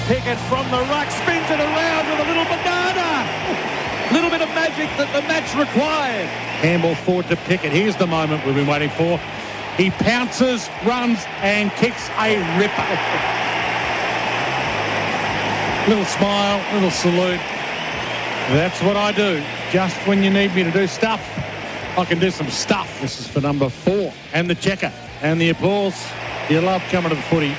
Pickett from the ruck, spins it around with a little banana. Little bit of magic that the match required. Campbell forward to Pickett. Here's the moment we've been waiting for. He pounces, runs and kicks a ripper. Little smile, little salute. That's what I do. Just when you need me to do stuff, I can do some stuff. This is for number 4. And the checker. And the applause. You love coming to the footy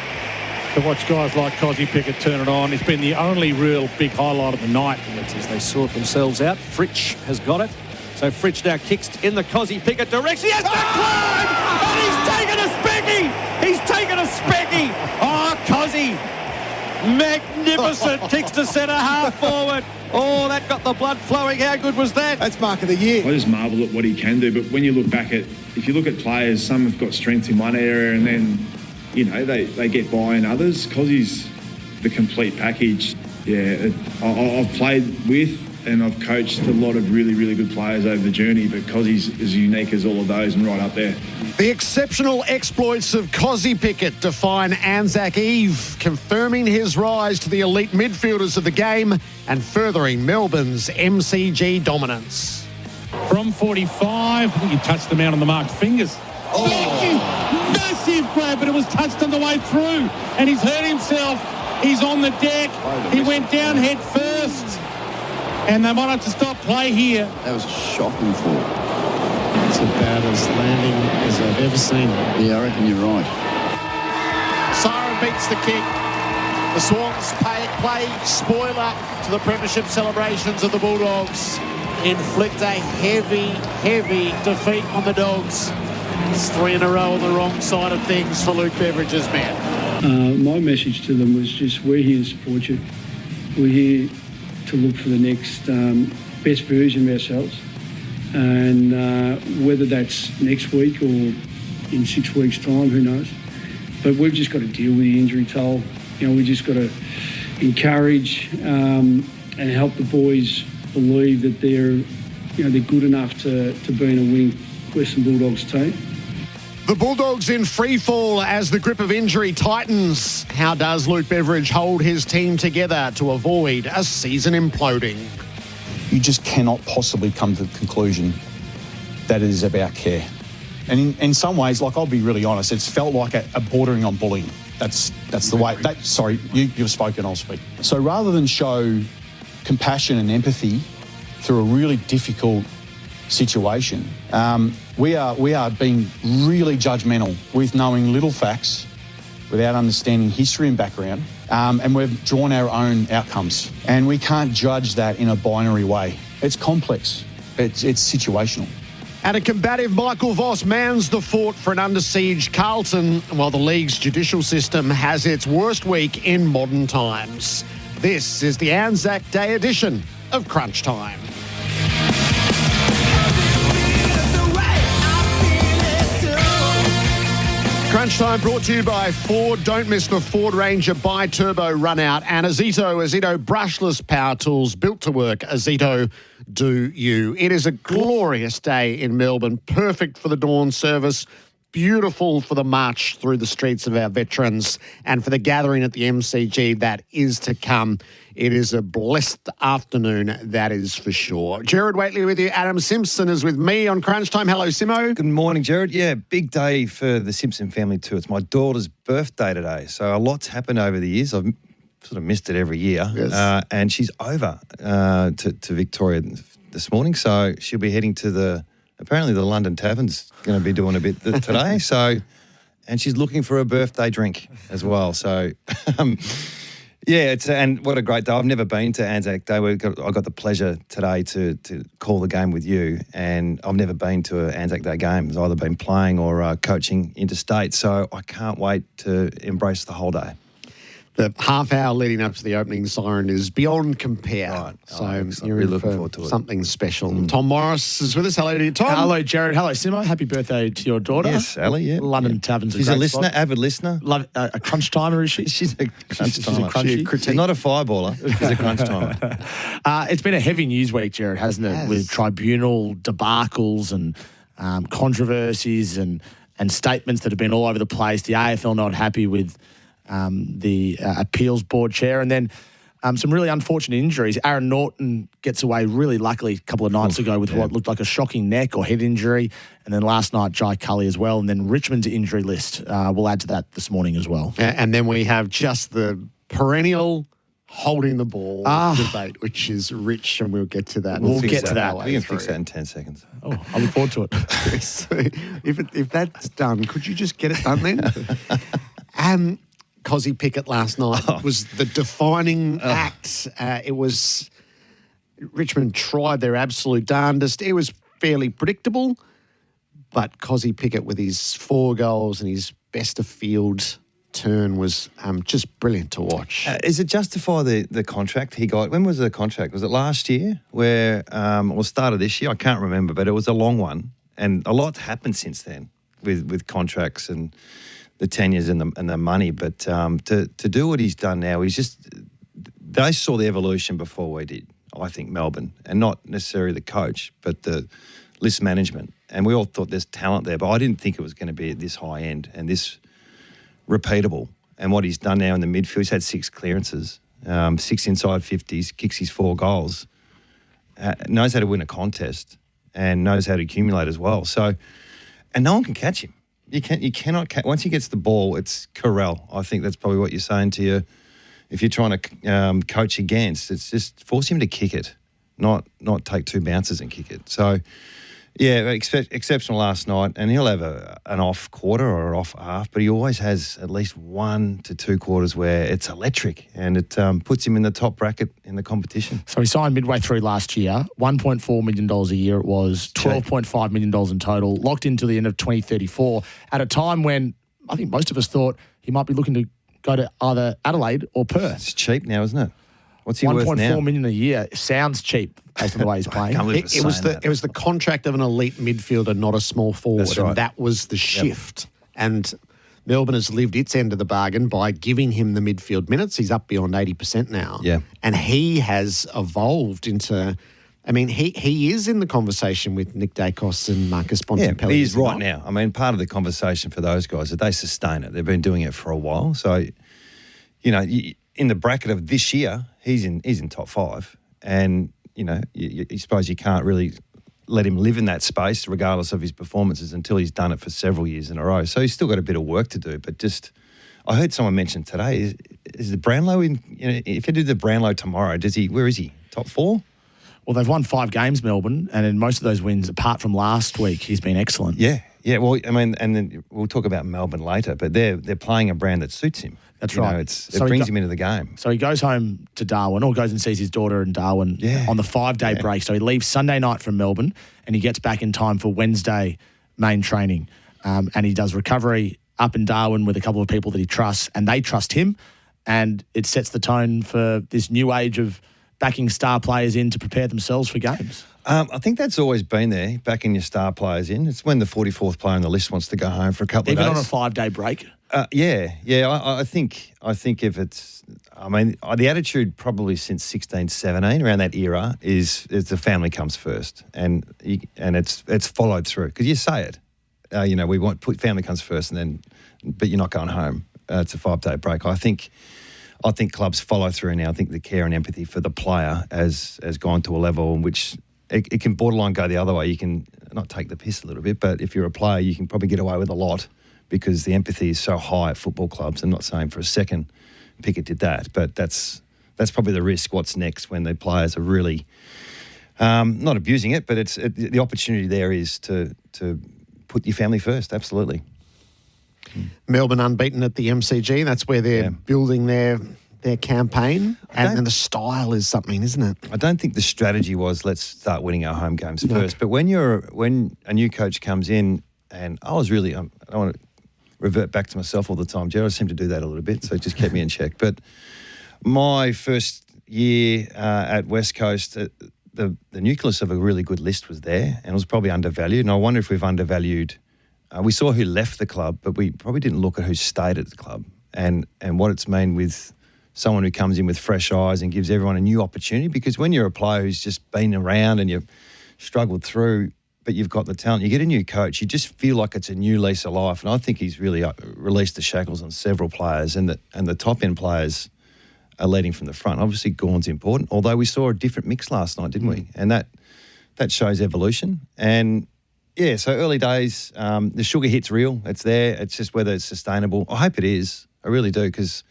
to watch guys like Cozzy Pickett turn it on. It's been the only real big highlight of the night. As they sort themselves out, Fritsch has got it. So Fritsch now kicks in the Cozzy Pickett direction. Yes, McLeod! And he's taken a specky! Oh, Cozzy! Magnificent. Kicks to centre, half forward. Oh, that got the blood flowing. How good was that? That's mark of the year. I just marvel at what he can do. But when you look back if you look at players, some have got strength in one area and then, you know, they get by in others. Cozzy's the complete package. Yeah, I've played with and I've coached a lot of really, really good players over the journey, but Cozzy's as unique as all of those and right up there. The exceptional exploits of Cozzy Pickett define Anzac Eve, confirming his rise to the elite midfielders of the game and furthering Melbourne's MCG dominance. From 45, I think he touched the man on the marked fingers. Oh. Thank you. Massive grab, but it was touched on the way through. And he's hurt himself. He's on the deck. He went down head first. And they might have to stop play here. That was a shocking fall. It's about as landing as I've ever seen. Yeah, I reckon you're right. Siren beats the kick. The Swans play spoiler to the premiership celebrations of the Bulldogs. Inflict a heavy, heavy defeat on the Dogs. It's 3 in a row on the wrong side of things for Luke Beveridge's men. My message to them was just, we're here to support you. We're here to look for the next best version of ourselves. And whether that's next week or in 6 weeks' time, who knows. But we've just got to deal with the injury toll. You know, we just got to encourage and help the boys believe that they're good enough to be in a winning Western Bulldogs team. The Bulldogs in free fall as the grip of injury tightens. How does Luke Beveridge hold his team together to avoid a season imploding? You just cannot possibly come to the conclusion that it is about care. And in some ways, like, I'll be really honest, it's felt like a bordering on bullying. That's the way. Sorry, you've spoken, I'll speak. So rather than show compassion and empathy through a really difficult situation, we are being really judgmental with knowing little facts, without understanding history and background, and we've drawn our own outcomes. And we can't judge that in a binary way. It's complex. It's situational. And a combative Michael Voss mans the fort for an under-siege Carlton, while the league's judicial system has its worst week in modern times. This is the Anzac Day edition of Crunch Time. Crunch Time brought to you by Ford. Don't miss the Ford Ranger Bi-Turbo Run-Out and Azito brushless power tools built to work. Azito, do you. It is a glorious day in Melbourne, perfect for the dawn service, beautiful for the march through the streets of our veterans and for the gathering at the MCG that is to come. It is a blessed afternoon, that is for sure. Gerard Wheatley with you. Adam Simpson is with me on Crunch Time. Hello, Simo. Good morning, Gerard. Yeah, big day for the Simpson family too. It's my daughter's birthday today, so a lot's happened over the years. I've sort of missed it every year. Yes. And she's over to Victoria this morning, so she'll be heading to apparently the London Tavern's going to be doing a bit today. So, and she's looking for a birthday drink as well. So, yeah, and what a great day. I've never been to Anzac Day. I got the pleasure today to call the game with you, and I've never been to an Anzac Day game. I've either been playing or coaching interstate, so I can't wait to embrace the whole day. The half hour leading up to the opening siren is beyond compare. Right. So you're really in looking for forward to it. Something special. Tom Morris is with us. Hello to you, Tom. Hello, Gerard. Hello, Simo. Happy birthday to your daughter. Yes, Ellie, yeah. London Tavern's She's a a great listener, spot. avid listener. Love a crunch timer, is she? She's a crunch timer. She's She's not a fireballer. She's a crunch timer. It's been a heavy news week, Gerard, hasn't it? Yes. With tribunal debacles and controversies and statements that have been all over the place. The AFL not happy with the appeals board chair. And then some really unfortunate injuries. Aaron Norton gets away really luckily a couple of nights ago with what looked like a shocking neck or head injury. And then last night, Jai Cully as well. And then Richmond's injury list, we'll add to that this morning as well. And then we have just the perennial holding the ball debate, which is rich, and we'll get to that. We'll get to that. We can fix that in 10 seconds. Oh, I look forward to it. So if that's done, could you just get it done then? Cozzy Pickett last night was the defining act. It was Richmond tried their absolute darndest. It was fairly predictable, but Cozzy Pickett with his 4 goals and his best of field turn was just brilliant to watch. Is it justify the contract he got? When was the contract? Was it last year? Or start of this year? I can't remember, but it was a long one, and a lot's happened since then with contracts and the tenures and the money. But to do what he's done now, they saw the evolution before we did. I think Melbourne, and not necessarily the coach, but the list management. And we all thought there's talent there, but I didn't think it was going to be at this high end and this repeatable. And what he's done now in the midfield, he's had 6 clearances, 6 inside 50s, kicks his 4 goals, knows how to win a contest, and knows how to accumulate as well. So, and no one can catch him. You cannot catch. Once he gets the ball, it's corral. I think that's probably what you're saying to you. If you're trying to coach against, it's just force him to kick it, not take 2 bounces and kick it. So, yeah, exceptional last night, and he'll have an off quarter or an off half, but he always has at least 1 to 2 quarters where it's electric, and it puts him in the top bracket in the competition. So he signed midway through last year, $1.4 million a year it was, $12.5 million in total, locked into the end of 2034, at a time when I think most of us thought he might be looking to go to either Adelaide or Perth. It's cheap now, isn't it? What's he worth now? $1.4 million a year sounds cheap based on the way he's playing. It was the contract of an elite midfielder, not a small forward, That's right. and that was the shift. And Melbourne has lived its end of the bargain by giving him the midfield minutes. He's up beyond 80% now. Yeah. And he has evolved into... I mean, he is in the conversation with Nick Dacos and Marcus Bontempelli. Yeah, he is right now. I mean, part of the conversation for those guys is that they sustain it. They've been doing it for a while. So, you know, in the bracket of this year, he's in top 5. And, you know, you suppose you can't really let him live in that space regardless of his performances until he's done it for several years in a row. So he's still got a bit of work to do. But just, I heard someone mention today, is the Brownlow in, you know, if you do the Brownlow tomorrow, where is he? Top 4? Well, they've won 5 games, Melbourne, and in most of those wins, apart from last week, he's been excellent. Yeah. Well, I mean, and then we'll talk about Melbourne later, but they're playing a brand that suits him. That's right. It brings him into the game. So he goes home to Darwin, or goes and sees his daughter in Darwin on the 5-day break. So he leaves Sunday night from Melbourne, and he gets back in time for Wednesday main training. And he does recovery up in Darwin with a couple of people that he trusts, and they trust him. And it sets the tone for this new age of backing star players in to prepare themselves for games. I think that's always been there, backing your star players in. It's when the 44th player on the list wants to go home for a couple of days. Even on a 5-day break? Yeah. I think if it's, I mean, the attitude probably since 16, 17, around that era, is the family comes first, and it's followed through because you say it. You know, we want family comes first, but you're not going home. It's a 5-day break. I think clubs follow through now. I think the care and empathy for the player has gone to a level in which it can borderline go the other way. You can not take the piss a little bit, but if you're a player, you can probably get away with a lot because the empathy is so high at football clubs. I'm not saying for a second Pickett did that, but that's probably the risk. What's next when the players are really not abusing it, but the opportunity there is to put your family first. Absolutely. Melbourne unbeaten at the MCG. That's where they're building their campaign. And then the style is something, isn't it? I don't think the strategy was let's start winning our home games first. But when a new coach comes in, and I was really, I don't want to revert back to myself all the time. Gerard seemed to do that a little bit, so it just kept me in check. But my first year at West Coast, the nucleus of a really good list was there, and it was probably undervalued. And I wonder if we've undervalued. We saw who left the club, but we probably didn't look at who stayed at the club and what it's meant with someone who comes in with fresh eyes and gives everyone a new opportunity. Because when you're a player who's just been around and you've struggled through, but you've got the talent. You get a new coach, you just feel like it's a new lease of life. And I think he's really released the shackles on several players, and the top end players are leading from the front. Obviously, Gawn's important, although we saw a different mix last night, didn't we? And that shows evolution. And yeah, so early days, the sugar hit's real. It's there. It's just whether it's sustainable. I hope it is. I really do, because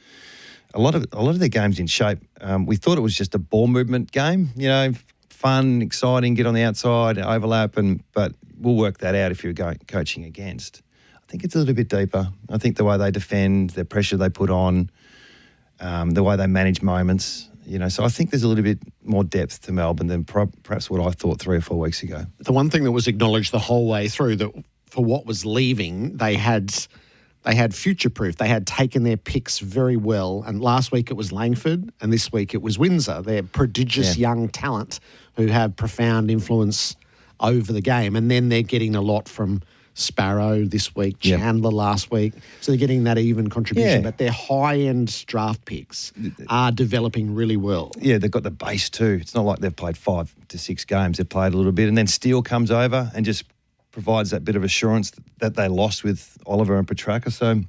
a lot of their games in shape. We thought it was just a ball movement game, fun, exciting, get on the outside, overlap, but we'll work that out if you're coaching against. I think it's a little bit deeper. I think the way they defend, the pressure they put on, the way they manage moments, so I think there's a little bit more depth to Melbourne than perhaps what I thought 3 or 4 weeks ago. The one thing that was acknowledged the whole way through, that for what was leaving, they had future-proof. They had taken their picks very well. And last week it was Langford, and this week it was Windsor. They're prodigious young talent who have profound influence over the game. And then they're getting a lot from Sparrow this week, Chandler last week. So they're getting that even contribution. But their high-end draft picks are developing really well. Yeah, they've got the base too. It's not like they've played 5 to 6 games. They've played a little bit. And then Steele comes over and just provides that bit of assurance that they lost with Oliver and Petrarca. So,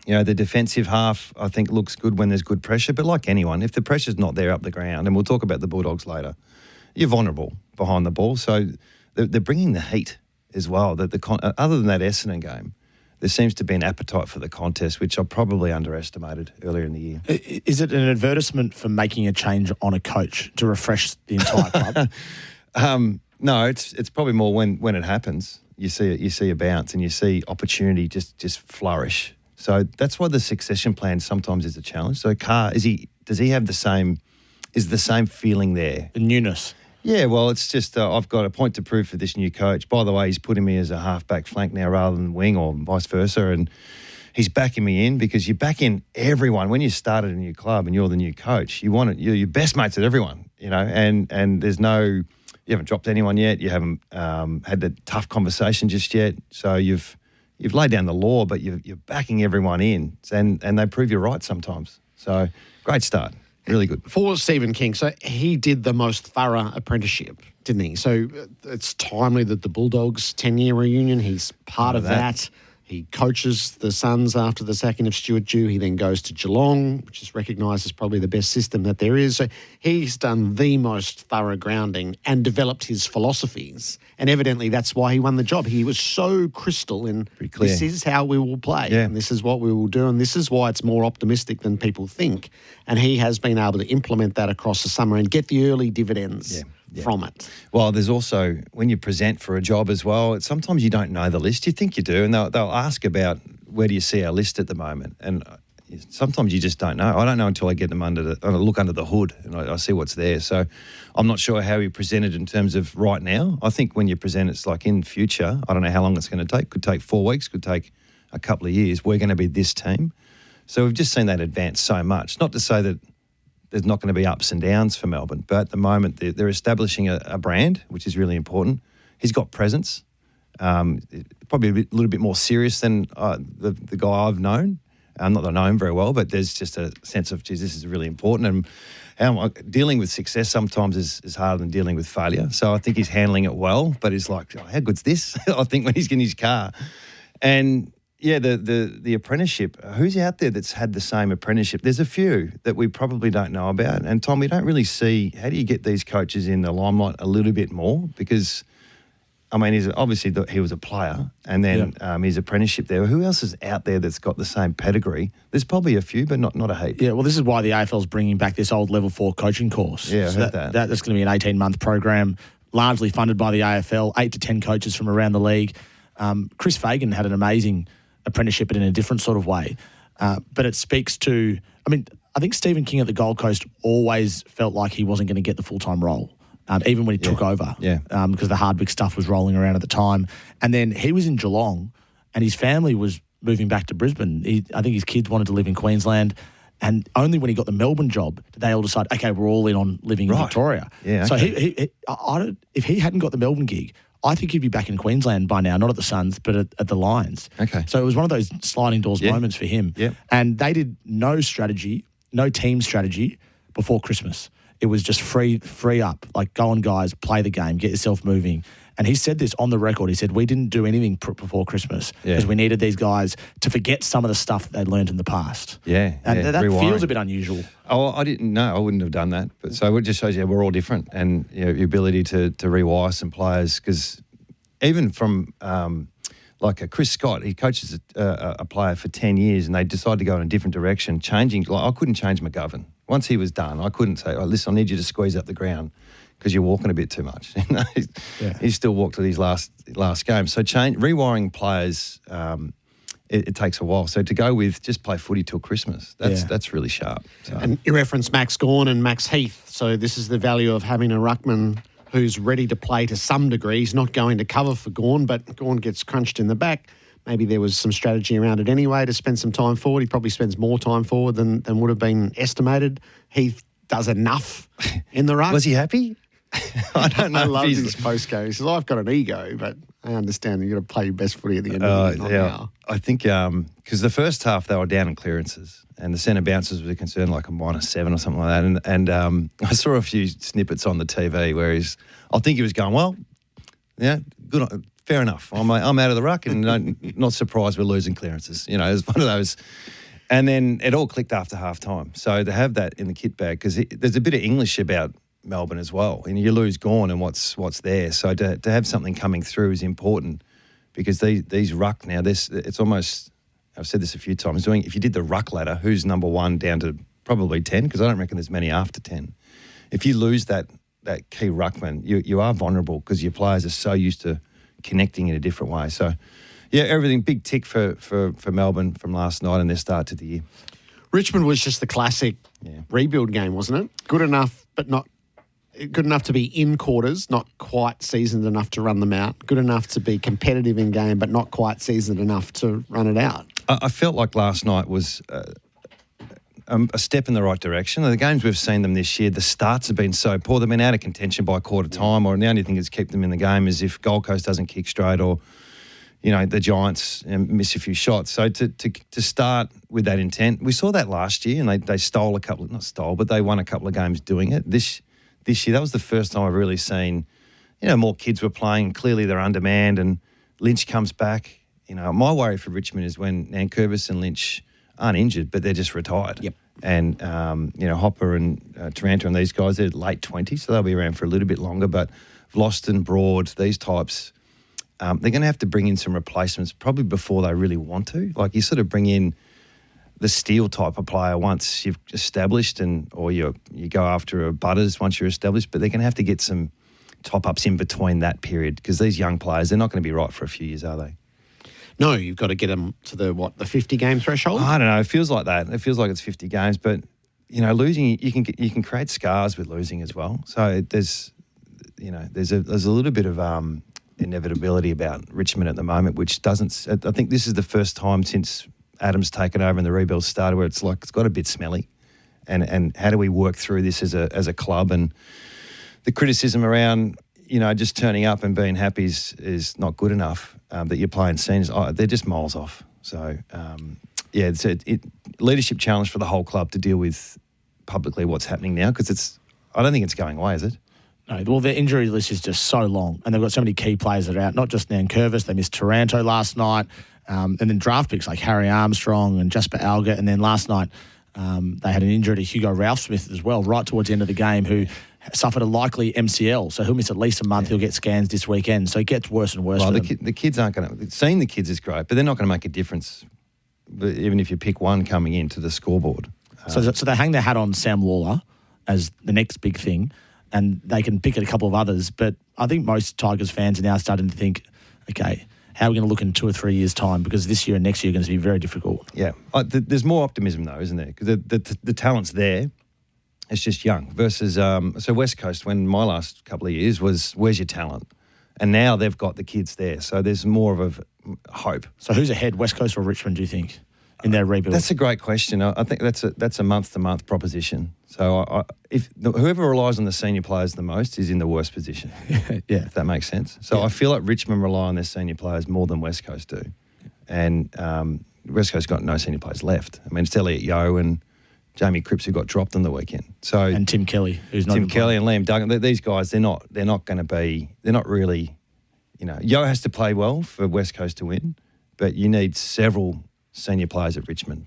the defensive half, I think, looks good when there's good pressure. But like anyone, if the pressure's not there up the ground, and we'll talk about the Bulldogs later, you're vulnerable behind the ball. So they're bringing the heat as well. Other than that Essendon game, there seems to be an appetite for the contest, which I probably underestimated earlier in the year. Is it an advertisement for making a change on a coach to refresh the entire club? No, it's probably more when it happens. You see a bounce and you see opportunity just flourish. So that's why the succession plan sometimes is a challenge. So Carr, does he have the same feeling there? The newness. Yeah, well, it's just I've got a point to prove for this new coach. By the way, he's putting me as a half-back flank now rather than wing, or vice versa, and he's backing me in, because you back in everyone. When you start at a new club and you're the new coach, you're your best mates at everyone, and there's no, you haven't dropped anyone yet, you haven't had the tough conversation just yet, so you've laid down the law, but you're backing everyone in, and they prove you right sometimes. So great start. Really good. For Stephen King, so he did the most thorough apprenticeship, didn't he? So it's timely that the Bulldogs 10-year reunion, he's part of that. He coaches the Suns after the sacking of Stuart Dew. He then goes to Geelong, which is recognised as probably the best system that there is. So he's done the most thorough grounding and developed his philosophies. And evidently that's why he won the job. He was so crystal in, this is how we will play, and this is what we will do, and this is why it's more optimistic than people think. And he has been able to implement that across the summer and get the early dividends from it. Well, there's also, when you present for a job as well, sometimes you don't know the list. You think you do, and they'll ask about, where do you see our list at the moment? And sometimes you just don't know. I don't know until I get them look under the hood and I see what's there. So I'm not sure how he presented in terms of right now. I think when you present, it's like in future, I don't know how long it's going to take. Could take 4 weeks, could take a couple of years. We're going to be this team. So we've just seen that advance so much. Not to say that there's not going to be ups and downs for Melbourne, but at the moment they're establishing a brand, which is really important. He's got presence, probably a little bit more serious than the guy I've known. Not that I know him very well, but there's just a sense of, geez, this is really important. And dealing with success sometimes is harder than dealing with failure. So I think he's handling it well, but he's like, how good's this? I think when he's getting his car. And yeah, the apprenticeship, who's out there that's had the same apprenticeship? There's a few that we probably don't know about. And Tom, we don't really see, how do you get these coaches in the limelight a little bit more? Because, I mean, he was a player, and then his apprenticeship there. Who else is out there that's got the same pedigree? There's probably a few, but not a heap. Yeah, well, this is why the AFL's bringing back this old Level 4 coaching course. Yeah, I heard that. That's going to be an 18-month program, largely funded by the AFL, 8 to 10 coaches from around the league. Chris Fagan had an amazing apprenticeship, but in a different sort of way. But it speaks to, I think Stephen King at the Gold Coast always felt like he wasn't going to get the full-time role. Even when he took over, because the Hardwick stuff was rolling around at the time. And then he was in Geelong and his family was moving back to Brisbane. I think his kids wanted to live in Queensland, and only when he got the Melbourne job did they all decide, okay, we're all in on living in Victoria. Yeah, okay. So if he hadn't got the Melbourne gig, I think he'd be back in Queensland by now, not at the Suns, but at the Lions. Okay. So it was one of those sliding doors moments for him. Yeah. And they did no team strategy before Christmas. It was just free up, like go on guys, play the game, get yourself moving. And he said this on the record. He said, we didn't do anything before Christmas because we needed these guys to forget some of the stuff that they'd learned in the past. Yeah. And that rewiring. feels a bit unusual. Oh, I didn't know. I wouldn't have done that. But so it just shows you we're all different, and your ability to rewire some players. Because even from like a Chris Scott, he coaches a player for 10 years, and they decide to go in a different direction, changing. Like I couldn't change McGovern. Once he was done, I couldn't say, "Oh, listen, I need you to squeeze up the ground because you're walking a bit too much." He still walked to his last game. So rewiring players. It takes a while. So to go with just play footy till Christmas, that's really sharp. So. And you referenced Max Gawn and Max Heath. So this is the value of having a ruckman who's ready to play to some degree. He's not going to cover for Gawn, but Gawn gets crunched in the back. Maybe there was some strategy around it anyway to spend some time forward. He probably spends more time forward than would have been estimated. Heath does enough in the ruck. Was he happy? I don't know. I love his post game. He says, I've got an ego, but I understand that you've got to play your best footy at the end of the year, not now. I think because the first half they were down in clearances and the centre bounces were concerned like a -7 or something like that. And I saw a few snippets on the TV where I think he was going, well, yeah, good, fair enough. I'm out of the ruck and not surprised we're losing clearances. You know, it's one of those. And then it all clicked after half time. So to have that in the kit bag, because there's a bit of English about Melbourne as well. And you lose Gawn and what's there. So to have something coming through is important because these ruck now, it's almost, I've said this a few times, if you did the ruck ladder, who's number 1 down to probably 10, because I don't reckon there's many after 10. If you lose that key ruckman, you are vulnerable because your players are so used to connecting in a different way. So, yeah, everything, big tick for Melbourne from last night and their start to the year. Richmond was just the classic rebuild game, wasn't it? Good enough, but not good enough to be in quarters, not quite seasoned enough to run them out. Good enough to be competitive in game, but not quite seasoned enough to run it out. I felt like last night was a step in the right direction. The games we've seen them this year, the starts have been so poor. They've been out of contention by quarter time, or the only thing that's kept them in the game is if Gold Coast doesn't kick straight or, you know, the Giants miss a few shots. So to start with that intent, we saw that last year and they stole a couple, not stole, but they won a couple of games doing it. This year, that was the first time I've really seen, you know, more kids were playing. Clearly they're undermanned and Lynch comes back. You know, my worry for Richmond is when Nankervis and Lynch aren't injured, but they're just retired. Yep. And, you know, Hopper and Taranto and these guys, they're late 20s, so they'll be around for a little bit longer. But Vlosten, Broad, these types, they're going to have to bring in some replacements probably before they really want to. Like you sort of bring in the Steele type of player once you've established or you go after a Butters once you're established, but they're going to have to get some top-ups in between that period because these young players, they're not going to be right for a few years, are they? No, you've got to get them to the 50-game threshold? I don't know. It feels like that. It feels like it's 50 games, but, you know, losing, you can create scars with losing as well. So there's a little bit of inevitability about Richmond at the moment, which doesn't, I think this is the first time since Adam's taken over and the rebuild started where it's like it's got a bit smelly, and how do we work through this as a club? And the criticism around, you know, just turning up and being happy is not good enough. That you're playing seniors, they're just miles off. So it's a leadership challenge for the whole club to deal with publicly what's happening now because I don't think it's going away, is it? No, well, their injury list is just so long, and they've got so many key players that are out. Not just Nankervis, they missed Taranto last night. And then draft picks like Harry Armstrong and Jasper Alger. And then last night they had an injury to Hugo Ralphsmith as well, right towards the end of the game, who suffered a likely MCL. So he'll miss at least a month. He'll get scans this weekend. So it gets worse and worse for them. The kids aren't going to... Seeing the kids is great, but they're not going to make a difference, even if you pick one coming into the scoreboard. So they hang their hat on Sam Lawler as the next big thing, and they can pick at a couple of others. But I think most Tigers fans are now starting to think, okay, how are we going to look in 2 or 3 years' time? Because this year and next year are going to be very difficult. Yeah. There's more optimism, though, isn't there? Because the talent's there. It's just young. Versus, so West Coast, when my last couple of years was, where's your talent? And now they've got the kids there. So there's more of a hope. So who's ahead, West Coast or Richmond, do you think, in their rebuild? That's a great question. I think that's a month-to-month proposition. So whoever relies on the senior players the most is in the worst position. Yeah. If that makes sense. So I feel like Richmond rely on their senior players more than West Coast do. And West Coast got no senior players left. I mean, it's Elliot Yeo and Jamie Cripps who got dropped on the weekend. So and Tim Kelly, who's not Tim Kelly and Liam Duggan. These guys, they're not really Yo has to play well for West Coast to win, but you need several senior players at Richmond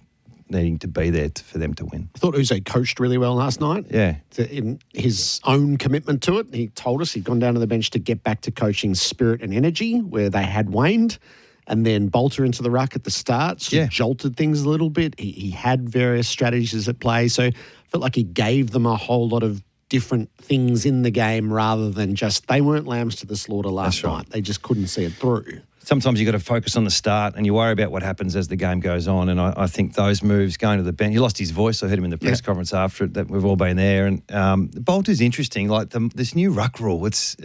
needing to be there for them to win. I thought Uze coached really well last night. Yeah. In his own commitment to it, he told us he'd gone down to the bench to get back to coaching spirit and energy where they had waned, and then Bolter into the ruck at the start, jolted things a little bit. He had various strategies at play, so I felt like he gave them a whole lot of different things in the game rather than just, they weren't lambs to the slaughter last night. They just couldn't see it through. Sometimes you've got to focus on the start and you worry about what happens as the game goes on. And I think those moves, going to the bench, he lost his voice. I heard him in the press conference after it, that we've all been there. And the Bolt is interesting. Like this new ruck rule, it's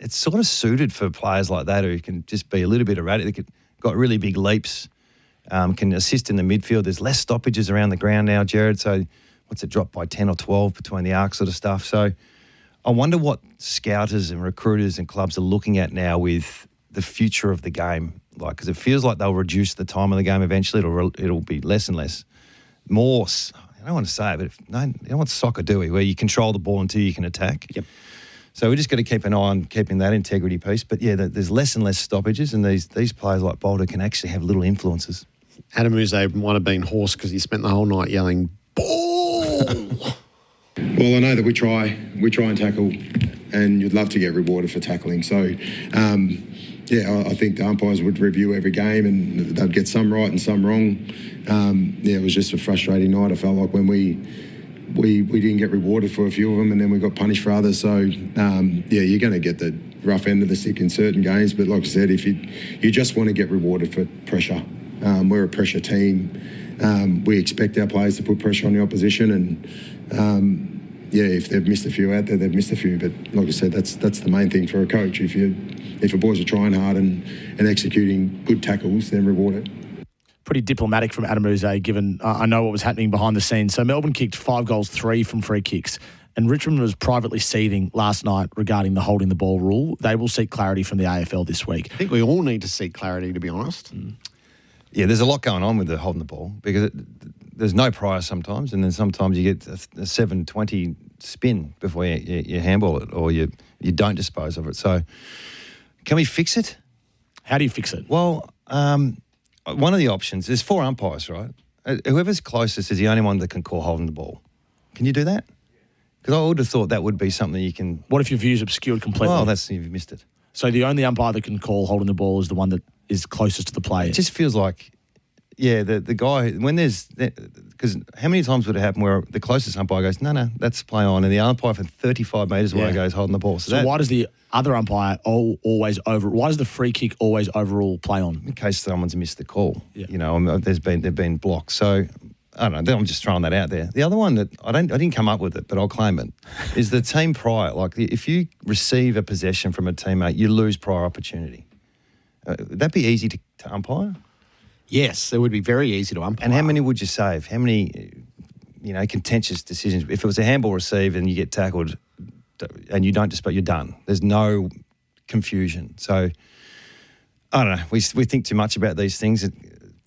sort of suited for players like that who can just be a little bit erratic. They've got really big leaps, can assist in the midfield. There's less stoppages around the ground now, Gerard. So what's it, dropped by 10 or 12 between the arcs sort of stuff. So I wonder what scouters and recruiters and clubs are looking at now with the future of the game, like, because it feels like they'll reduce the time of the game eventually. It'll be less and less. More, I don't want to say it, but you don't want soccer, do we, where you control the ball until you can attack. Yep. So we just got to keep an eye on keeping that integrity piece. But yeah, there's less and less stoppages, and these players like Boulder can actually have little influences. Adam Uze might have been hoarse because he spent the whole night yelling, "Ball!" Well, I know that we try and tackle, and you'd love to get rewarded for tackling. So, I think the umpires would review every game and they'd get some right and some wrong. It was just a frustrating night. I felt like when we didn't get rewarded for a few of them and then we got punished for others. So, you're going to get the rough end of the stick in certain games. But like I said, if you just want to get rewarded for pressure, we're a pressure team. We expect our players to put pressure on the opposition, and if they've missed a few out there, they've missed a few. But like I said, that's the main thing for a coach. If the boys are trying hard and executing good tackles, then reward it. Pretty diplomatic from Adam Uze, given I know what was happening behind the scenes. So Melbourne kicked 5 goals, 3 from free kicks. And Richmond was privately seething last night regarding the holding the ball rule. They will seek clarity from the AFL this week. I think we all need to seek clarity, to be honest. Yeah, there's a lot going on with the holding the ball because there's no prior sometimes, and then sometimes you get a 7:20 spin before you handball it or you don't dispose of it. So can we fix it? How do you fix it? Well, one of the options, there's 4 umpires, right? Whoever's closest is the only one that can call holding the ball. Can you do that? Because I would have thought that would be something you can... What if your view's obscured completely? Well, you've missed it. So the only umpire that can call holding the ball is the one that is closest to the player. It just feels like, the guy, when there's... Because how many times would it happen where the closest umpire goes, no, that's play on, and the umpire for 35 metres away goes holding the ball. So why does the other umpire why does the free kick always overrule play on? In case someone's missed the call. Yeah. They've been blocked. So I don't know. I'm just throwing that out there. The other one that I didn't come up with it, but I'll claim it, is the team prior. Like if you receive a possession from a teammate, you lose prior opportunity. Would that be easy to umpire? Yes, it would be very easy to umpire. And how many would you save? How many, contentious decisions? If it was a handball received and you get tackled and you don't dispute, you're done. There's no confusion. So I don't know. We think too much about these things. It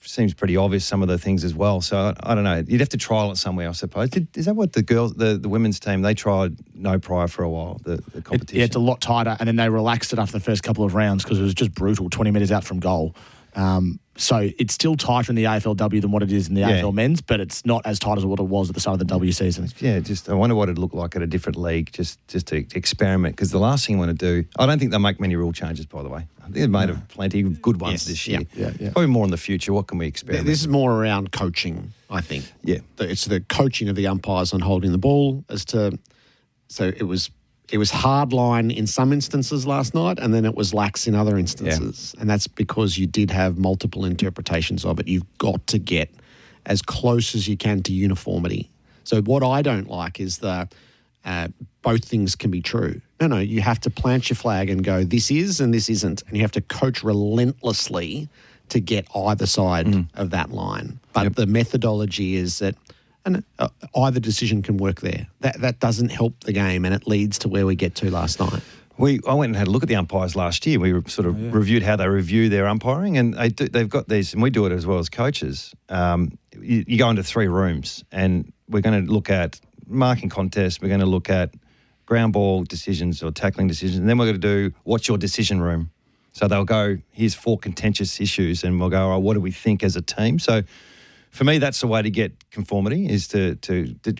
seems pretty obvious, some of the things as well. So I don't know. You'd have to trial it somewhere, I suppose. Is that what the women's team, they tried no prior for a while, the competition? It's a lot tighter, and then they relaxed it after the first couple of rounds because it was just brutal, 20 metres out from goal. So it's still tighter in the AFLW than what it is in the AFL men's, but it's not as tight as what it was at the start of the W season. Yeah, I wonder what it'd look like at a different league, just to experiment. Because the last thing you want to do, I don't think they'll make many rule changes, by the way. I think they've made plenty of good ones this year. Yeah. Probably more in the future. What can we experiment? This is more around coaching, I think. Yeah. It's the coaching of the umpires on holding the ball so it was hard line in some instances last night, and then it was lax in other instances. Yeah. And that's because you did have multiple interpretations of it. You've got to get as close as you can to uniformity. So what I don't like is both things can be true. No, you have to plant your flag and go, this is and this isn't. And you have to coach relentlessly to get either side of that line. But the methodology is that and either decision can work there. That doesn't help the game, and it leads to where we get to last night. I went and had a look at the umpires last year. We sort of reviewed how they review their umpiring, and they've got these, and we do it as well as coaches. You go into 3 rooms, and we're going to look at marking contests. We're going to look at ground ball decisions or tackling decisions, and then we're going to do what's your decision room. So they'll go, here's 4 contentious issues, and we'll go, all right, what do we think as a team? So for me, that's the way to get conformity, is to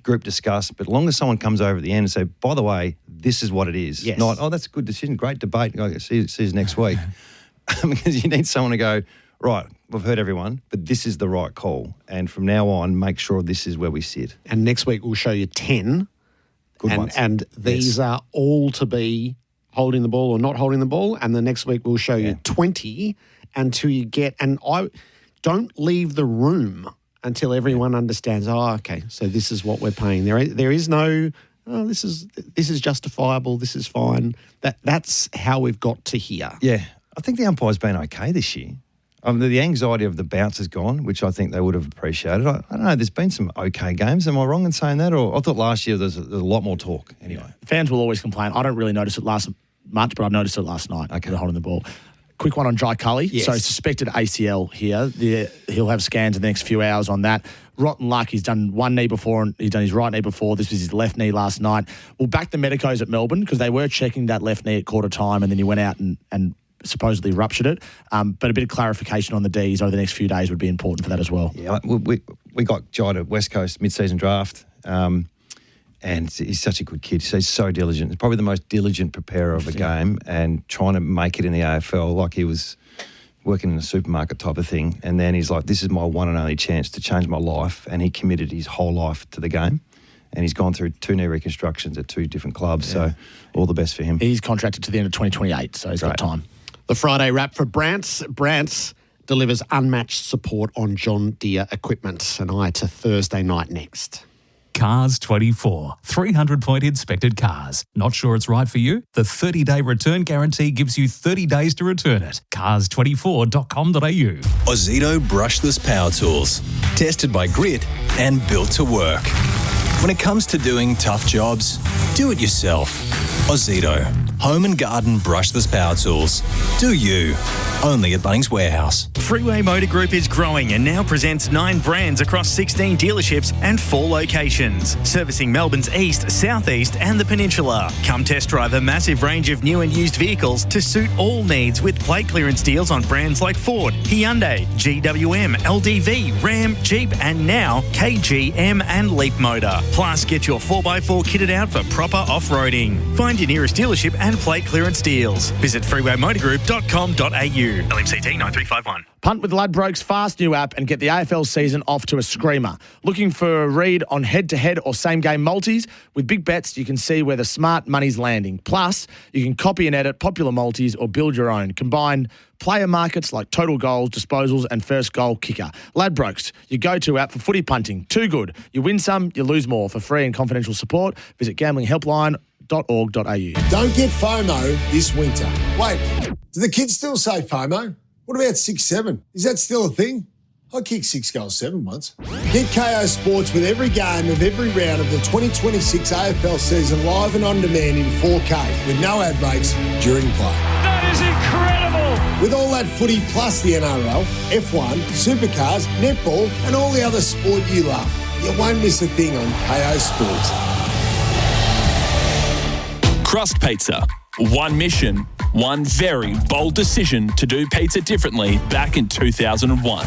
group discuss. But as long as someone comes over at the end and say, by the way, this is what it is. Yes. Not, oh, that's a good decision, great debate. See you next week. Because you need someone to go, right, we've heard everyone, but this is the right call. And from now on, make sure this is where we sit. And next week we'll show you 10. Good ones. And these are all to be holding the ball or not holding the ball. And the next week we'll show you 20 until you get, and I don't leave the room until everyone understands, oh, okay, so this is what we're paying. There is no, oh, this is justifiable, this is fine. That's how we've got to here. Yeah. I think the umpire's been okay this year. The anxiety of the bounce is gone, which I think they would have appreciated. I don't know, there's been some okay games. Am I wrong in saying that? Or I thought last year there's a lot more talk anyway. Fans will always complain. I don't really notice it last much, but I noticed it last night. Okay. Holding the ball. Quick one on Jai Cully. Yes. So suspected ACL here. He'll have scans in the next few hours on that. Rotten luck. He's done one knee before and he's done his right knee before. This was his left knee last night. We'll back the medicos at Melbourne because they were checking that left knee at quarter time and then he went out and supposedly ruptured it. But a bit of clarification on the Ds over the next few days would be important for that as well. Yeah, we got Jai to West Coast mid-season draft. And he's such a good kid. He's so diligent. He's probably the most diligent preparer of a game and trying to make it in the AFL like he was working in a supermarket type of thing. And then he's like, this is my one and only chance to change my life. And he committed his whole life to the game. And he's gone through 2 knee reconstructions at 2 different clubs. Yeah. So all the best for him. He's contracted to the end of 2028, so he's got time. The Friday wrap for Brant's. Brant's delivers unmatched support on John Deere equipment. And I to Thursday night next. Cars 24, 300-point inspected cars. Not sure it's right for you? The 30-day return guarantee gives you 30 days to return it. Cars24.com.au. Ozito brushless power tools. Tested by Grit and built to work. When it comes to doing tough jobs, do it yourself. Ozito. Home and garden brushless power tools. Do you. Only at Bunnings Warehouse. Freeway Motor Group is growing and now presents 9 brands across 16 dealerships and 4 locations, servicing Melbourne's east, southeast and the peninsula. Come test drive a massive range of new and used vehicles to suit all needs with plate clearance deals on brands like Ford, Hyundai, GWM, LDV, Ram, Jeep and now KGM and Leap Motor. Plus get your 4x4 kitted out for proper off-roading. Find your nearest dealership and plate clearance deals. Visit freewaymotorgroup.com.au. LMCT 9351. Punt with Ladbrokes fast new app and get the AFL season off to a screamer. Looking for a read on head-to-head or same-game multis? With big bets, you can see where the smart money's landing. Plus, you can copy and edit popular multis or build your own. Combine player markets like total goals, disposals and first goal kicker. Ladbrokes, your go-to app for footy punting. Too good. You win some, you lose more. For free and confidential support, visit gamblinghelpline.org.au. Don't get FOMO this winter. Wait, do the kids still say FOMO? What about 6-7? Is that still a thing? I kicked 6 goals 7 once. Get KO Sports with every game of every round of the 2026 AFL season live and on demand in 4K with no ad breaks during play. That is incredible! With all that footy plus the NRL, F1, Supercars, netball and all the other sport you love. You won't miss a thing on KO Sports. Crust Pizza. One mission, one very bold decision to do pizza differently back in 2001.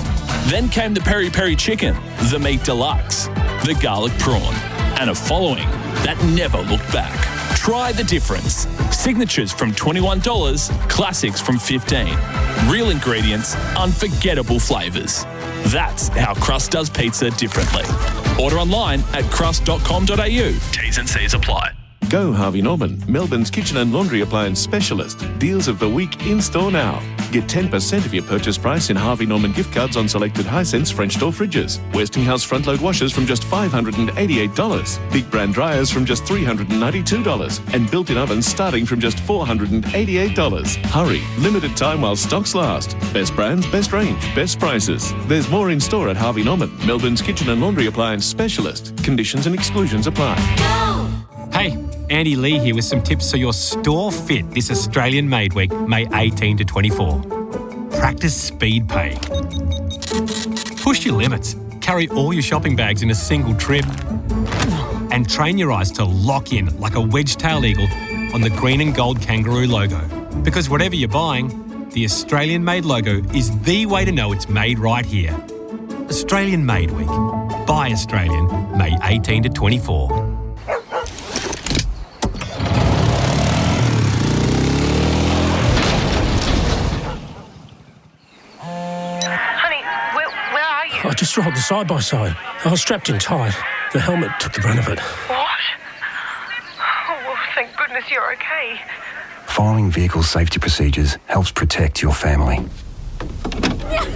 Then came the peri peri chicken, the meat deluxe, the garlic prawn, and a following that never looked back. Try the difference. Signatures from $21, classics from $15. Real ingredients, unforgettable flavours. That's how Crust does pizza differently. Order online at crust.com.au. T's and C's apply. Go Harvey Norman, Melbourne's kitchen and laundry appliance specialist. Deals of the week in store now. Get 10% of your purchase price in Harvey Norman gift cards on selected Hisense French door fridges. Westinghouse front load washers from just $588. Big brand dryers from just $392. And built-in ovens starting from just $488. Hurry, limited time while stocks last. Best brands, best range, best prices. There's more in store at Harvey Norman, Melbourne's kitchen and laundry appliance specialist. Conditions and exclusions apply. Hey, Andy Lee here with some tips so your store fit this Australian Made Week, May 18 to 24. Practice speed pay. Push your limits. Carry all your shopping bags in a single trip. And train your eyes to lock in like a wedge-tailed eagle on the green and gold kangaroo logo. Because whatever you're buying, The Australian-made logo is the way to know it's made right here. Australian Made Week. Buy Australian, May 18 to 24. Honey, where are you? I just rolled the side-by-side. I was strapped in tight. The helmet took the brunt of it. What? Oh, well, thank goodness you're okay. Following vehicle safety procedures helps protect your family.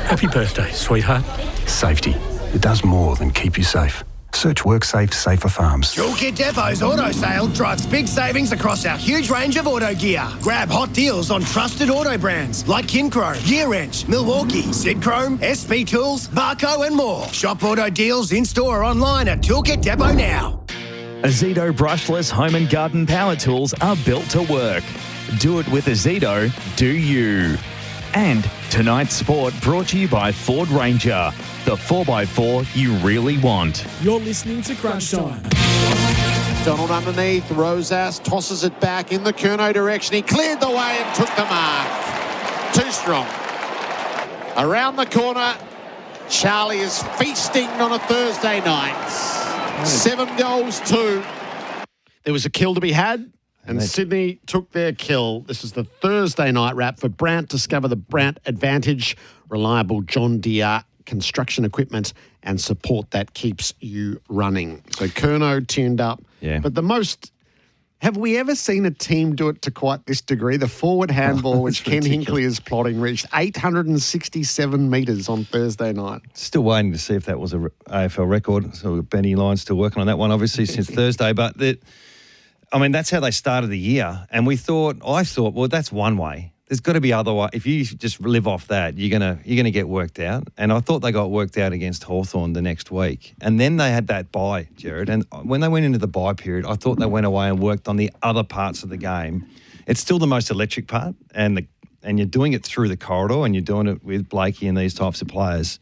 Happy birthday, sweetheart. Safety. It does more than keep you safe. Search WorkSafe Safer Farms. Toolkit Depot's auto sale drives big savings across our huge range of auto gear. Grab hot deals on trusted auto brands like Kincro, Gear Wrench, Milwaukee, Sidchrome, SP Tools, Barco and more. Shop auto deals in-store or online at Toolkit Depot now. Azito brushless home and garden power tools are built to work. Do it with Azito, do you. And tonight's sport brought to you by Ford Ranger, the 4x4 you really want. You're listening to Crunch Time. Donald underneath, Rosas tosses it back in the Curnow direction. He cleared the way and took the mark. Too strong. Around the corner, Charlie is feasting on a Thursday night. 7 goals, 2. There was a kill to be had. And Sydney took their kill. This is the Thursday night wrap for Brandt. Discover the Brandt Advantage, reliable John Deere construction equipment and support that keeps you running. So Curnow tuned up. Yeah. But have we ever seen a team do it to quite this degree? The forward handball, which Ken Hinkley is plotting, reached 867 metres on Thursday night. Still waiting to see if that was a AFL record. So Benny Lyon's still working on that one, obviously, since Thursday. But that's how they started the year. And I thought, well, that's one way. There's got to be other way. If you just live off that, you're gonna get worked out. And I thought they got worked out against Hawthorn the next week. And then they had that bye, Gerard. And when they went into the bye period, I thought they went away and worked on the other parts of the game. It's still the most electric part, and you're doing it through the corridor, and you're doing it with Blakey and these types of players.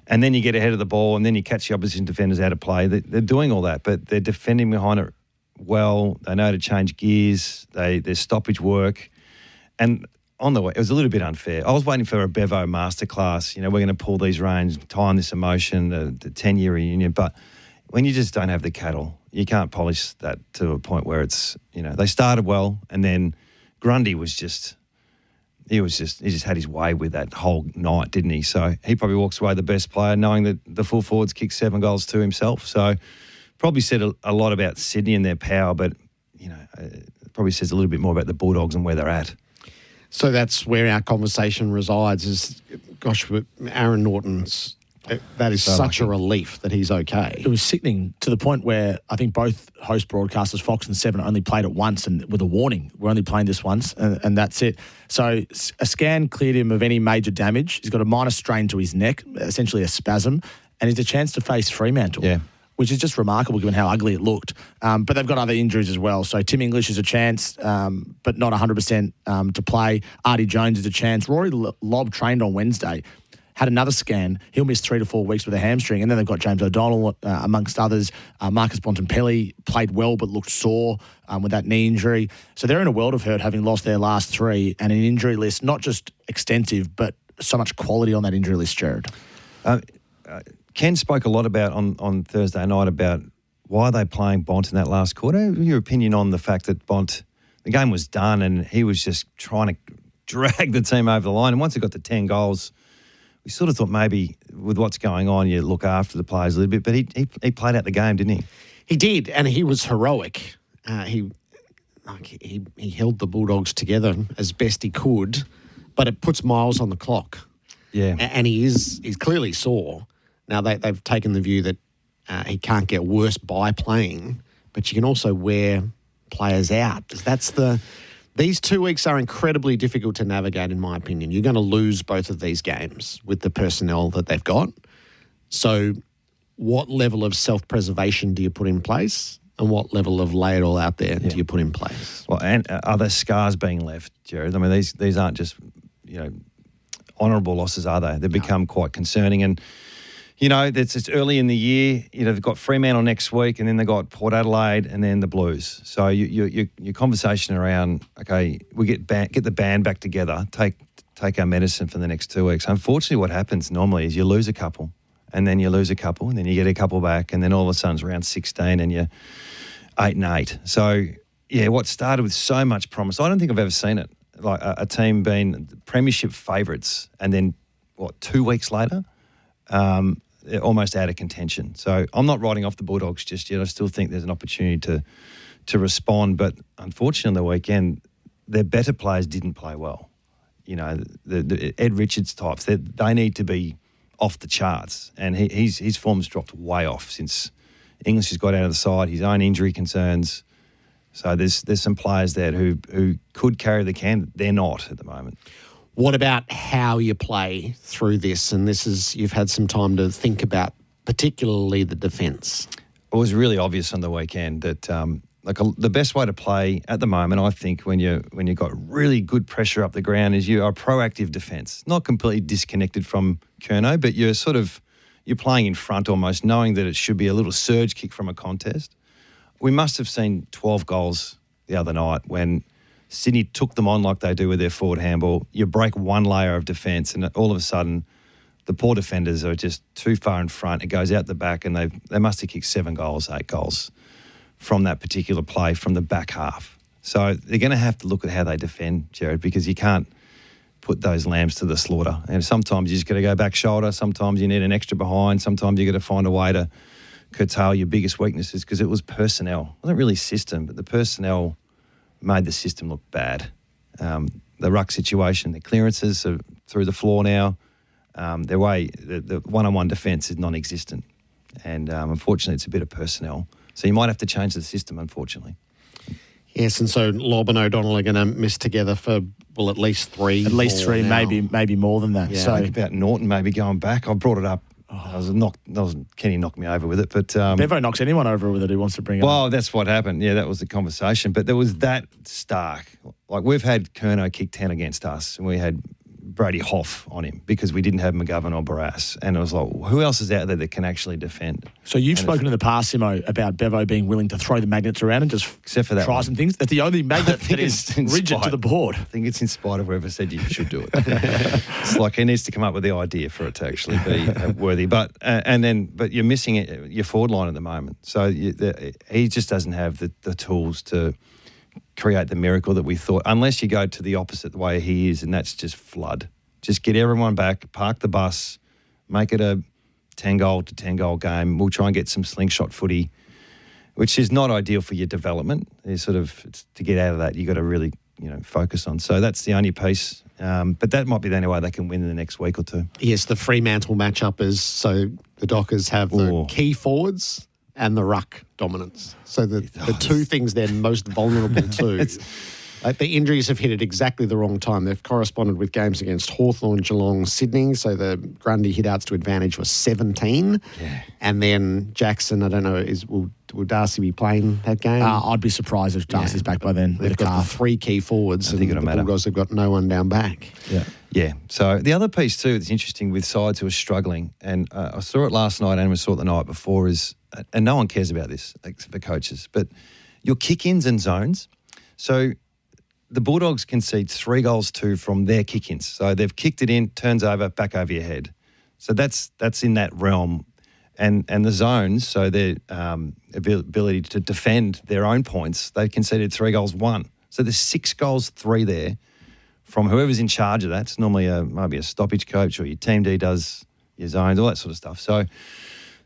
And then you get ahead of the ball, and then you catch the opposition defenders out of play. They're doing all that, but they're defending behind it well. They know to change gears. There's stoppage work. And on the way, it was a little bit unfair. I was waiting for a Bevo masterclass. We're going to pull these reins, time this emotion, the 10-year reunion. But when you just don't have the cattle, you can't polish that to a point where it's, they started well. And then Grundy he just had his way with that whole night, didn't he? So he probably walks away the best player, knowing that the full forwards kicked 7 goals to himself. So probably said a lot about Sydney and their power, but, it probably says a little bit more about the Bulldogs and where they're at. So that's where our conversation resides is, gosh, with Aaron Norton's, that is such a relief that he's okay. It was sickening to the point where I think both host broadcasters, Fox and Seven, only played it once and with a warning. We're only playing this once and that's it. So a scan cleared him of any major damage. He's got a minor strain to his neck, essentially a spasm, and he's a chance to face Fremantle. Yeah. Which is just remarkable given how ugly it looked. But they've got other injuries as well. So Tim English is a chance, but not 100% to play. Artie Jones is a chance. Rory Lobb trained on Wednesday, had another scan. He'll miss 3 to 4 weeks with a hamstring. And then they've got James O'Donnell, amongst others. Marcus Bontempelli played well but looked sore with that knee injury. So they're in a world of hurt, having lost their last 3, and an injury list, not just extensive, but so much quality on that injury list, Gerard. Ken spoke a lot about on Thursday night about why they're playing Bont in that last quarter. Your opinion on the fact that Bont, the game was done and he was just trying to drag the team over the line. And once it got to 10 goals, we sort of thought maybe with what's going on, you look after the players a little bit. But he played out the game, didn't he? He did, and he was heroic. He held the Bulldogs together as best he could, but it puts miles on the clock. Yeah, and he's clearly sore. Now, they've taken the view that he can't get worse by playing, but you can also wear players out. These 2 weeks are incredibly difficult to navigate, in my opinion. You're going to lose both of these games with the personnel that they've got. So what level of self-preservation do you put in place, and what level of lay it all out there do you put in place? Well, and are there scars being left, Gerard? I mean, these aren't just, honourable losses, are they? They've become quite concerning. And it's early in the year. They've got Fremantle next week, and then they've got Port Adelaide, and then the Blues. So your conversation around, okay, we get the band back together, take take our medicine for the next 2 weeks. Unfortunately, what happens normally is you lose a couple, and then you lose a couple, and then you get a couple back, and then all of a sudden it's around 16 and you're 8-8. So, yeah, what started with so much promise, I don't think I've ever seen it, like a team being premiership favourites and then, 2 weeks later, they're almost out of contention. So I'm not writing off the Bulldogs just yet. I still think there's an opportunity to respond. But unfortunately on the weekend, their better players didn't play well. You know, the Ed Richards types, they need to be off the charts. And his form's dropped way off since English has got out of the side, his own injury concerns. So there's some players there who could carry the can. They're not at the moment. What about how you play through this? And this is, you've had some time to think about, particularly the defence. It was really obvious on the weekend that the best way to play at the moment, I think, when you've got really good pressure up the ground, is you are proactive defence. Not completely disconnected from Curnow, but you're playing in front almost, knowing that it should be a little surge kick from a contest. We must have seen 12 goals the other night when Sydney took them on like they do with their forward handball. You break one layer of defence and all of a sudden the poor defenders are just too far in front. It goes out the back and they must have kicked 7 goals, 8 goals from that particular play from the back half. So they're going to have to look at how they defend, Gerard, because you can't put those lambs to the slaughter. And sometimes you just got to go back shoulder. Sometimes you need an extra behind. Sometimes you got to find a way to curtail your biggest weaknesses, because it was personnel. It wasn't really system, but the personnel made the system look bad. The ruck situation, the clearances are through the floor now. The one-on-one defence is non-existent. And unfortunately, it's a bit of personnel. So you might have to change the system, unfortunately. Yes, and so Lobb and O'Donnell are going to miss together for, at least 3. At least 3, now. maybe more than that. Yeah, so think about Norton maybe going back. I brought it up. Kenny knocked me over with it, but Bevo knocks anyone over with it who wants to bring it up. Well, that's what happened. Yeah, that was the conversation. But there was that stark. Like, we've had Curnow kick 10 against us, and we had Brady Hoff on him because we didn't have McGovern or Barras. And it was like, who else is out there that can actually defend? So you've spoken in the past, Simo, about Bevo being willing to throw the magnets around and just except for that try some things. That's the only magnet that is rigid to the board. I think it's in spite of whoever said you should do it. It's like he needs to come up with the idea for it to actually be worthy. But you're missing your forward line at the moment. So he just doesn't have the tools to create the miracle that we thought, unless you go to the opposite way he is, and that's just flood. Just get everyone back, park the bus, make it a 10-goal to 10-goal game. We'll try and get some slingshot footy, which is not ideal for your development. To get out of that, you've got to really focus on. So that's the only piece. But that might be the only way they can win in the next week or two. Yes, the Fremantle matchup is, so the Dockers have the key forwards and the ruck dominance. So the two things they're most vulnerable to. The injuries have hit at exactly the wrong time. They've corresponded with games against Hawthorn, Geelong, Sydney. So the Grundy hit-outs to advantage were 17. Yeah. And then Jackson, I don't know, will Darcy be playing that game? I'd be surprised if Darcy's back by then. They've got the 3 key forwards, and the Bulldogs have got no one down back. Yeah. So the other piece too that's interesting with sides who are struggling, and I saw it last night and we saw it the night before, is, and no one cares about this except for coaches, but your kick-ins and zones. So the Bulldogs concede 3 goals from their kick-ins. So they've kicked it in, turns over, back over your head. So that's in that realm. And the zones, so their ability to defend their own points, they've conceded 3 goals, 1. So there's 6 goals, 3 there from whoever's in charge of that. It's normally maybe a stoppage coach, or your team D does your zones, all that sort of stuff. So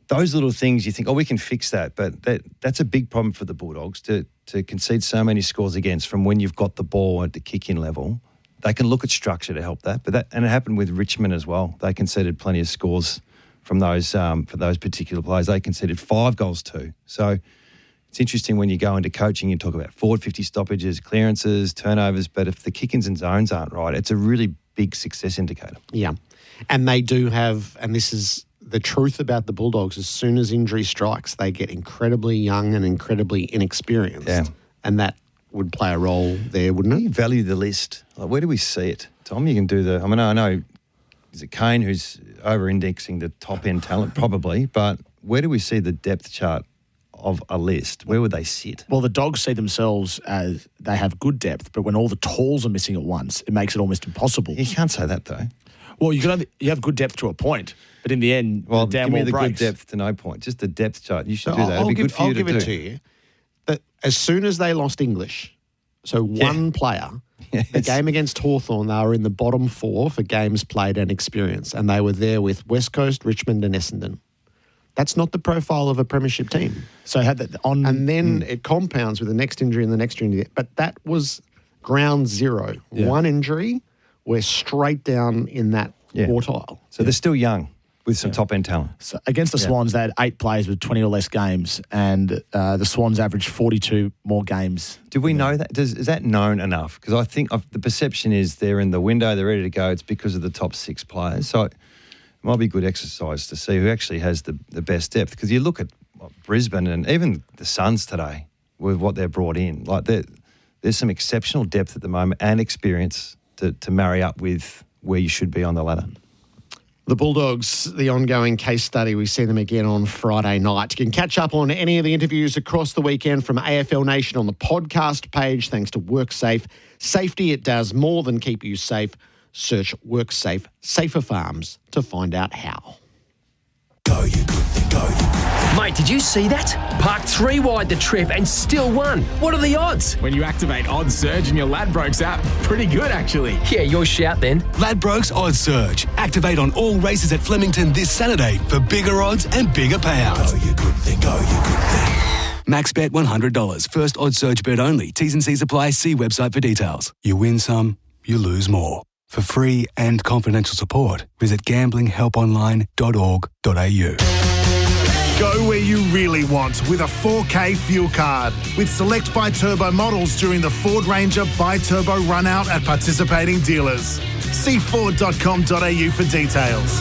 those little things you think, we can fix that. But that's a big problem for the Bulldogs to concede so many scores against from when you've got the ball at the kick-in level. They can look at structure to help that. And it happened with Richmond as well. They conceded plenty of scores from those for those particular players. They conceded 5 goals too. So it's interesting when you go into coaching, you talk about forward 50 stoppages, clearances, turnovers, but if the kick-ins and zones aren't right, it's a really big success indicator. Yeah. And they do have, and this is the truth about the Bulldogs, as soon as injury strikes, they get incredibly young and incredibly inexperienced. Yeah. And that would play a role there, wouldn't it? You value the list. Like, where do we see it? Tom, you can do I know, is it Kane who's over-indexing the top-end talent? Probably. But where do we see the depth chart of a list, where would they sit? Well, the Dogs see themselves as they have good depth, but when all the talls are missing at once, it makes it almost impossible. You can't say that, though. Well, you have good depth to a point, but in the end, Well, the damn give me wall the breaks. good depth to no point. Just the depth chart. You should So do that. It'd be good for you I'll to give do. it to you that as soon as they lost English, so one player, the game against Hawthorn, they were in the bottom 4 for games played and experience, and they were there with West Coast, Richmond and Essendon. That's not the profile of a premiership team. So had that on, and then it compounds with the next injury and the next injury. But that was ground zero. Yeah. One injury, we're straight down in that quartile. So they're still young with some top-end talent. So against the Swans, they had 8 players with 20 or less games, and the Swans averaged 42 more games. Do we know that? Is that known enough? Because I think the perception is they're in the window, they're ready to go. It's because of the top 6 players. So it might be good exercise to see who actually has the best depth. Because you look at Brisbane and even the Suns today with what they've brought in. Like there's some exceptional depth at the moment and experience to marry up with where you should be on the ladder. The Bulldogs, the ongoing case study, we see them again on Friday night. You can catch up on any of the interviews across the weekend from AFL Nation on the podcast page, thanks to WorkSafe. Safety, it does more than keep you safe. Search WorkSafe Safer Farms to find out how. Mate, did you see that? Parked 3 wide the trip and still won. What are the odds? When you activate Odds Surge in your Ladbrokes app, pretty good actually. Yeah, your shout then. Ladbrokes Odds Surge. Activate on all races at Flemington this Saturday for bigger odds and bigger payouts. Max bet $100. First Odds Surge bet only. T's and C's apply. See website for details. You win some, you lose more. For free and confidential support, visit gamblinghelponline.org.au. Go where you really want with a 4K fuel card. With select Bi-Turbo models during the Ford Ranger Bi-Turbo run out at participating dealers. See Ford.com.au for details.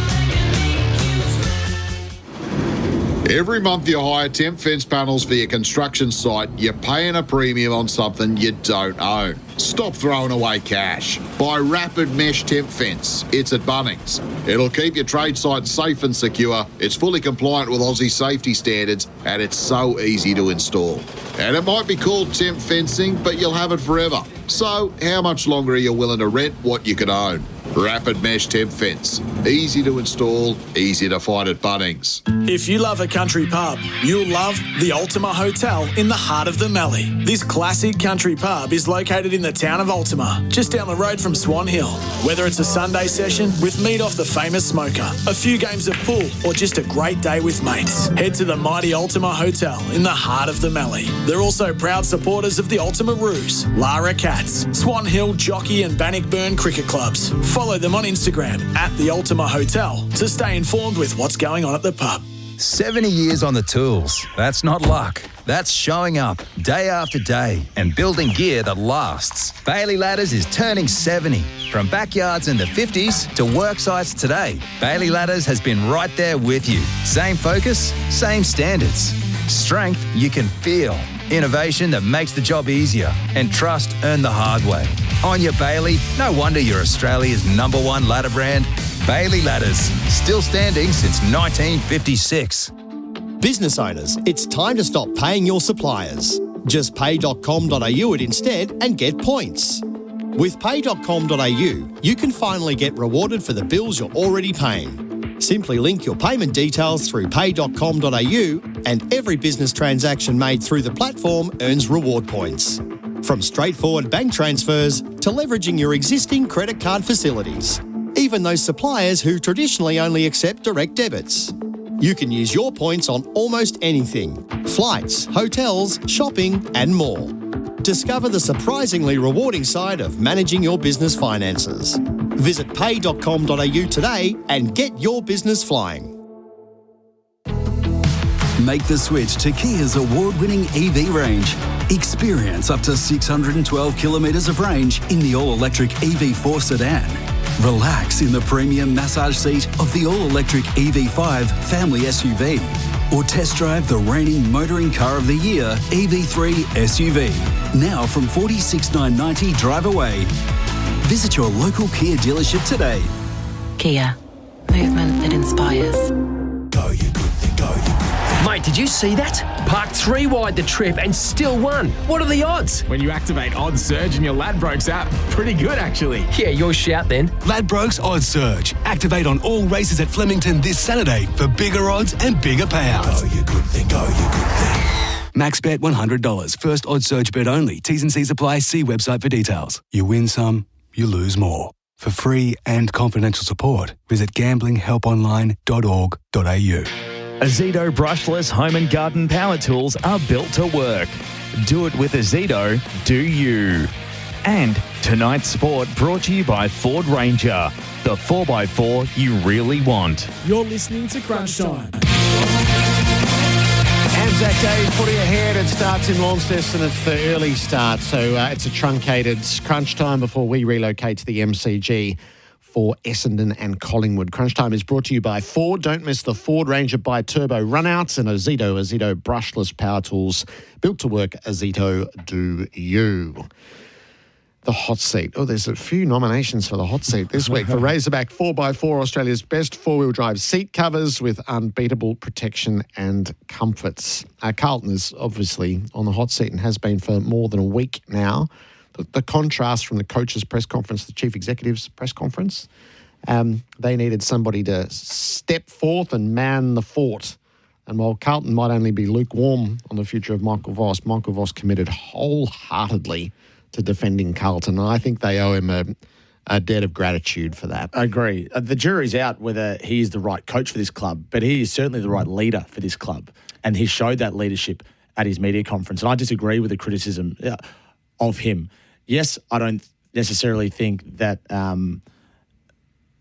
Every month you hire temp fence panels for your construction site, you're paying a premium on something you don't own. Stop throwing away cash. Buy Rapid Mesh Temp Fence. It's at Bunnings. It'll keep your trade site safe and secure. It's fully compliant with Aussie safety standards, and it's so easy to install. And it might be called temp fencing, but you'll have it forever. So how much longer are you willing to rent what you could own? Rapid Mesh Temp Fence. Easy to install, easy to find at Bunnings. If you love a country pub, you'll love the Ultima Hotel in the heart of the Mallee. This classic country pub is located in the town of Ultima, just down the road from Swan Hill. Whether it's a Sunday session with meat off the famous smoker, a few games of pool, or just a great day with mates, head to the mighty Ultima Hotel in the heart of the Mallee. They're also proud supporters of the Ultima Roos, Lara Cats, Swan Hill, Jockey and Bannockburn cricket clubs. Follow them on Instagram at the Ultima Hotel to stay informed with what's going on at the pub. 70 years on the tools. That's not luck. That's showing up day after day and building gear that lasts. Bailey Ladders is turning 70. From backyards in the 50s to work sites today, Bailey Ladders has been right there with you. Same focus, same standards. Strength you can feel. Innovation that makes the job easier. And trust earned the hard way. On your Bailey, no wonder you're Australia's #1 ladder brand. Bailey Ladders, still standing since 1956. Business owners, it's time to stop paying your suppliers. Just pay.com.au it instead and get points. With pay.com.au, you can finally get rewarded for the bills you're already paying. Simply link your payment details through pay.com.au and every business transaction made through the platform earns reward points. From straightforward bank transfers to leveraging your existing credit card facilities. Even those suppliers who traditionally only accept direct debits. You can use your points on almost anything. Flights, hotels, shopping and more. Discover the surprisingly rewarding side of managing your business finances. Visit pay.com.au today and get your business flying. Make the switch to Kia's award-winning EV range. Experience up to 612 kilometres of range in the all-electric EV4 sedan. Relax in the premium massage seat of the all-electric EV5 family SUV. Or test drive the reigning Motoring Car of the Year EV3 SUV. Now from $46,990 drive away. Visit your local Kia dealership today. Kia, movement that inspires. Mate, did you see that? Parked 3 wide the trip and still won. What are the odds? When you activate Odds Surge in your Ladbrokes app, pretty good actually. Yeah, your shout then. Ladbrokes Odds Surge. Activate on all races at Flemington this Saturday for bigger odds and bigger payouts. Go, you good thing. Go, you good thing. Max bet $100. First Odds Surge bet only. T's and C's apply. See website for details. You win some, you lose more. For free and confidential support, visit gamblinghelponline.org.au. Azito brushless home and garden power tools are built to work. Do it with Azito, do you. And tonight's sport brought to you by Ford Ranger, the 4x4 you really want. You're listening to Crunch Time. Anzac Day footy ahead. It starts in Launceston. It's the early start, so it's a truncated crunch time before we relocate to the MCG for Essendon and Collingwood. Crunch Time is brought to you by Ford. Don't miss the Ford Ranger Bi-Turbo runouts and Azito brushless power tools. Built to work, Azito do you. The hot seat. Oh, there's a few nominations for the hot seat this week. For Razorback 4x4, Australia's best four-wheel drive seat covers with unbeatable protection and comforts. Carlton is obviously on the hot seat and has been for more than a week now. The contrast from the coach's press conference, the chief executive's press conference, they needed somebody to step forth and man the fort. And while Carlton might only be lukewarm on the future of Michael Voss committed wholeheartedly to defending Carlton. And I think they owe him a debt of gratitude for that. I agree. The jury's out whether he is the right coach for this club, but he is certainly the right leader for this club. And he showed that leadership at his media conference. And I disagree with the criticism of him. Yes, I don't necessarily think that... no,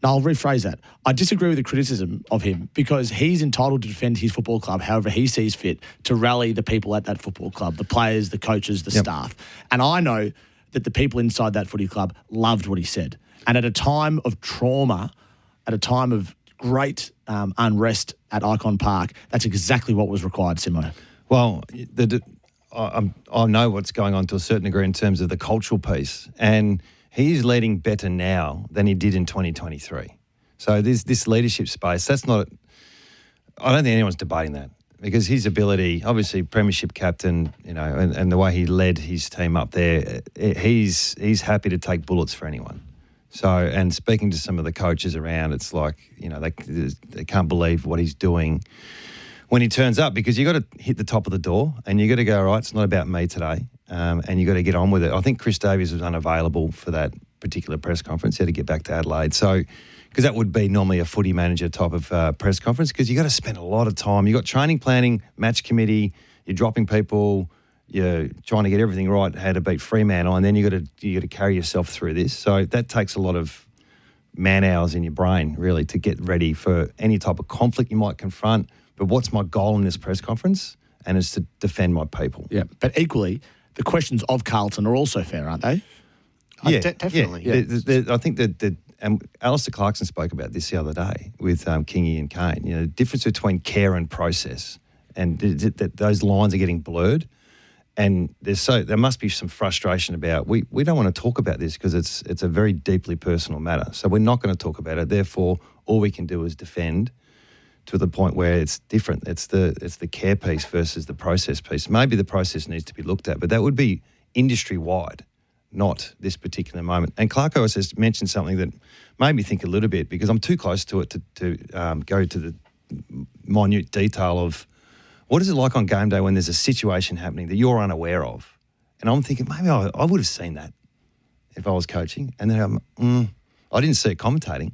I'll rephrase that. I disagree with the criticism of him because he's entitled to defend his football club however he sees fit to rally the people at that football club, the players, the coaches, the staff. And I know that the people inside that footy club loved what he said. And at a time of trauma, at a time of great unrest at Icon Park, that's exactly what was required, Simo. Well, I know what's going on to a certain degree in terms of the cultural piece, and he's leading better now than he did in 2023. So this leadership space, that's not... I don't think anyone's debating that because his ability, obviously premiership captain, you know, and the way he led his team up there, he's happy to take bullets for anyone. So, and speaking to some of the coaches around, it's like, you know, they can't believe what he's doing when he turns up because you got to hit the top of the door and you got to go, all right, it's not about me today. And you got to get on with it. I think Chris Davies was unavailable for that particular press conference. He had to get back to Adelaide. So, because that would be normally a footy manager type of press conference because you got to spend a lot of time. You got training planning, match committee, you're dropping people, you're trying to get everything right, how to beat Fremantle, and then you got to carry yourself through this. So that takes a lot of man hours in your brain, really, to get ready for any type of conflict you might confront. But what's my goal in this press conference? And it's to defend my people. Yeah, but equally, the questions of Carlton are also fair, aren't they? Yeah, definitely. Yeah. I think that Alistair Clarkson spoke about this the other day with Kingy and Kane. You know, the difference between care and process, and those lines are getting blurred. And there must be some frustration about we don't want to talk about this because it's a very deeply personal matter. So we're not going to talk about it. Therefore, all we can do is defend to the point where it's different. It's the care piece versus the process piece. Maybe the process needs to be looked at, but that would be industry-wide, not this particular moment. And Clarko has mentioned something that made me think a little bit because I'm too close to it to go to the minute detail of what is it like on game day when there's a situation happening that you're unaware of. And I'm thinking maybe I would have seen that if I was coaching. And then I didn't see it commentating.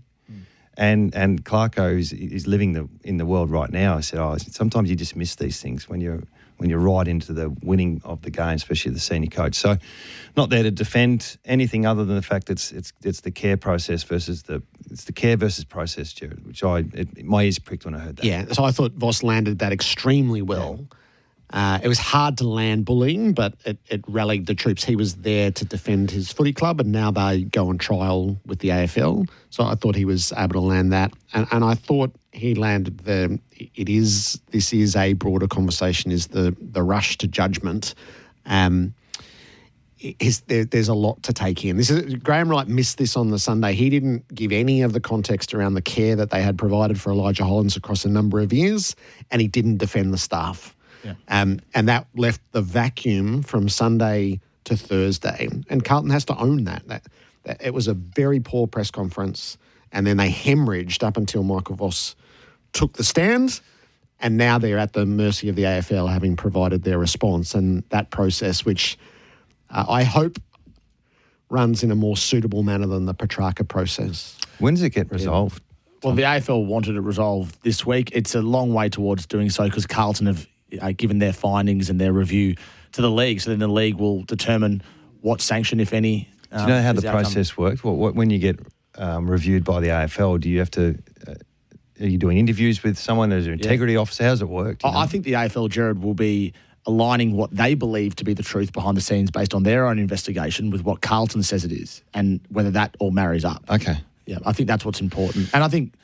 And Clarko is living in the world right now. I said, sometimes you just miss these things when you're right into the winning of the game, especially the senior coach. So, not there to defend anything other than the fact that it's the care process versus the care versus process, Gerard, which my ears pricked when I heard that. Yeah, so I thought Voss landed that extremely well. Yeah. It was hard to land bullying, but it rallied the troops. He was there to defend his footy club, and now they go on trial with the AFL. So I thought he was able to land that. And I thought he landed this is a broader conversation, is the rush to judgment. there's a lot to take in. Graham Wright missed this on the Sunday. He didn't give any of the context around the care that they had provided for Elijah Hollins across a number of years, and he didn't defend the staff. Yeah. And that left the vacuum from Sunday to Thursday. And Carlton has to own that it was a very poor press conference, and then they hemorrhaged up until Michael Voss took the stand, and now they're at the mercy of the AFL having provided their response. And that process, which I hope runs in a more suitable manner than the Petrarca process. When does it get resolved? Well, the AFL wanted it resolved this week. It's a long way towards doing so because Carlton have given their findings and their review to the league. So then the league will determine what sanction, if any. Do you know how the process works? When you get reviewed by the AFL, do you have to... are you doing interviews with someone as an integrity officer? How does it work? I think the AFL, Gerard, will be aligning what they believe to be the truth behind the scenes based on their own investigation with what Carlton says it is and whether that all marries up. Okay. Yeah, I think that's what's important. And I think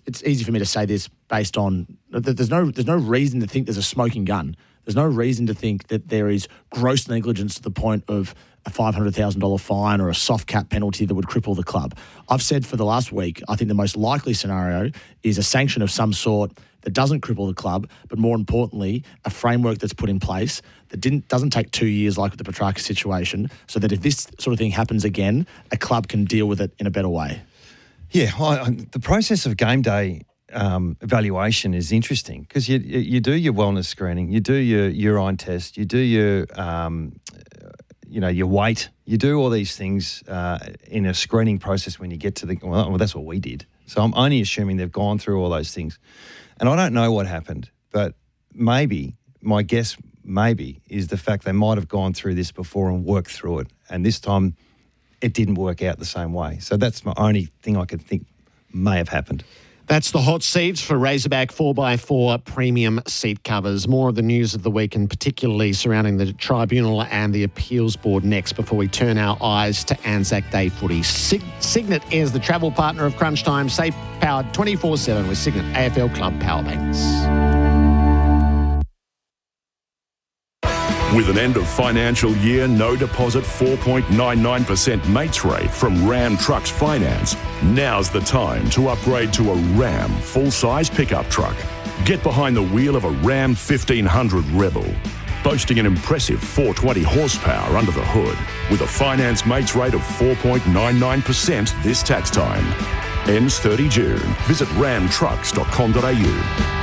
it's easy for me to say this based on there's no reason to think there's a smoking gun. There's no reason to think that there is gross negligence to the point of a $500,000 fine or a soft cap penalty that would cripple the club. I've said for the last week, I think the most likely scenario is a sanction of some sort that doesn't cripple the club, but more importantly, a framework that's put in place that doesn't take 2 years like with the Petrarca situation, so that if this sort of thing happens again, a club can deal with it in a better way. Yeah, the process of game day evaluation is interesting because you do your wellness screening, you do your urine test, you do your your weight, you do all these things in a screening process when you get to the. Well, that's what we did. So I'm only assuming they've gone through all those things, and I don't know what happened, but maybe my guess is the fact they might have gone through this before and worked through it, and this time it didn't work out the same way. So that's my only thing I could think may have happened. That's the hot seats for Razorback 4x4 premium seat covers. More of the news of the week, and particularly surrounding the tribunal and the appeals board next before we turn our eyes to Anzac Day footy. Signet is the travel partner of Crunch Time. Safe powered 24/7 with Signet AFL Club Power Banks. With an end of financial year, no deposit 4.99% mates rate from Ram Trucks Finance, now's the time to upgrade to a Ram full-size pickup truck. Get behind the wheel of a Ram 1500 Rebel, boasting an impressive 420 horsepower under the hood, with a finance mates rate of 4.99% this tax time. Ends 30 June. Visit ramtrucks.com.au.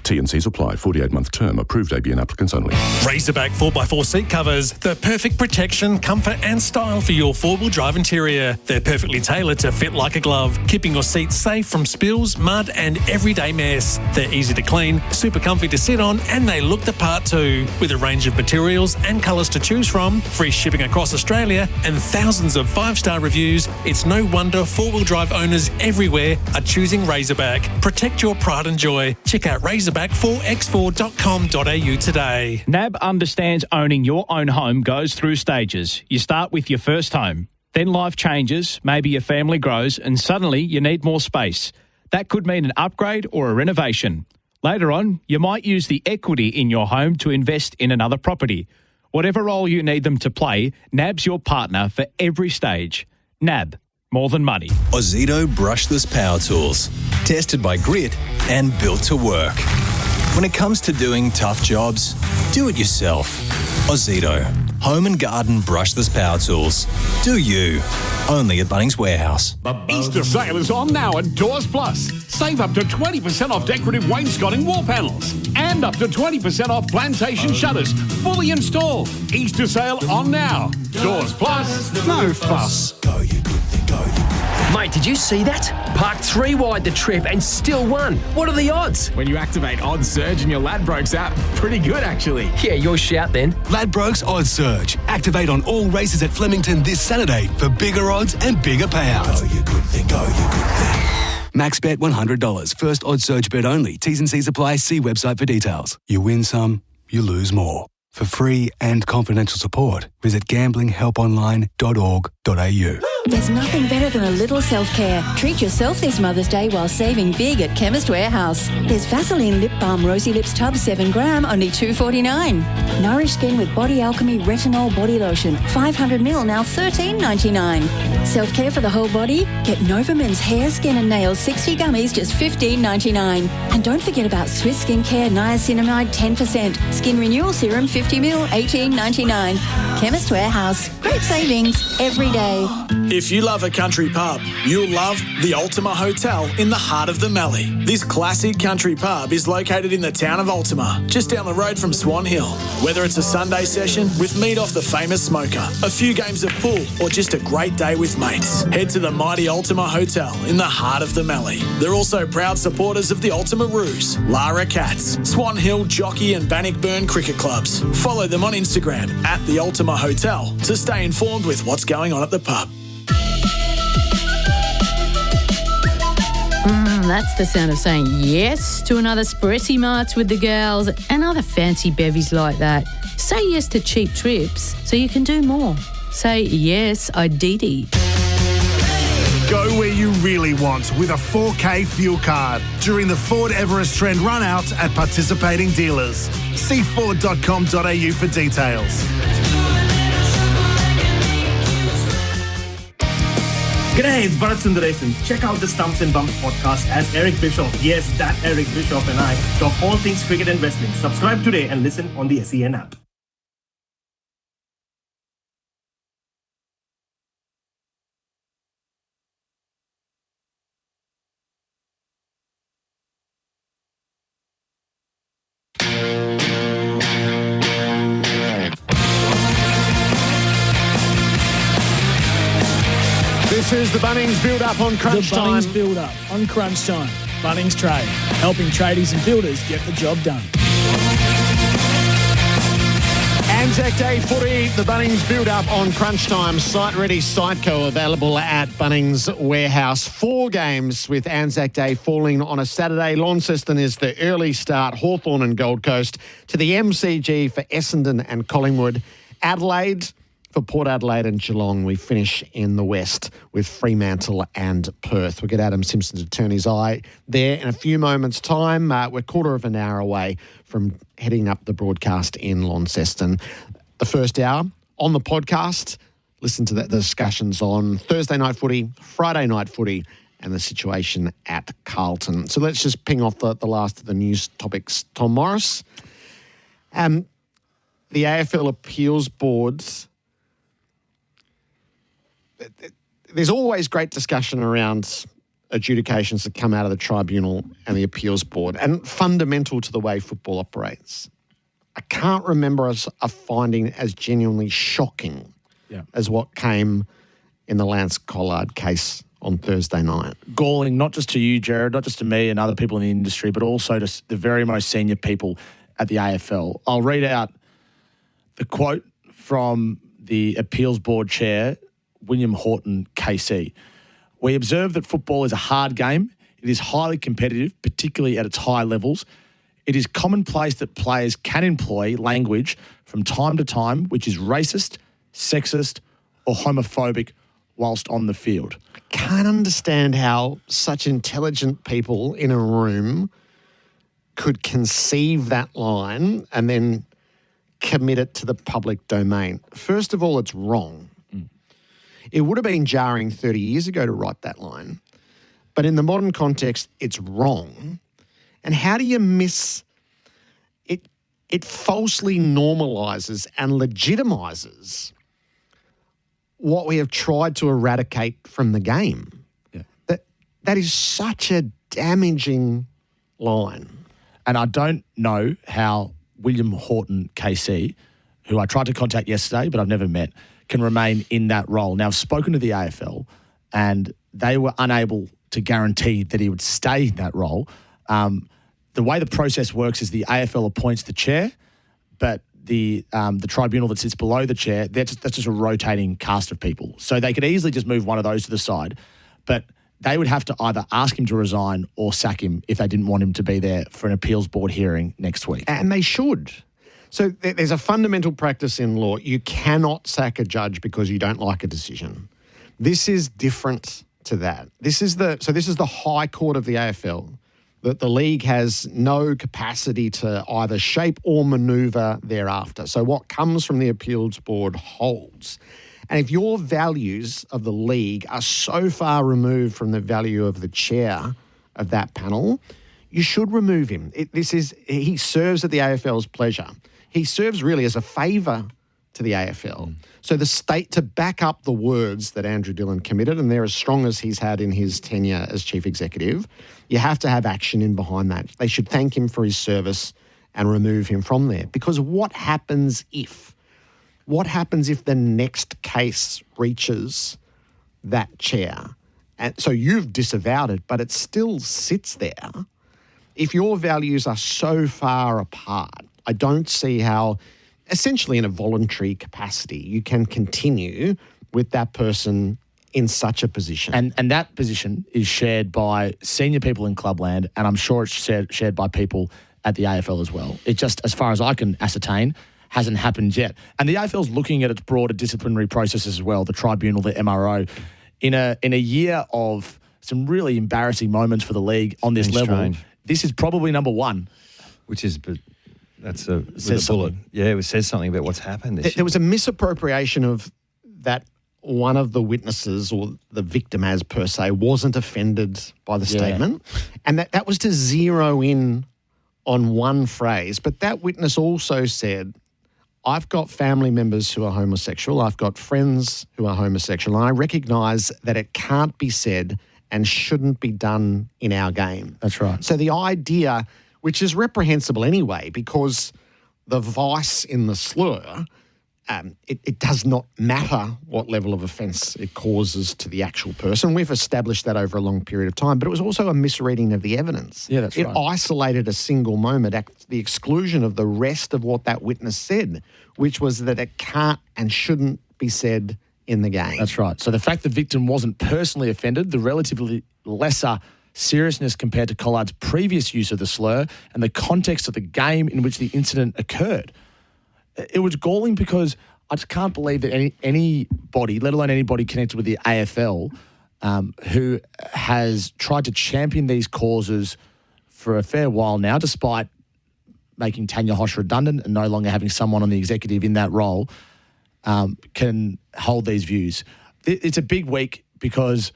T&Cs apply. 48-month term. Approved ABN applicants only. Razorback 4x4 seat covers. The perfect protection, comfort and style for your four-wheel drive interior. They're perfectly tailored to fit like a glove, keeping your seats safe from spills, mud and everyday mess. They're easy to clean, super comfy to sit on, and they look the part too. With a range of materials and colours to choose from, free shipping across Australia and thousands of 5-star reviews, it's no wonder four-wheel drive owners everywhere are choosing Razorback. Protect your pride and joy. Check out razorback4x4.com.au today. NAB understands owning your own home goes through stages. You start with your first home. Then life changes, maybe your family grows, and suddenly you need more space. That could mean an upgrade or a renovation. Later on, you might use the equity in your home to invest in another property. Whatever role you need them to play, NAB's your partner for every stage. NAB, more than money. Ozito brushless power tools. Tested by Grit and built to work. When it comes to doing tough jobs, do it yourself. Ozito. Home and garden brushless power tools. Do you. Only at Bunnings Warehouse. Easter sale is on now at Doors Plus. Save up to 20% off decorative wainscoting wall panels and up to 20% off plantation shutters, fully installed. Easter sale on now. Doors Plus, no fuss. Mate, did you see that? Parked 3 wide the trip and still won. What are the odds? When you activate Odds Surge in your Ladbrokes app, pretty good actually. Yeah, your shout then. Ladbrokes Odds Surge. Activate on all races at Flemington this Saturday for bigger odds and bigger payouts. Go, you good thing, go, you good thing. Max bet $100. First Odds Surge bet only. T's and C's apply. See website for details. You win some, you lose more. For free and confidential support, visit gamblinghelponline.org.au. There's nothing better than a little self-care. Treat yourself this Mother's Day while saving big at Chemist Warehouse. There's Vaseline Lip Balm Rosy Lips Tub 7 gram, only $2.49. Nourish Skin with Body Alchemy Retinol Body Lotion, 500ml, now $13.99. Self-care for the whole body? Get Nova Men's Hair, Skin and Nails 60 gummies, just $15.99. And don't forget about Swiss Skincare Niacinamide 10%. Skin Renewal Serum 50ml, $18.99. Chemist Warehouse. Great savings every day. If you love a country pub, you'll love the Ultima Hotel in the heart of the Mallee. This classic country pub is located in the town of Ultima, just down the road from Swan Hill. Whether it's a Sunday session with meat off the famous smoker, a few games of pool, or just a great day with mates, head to the mighty Ultima Hotel in the heart of the Mallee. They're also proud supporters of the Ultima Roos, Lara Cats, Swan Hill Jockey and Bannockburn cricket clubs. Follow them on Instagram at the Ultima Hotel to stay informed with what's going on at the pub. That's the sound of saying yes to another Spressi Marts with the gals and other fancy bevies like that. Say yes to cheap trips so you can do more. Say yes, Ididi. Go where you really want with a 4K fuel card during the Ford Everest Trend run out at participating dealers. See Ford.com.au for details. G'day, it's Bharat Sundaresan. Check out the Stumps and Bumps podcast as Eric Bischoff, yes, that Eric Bischoff, and I talk all things cricket and wrestling. Subscribe today and listen on the SEN app. This is the Bunnings Build-Up on Crunch Time. The Bunnings Build-Up on Crunch Time. Bunnings Trade, helping tradies and builders get the job done. Anzac Day footy, the Bunnings Build-Up on Crunch Time. Site-ready Siteco available at Bunnings Warehouse. 4 games with Anzac Day falling on a Saturday. Launceston is the early start. Hawthorn and Gold Coast to the MCG for Essendon and Collingwood. Adelaide for Port Adelaide and Geelong. We finish in the west with Fremantle and Perth. We'll get Adam Simpson to turn his eye there in a few moments' time. We're quarter of an hour away from heading up the broadcast in Launceston. The first hour on the podcast, listen to the discussions on Thursday night footy, Friday night footy, and the situation at Carlton. So let's just ping off the last of the news topics. Tom Morris, the AFL Appeals Boards. There's always great discussion around adjudications that come out of the tribunal and the appeals board, and fundamental to the way football operates. I can't remember a finding as genuinely shocking as what came in the Lance Collard case on Thursday night. Galling, not just to you, Gerard, not just to me and other people in the industry, but also to the very most senior people at the AFL. I'll read out the quote from the appeals board chair, William Horton, KC. We observe that football is a hard game. It is highly competitive, particularly at its high levels. It is commonplace that players can employ language from time to time which is racist, sexist, or homophobic whilst on the field. I can't understand how such intelligent people in a room could conceive that line and then commit it to the public domain. First of all, it's wrong. It would have been jarring 30 years ago to write that line, but in the modern context, it's wrong. And how do you miss it? It falsely normalises and legitimises what we have tried to eradicate from the game. Yeah. That is such a damaging line. And I don't know how William Horton, KC, who I tried to contact yesterday but I've never met, can remain in that role. Now, I've spoken to the AFL and they were unable to guarantee that he would stay in that role. The way the process works is the AFL appoints the chair, but the tribunal that sits below the chair, that's just a rotating cast of people. So they could easily just move one of those to the side, but they would have to either ask him to resign or sack him if they didn't want him to be there for an appeals board hearing next week. And they should. So there's a fundamental practice in law. You cannot sack a judge because you don't like a decision. This is different to that. This is the High Court of the AFL. That the league has no capacity to either shape or manoeuvre thereafter. So what comes from the appeals board holds. And if your values of the league are so far removed from the value of the chair of that panel, you should remove him. He serves at the AFL's pleasure. He serves really as a favour to the AFL. So the state, to back up the words that Andrew Dillon committed, and they're as strong as he's had in his tenure as chief executive, you have to have action in behind that. They should thank him for his service and remove him from there. Because what happens if the next case reaches that chair? And so you've disavowed it, but it still sits there. If your values are so far apart, I don't see how, essentially in a voluntary capacity, you can continue with that person in such a position. And that position is shared by senior people in Clubland, and I'm sure it's shared by people at the AFL as well. It just, as far as I can ascertain, hasn't happened yet. And the AFL's looking at its broader disciplinary processes as well, the tribunal, the MRO. In a year of some really embarrassing moments for the league on this level, strange. This is probably number one. That's a bullet. Yeah, it says something about what's happened this year. There was a misappropriation of that one of the witnesses, or the victim as per se, wasn't offended by the statement. And that was to zero in on one phrase. But that witness also said, I've got family members who are homosexual. I've got friends who are homosexual. And I recognise that it can't be said and shouldn't be done in our game. That's right. So the idea, which is reprehensible anyway, because the vice in the slur, it does not matter what level of offence it causes to the actual person. We've established that over a long period of time, but it was also a misreading of the evidence. Yeah, that's right. It isolated a single moment at the exclusion of the rest of what that witness said, which was that it can't and shouldn't be said in the game. That's right. So the fact the victim wasn't personally offended, the relatively lesser seriousness compared to Collard's previous use of the slur, and the context of the game in which the incident occurred. It was galling because I just can't believe that anybody, let alone anybody connected with the AFL, who has tried to champion these causes for a fair while now, despite making Tanya Hosh redundant and no longer having someone on the executive in that role, can hold these views. It's a big week because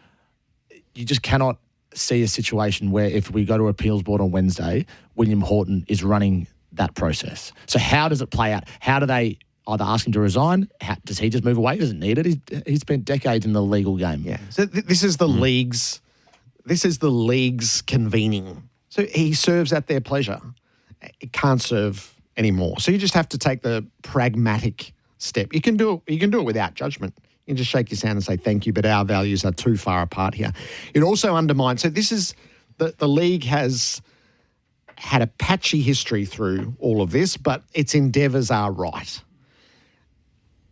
you just cannot see a situation where if we go to appeals board on Wednesday, William Horton is running that process. So how does it play out? How do they either ask him to resign? Does he just move away? Doesn't need it. He's spent decades in the legal game. Yeah. So this is the league's. This is the league's convening. So he serves at their pleasure. It can't serve anymore. So you just have to take the pragmatic step. You can do it. You can do it without judgment. You can just shake your hand and say thank you, but our values are too far apart here. It also undermines. So this is the league has had a patchy history through all of this, but its endeavours are right.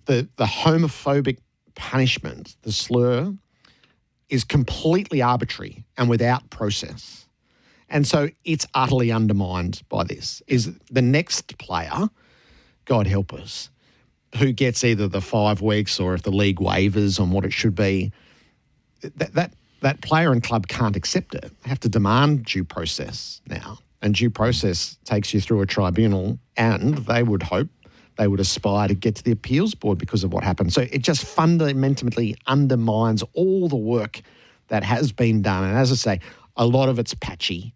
The homophobic punishment, the slur, is completely arbitrary and without process. And so it's utterly undermined by this. Is the next player, God help us, who gets either the 5 weeks or if the league wavers on what it should be, that player and club can't accept it. They have to demand due process now. And due process takes you through a tribunal, and they would hope, they would aspire to get to the appeals board because of what happened. So it just fundamentally undermines all the work that has been done. And as I say, a lot of it's patchy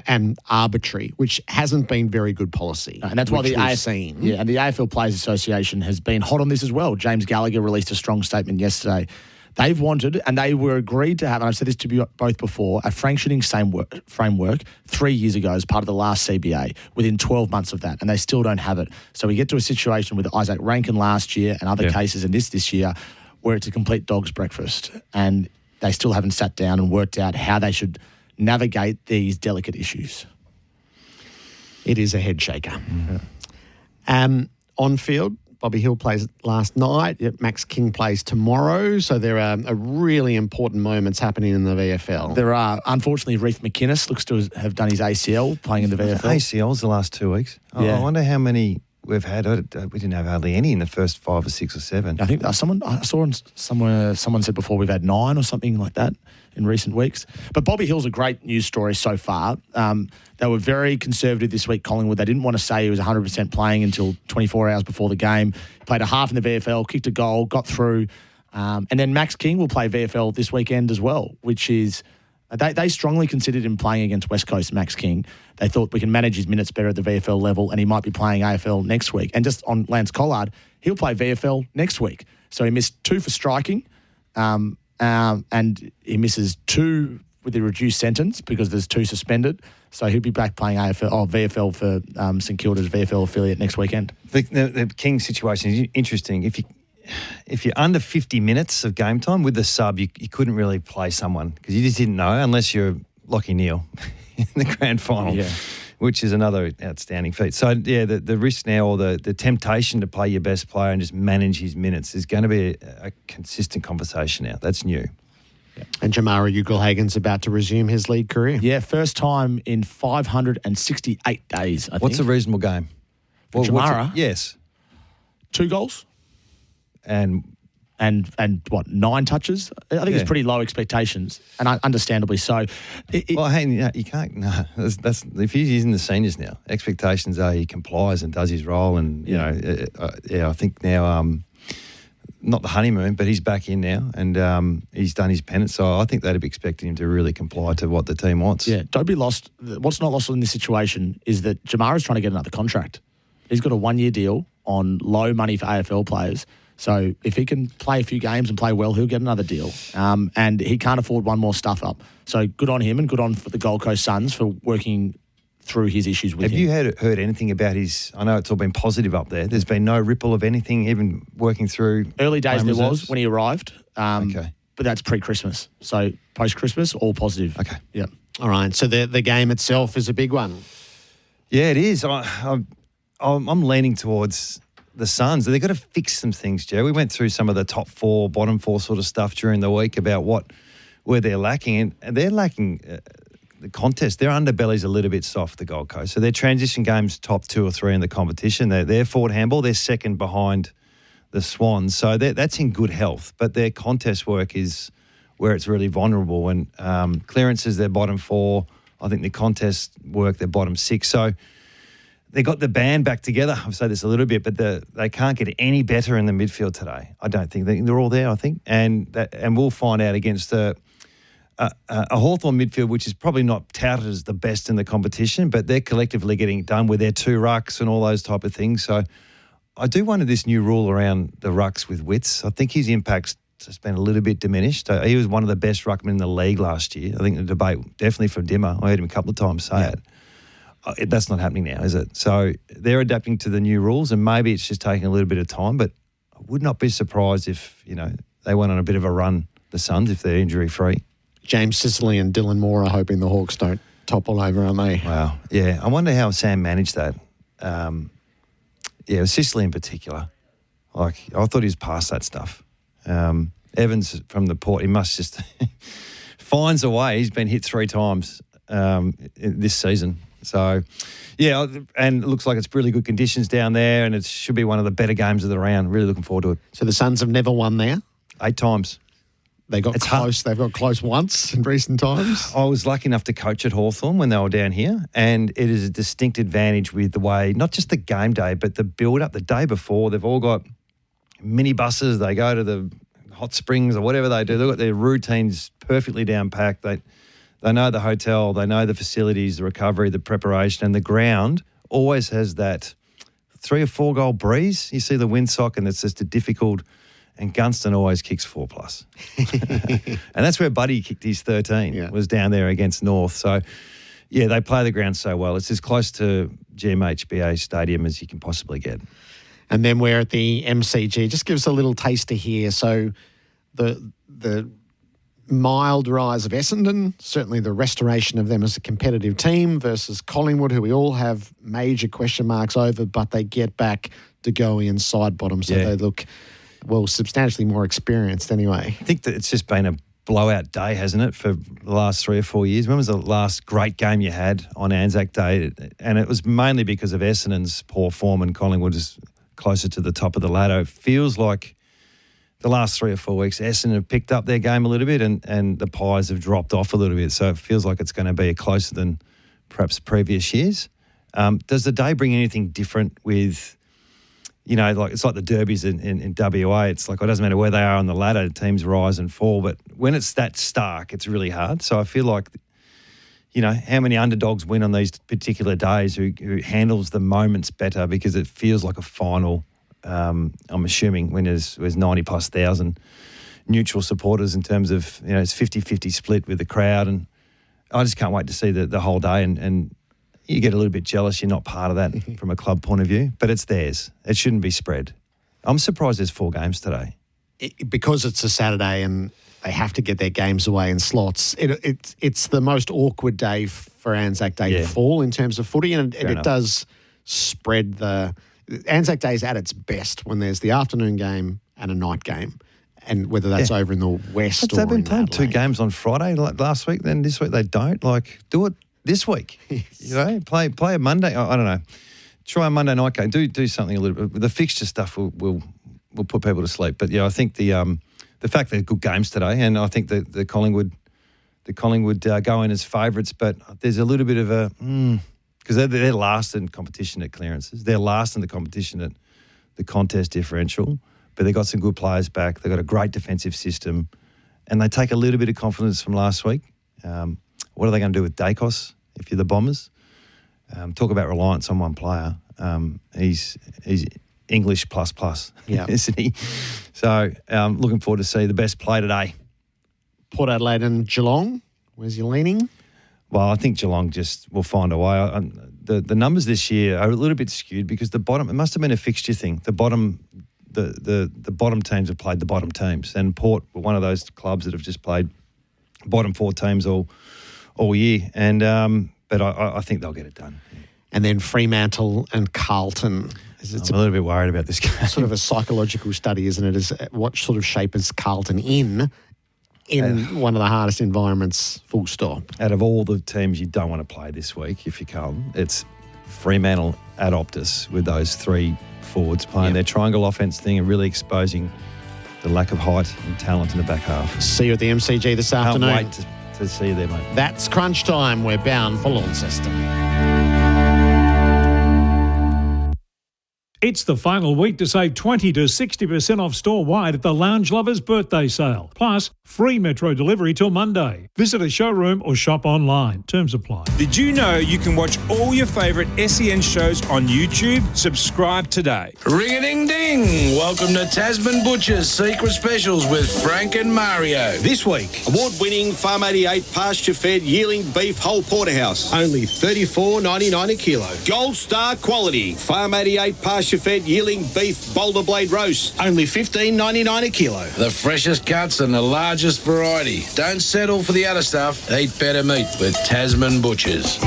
and arbitrary, which hasn't been very good policy. And that's why the AFL Players Association has been hot on this as well. James Gallagher released a strong statement yesterday. They've wanted, and they were agreed to have, and I've said this to you both before, a functioning framework 3 years ago as part of the last CBA, within 12 months of that, and they still don't have it. So we get to a situation with Isaac Rankin last year and other cases and this year where it's a complete dog's breakfast, and they still haven't sat down and worked out how they should navigate these delicate issues. It is a head shaker. On field, Bobby Hill plays last night. Max King plays tomorrow. So there are really important moments happening in the VFL. There are. Unfortunately, Reef McInnes looks to have done his ACL playing in the VFL. ACLs the last 2 weeks. I wonder how many we've had, we didn't have hardly any in the first 5 or 6 or 7. I think I saw somewhere someone said before we've had 9 or something like that in recent weeks. But Bobby Hill's a great news story so far. They were very conservative this week, Collingwood. They didn't want to say he was 100% playing until 24 hours before the game. Played a half in the VFL, kicked a goal, got through. And then Max King will play VFL this weekend as well, which is... They strongly considered him playing against West Coast, Max King. They thought we can manage his minutes better at the VFL level, and he might be playing AFL next week. And just on Lance Collard, he'll play VFL next week. So he missed 2 for striking, and he misses 2 with the reduced sentence because there's 2 suspended. So he'll be back playing VFL for St Kilda's VFL affiliate next weekend. The King situation is interesting. If you're under 50 minutes of game time with the sub, you couldn't really play someone because you just didn't know unless you're Lachie Neale in the grand final, which is another outstanding feat. So, the risk now or the temptation to play your best player and just manage his minutes is going to be a consistent conversation now. That's new. Yeah. And Jamara Ugle-Hagen's about to resume his league career. Yeah, first time in 568 days, I think. What's a reasonable game? For Jamara? Yes. 2 goals. And what, 9 touches? I think it's pretty low expectations, and understandably so. You can't. No, that's if he's in the seniors now. Expectations are he complies and does his role, and I think now, not the honeymoon, but he's back in now, and he's done his penance. So I think they'd be expecting him to really comply to what the team wants. Yeah, don't be lost. What's not lost in this situation is that Jamara's trying to get another contract. He's got a 1-year deal on low money for AFL players. So if he can play a few games and play well, he'll get another deal. And he can't afford one more stuff up. So good on him and good on for the Gold Coast Suns for working through his issues with him. Have you heard anything about his... I know it's all been positive up there. There's been no ripple of anything, even working through... Early days there was when he arrived. Okay. But that's pre-Christmas. So post-Christmas, all positive. Okay. Yeah. All right. So the game itself is a big one. Yeah, it is. I'm leaning towards... the Suns, they've got to fix some things, Joe. We went through some of the top 4, bottom 4 sort of stuff during the week about where they're lacking, and they're lacking the contest. Their underbelly's a little bit soft, the Gold Coast. So their transition game's top 2 or 3 in the competition. They're forward handball. They're second behind the Swans. So that's in good health, but their contest work is where it's really vulnerable. And clearance is their bottom 4. I think the contest work, their bottom 6. So they got the band back together. I've said this a little bit, but they can't get any better in the midfield today. I don't think. They're all there, I think. And we'll find out against a Hawthorn midfield, which is probably not touted as the best in the competition, but they're collectively getting it done with their 2 rucks and all those type of things. So I do wonder this new rule around the rucks with Witts. I think his impact's just been a little bit diminished. He was one of the best ruckmen in the league last year. I think the debate, definitely from Dimmer, I heard him a couple of times say it. That's not happening now, is it? So they're adapting to the new rules, and maybe it's just taking a little bit of time, but I would not be surprised if, they went on a bit of a run, the Suns, if they're injury-free. James Sicily and Dylan Moore are hoping the Hawks don't topple over, aren't they? Wow. Yeah. I wonder how Sam managed that. Sicily in particular. I thought he was past that stuff. Evans from the Port, he must just finds a way. He's been hit 3 times this season. So, and it looks like it's really good conditions down there, and it should be one of the better games of the round. Really looking forward to it. So the Suns have never won there? 8 times. They've got close once in recent times. I was lucky enough to coach at Hawthorn when they were down here, and it is a distinct advantage with the way, not just the game day, but the build-up the day before. They've all got mini buses. They go to the hot springs or whatever they do. They've got their routines perfectly down-packed. They know the hotel, they know the facilities, the recovery, the preparation, and the ground always has that 3 or 4 goal breeze. You see the windsock, and it's just a difficult, and Gunston always kicks 4+. And that's where Buddy kicked his 13, was down there against North. So, they play the ground so well. It's as close to GMHBA Stadium as you can possibly get. And then we're at the MCG. Just give us a little taster here. So the mild rise of Essendon, certainly the restoration of them as a competitive team versus Collingwood, who we all have major question marks over, but they get back to go inside bottom, so they look, substantially more experienced anyway. I think that it's just been a blowout day, hasn't it, for the last 3 or 4 years? When was the last great game you had on Anzac Day? And it was mainly because of Essendon's poor form and Collingwood is closer to the top of the ladder. It feels like the last 3 or 4 weeks, Essendon have picked up their game a little bit and the Pies have dropped off a little bit. So it feels like it's going to be closer than perhaps previous years. Does the day bring anything different with, like it's like the derbies in WA. It's like it doesn't matter where they are on the ladder, teams rise and fall. But when it's that stark, it's really hard. So I feel like, how many underdogs win on these particular days who handles the moments better because it feels like a final. I'm assuming when there's 90 plus thousand neutral supporters in terms of, it's 50-50 split with the crowd. And I just can't wait to see the whole day. And you get a little bit jealous. You're not part of that from a club point of view, but it's theirs. It shouldn't be spread. I'm surprised there's 4 games today. Because it's a Saturday and they have to get their games away in slots, it's the most awkward day for Anzac Day to fall in terms of footy, and it does spread the... Anzac Day is at its best when there's the afternoon game and a night game, and whether that's over in the west but or they've been in playing Adelaide. 2 games on Friday like last week, then this week they don't. Like, do it this week. Play a Monday. I don't know. Try a Monday night game. Do something a little bit. The fixture stuff will put people to sleep. But I think the fact they're good games today, and I think the Collingwood go in as favourites, but there's a little bit of a because they're last in competition at clearances. They're last in the competition at the contest differential, but they've got some good players back. They've got a great defensive system, and they take a little bit of confidence from last week. What are they going to do with Dacos if you're the Bombers? Talk about reliance on one player. He's English plus, isn't he? So looking forward to see the best play today. Port Adelaide and Geelong, where's you leaning? Well, I think Geelong just will find a way. The numbers this year are a little bit skewed because the bottom, it must have been a fixture thing. The bottom teams have played the bottom teams, and Port were one of those clubs that have just played bottom 4 teams all year. And but I think they'll get it done. And then Fremantle and Carlton. I'm a little bit worried about this game. Sort of a psychological study, isn't it? Is what sort of shape is Carlton in one of the hardest environments, full stop. Out of all the teams you don't want to play this week, if you Carlton, it's Fremantle at Optus with those 3 forwards playing their triangle offence thing and really exposing the lack of height and talent in the back half. See you at the MCG this afternoon. Can't wait to see you there, mate. That's crunch time. We're bound for Launceston. It's the final week to save 20 to 60% off store-wide at the Lounge Lovers birthday sale. Plus, free Metro delivery till Monday. Visit a showroom or shop online. Terms apply. Did you know you can watch all your favourite SEN shows on YouTube? Subscribe today. Ring-a-ding-ding! Welcome to Tasman Butcher's Secret Specials with Frank and Mario. This week, award-winning Farm 88 pasture-fed yearling beef whole porterhouse, only $34.99 a kilo. Gold Star quality Farm 88 pasture-fed yearling beef boulder blade roast, only $15.99 a kilo. The freshest cuts and the largest variety. Don't settle for the other stuff. Eat better meat with Tasman Butchers.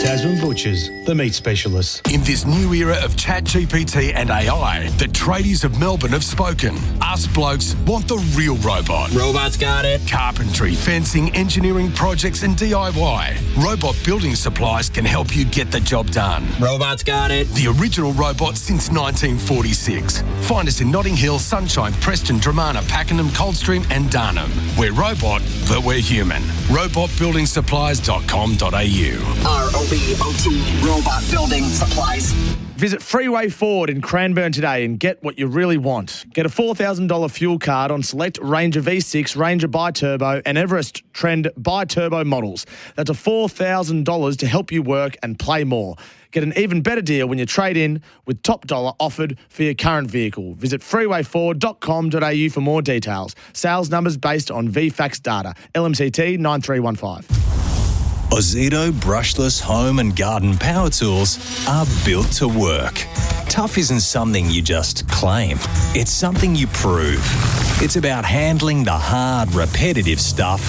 Tasman Butchers, the meat specialists. In this new era of ChatGPT and AI, the tradies of Melbourne have spoken. Us blokes want the real robot. Robots got it. Carpentry, fencing, engineering projects and DIY. Robot Building Supplies can help you get the job done. Robots got it. The original robot since 1946. Find us in Notting Hill, Sunshine, Preston, Dramana, Pakenham, Coldstream and Darnham. We're robot, but we're human. robotbuildingsupplies.com.au. ROBOT, Robot Building Supplies. Visit Freeway Ford in Cranbourne today and get what you really want. Get a $4,000 fuel card on select Ranger V6, Ranger Bi-Turbo and Everest Trend Bi-Turbo models. That's a $4,000 to help you work and play more. Get an even better deal when you trade in with top dollar offered for your current vehicle. Visit freewayford.com.au for more details. Sales numbers based on VFAX data. LMCT 9315. Ozito brushless home and garden power tools are built to work. Tough isn't something you just claim. It's something you prove. It's about handling the hard, repetitive stuff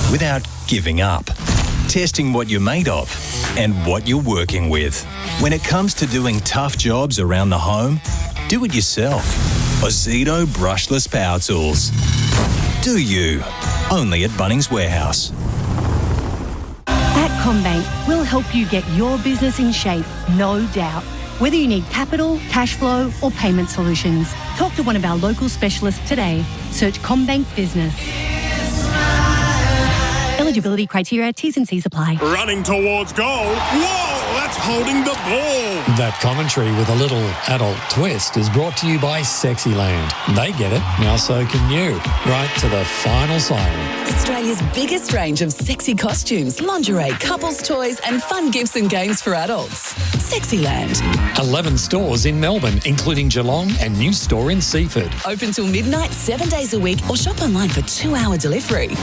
without giving up. Testing what you're made of and what you're working with. When it comes to doing tough jobs around the home, do it yourself. Ozito brushless power tools. Do you? Only at Bunnings Warehouse. At CommBank, we'll help you get your business in shape, no doubt. Whether you need capital, cash flow or payment solutions, talk to one of our local specialists today. Search CommBank Business. Eligibility criteria, T's and C's apply. Running towards goal. Whoa, that's holding the ball. That commentary with a little adult twist is brought to you by Sexyland. They get it, now so can you. Right to the final siren. Australia's biggest range of sexy costumes, lingerie, couples toys and fun gifts and games for adults. Sexyland. 11 stores in Melbourne, including Geelong and new store in Seaford. Open till midnight, 7 days a week, or shop online for 2-hour delivery.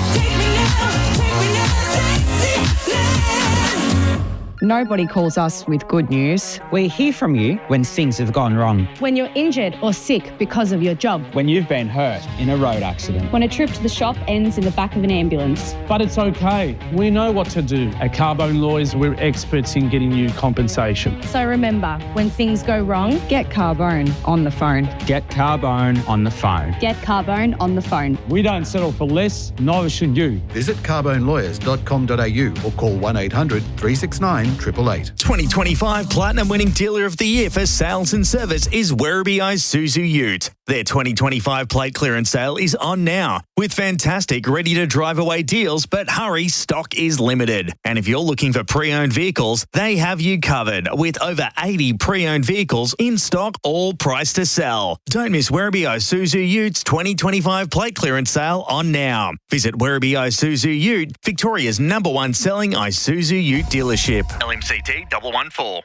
Nobody calls us with good news. We hear from you when things have gone wrong. When you're injured or sick because of your job. When you've been hurt in a road accident. When a trip to the shop ends in the back of an ambulance. But it's okay. We know what to do. At Carbone Lawyers, we're experts in getting you compensation. So remember, when things go wrong, get Carbone on the phone. Get Carbone on the phone. Get Carbone on the phone. We don't settle for less, neither should you. Visit carbonelawyers.com.au or call 1800 369 888. 2025 Platinum Winning Dealer of the Year for Sales and Service is Werribee Isuzu Ute. Their 2025 plate clearance sale is on now with fantastic ready-to-drive-away deals, but hurry, stock is limited. And if you're looking for pre-owned vehicles, they have you covered with over 80 pre-owned vehicles in stock, all priced to sell. Don't miss Werribee Isuzu Ute's 2025 plate clearance sale on now. Visit Werribee Isuzu Ute, Victoria's #1 selling Isuzu Ute dealership. LMCT 114.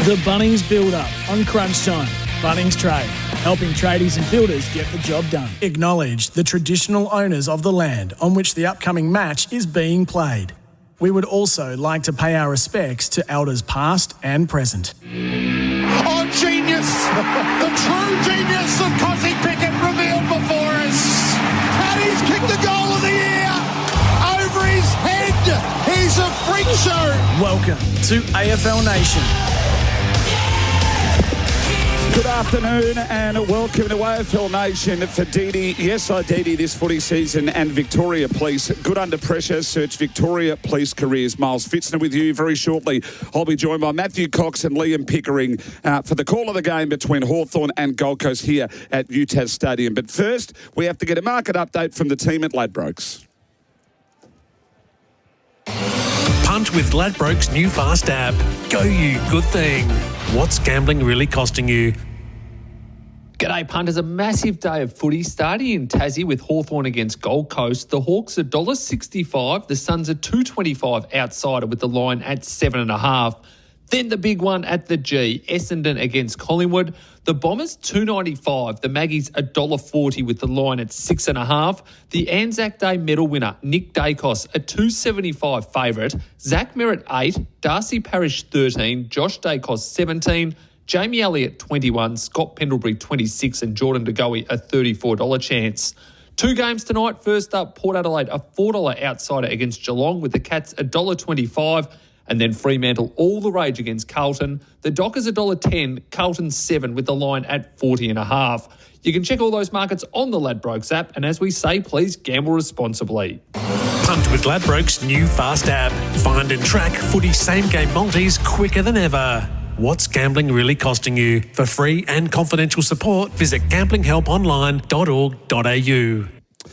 The Bunnings Build-Up on Crunch Time. Bunnings Trade, helping tradies and builders get the job done. Acknowledge the traditional owners of the land on which the upcoming match is being played. We would also like to pay our respects to elders past and present. Oh, genius! The true genius of Cosy Pickett revealed before us. Paddy's kicked the goal of the year over his head. He's a freak show. Welcome to AFL Nation. Good afternoon and welcome to AFL Nation for Didi. Yes, I Didi this footy season and Victoria Police. Good under pressure. Search Victoria Police Careers. Miles Fitzner with you very shortly. I'll be joined by Matthew Cox and Liam Pickering for the call of the game between Hawthorn and Gold Coast here at UTAS Stadium. But first, we have to get a market update from the team at Ladbrokes. Punt with Ladbrokes' new fast app. Go you good thing. What's gambling really costing you? G'day punters, a massive day of footy starting in Tassie with Hawthorn against Gold Coast. The Hawks are $1.65, the Suns are $2.25 outsider with the line at 7.5. Then the big one at the G, Essendon against Collingwood. The Bombers $2.95, the Maggies $1.40 with the line at 6.5. The Anzac Day medal winner, Nick Dacos, a $2.75 favourite. Zach Merritt 8, Darcy Parish 13, Josh Dacos 17, Jamie Elliott 21, Scott Pendlebury 26 and Jordan De Goey a $34 chance. Two games tonight. First up, Port Adelaide a $4 outsider against Geelong with the Cats $1.25. And then Fremantle all the rage against Carlton. The Dockers $1.10, Carlton 7 with the line at 40.5. You can check all those markets on the Ladbrokes app. And as we say, please gamble responsibly. Punt with Ladbrokes' new fast app. Find and track footy same-game multis quicker than ever. What's gambling really costing you? For free and confidential support, visit gamblinghelponline.org.au.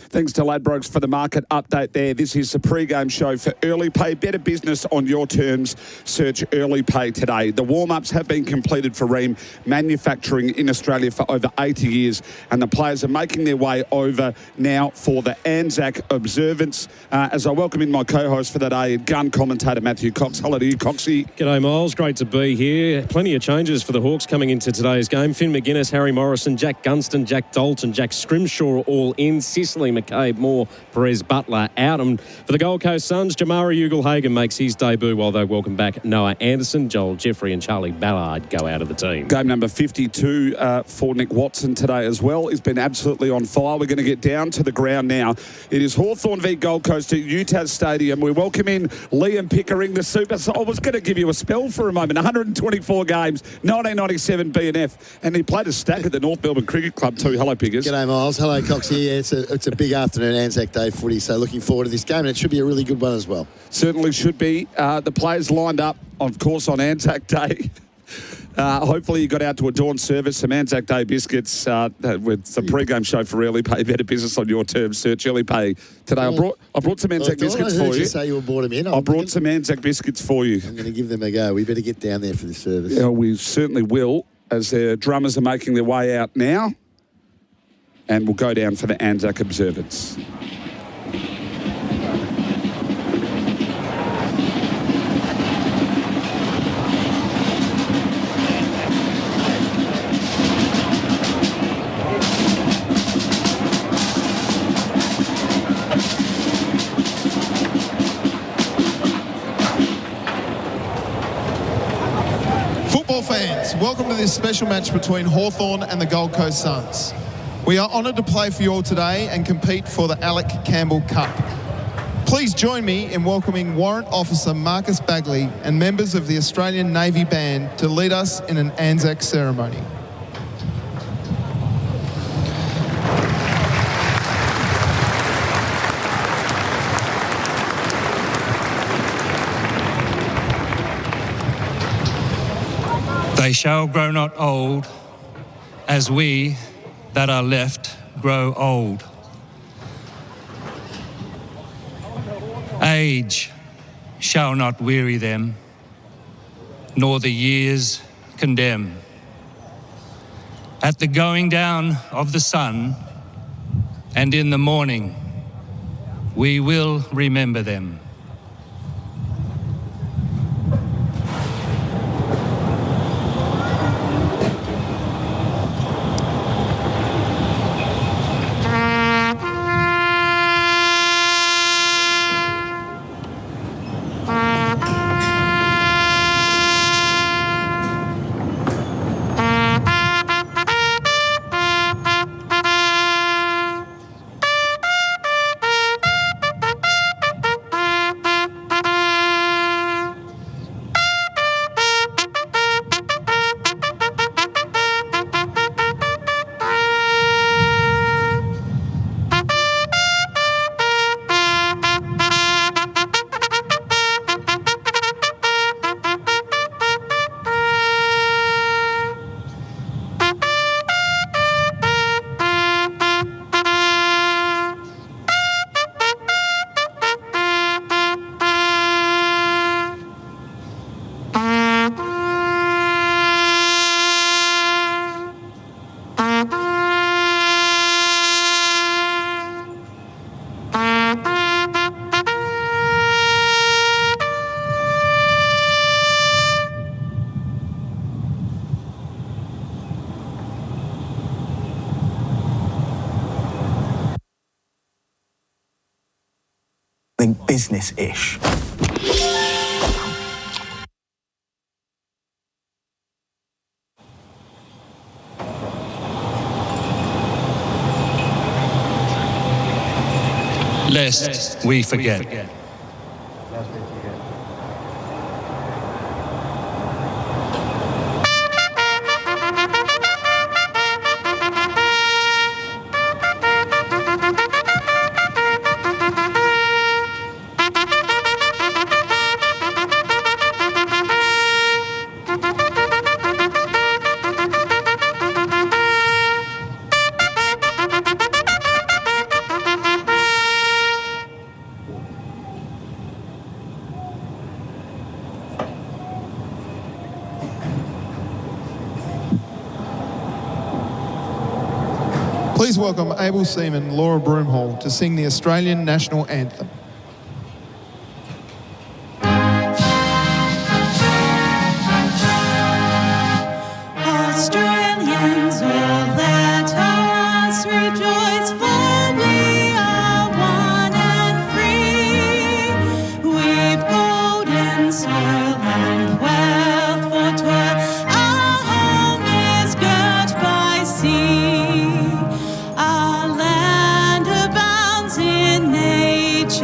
Thanks to Ladbrokes for the market update there. This is the pre-game show for Early Pay. Better business on your terms. Search Early Pay today. The warm-ups have been completed for Ream Manufacturing in Australia for over 80 years, and the players are making their way over now for the Anzac observance. As I welcome in my co-host for the day, gun commentator Matthew Cox. Hello to you, Coxie. G'day, Miles. Great to be here. Plenty of changes for the Hawks coming into today's game. Finn McGuinness, Harry Morrison, Jack Gunston, Jack Dalton, Jack Scrimshaw all in. Cicely McCabe, Moore, Perez, Butler out. And for the Gold Coast Suns, Jamara Ugle-Hagan makes his debut while they welcome back Noah Anderson. Joel Jeffrey and Charlie Ballard go out of the team. Game number 52 for Nick Watson today as well. He's been absolutely on fire. We're going to get down to the ground now. It is Hawthorn v Gold Coast at Utah Stadium. We welcome in Liam Pickering, the super. I was going to give you a spell for a moment. 124 games, 1997 BNF, and he played a stack at the North Melbourne Cricket Club too. Hello, Piggers. G'day, Miles. Hello, Coxie. Yeah, it's a big afternoon, Anzac Day footy, so looking forward to this game, and it should be a really good one as well. Certainly should be. The players lined up, of course, on Anzac Day. Hopefully you got out to a dawn service, some Anzac Day biscuits with some pre-game show for early pay. Better business on your terms. Search early pay today. I brought some Anzac biscuits for you. You say you brought them in. I brought some Anzac biscuits for you. I'm going to give them a go. We better get down there for the service. Yeah, we certainly will, as their drummers are making their way out now. And we'll go down for the Anzac observance. Football fans, welcome to this special match between Hawthorn and the Gold Coast Suns. We are honoured to play for you all today and compete for the Alec Campbell Cup. Please join me in welcoming Warrant Officer Marcus Bagley and members of the Australian Navy Band to lead us in an Anzac ceremony. They shall grow not old, as we that are left grow old. Age shall not weary them, nor the years condemn. At the going down of the sun, and in the morning, we will remember them. Business-ish. Lest we forget. Please welcome able seaman Laura Broomhall to sing the Australian National Anthem. Australians will let us rejoice, for we are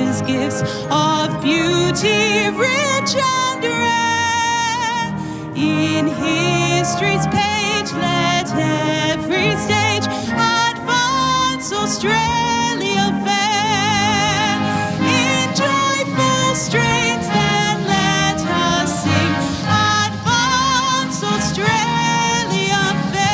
nature's gifts of beauty, rich and rare. In history's page, let every stage advance Australia fair. In joyful strains, then let us sing, advance Australia fair.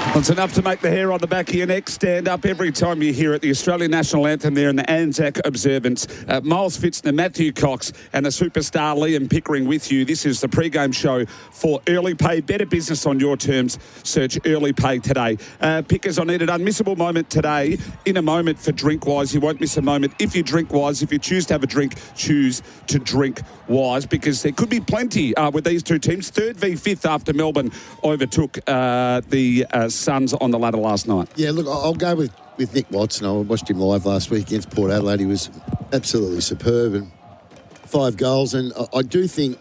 Well, it's enough to make the hair on the back of your neck stand up every time you hear it. The Australian National Anthem there in the Anzac observance. Miles Fitzner, Matthew Cox and the superstar Liam Pickering with you. This is the pre-game show for Early Pay. Better business on your terms. Search Early Pay today. Pickers, I need an unmissable moment today. In a moment for Drink Wise. You won't miss a moment if you drink wise. If you choose to have a drink, choose to drink wise, because there could be plenty with these two teams. 3rd v 5th after Melbourne overtook the Suns on the ladder last night. Yeah, look, I'll go with Nick Watson. I watched him live last week against Port Adelaide. He was absolutely superb and 5 goals. And I do think,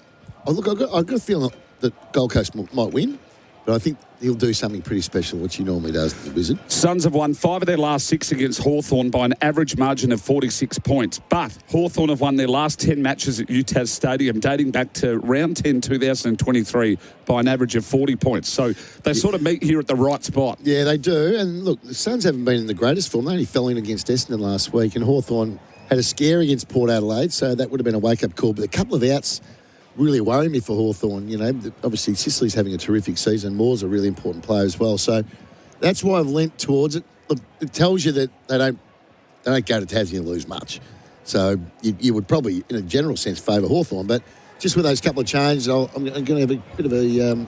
I've got a feeling that Gold Coast might win, but I think he'll do something pretty special, which he normally does, the Wizard. Suns have won 5 of their last 6 against Hawthorn by an average margin of 46 points. But Hawthorn have won their last 10 matches at UTAS Stadium, dating back to round 10, 2023, by an average of 40 points. So they sort of meet here at the right spot. Yeah, they do. And look, the Suns haven't been in the greatest form. They only fell in against Essendon last week, and Hawthorn had a scare against Port Adelaide, so that would have been a wake-up call. But a couple of outs really worry me for Hawthorn. You know, obviously Sicily's having a terrific season. Moore's a really important player as well. So that's why I've leant towards it. Look, it tells you that they don't go to Tassie and lose much. So you would probably, in a general sense, favour Hawthorn. But just with those couple of changes, I'm going to have a bit of a...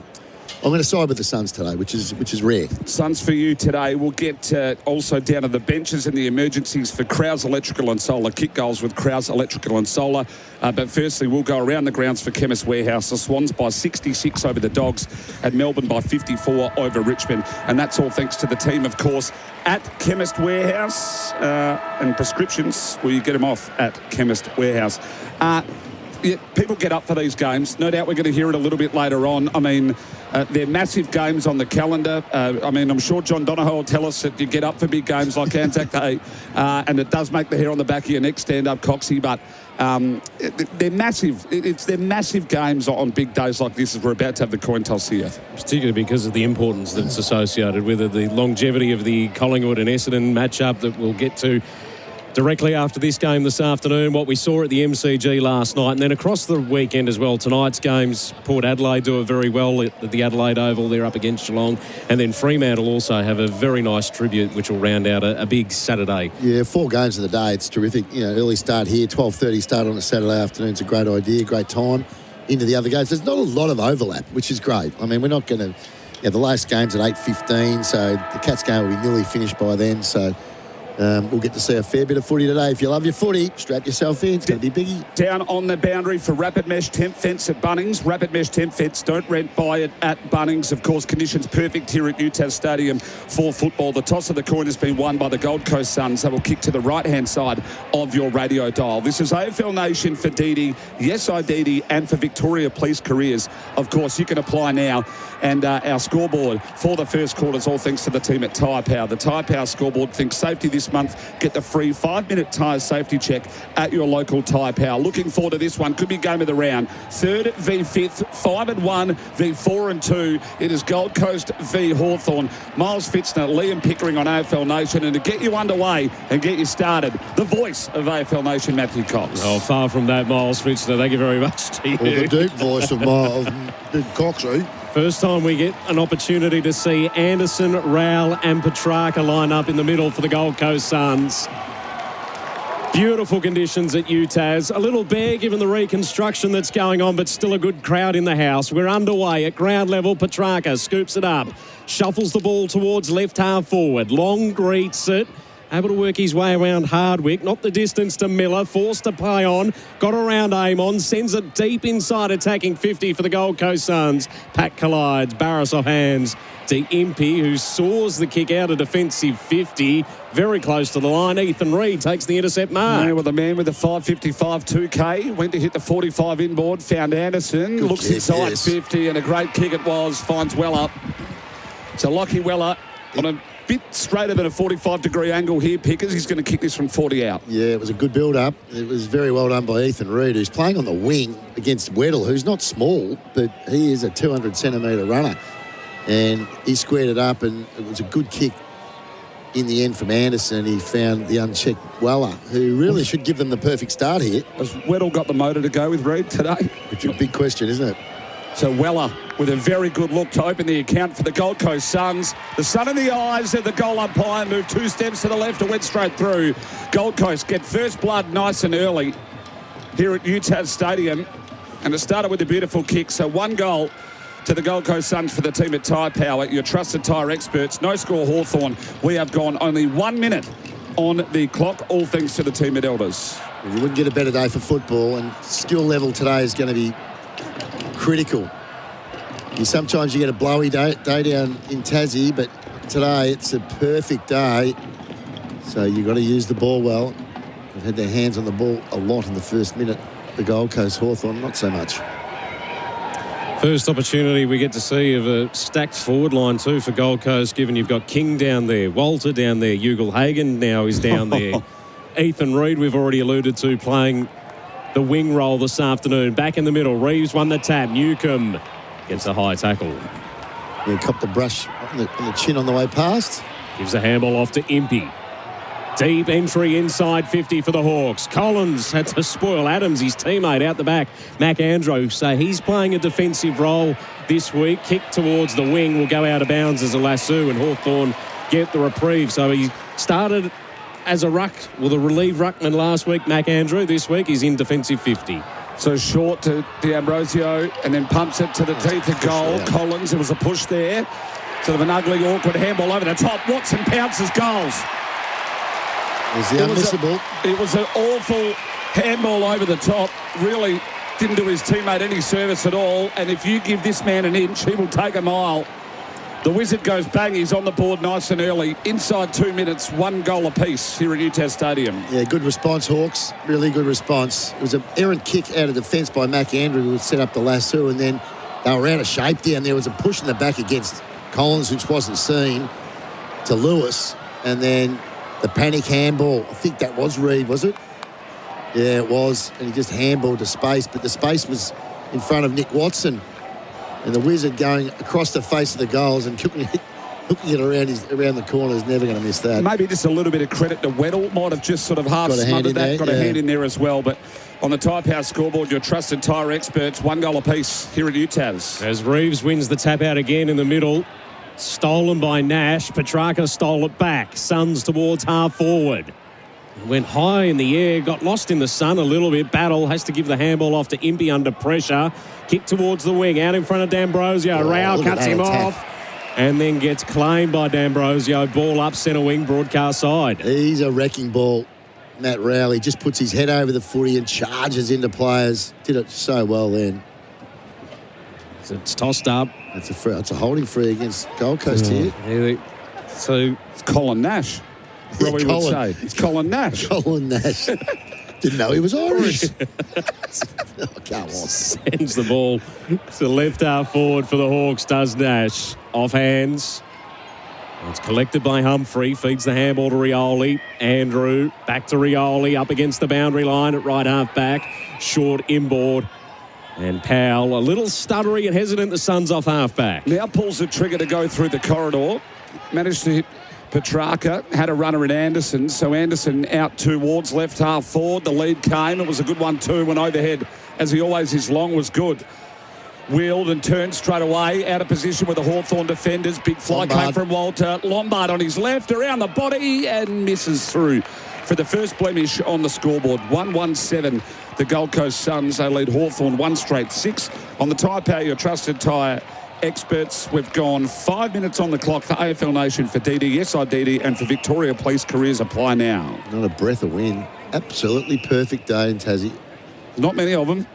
I'm going to side with the Suns today, which is rare. Suns for you today. We'll get also down to the benches and the emergencies for Krause Electrical and Solar. Kick goals with Krause Electrical and Solar. But firstly, we'll go around the grounds for Chemist Warehouse. The Swans by 66 over the Dogs, and Melbourne by 54 over Richmond. And that's all thanks to the team, of course, at Chemist Warehouse. And prescriptions, well, you get them off at Chemist Warehouse. Yeah, people get up for these games. No doubt we're going to hear it a little bit later on. I mean, they're massive games on the calendar. I mean, I'm sure John Donohoe will tell us that you get up for big games like Anzac Day, and it does make the hair on the back of your neck stand up, Coxie, but they're massive. They're massive games on big days like this as we're about to have the coin toss here. Particularly because of the importance that's associated with it, the longevity of the Collingwood and Essendon matchup that we'll get to directly after this game this afternoon, what we saw at the MCG last night, and then across the weekend as well. Tonight's games, Port Adelaide do it very well at the Adelaide Oval. They're up against Geelong. And then Fremantle also have a very nice tribute, which will round out a big Saturday. Yeah, 4 games of the day. It's terrific. You know, early start here, 12:30 start on a Saturday afternoon. It's a great idea, great time into the other games. There's not a lot of overlap, which is great. I mean, we're not going to... Yeah, the last game's at 8:15, so the Cats game will be nearly finished by then, so... we'll get to see a fair bit of footy today. If you love your footy, strap yourself in. It's going to be biggie. Down on the boundary for Rapid Mesh Temp Fence at Bunnings. Rapid Mesh Temp Fence, don't rent, buy it at Bunnings. Of course, conditions perfect here at UTAS Stadium for football. The toss of the coin has been won by the Gold Coast Suns. They will kick to the right-hand side of your radio dial. This is AFL Nation for Didi, Yes I Didi, and for Victoria Police Careers. Of course, you can apply now. And our scoreboard for the first quarter is all thanks to the team at Tyre Power. The Tyre Power scoreboard thinks safety this month. Get the free 5-minute tyre safety check at your local Tyre Power. Looking forward to this one. Could be game of the round. 3rd v 5th, 5-1 v 4-2. It is Gold Coast v Hawthorn. Miles Fitzner, Liam Pickering on AFL Nation. And to get you underway and get you started, the voice of AFL Nation, Matthew Cox. Oh, far from that, Miles Fitzner. Thank you very much to you. Well, the deep voice of Miles Coxie. First time we get an opportunity to see Anderson, Rowell and Petrarca line up in the middle for the Gold Coast Suns. Beautiful conditions at UTAS. A little bare given the reconstruction that's going on, but still a good crowd in the house. We're underway at ground level. Petrarca scoops it up, shuffles the ball towards left half forward. Long greets it. Able to work his way around Hardwick. Not the distance to Miller. Forced to play on. Got around Amon. Sends it deep inside attacking 50 for the Gold Coast Suns. Pack collides. Barras off hands to Impey, who saws the kick out of defensive 50. Very close to the line. Ethan Reid takes the intercept mark. Yeah, well, the man with the 5.55 2K went to hit the 45 inboard. Found Anderson. Looks inside 50, and a great kick it was. Finds well up. So Lockie Weller on a bit straighter than a 45-degree angle here, Pickers. He's going to kick this from 40 out. Yeah, it was a good build-up. It was very well done by Ethan Reid, who's playing on the wing against Wheatley, who's not small, but he is a 200-centimetre runner. And he squared it up, and it was a good kick in the end from Anderson. He found the unchecked Weller, who really should give them the perfect start here. Has Weddle got the motor to go with Reid today? It's a big question, isn't it? So Weller with a very good look to open the account for the Gold Coast Suns. The sun in the eyes of the goal umpire moved 2 steps to the left and went straight through. Gold Coast get first blood nice and early here at UTAS Stadium. And it started with a beautiful kick. So 1 goal to the Gold Coast Suns for the team at Tyre Power, your trusted tyre experts. No score Hawthorn. We have gone only 1 minute on the clock, all thanks to the team at Elders. You wouldn't get a better day for football, and skill level today is going to be critical. Sometimes you get a blowy day down in Tassie, but today it's a perfect day. So you've got to use the ball well. They've had their hands on the ball a lot in the first minute. The Gold Coast Hawthorn, not so much. First opportunity we get to see of a stacked forward line too for Gold Coast, given you've got King down there, Walter down there, Ugle-Hagan now is down there. Ethan Reid, we've already alluded to, playing the wing role this afternoon. Back in the middle, Reeves won the tap. Newcomb gets a high tackle. Yeah, copped the brush on the chin on the way past. Gives a handball off to Impey. Deep entry inside 50 for the Hawks. Collins had to spoil Adams, his teammate, out the back. Mac Andrew, so he's playing a defensive role this week. Kick towards the wing will go out of bounds as a lasso, and Hawthorn get the reprieve. So he started as a the relief ruckman last week, Mac Andrew. This week he's in defensive 50. So short to D'Ambrosio and then pumps it to the teeth of goal. Collins, there was a push there. Sort of an ugly, awkward handball over the top. Watson pounces goals. It was an awful handball over the top. Really didn't do his teammate any service at all. And if you give this man an inch, he will take a mile. The Wizard goes bang. He's on the board nice and early. Inside 2 minutes, 1 goal apiece here at UTAS Stadium. Yeah, good response, Hawks. Really good response. It was an errant kick out of defence by Mac Andrew, who would set up the lasso, and then they were out of shape down there. Was a push in the back against Collins, which wasn't seen, to Lewis, and then the panic handball. I think that was Reid, was it? Yeah, it was. And he just handballed to space, but the space was in front of Nick Watson. And the Wizard going across the face of the goals and hooking it around the corner is never going to miss that. Maybe just a little bit of credit to Weddle. Might have just sort of half smothered that. Got a hand in there as well. But on the Tyre Power scoreboard, your trusted tyre experts, 1 goal apiece here at UTAS. As Reeves wins the tap out again in the middle. Stolen by Nash. Petrarca stole it back. Suns towards half forward. Went high in the air, got lost in the sun a little bit. Battle has to give the handball off to Impey under pressure. Kick towards the wing, out in front of D'Ambrosio. Rao cuts him off and then gets claimed by D'Ambrosio. Ball up centre wing, broadcast side. He's a wrecking ball, Matt Rowley. Just puts his head over the footy and charges into players. Did it so well then. So it's tossed up. It's a holding free against Gold Coast here. So it's Colin Nash. Robbie would say. It's Colin Nash. Colin Nash. Didn't know he was Irish. Oh, come on. Sends the ball to left half forward for the Hawks, does Nash. Off hands. It's collected by Humphrey. Feeds the handball to Rioli. Andrew back to Rioli. Up against the boundary line at right half back. Short inboard. And Powell, a little stuttery and hesitant. The Suns off half back. Now pulls the trigger to go through the corridor. Managed to hit Petrarca, had a runner at Anderson, so Anderson out towards left half forward. The lead came. It was a good one too. Went overhead, as he always is. Long was good. Wheeled and turned straight away. Out of position with the Hawthorn defenders. Big fly came from Walter. Lombard on his left, around the body, and misses through for the first blemish on the scoreboard. 1-1-7. The Gold Coast Suns, they lead Hawthorn 1 straight 6. On the Tyre Power, your trusted tyre experts. We've gone 5 minutes on the clock for AFL Nation, for DD, yes I DD, and for Victoria Police Careers. Apply now. Not a breath of wind. Absolutely perfect day in Tassie. Not many of them.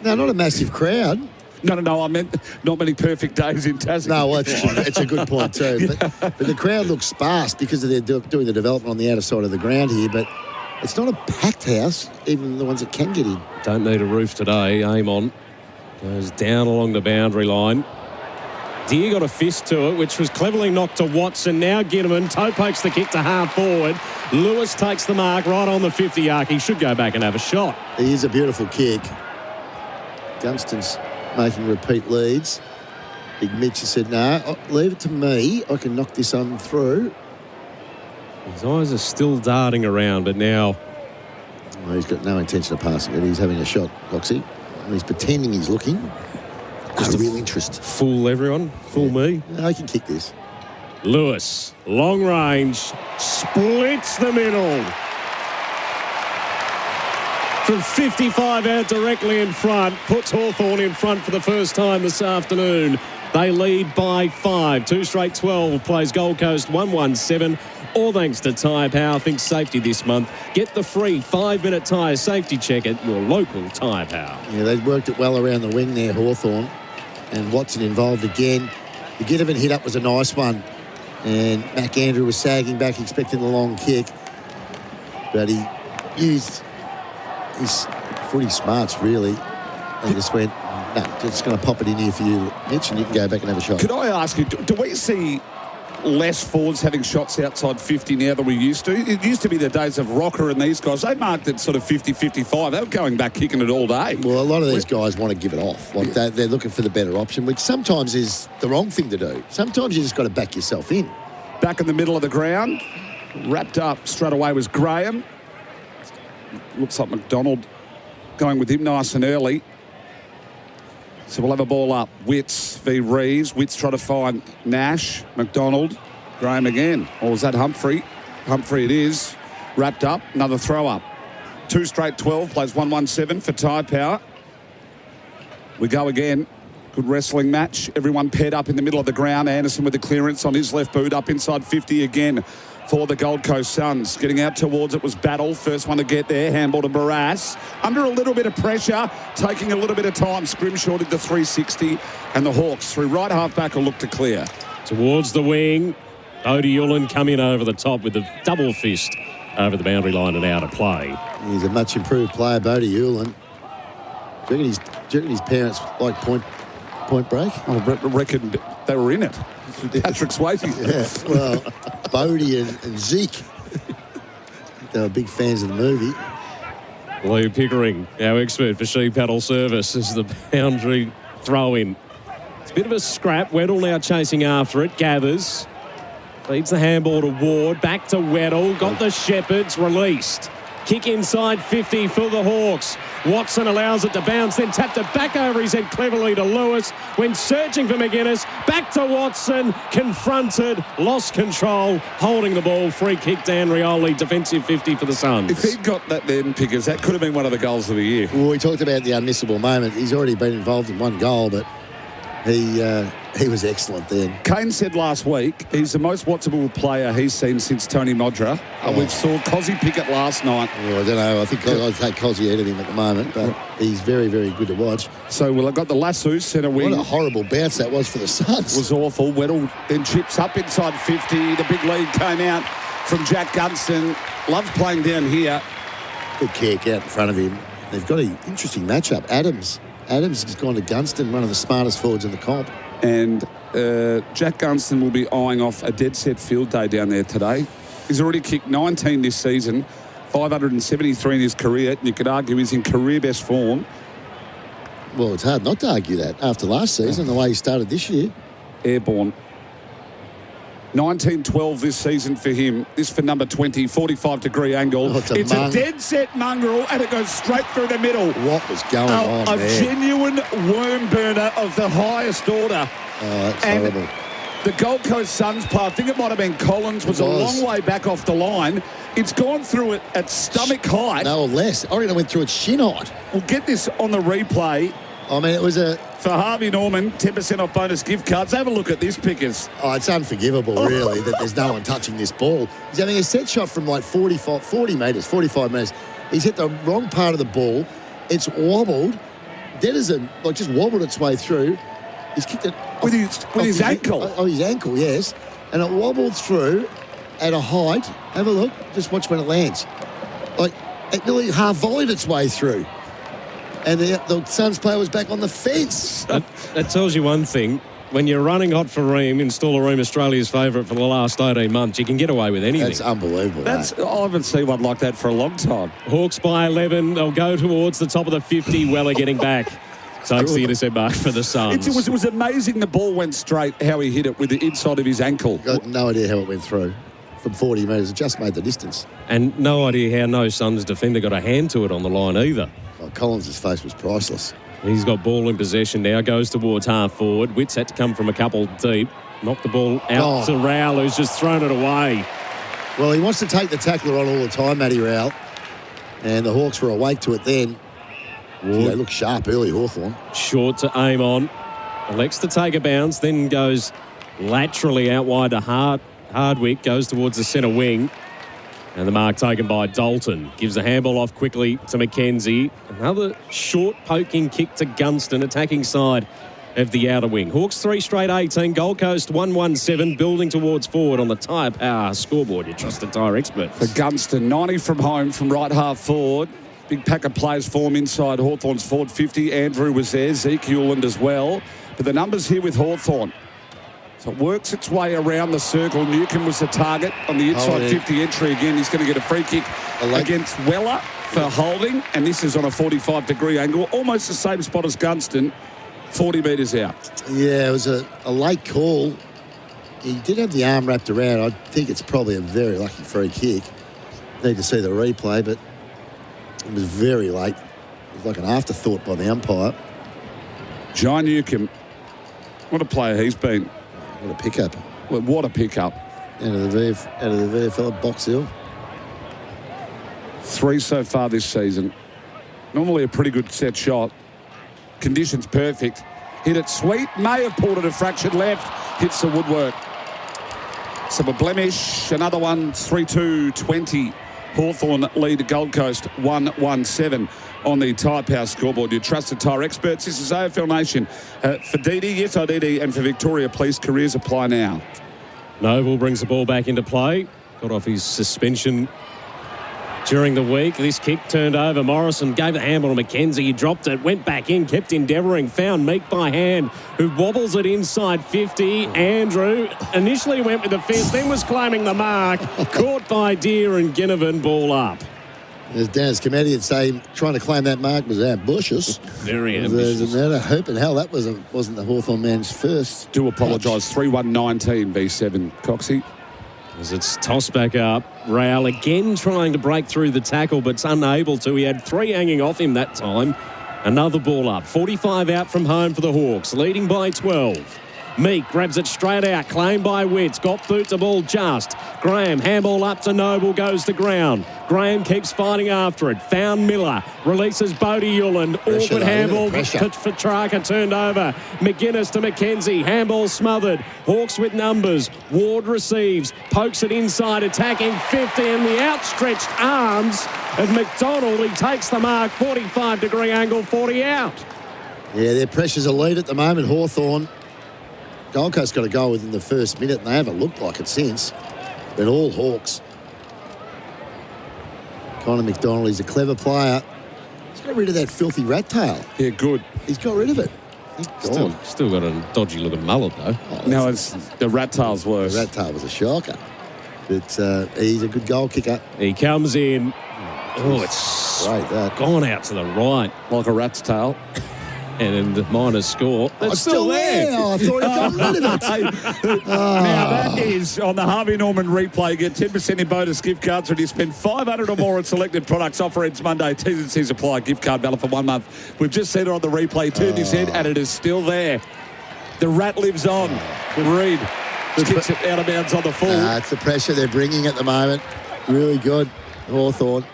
No, not a massive crowd. No, I meant not many perfect days in Tassie. No, well, it's a good point too. But the crowd looks sparse because they're doing the development on the outer side of the ground here, but it's not a packed house, even the ones that can get in. Don't need a roof today. Aim on. Goes down along the boundary line. Deere got a fist to it, which was cleverly knocked to Watson. Now Ginneman toe pokes the kick to half forward. Lewis takes the mark right on the 50 arc. He should go back and have a shot. It is a beautiful kick. Gunston's making repeat leads. Big Mitch has said, no, leave it to me. I can knock this on through. His eyes are still darting around, but now... Well, he's got no intention of passing it. He's having a shot, Loxie. And he's pretending he's looking. Just a real interest. Fool everyone. Fool me. I can kick this. Lewis, long range, splits the middle. From 55 out directly in front, puts Hawthorn in front for the first time this afternoon. They lead by 5. 2 straight 12 plays Gold Coast 117. All thanks to Tyre Power. Think safety this month. Get the free 5-minute tyre safety check at your local Tyre Power. Yeah, they worked it well around the wing there, Hawthorn. And Watson involved again. The Ginnivan hit up was a nice one. And McAndrew was sagging back, expecting the long kick. But he used his footy smarts, really. And just went, no, just going to pop it in here for you, Mitch, and you can go back and have a shot. Could I ask you, do we see less forwards having shots outside 50 now than we used to? It used to be the days of Rocker and these guys. They marked it sort of 50, 55. They were going back, kicking it all day. Well, a lot of these guys want to give it off. Like they're looking for the better option, which sometimes is the wrong thing to do. Sometimes you just got to back yourself in. Back in the middle of the ground. Wrapped up straight away was Graham. Looks like McDonald going with him nice and early. So we'll have a ball up. Witts v Reeves. Witts try to find Nash. McDonald. Graham again. Or was that Humphrey? Humphrey it is. Wrapped up. Another throw up. 2 straight 12. Plays 117 for Tyre Power. We go again. Good wrestling match. Everyone paired up in the middle of the ground. Anderson with the clearance on his left boot. Up inside 50 again for the Gold Coast Suns. Getting out towards it was Battle. First one to get there. Handball to Barras. Under a little bit of pressure. Taking a little bit of time. Scrimshaw did the 360. And the Hawks through right half back will look to clear. Towards the wing. Odie Ullin coming over the top with the double fist over the boundary line and out of play. He's a much improved player, Bodie Ullin. Do you reckon his parents like Point Break? I reckon they were in it. Patrick Swayze. Yeah, well, Bodie and Zeke. They were big fans of the movie. Lou Pickering, our expert for sheep paddle service, is the boundary throw-in. It's a bit of a scrap. Weddle now chasing after it. Gathers. Feeds the handball to Ward. Back to Weddle. Got the Shepherds. Released. Kick inside 50 for the Hawks. Watson allows it to bounce, then tapped it back over his head cleverly to Lewis. When searching for McGuinness, back to Watson, confronted, lost control, holding the ball. Free kick, Dan Rioli, defensive 50 for the Suns. If he'd got that then, Pickers, that could have been one of the goals of the year. Well, we talked about the unmissable moment. He's already been involved in one goal, but he was excellent then. Kane said last week he's the most watchable player he's seen since Tony Modra. We saw Cozzy Pickett last night. Well, I don't know. I think I'd take Cozzy out of him at the moment, but he's very, very good to watch. So, well, I've got the Lasso centre wing. What a horrible bounce that was for the Suns. Was awful. Weddle then chips up inside 50. The big lead came out from Jack Gunston. Loves playing down here. Good kick out in front of him. They've got an interesting matchup. Adams has gone to Gunston, one of the smartest forwards in the comp. And Jack Gunston will be eyeing off a dead set field day down there today. He's already kicked 19 this season, 573 in his career. You could argue he's in career best form. Well, it's hard not to argue that after last season, the way he started this year. Airborne. 19-12 this season for him. This for number 20, 45-degree angle. Oh, it's a dead set mongrel, and it goes straight through the middle. What was going on A there? genuine worm burner of the highest order. Oh, that's horrible. The Gold Coast Suns player, I think it might have been Collins, was a long way back off the line. It's gone through it at stomach height. No, less. I reckon it went through its shin height. We'll get this on the replay. I mean, it was For Harvey Norman, 10% off bonus gift cards. Have a look at this, Pickers. Oh, it's unforgivable, really, that there's no one touching this ball. He's having a set shot from like 45 metres. He's hit the wrong part of the ball. It's wobbled. Denizen, just wobbled its way through. He's kicked it with his ankle. Oh, his ankle, yes. And it wobbled through at a height. Have a look. Just watch when it lands. It nearly half volleyed its way through. And the Suns player was back on the fence. That tells you one thing. when you're running hot for Ream, install a Ream Australia's favourite for the last 18 months, you can get away with anything. That's unbelievable. I haven't seen one like that for a long time. Hawks by 11. They'll go towards the top of the 50. Weller getting back. Takes the intercept mark for the Suns. It was amazing the ball went straight, how he hit it with the inside of his ankle. Got no idea how it went through. From 40 metres, it just made the distance. And no idea how no Suns defender got a hand to it on the line either. Well, Collins' face was priceless. He's got ball in possession now, goes towards half forward. Witts had to come from a couple deep. Knocked the ball out to Rowell, who's just thrown it away. Well, he wants to take the tackler on all the time, Matty Rowell. And the Hawks were awake to it then. Gee, they look sharp early, Hawthorn. Short to aim on. Elects to take a bounce, then goes laterally out wide to Hardwick, goes towards the centre wing. And the mark taken by Dalton. Gives the handball off quickly to McKenzie. Another short poking kick to Gunston, attacking side of the outer wing. Hawks 3 straight 18. Gold Coast 117, building towards forward on the Tyre Power scoreboard. Your trusted tyre expert. For Gunston, 90 from home from right half forward. Big pack of players form inside Hawthorn's forward 50. Andrew was there, Zeke Hewland as well. But the numbers here with Hawthorn. So it works its way around the circle. Newcomb was the target on the inside 50 entry again. He's going to get a free kick against Weller for holding. And this is on a 45-degree angle. Almost the same spot as Gunston, 40 metres out. Yeah, it was a late call. He did have the arm wrapped around. I think it's probably a very lucky free kick. Need to see the replay, but it was very late. It was like an afterthought by the umpire. John Newcomb, what a player he's been. What a pickup. Well, what a pickup. Out of the VFL Box Hill. 3 so far this season. Normally a pretty good set shot. Conditions perfect. Hit it sweet. May have pulled it a fractured left. Hits the woodwork. So a blemish. Another one. 3-2-20. Hawthorn lead Gold Coast 1-1-7 on the Tyre Power scoreboard. Your trusted tyre experts. This is AFL Nation. For Didi, yes, IDD, and for Victoria Police, careers apply now. Noble brings the ball back into play. Got off his suspension during the week. This kick turned over. Morrison gave the handball to McKenzie. He dropped it, went back in, kept endeavouring, found Meek by hand, who wobbles it inside 50. Andrew initially went with the fist, then was claiming the mark. Caught by Deere and Ginnivan, ball up. As Dan's committee would say, trying to claim that mark was ambitious. Very ambitious. I hope in hell that wasn't the Hawthorn man's first. Do apologise. 3-1-19 V7. Coxie. As it's tossed back up, Rowell again trying to break through the tackle, but's unable to. He had 3 hanging off him that time. Another ball up. 45 out from home for the Hawks, leading by 12. Meek grabs it straight out, claimed by Witts, got boot the ball just. Graham, handball up to Noble, goes to ground. Graham keeps fighting after it, found Miller, releases Bodie Yulland, awkward handball for Traka, turned over. McGuinness to McKenzie, handball smothered. Hawks with numbers, Ward receives, pokes it inside, attacking 50, and the outstretched arms of McDonald. He takes the mark, 45-degree angle, 40 out. Yeah, their pressure's a lead at the moment, Hawthorn. Gold Coast got a goal within the first minute, and they haven't looked like it since. But all Hawks. Connor McDonald, he's a clever player. He's got rid of that filthy rat tail. Yeah, good. He's got rid of it. Still got a dodgy-looking mullet, though. No, it's the rat tail's worse. The rat tail was a shocker. But he's a good goal kicker. He comes in. Oh, it's great, that. Gone out to the right. Like a rat's tail. And the miners score. It's still there. Oh, I thought he got rid of it. Now, that is on the Harvey Norman replay. Get 10% in bonus gift cards when you spend 500 or more on selected products. Offer ends Monday. T's and C's apply. Gift card valid for 1 month. We've just seen it on the replay. Turned his head, and it is still there. The rat lives on. Reed kicks it out of bounds on the full. It's the pressure they're bringing at the moment. Really good. Hawthorn.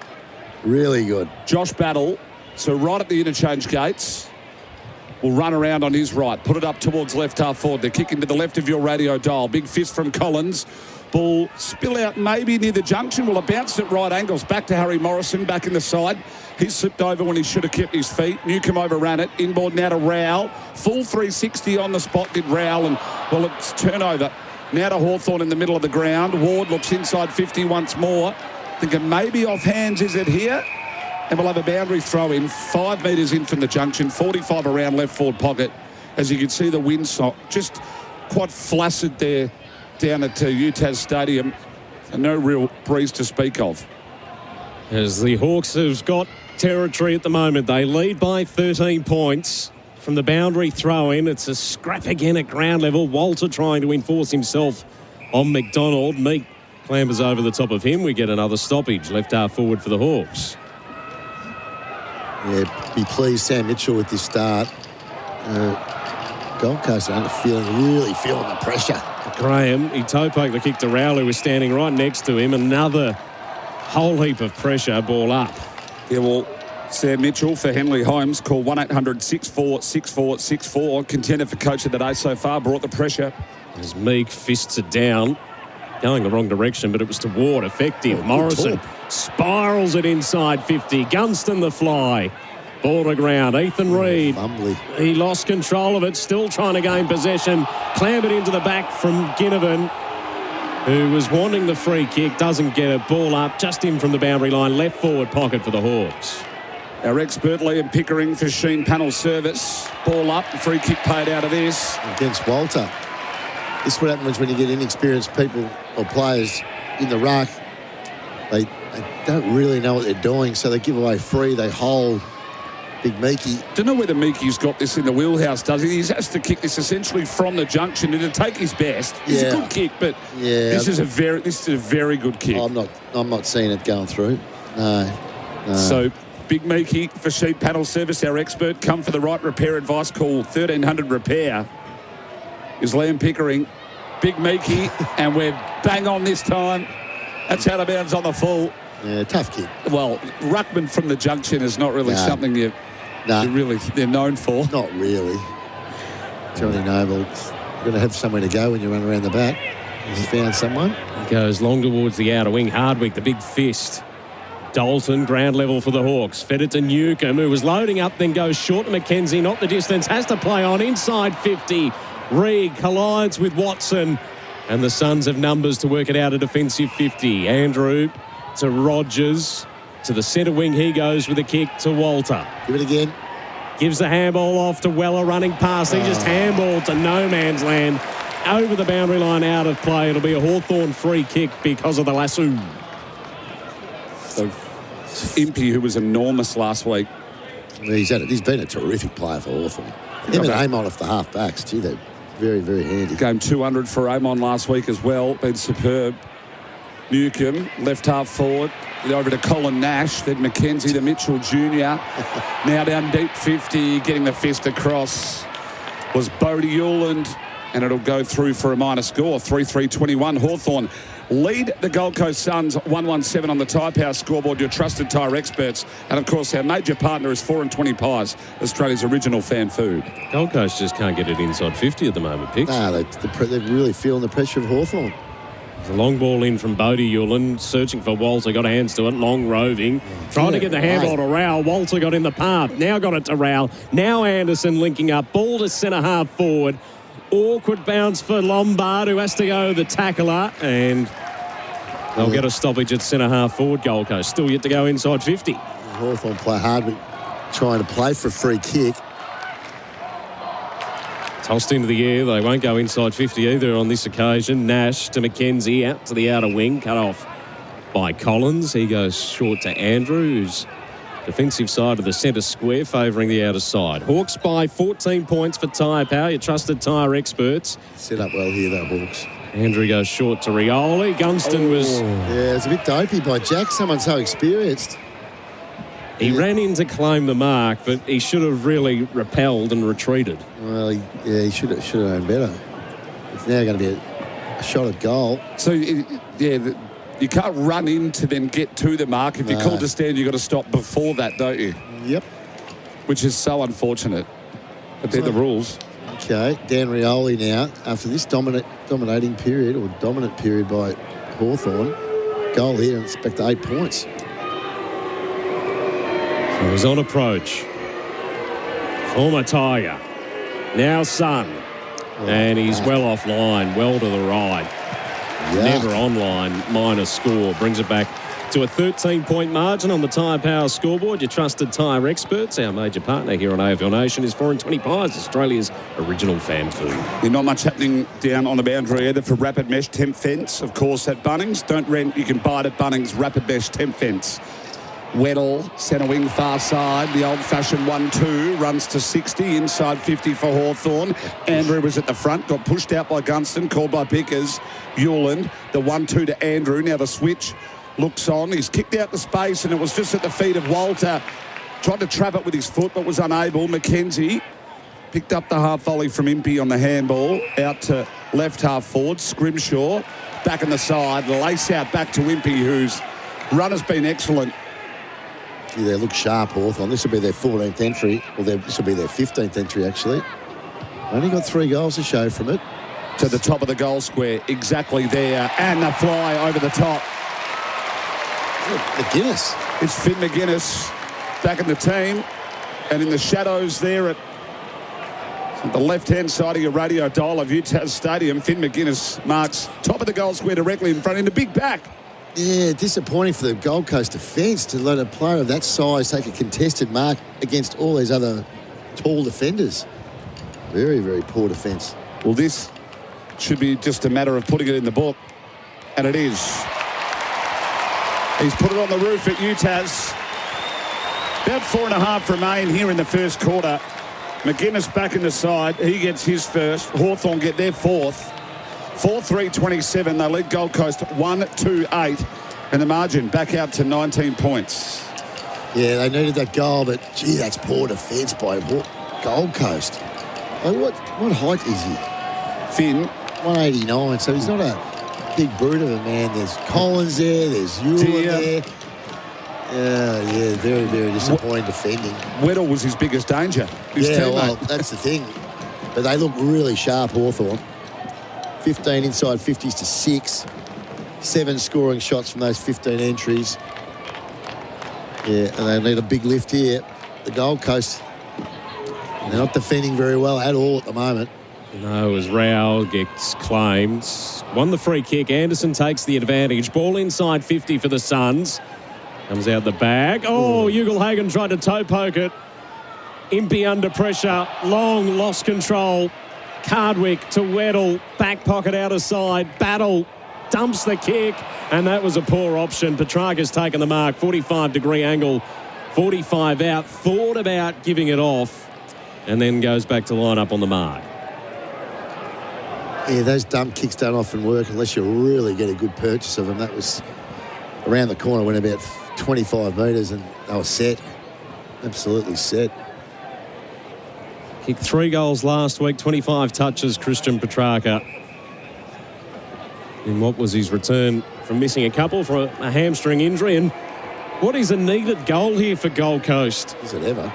Really good. Josh Battle. So right at the interchange gates. Will run around on his right, put it up towards left half forward. They're kicking to the left of your radio dial. Big fist from Collins. Ball spill out maybe near the junction. Well, it bounced at right angles. Back to Harry Morrison, back in the side. He slipped over when he should have kept his feet. Newcomb overran it. Inboard now to Rowell. Full 360 on the spot did Rowell. And, well, it's turnover. Now to Hawthorn in the middle of the ground. Ward looks inside 50 once more. Thinking maybe off hands, is it here? And we'll have a boundary throw in, 5 metres in from the junction, 45 around left forward pocket. as you can see the windsock just quite flaccid there down at UTAS Stadium. And no real breeze to speak of. As the Hawks have got territory at the moment, they lead by 13 points. From the boundary throw-in, it's a scrap again at ground level. Walter trying to enforce himself on McDonald. Meek clambers over the top of him. We get another stoppage, left half forward for the Hawks. Yeah, be pleased, Sam Mitchell, with this start. Gold Coast are really feeling the pressure. Graham, he toe-poked the kick to Rowell, who was standing right next to him. Another whole heap of pressure, ball up. Yeah, well, Sam Mitchell for Henley Holmes, call 1-800-64-64-64. Contender for coach of the day so far, brought the pressure. As Meek fists it down, going the wrong direction, but it was toward effective. Morrison spirals it inside 50. Gunston the fly. Ball to ground. Ethan Reid. He lost control of it, still trying to gain possession. Clambered into the back from Ginnivan, who was wanting the free kick. Doesn't get it. Ball up, just in from the boundary line. Left forward pocket for the Hawks. Our expert Liam Pickering for Sheen Panel Service. Ball up, free kick paid out of this. Against Walter. This is what happens when you get inexperienced people or players in the ruck. They don't really know what they're doing, so they give away free, they hold. Big Meekie. Don't know whether Meekie's got this in the wheelhouse, does he? He has to kick this essentially from the junction and to take his best. It's a good kick, but this is a very good kick. I'm not seeing it going through. No. So Big Meekie for Sheet Panel Service, our expert. Come for the right repair advice. Call 1300 Repair. Is Liam Pickering. Big Meekie, and we're bang on this time. That's out of bounds on the full. Yeah, tough kick. Well, ruckman from the junction is not really something they're known for. Not really. Johnny Noble's going to have somewhere to go when you run around the back. He's found someone. He goes long towards the outer wing. Hardwick, the big fist. Dalton, ground level for the Hawks. Fed it to Newcomb, who was loading up, then goes short to McKenzie. Not the distance. Has to play on inside 50. Reid collides with Watson. And the Suns have numbers to work it out a defensive 50. Andrew to Rogers. To the centre wing he goes with a kick to Walter. Give it again. Gives the handball off to Weller running past. He just handballed to no man's land. Over the boundary line, out of play. It'll be a Hawthorn free kick because of the lasso. So Impey, who was enormous last week. He's been a terrific player for Hawthorn. Him and Amon off the half backs, gee, they're very, very handy. Game 200 for Amon last week as well. Been superb. Newcomb, left half forward. Over to Colin Nash, then McKenzie to Mitchell Jr. Now down deep 50, getting the fist across was Bodie Euland, and it'll go through for a minor score, 3-3-21. Hawthorn lead the Gold Coast Suns 117 on the Tyre Power scoreboard, your trusted tyre experts. And, of course, our major partner is 420 Pies, Australia's original fan food. Gold Coast just can't get it inside 50 at the moment, Picks. No, they're really feeling the pressure of Hawthorn. The long ball in from Bodie Euland, searching for Walter, got hands to it, long roving. Trying to get the handball to Rowell. Walter got in the path, now got it to Rowell. Now Anderson linking up, ball to centre half forward. Awkward bounce for Lombard, who has to go the tackler, and they'll get a stoppage at centre half forward. Gold Coast still yet to go inside 50. Hawthorn play hard, but trying to play for a free kick. Tossed into the air. They won't go inside 50 either on this occasion. Nash to McKenzie, out to the outer wing, cut off by Collins. He goes short to Andrews. Defensive side of the centre square, favouring the outer side. Hawks by 14 points for Tyre Power, your trusted tyre experts. Set up well here, though, Hawks. Andrew goes short to Rioli. Gunston was... Yeah, it's a bit dopey by Jack. Someone so experienced. He ran in to claim the mark, but he should have really repelled and retreated. Well, he should have known better. It's now going to be a shot at goal. So, you can't run in to then get to the mark. If you're called to stand, you've got to stop before that, don't you? Yep. Which is so unfortunate. But they're the rules. Okay, Dan Rioli now, after this dominating period, or dominant period by Hawthorn, goal here and expect 8 points. So he's on approach. Former Tiger. Now Sun. And he's well offline, well to the right. Yeah. Never online, minor score. Brings it back to a 13-point margin on the Tyre Power scoreboard. Your trusted tyre experts. Our major partner here on AFL Nation is 420 Pies, Australia's original fan food. Not much happening down on the boundary either for Rapid Mesh Temp Fence, of course, at Bunnings. Don't rent, you can buy it at Bunnings. Rapid Mesh Temp Fence. Wheatley, centre wing, far side. The old-fashioned 1-2 runs to 60, inside 50 for Hawthorn. Andrew was at the front, got pushed out by Gunston, called by Pickers. Hewland, the 1-2 to Andrew. Now the switch looks on. He's kicked out the space, and it was just at the feet of Walter. Tried to trap it with his foot, but was unable. McKenzie picked up the half volley from Impey on the handball. Out to left half forward. Scrimshaw back in the side. Lace out back to Impey, whose run has been excellent. Yeah, they look sharp, Hawthorn. This will be their 14th entry, or this will be their 15th entry, actually. Only got 3 goals to show from it. To the top of the goal square, exactly there. And the fly over the top. McGuinness. It's Finn McGuinness back in the team. And in the shadows there at the left-hand side of your radio dial of UTAS Stadium, Finn McGuinness marks top of the goal square directly in front in the big back. Yeah, disappointing for the Gold Coast defence to let a player of that size take a contested mark against all these other tall defenders. Very, very poor defence. Well, this should be just a matter of putting it in the book, and it is. He's put it on the roof at UTAS. About 4.5 remain here in the first quarter. McGuinness back in the side. He gets his first. Hawthorn get their fourth. 4-3-27. They lead Gold Coast 1-2-8. And the margin back out to 19 points. Yeah, they needed that goal, but, gee, that's poor defence by Gold Coast. Oh, what height is he? Finn. 189, so he's not a big brute of a man. There's Collins there, there's Hewland there. Yeah, very, very disappointing defending. Weddle was his biggest danger. His teammate. Well, that's the thing. But they look really sharp, Hawthorn. 15 inside 50s to 6. 7 scoring shots from those 15 entries. Yeah, and they need a big lift here. The Gold Coast, they're not defending very well at all at the moment. No, as Rao gets claimed. Won the free kick. Anderson takes the advantage. Ball inside 50 for the Suns. Comes out the bag. Oh, Ugelhagen tried to toe poke it. Impey under pressure. Long lost control. Cardwick to Weddle. Back pocket out of side. Battle dumps the kick. And that was a poor option. Petrarca's taken the mark. 45-degree angle. 45 out. Thought about giving it off. And then goes back to line up on the mark. Yeah, those dump kicks don't often work unless you really get a good purchase of them. That was around the corner, went about 25 metres, and they were set. Absolutely set. Kicked 3 goals last week, 25 touches, Christian Petrarca. In what was his return from missing a couple for a hamstring injury. And what is a needed goal here for Gold Coast? Is it ever?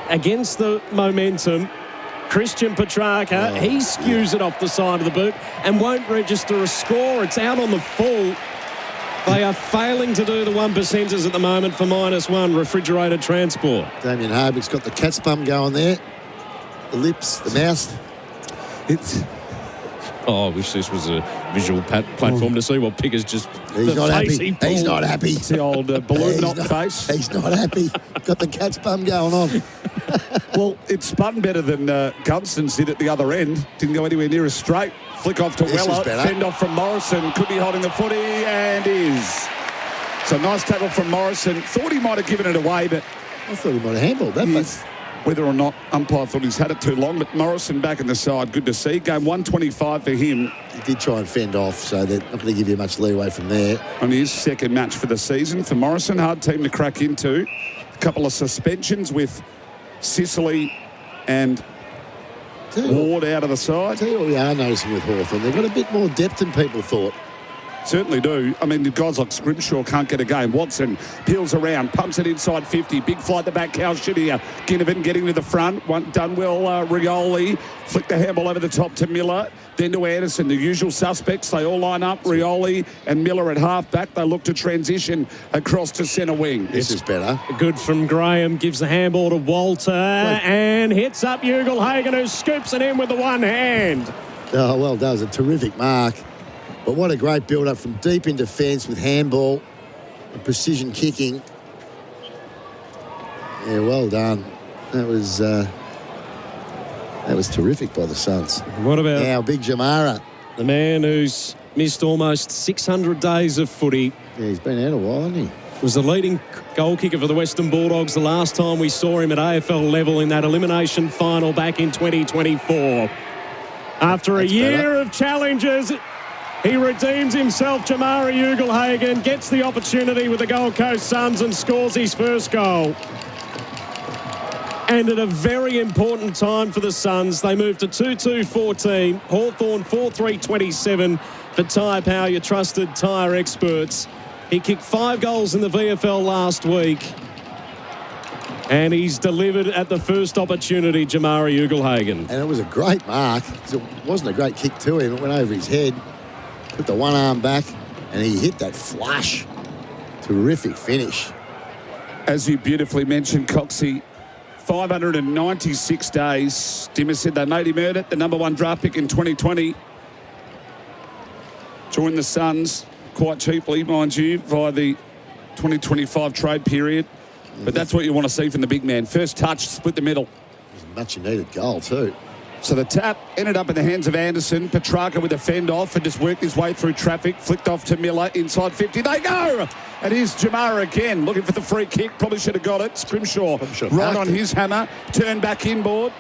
Against the momentum, Christian Petrarca, he skews it off the side of the boot and won't register a score. It's out on the full. They are failing to do the 1%ers at the moment for -1 refrigerated transport. Damien Hardwick's got the cat's bum going there. The lips, the mouth. I wish this was a visual platform to see what Pickers just... He's not happy. He's not happy. It's the old balloon knot face. He's not happy. Got the cat's bum going on. Well, it spun better than Gunston's did at the other end. Didn't go anywhere near as straight. Flick off to Weller. Fend off from Morrison. Could be holding the footy and is. So nice tackle from Morrison. Thought he might have given it away, but... I thought he might have handled that, but... Whether or not umpire thought he's had it too long, but Morrison back in the side. Good to see. Game 125 for him. He did try and fend off, so they're not going to give you much leeway from there. Only his second match for the season for Morrison. Hard team to crack into. A couple of suspensions with Sicily and Ward out of the side. Tell you what we are noticing with Hawthorn. They've got a bit more depth than people thought. Certainly do. I mean, the guys like Scrimshaw can't get a game. Watson peels around, pumps it inside 50. Big flight the back, Cowshed here. Ginnivan getting to the front. Done well, Rioli. Flick the handball over the top to Miller. Then to Anderson. The usual suspects. They all line up. Rioli and Miller at half-back. They look to transition across to centre wing. This is better. Good from Graham. Gives the handball to Walter. And hits up Ugelhagen, who scoops it in with the one hand. Oh, well done. A terrific mark. But what a great build-up from deep in defence with handball. precision kicking. Yeah, well done. That was terrific by the Suns. What about now Big Jamara? The man who's missed almost 600 days of footy. Yeah, he's been out a while, hasn't he? Was the leading goal kicker for the Western Bulldogs the last time we saw him at AFL level in that elimination final back in 2024. After a year of challenges, he redeems himself. Jamara Ugle-Hagan gets the opportunity with the Gold Coast Suns and scores his first goal. And at a very important time for the Suns, they move to 2-2-14. Hawthorn 4-3-27 for Tyre Power, your trusted tyre experts. He kicked 5 goals in the VFL last week. And he's delivered at the first opportunity, Jamara Ugle-Hagan. And it was a great mark. It wasn't a great kick to him. It went over his head, put the one arm back, and he hit that flush. Terrific finish. As you beautifully mentioned, Coxie, 596 days. Dimmer said they made him earn it, the number 1 draft pick in 2020. Joined the Suns quite cheaply, mind you, via the 2025 trade period. But that's what you want to see from the big man. First touch, split the middle. Much needed goal too. So the tap ended up in the hands of Anderson. Petrarca with a fend off and just worked his way through traffic. Flicked off to Miller inside 50. They go! And here's Jamara again, looking for the free kick. Probably should have got it. Scrimshaw right on his hammer. Turn back inboard.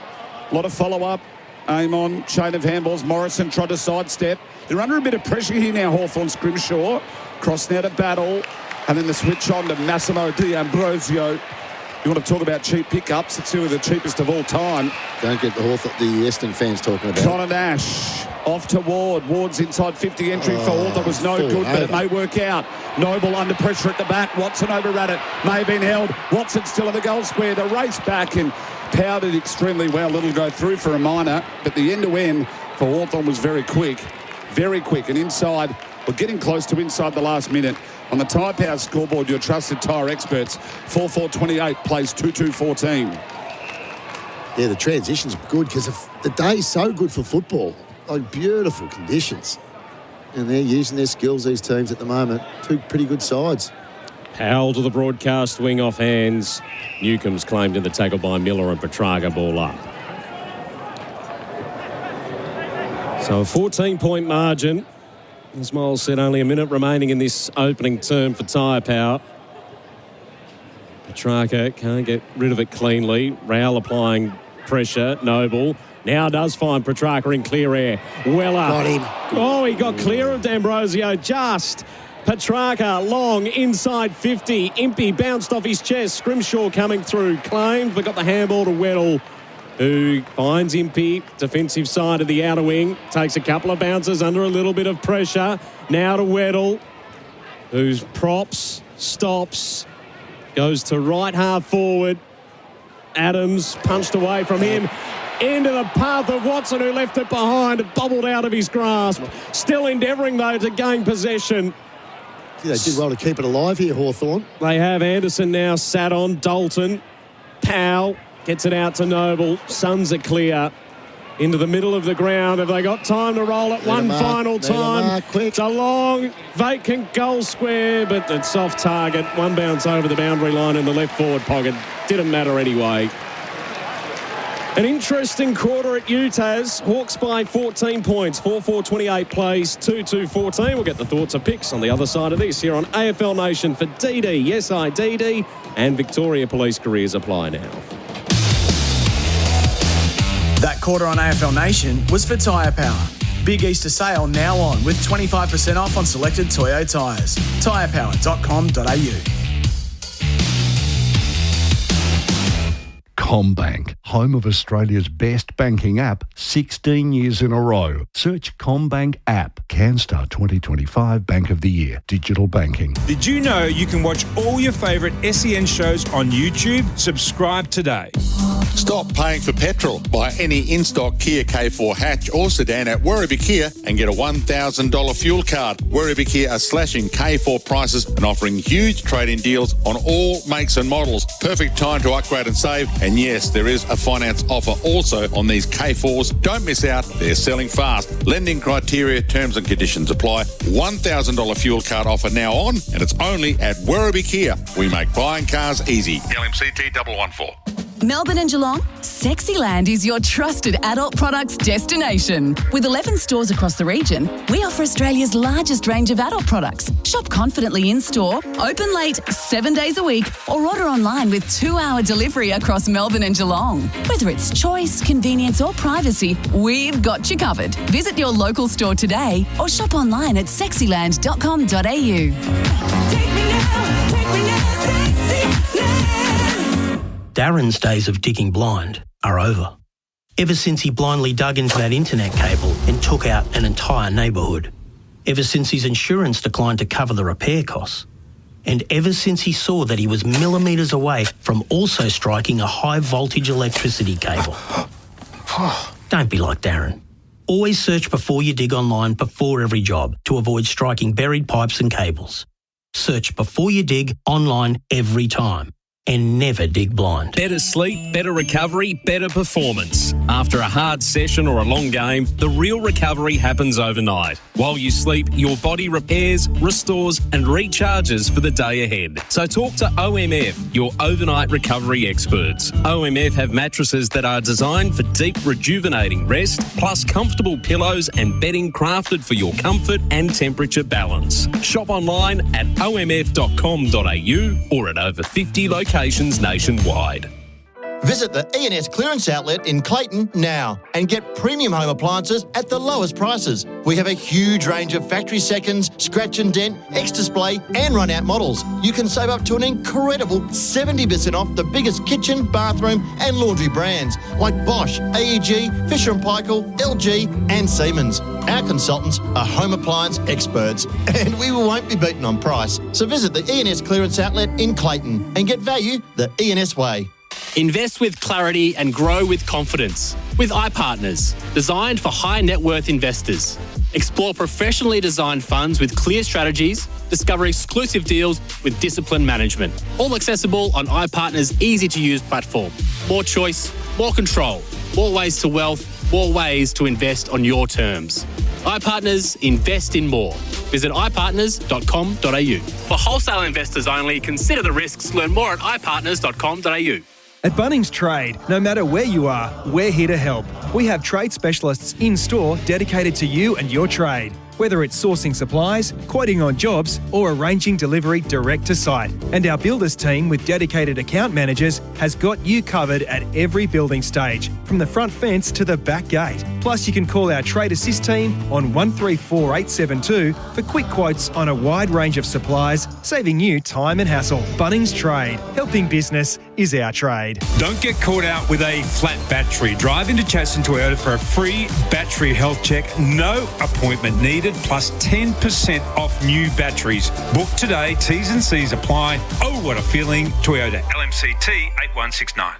A lot of follow-up. Aim on. Chain of handballs. Morrison tried to sidestep. They're under a bit of pressure here now, Hawthorn. Scrimshaw. Cross now to Battle. And then the switch on to Massimo D'Ambrosio. You want to talk about cheap pickups? It's two of the cheapest of all time. Don't get the Essendon fans talking about Connor Nash off to Ward. Ward's inside 50 entry for Hawthorn was no good, but it may work out. Noble under pressure at the back. Watson overran it. May have been held. Watson still in the goal square. The race back and powered it extremely well. It'll go through for a minor, but the end-to-end for Hawthorn was very quick. Very quick. And inside, we're getting close to inside the last minute. On the Tyre Power scoreboard, your trusted tyre experts, 4-4-28 plays 2-2-14. Yeah, the transitions are good because the day's so good for football. Like, beautiful conditions. And they're using their skills, these teams, at the moment. Two pretty good sides. Powell to the broadcast wing off hands. Newcomb's claimed in the tackle by Miller and Petrarca ball up. So a 14-point margin. As Miles said, only a minute remaining in this opening term for Tyre Power. Petrarca can't get rid of it cleanly. Rowell applying pressure. Noble now does find Petrarca in clear air. Weller. Got him. Oh, he got clear of D'Ambrosio just. Petrarca long inside 50. Impey bounced off his chest. Scrimshaw coming through. Claimed, but got the handball to Weddle, who finds Impey, defensive side of the outer wing. Takes a couple of bounces under a little bit of pressure. Now to Weddle, who's props, stops, goes to right half forward. Adams punched away from him. Into the path of Watson, who left it behind. It bobbled out of his grasp. Still endeavouring, though, to gain possession. Yeah, they did well to keep it alive here, Hawthorn. They have Anderson now sat on. Dalton. Powell gets it out to Noble. Suns are clear. Into the middle of the ground. Have they got time to roll it one final time? It's a long, vacant goal square, but it's off target. One bounce over the boundary line in the left forward pocket. Didn't matter anyway. An interesting quarter at UTAS. Hawks by 14 points. 4-4-28 plays 2-2-14. We'll get the thoughts and picks on the other side of this here on AFL Nation for DD. Yes, I DD. And Victoria Police careers apply now. That quarter on AFL Nation was for Tyre Power. Big Easter sale now on with 25% off on selected Toyo tyres. tyrepower.com.au. CommBank, home of Australia's best banking app, 16 years in a row. Search CommBank app. CanStar 2025 Bank of the Year. Digital banking. Did you know you can watch all your favourite SEN shows on YouTube? Subscribe today. Stop paying for petrol. Buy any in-stock Kia K4 hatch or sedan at Werribee Kia and get a $1,000 fuel card. Werribee Kia are slashing K4 prices and offering huge trade-in deals on all makes and models. Perfect time to upgrade and save. And yes, there is a finance offer also on these K4s. Don't miss out. They're selling fast. Lending criteria, terms and conditions apply. $1,000 fuel card offer now on, and it's only at Werribee Kia. We make buying cars easy. LMCT 114. Melbourne and Geelong, Sexyland is your trusted adult products destination. With 11 stores across the region, we offer Australia's largest range of adult products. Shop confidently in-store, open late 7 days a week, or order online with 2-hour delivery across Melbourne and Geelong. Whether it's choice, convenience or privacy, we've got you covered. Visit your local store today or shop online at sexyland.com.au. Darren's days of digging blind are over. Ever since he blindly dug into that internet cable and took out an entire neighbourhood. Ever since his insurance declined to cover the repair costs. And ever since he saw that he was millimetres away from also striking a high voltage electricity cable. Don't be like Darren. Always search before you dig online before every job to avoid striking buried pipes and cables. Search before you dig online every time. And never dig blind. Better sleep, better recovery, better performance. After a hard session or a long game, the real recovery happens overnight. While you sleep, your body repairs, restores and recharges for the day ahead. So talk to OMF, your overnight recovery experts. OMF have mattresses that are designed for deep rejuvenating rest, plus comfortable pillows and bedding crafted for your comfort and temperature balance. Shop online at omf.com.au or at over 50 locations nationwide. Visit the E&S clearance outlet in Clayton now and get premium home appliances at the lowest prices. We have a huge range of factory seconds, scratch and dent, X-display and run-out models. You can save up to an incredible 70% off the biggest kitchen, bathroom and laundry brands like Bosch, AEG, Fisher & Paykel, LG and Siemens. Our consultants are home appliance experts and we won't be beaten on price. So visit the E&S clearance outlet in Clayton and get value the E&S way. Invest with clarity and grow with confidence with iPartners, designed for high net worth investors. Explore professionally designed funds with clear strategies, discover exclusive deals with disciplined management. All accessible on iPartners' easy-to-use platform. More choice, more control, more ways to wealth, more ways to invest on your terms. iPartners, invest in more. Visit iPartners.com.au. For wholesale investors only, consider the risks. Learn more at iPartners.com.au. At Bunnings Trade, no matter where you are, we're here to help. We have trade specialists in-store dedicated to you and your trade. Whether it's sourcing supplies, quoting on jobs, or arranging delivery direct to site. And our builders team with dedicated account managers has got you covered at every building stage, from the front fence to the back gate. Plus, you can call our Trade Assist team on 134872 for quick quotes on a wide range of supplies, saving you time and hassle. Bunnings Trade. Helping business is our trade. Don't get caught out with a flat battery. Drive into Chadstone Toyota for a free battery health check. No appointment needed, plus 10% off new batteries. Book today. T's and C's apply. Oh, what a feeling. Toyota LMCT 8169.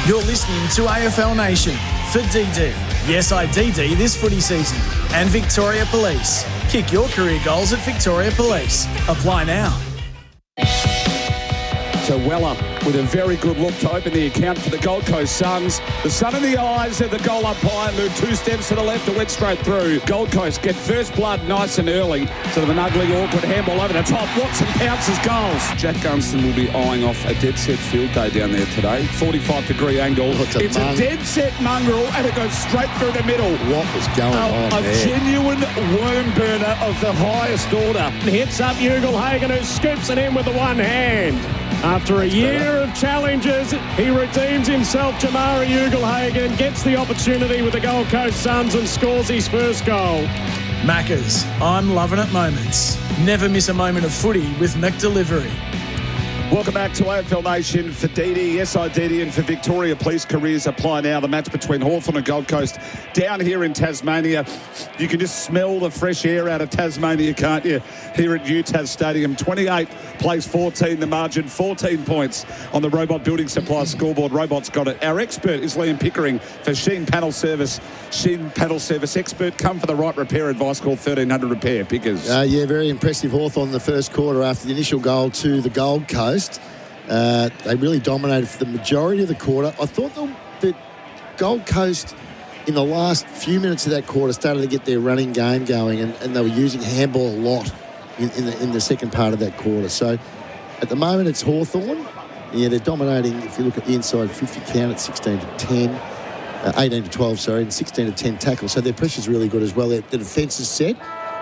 You're listening to AFL Nation for DD. Yes, I DD this footy season. And Victoria Police. Kick your career goals at Victoria Police. Apply now. So Weller with a very good look to open the account for the Gold Coast Suns. The sun in the eyes of the goal umpire, moved 2 steps to the left and went straight through. Gold Coast get first blood nice and early. Sort of an ugly, awkward handball over the top. Watson pounces goals. Jack Gunston will be eyeing off a dead set field day down there today. 45-degree angle. It's a dead set mongrel and it goes straight through the middle. What was going on A there? genuine worm burner of the highest order. Hits up Ugle-Hagan, who scoops it in with the one hand. After a year of challenges, he redeems himself. Jamari Ugle-Hagan gets the opportunity with the Gold Coast Suns and scores his first goal. Maccas, I'm loving it moments. Never miss a moment of footy with McDelivery. Welcome back to AFL Nation. For DD, SIDD and for Victoria Police careers apply now. The match between Hawthorn and Gold Coast down here in Tasmania. You can just smell the fresh air out of Tasmania, can't you? Here at UTAS Stadium. 28 plays 14, the margin 14 points on the Robot Building Supply scoreboard. Robot's got it. Our expert is Liam Pickering for Sheen Panel Service. Sheen Panel Service expert. Come for the right repair advice. Call 1300 Repair. Pickers. Yeah, very impressive Hawthorn in the first quarter after the initial goal to the Gold Coast. They really dominated for the majority of the quarter. I thought that Gold Coast in the last few minutes of that quarter started to get their running game going, and they were using handball a lot in the second part of that quarter. So at the moment it's Hawthorn. Yeah, they're dominating. If you look at the inside 50 count, it's 18 to 12, and 16 to 10 tackles. So their pressure's really good as well. The defence is set.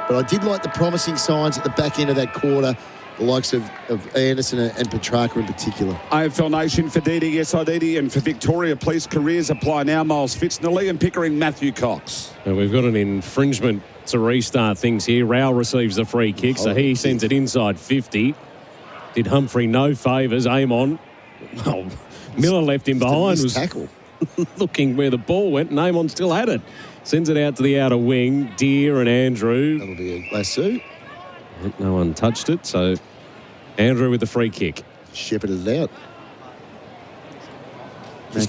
But I did like the promising signs at the back end of that quarter, the likes of Anderson and Petrarca in particular. AFL Nation for DD, SIDD and for Victoria Police careers apply now. Miles Fitznerley and Pickering, Matthew Cox. And we've got an infringement to restart things here. Rao receives the free kick, so he sends it inside 50. Did Humphrey no favours. Aim on. Oh, Miller left him behind. Was tackle. Looking where the ball went, and Amon still had it. Sends it out to the outer wing. Deere and Andrew. That'll be a lasso. No one touched it, so Andrew with the free kick. Shepherded it out.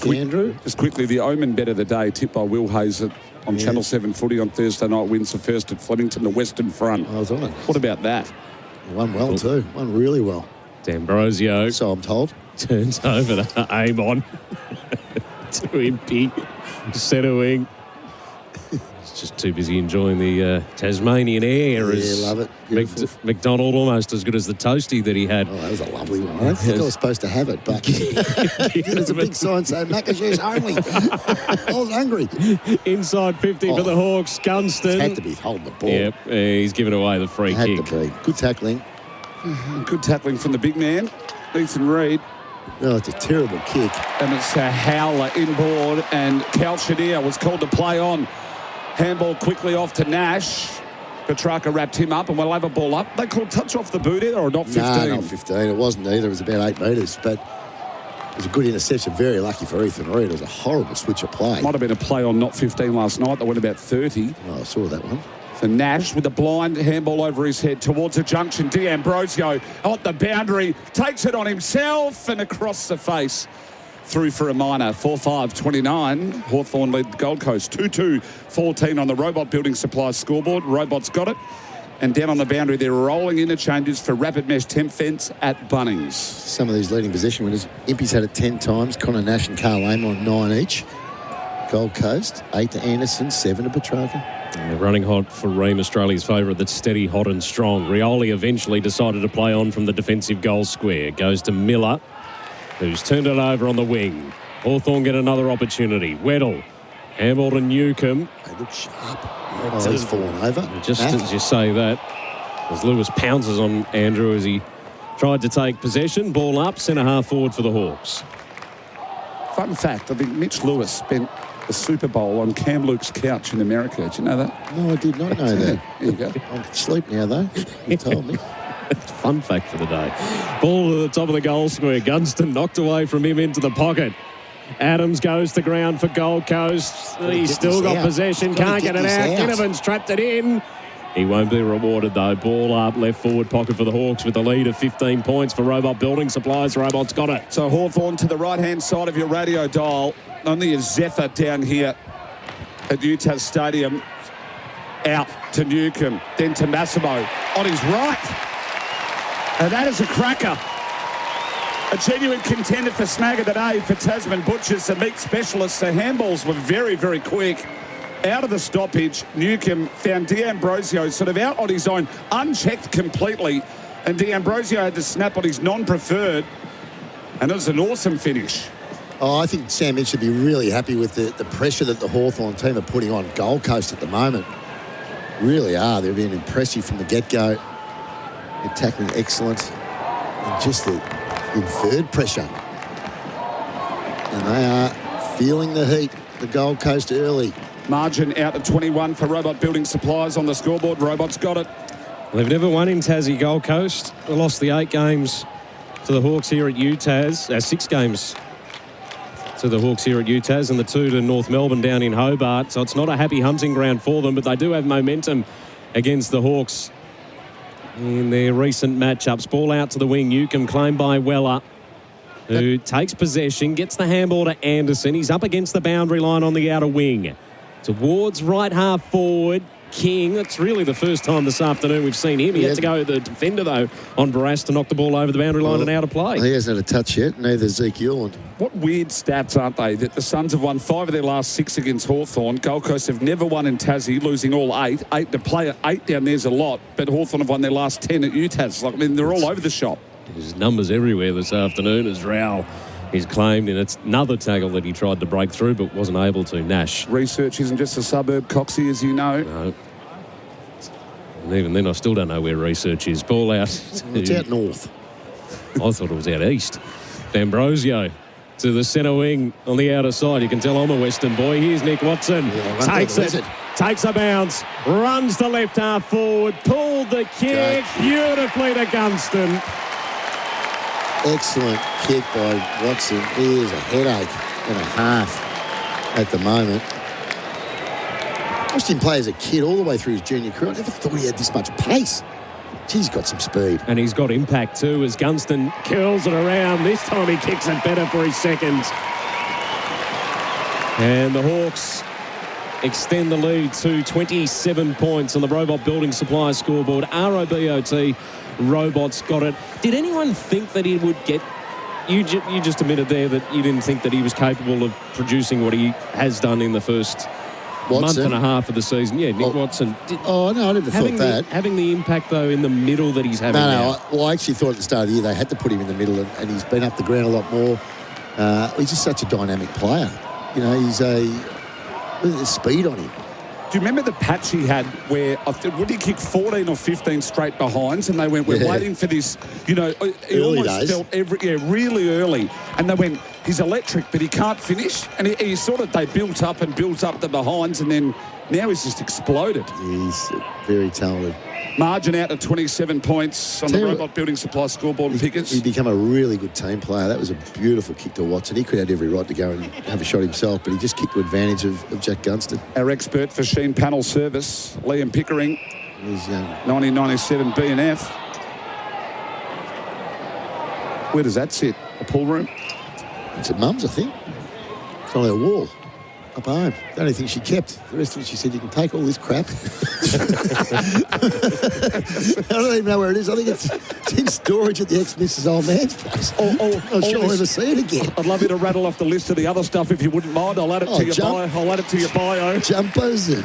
Andrew. Just quickly, the Omen bet of the day, tipped by Will Hayes on Channel 7 Footy on Thursday night, wins the first at Flemington, the Western Front. I was on it. What about that? Won well too. Won really well. D'Ambrosio. So I'm told. Turns over to Amon. To Impey. Centre wing. Just too busy enjoying the Tasmanian air. Yeah, love it. McDonald almost as good as the toasty that he had. Oh, that was a lovely one. I don't think I was supposed to have it, but there's a big sign saying Macashew's only. I was hungry. Inside 50 for the Hawks. Gunston. Had to be holding the ball. Yep, he's given away the free kick. Had to be. Good tackling. Good tackling from the big man, Ethan Reid. No, it's a terrible kick. And it's a howler inboard, and Cal Shadir was called to play on. Handball quickly off to Nash. Petrarca wrapped him up, and we'll have a ball up. They called touch off the boot either, or not 15? No, not 15. It wasn't either. It was about 8 metres, but it was a good interception. Very lucky for Ethan Reid. It was a horrible switch of play. Might have been a play on not 15 last night. That went about 30. Oh, I saw that one. So Nash with a blind handball over his head towards the junction. D'Ambrosio on the boundary, takes it on himself and across the face. Through for a minor. 4-5-29. Hawthorn lead the Gold Coast. 2-2-14 on the Robot Building Supply scoreboard. Robot's got it. And down on the boundary, they're rolling interchanges for Rapid Mesh Temp Fence at Bunnings. Some of these leading possession winners. Impey's had it 10 times. Connor Nash and Carl Amon 9 each. Gold Coast, 8 to Anderson, 7 to Petrarca. And running hot for Ream, Australia's favourite, that's steady, hot and strong. Rioli eventually decided to play on from the defensive goal square. Goes to Miller, who's turned it over on the wing. Hawthorn get another opportunity. Weddle, handball to Newcomb. They look sharp. Oh, he's fallen over. Just as you say that, as Lewis pounces on Andrew as he tried to take possession. Ball up, centre half forward for the Hawks. Fun fact, I think Mitch Lewis spent the Super Bowl on Cam Luke's couch in America. Did you know that? No, I did not know that. There you go. I'm asleep now, though. You told me. Fun fact for the day. Ball to the top of the goal square. Gunston knocked away from him into the pocket. Adams goes to ground for Gold Coast. He's still got possession. Can't get it out. Ginnivan's trapped it in. He won't be rewarded, though. Ball up, left forward pocket for the Hawks with a lead of 15 points for Robot Building Supplies. Robot's got it. So Hawthorn to the right-hand side of your radio dial. Only a Zephyr down here at UTAS Stadium. Out to Newcomb, then to Massimo on his right. And that is a cracker. A genuine contender for snag of the day for Tasman Butchers, the meat specialists. The handballs were very, very quick. Out of the stoppage, Newcomb found D'Ambrosio sort of out on his own, unchecked completely. And D'Ambrosio had to snap on his non-preferred. And it was an awesome finish. Oh, I think Sam Mitch should be really happy with the pressure that the Hawthorn team are putting on Gold Coast at the moment. Really are. They're being impressive from the get-go. They're tackling excellent. And just the inferred pressure. And they are feeling the heat, the Gold Coast early. Margin out at 21 for Robot Building Supplies on the scoreboard. Robot's got it. They've never won in Tassie, Gold Coast. They lost the 8 games to the Hawks here at UTAS. 6 games to the Hawks here at UTAS and the 2 to North Melbourne down in Hobart. So it's not a happy hunting ground for them, but they do have momentum against the Hawks in their recent matchups. Ball out to the wing. Newcombe claimed by Weller, who takes possession, gets the handball to Anderson. He's up against the boundary line on the outer wing. Towards right half forward, King. That's really the first time this afternoon we've seen him. He had to go the defender, though, on Barras to knock the ball over the boundary line and out of play. He hasn't had a touch yet, neither Zeke Yuland. What weird stats, aren't they? That the Suns have won 5 of their last 6 against Hawthorn. Gold Coast have never won in Tassie, losing all 8. 8 to play at 8 down there's a lot, but Hawthorn have won their last 10 at UTAS. Like, I mean, they're all over the shop. There's numbers everywhere this afternoon as Rowell is claimed, and it's another tackle that he tried to break through but wasn't able to. Nash. Research isn't just a suburb, Coxie, as you know. No. And even then, I still don't know where research is. Ball out. It's out north. I thought it was out east. D'Ambrosio to the centre wing on the outer side. You can tell I'm a Western boy. Here's Nick Watson. Takes it. Takes a bounce. Runs the left half forward. Pulled the kick beautifully to Gunston. Excellent kick by Watson. He is a headache and a half at the moment. I watched him play as a kid all the way through his junior career. I never thought he had this much pace. He's got some speed. And he's got impact too as Gunston curls it around. This time he kicks it better for his second. And the Hawks extend the lead to 27 points on the Robot Building Supply scoreboard. ROBOT Robots got it. Did anyone think that he would get... You just admitted there that you didn't think that he was capable of producing what he has done in the first... Watson. month and a half of the season. Yeah, Nick Watson. No, I never thought that. Having the impact, though, in the middle that he's having now. I actually thought at the start of the year they had to put him in the middle, and he's been up the ground a lot more. He's just such a dynamic player. You know, there's speed on him. Do you remember the patch he had where, would he kick 14 or 15 straight behinds, and they went, we're waiting for this, you know, he early almost days. felt really early, and they went, he's electric, but he can't finish, and they built up the behinds, and then now he's just exploded. He's very talented. Margin out to 27 points on the Robot Building Supply scoreboard pickers. He's become a really good team player. That was a beautiful kick to Watson. He could have every right to go and have a shot himself, but he just kicked to advantage of Jack Gunston. Our expert for Sheen Panel Service, Liam Pickering. He's young. 1997 B&F. Where does that sit? A pool room? It's at Mum's, I think. It's on our wall. Up home. The only thing she kept. The rest of it, she said, you can take all this crap. I don't even know where it is. I think it's in storage at the ex-Mrs. Old Man's place. I'm not sure I'll ever see it again. I'd love you to rattle off the list of the other stuff if you wouldn't mind. I'll add it to your bio. I'll add it to your bio. Jumpers and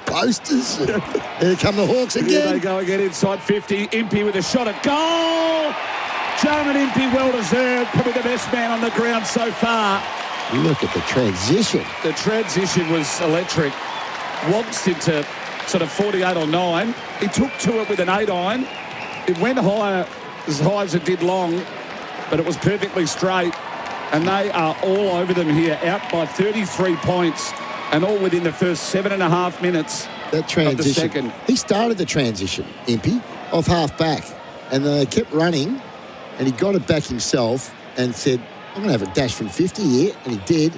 posters. Here come the Hawks again. Here they go again inside 50. Impey with a shot at goal. Jarman Impey, well deserved. Probably the best man on the ground so far. Look at the transition. The transition was electric. Wobbed into sort of 48 or 9. He took to it with an 8 iron. It went higher, as high as it did long, but it was perfectly straight. And they are all over them here, out by 33 points, and all within the first 7.5 minutes that transition, of the second. He started the transition, Impey, off half back. And they kept running, and he got it back himself and said, I'm going to have a dash from 50 here, and he did.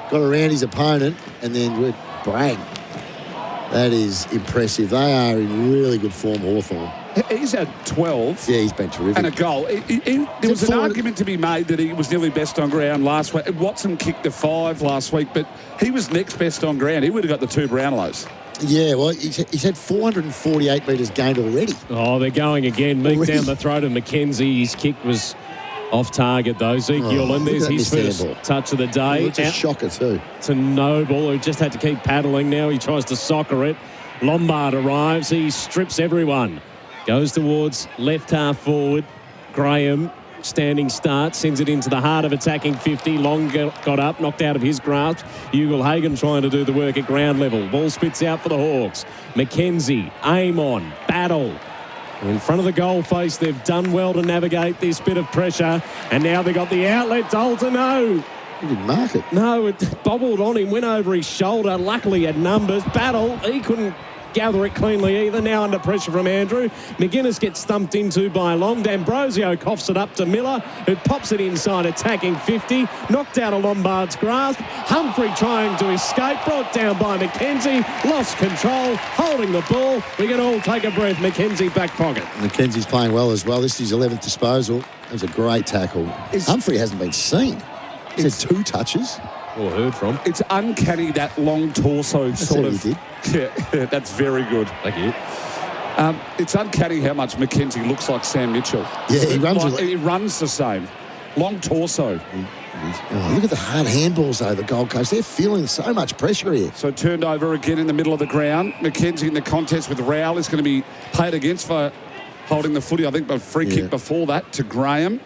Got around his opponent, and then went bang. That is impressive. They are in really good form, Hawthorn. He's had 12. Yeah, he's been terrific. And a goal. There was an argument to be made that he was nearly best on ground last week. Watson kicked a 5 last week, but he was next best on ground. He would have got the 2 Brownlows. Yeah, well, he's had 448 metres gained already. Oh, they're going again. Meek down the throat of McKenzie. His kick was off target, though. Zeke Yuland, there's his first touch of the day. It's a shocker, too. To Noble, who just had to keep paddling. Now he tries to soccer it. Lombard arrives. He strips everyone. Goes towards left half forward. Graham, standing start, sends it into the heart of attacking 50. Long got up, knocked out of his grasp. Ugle-Hagan trying to do the work at ground level. Ball spits out for the Hawks. McKenzie, aim on, battle. In front of the goal face, they've done well to navigate this bit of pressure. And now they've got the outlet. Dalton, no. He didn't mark it. No, it bobbled on him, went over his shoulder. Luckily, had numbers. Battle, he couldn't gather it cleanly either. Now under pressure from Andrew. McGuinness gets thumped into by Long. D'Ambrosio coughs it up to Miller, who pops it inside, attacking 50. Knocked out of Lombard's grasp. Humphrey trying to escape, brought down by McKenzie. Lost control, holding the ball. We can all take a breath. McKenzie back pocket. McKenzie's playing well as well. This is his 11th disposal. That was a great tackle. Humphrey hasn't been seen. He's had 2 touches. Or heard from. It's uncanny, that long torso sort of. Yeah, that's very good. Thank you. It's uncanny how much McKenzie looks like Sam Mitchell. Yeah, he runs the same. Long torso. Look at the hard handballs, though, the Gold Coast. They're feeling so much pressure here. So turned over again in the middle of the ground. McKenzie in the contest with Rowell is going to be paid against for holding the footy, I think, but free kick before that to Graham.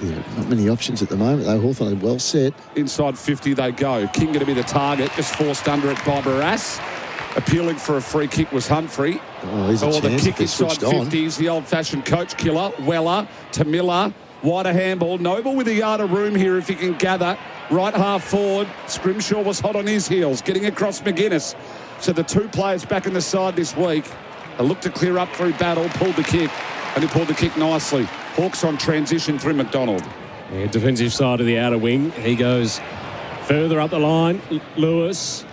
Yeah, not many options at the moment, though. Hawthorn are well set. Inside 50 they go. King going to be the target, just forced under it by Barras. Appealing for a free kick was Humphrey. The kick inside 50s, the old-fashioned coach killer. Weller to Miller. Wider handball. Noble with a yard of room here if he can gather. Right half forward. Scrimshaw was hot on his heels, getting across McGuinness. So the 2 players back in the side this week. They looked to clear up through battle, pulled the kick, and he pulled the kick nicely. Hawks on transition through McDonald. Yeah, defensive side of the outer wing. He goes further up the line. Lewis.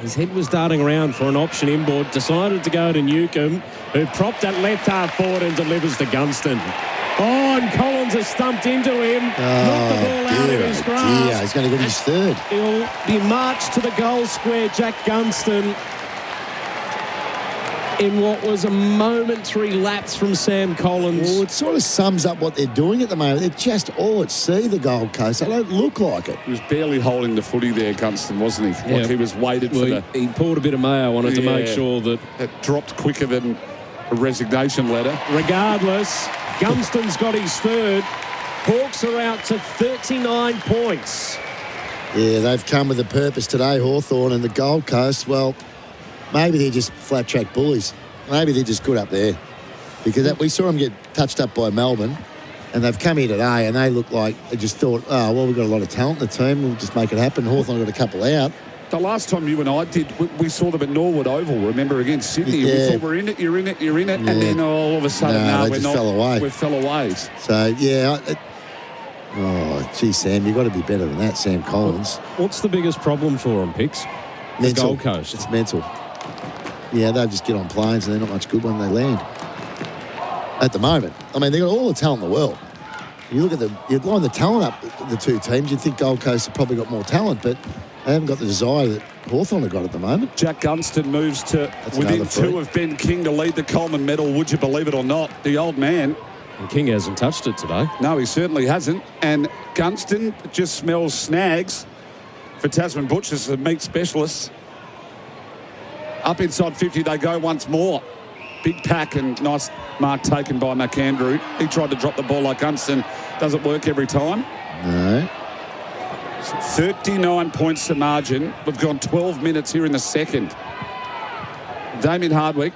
His head was darting around for an option inboard. Decided to go to Newcomb, who propped that left half forward and delivers to Gunston. Oh, and Collins has stumped into him. Knocked the ball out of his grasp. Yeah, he's going to get his 3rd. He'll be marched to the goal square, Jack Gunston, in what was a momentary lapse from Sam Collins. Well, it sort of sums up what they're doing at the moment. They're just all at sea, the Gold Coast. They don't look like it. He was barely holding the footy there, Gunston, wasn't he? Yeah. Like he was weighted for the... He poured a bit of mayo on it to make sure that... It dropped quicker than a resignation letter. Regardless, Gunston's got his 3rd. Hawks are out to 39 points. Yeah, they've come with a purpose today, Hawthorn, and the Gold Coast, well... Maybe they're just flat-track bullies. Maybe they're just good up there. Because we saw them get touched up by Melbourne, and they've come here today, and they look like they just thought, oh, well, we've got a lot of talent in the team. We'll just make it happen. Hawthorn got a couple out. The last time you and I did, we saw them at Norwood Oval, remember, against Sydney. Yeah. We thought, we're in it, you're in it. And then all of a sudden, we're not. Fell away. We fell away. So, yeah. Gee, Sam, you've got to be better than that, Sam Collins. What's the biggest problem for them, Picks? Mental. Gold Coast. It's mental. Yeah, they'll just get on planes and they're not much good when they land. At the moment. I mean, they've got all the talent in the world. You look at you line the talent up, the 2 teams, you'd think Gold Coast have probably got more talent, but they haven't got the desire that Hawthorn have got at the moment. Jack Gunston moves to within 2 of Ben King to lead the Coleman medal, would you believe it or not? The old man. And King hasn't touched it today. No, he certainly hasn't. And Gunston just smells snags for Tasman Butchers, the meat specialists. Up inside 50 they go once more. Big pack and nice mark taken by McAndrew. He tried to drop the ball like Gunston. Doesn't work every time. No. 39 points to margin. We've gone 12 minutes here in the second. Damien Hardwick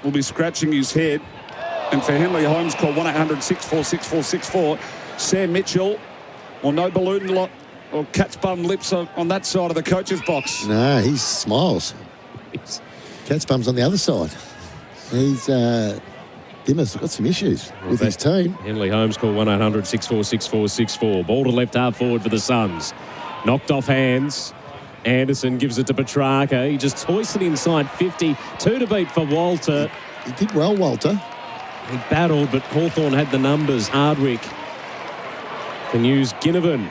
will be scratching his head. And for Henley Holmes, call 1-800-646-464. Sam Mitchell, or no balloon lot, or cat's bum lips on that side of the coach's box. No, he smiles. Cat's bum's on the other side. He's Dimmer's got some issues with his team. Henley Holmes, call 1-800-646-464. Ball to left half forward for the Suns. Knocked off hands. Anderson gives it to Petrarca. He just hoisted inside 50. 2 to beat for Walter. He did well, Walter. He battled, but Hawthorn had the numbers. Hardwick can use Ginnivan,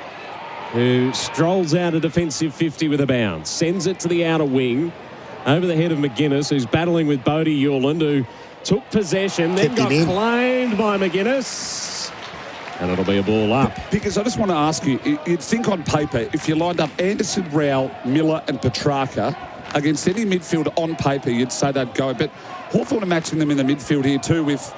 who strolls out a defensive 50 with a bounce. Sends it to the outer wing. Over the head of McGuinness, who's battling with Bodie Hewland, who took possession, then got claimed by McGuinness. And it'll be a ball up. Because I just want to ask you, you'd think on paper, if you lined up Anderson, Rowell, Miller and Petrarca against any midfield on paper, you'd say they'd go. But Hawthorn are matching them in the midfield here too with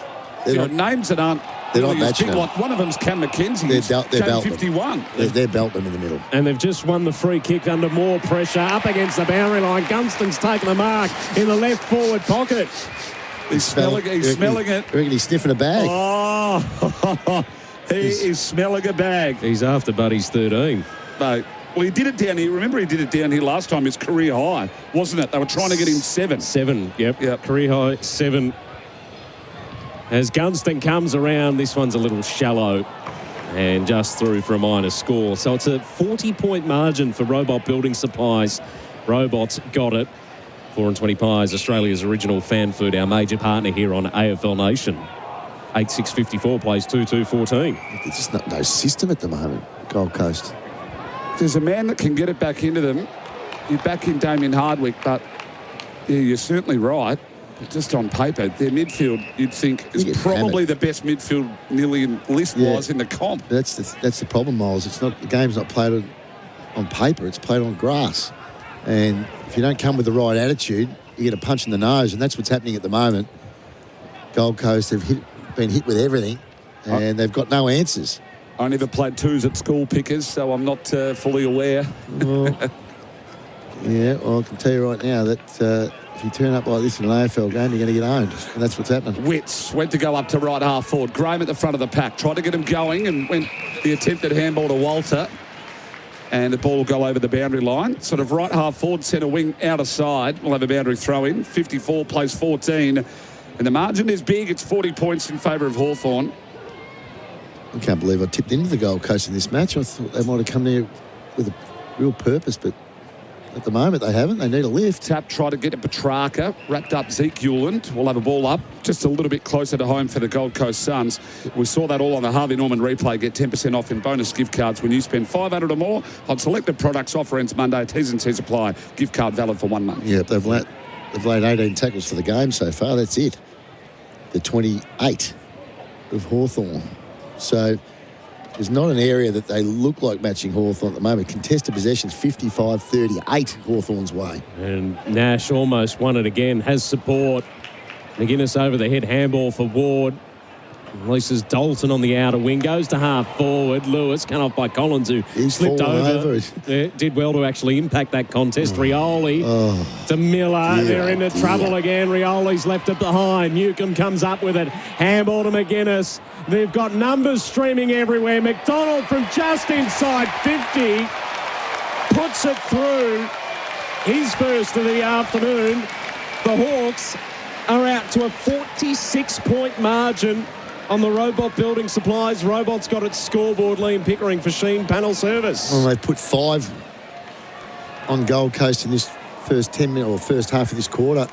names that aren't They're really not as big. matching Like one of them's Cam McKenzie. They're belting. 51. They're belting them in the middle. And they've just won the free kick under more pressure. Up against the boundary line. Gunston's taken the mark in the left forward pocket. He's smelling it. I reckon he's sniffing a bag. Oh, he is smelling a bag. He's after Buddy's 13. Mate, Well, he did it down here. Remember, he did it down here last time. His career high, wasn't it? They were trying to get him 7. 7, yep. Career high, 7. As Gunston comes around, this one's a little shallow and just through for a minor score. So it's a 40-point margin for Robot Building Supplies. Robots got it. 420 Pies, Australia's original fan food, our major partner here on AFL Nation. 8-6-54 plays 2-2-14. There's just no system at the moment, Gold Coast. There's a man that can get it back into them. You're back in Damien Hardwick, but yeah, you're certainly right. But just on paper, their midfield, you'd think, is probably the best midfield nearly list-wise in the comp. That's the problem, Miles. It's not, the game's not played on paper, it's played on grass. And if you don't come with the right attitude, you get a punch in the nose, and that's what's happening at the moment. Gold Coast have been hit with everything, and they've got no answers. I never played twos at school, Pickers, so I'm not fully aware. Well, I can tell you right now that if you turn up like this in an AFL game, you're going to get owned, and that's what's happening. Wits went to go up to right half forward. Graham at the front of the pack, tried to get him going, and went the attempted handball to Walter. And the ball will go over the boundary line. Sort of right half forward, centre wing, outer side. We'll have a boundary throw in. 54 plays 14. And the margin is big. It's 40 points in favour of Hawthorn. I can't believe I tipped into the Gold Coast in this match. I thought they might have come there with a real purpose, but at the moment they haven't. They need a lift. Tap tried to get to Petrarca, wrapped up Zeke Hewland. We'll have a ball up just a little bit closer to home for the Gold Coast Suns. We saw that all on the Harvey Norman replay. Get 10% off in bonus gift cards when you spend $500 or more on selected products. Offer ends Monday. T's and C's apply. Gift card valid for 1 month. Yeah, they've laid 18 tackles for the game so far. That's it. The 28 of Hawthorn. So there's not an area that they look like matching Hawthorn at the moment. Contested possessions, 55-38 Hawthorn's way. And Nash almost won it again, has support. McGuinness over the head, handball for Ward. Releases Dalton on the outer wing, goes to half forward. Lewis, cut off by Collins, who slipped over. Did well to actually impact that contest. Rioli to Miller. Yeah, they're into trouble again. Rioli's left it behind. Newcomb comes up with it. Handball to McGuinness. They've got numbers streaming everywhere. McDonald from just inside 50 puts it through. His first of the afternoon. The Hawks are out to a 46-point margin on the Robot Building Supplies. Robot's got its scoreboard. Liam Pickering for Sheen Panel Service. Well, they've put 5 on Gold Coast in this first 10 minutes or first half of this quarter.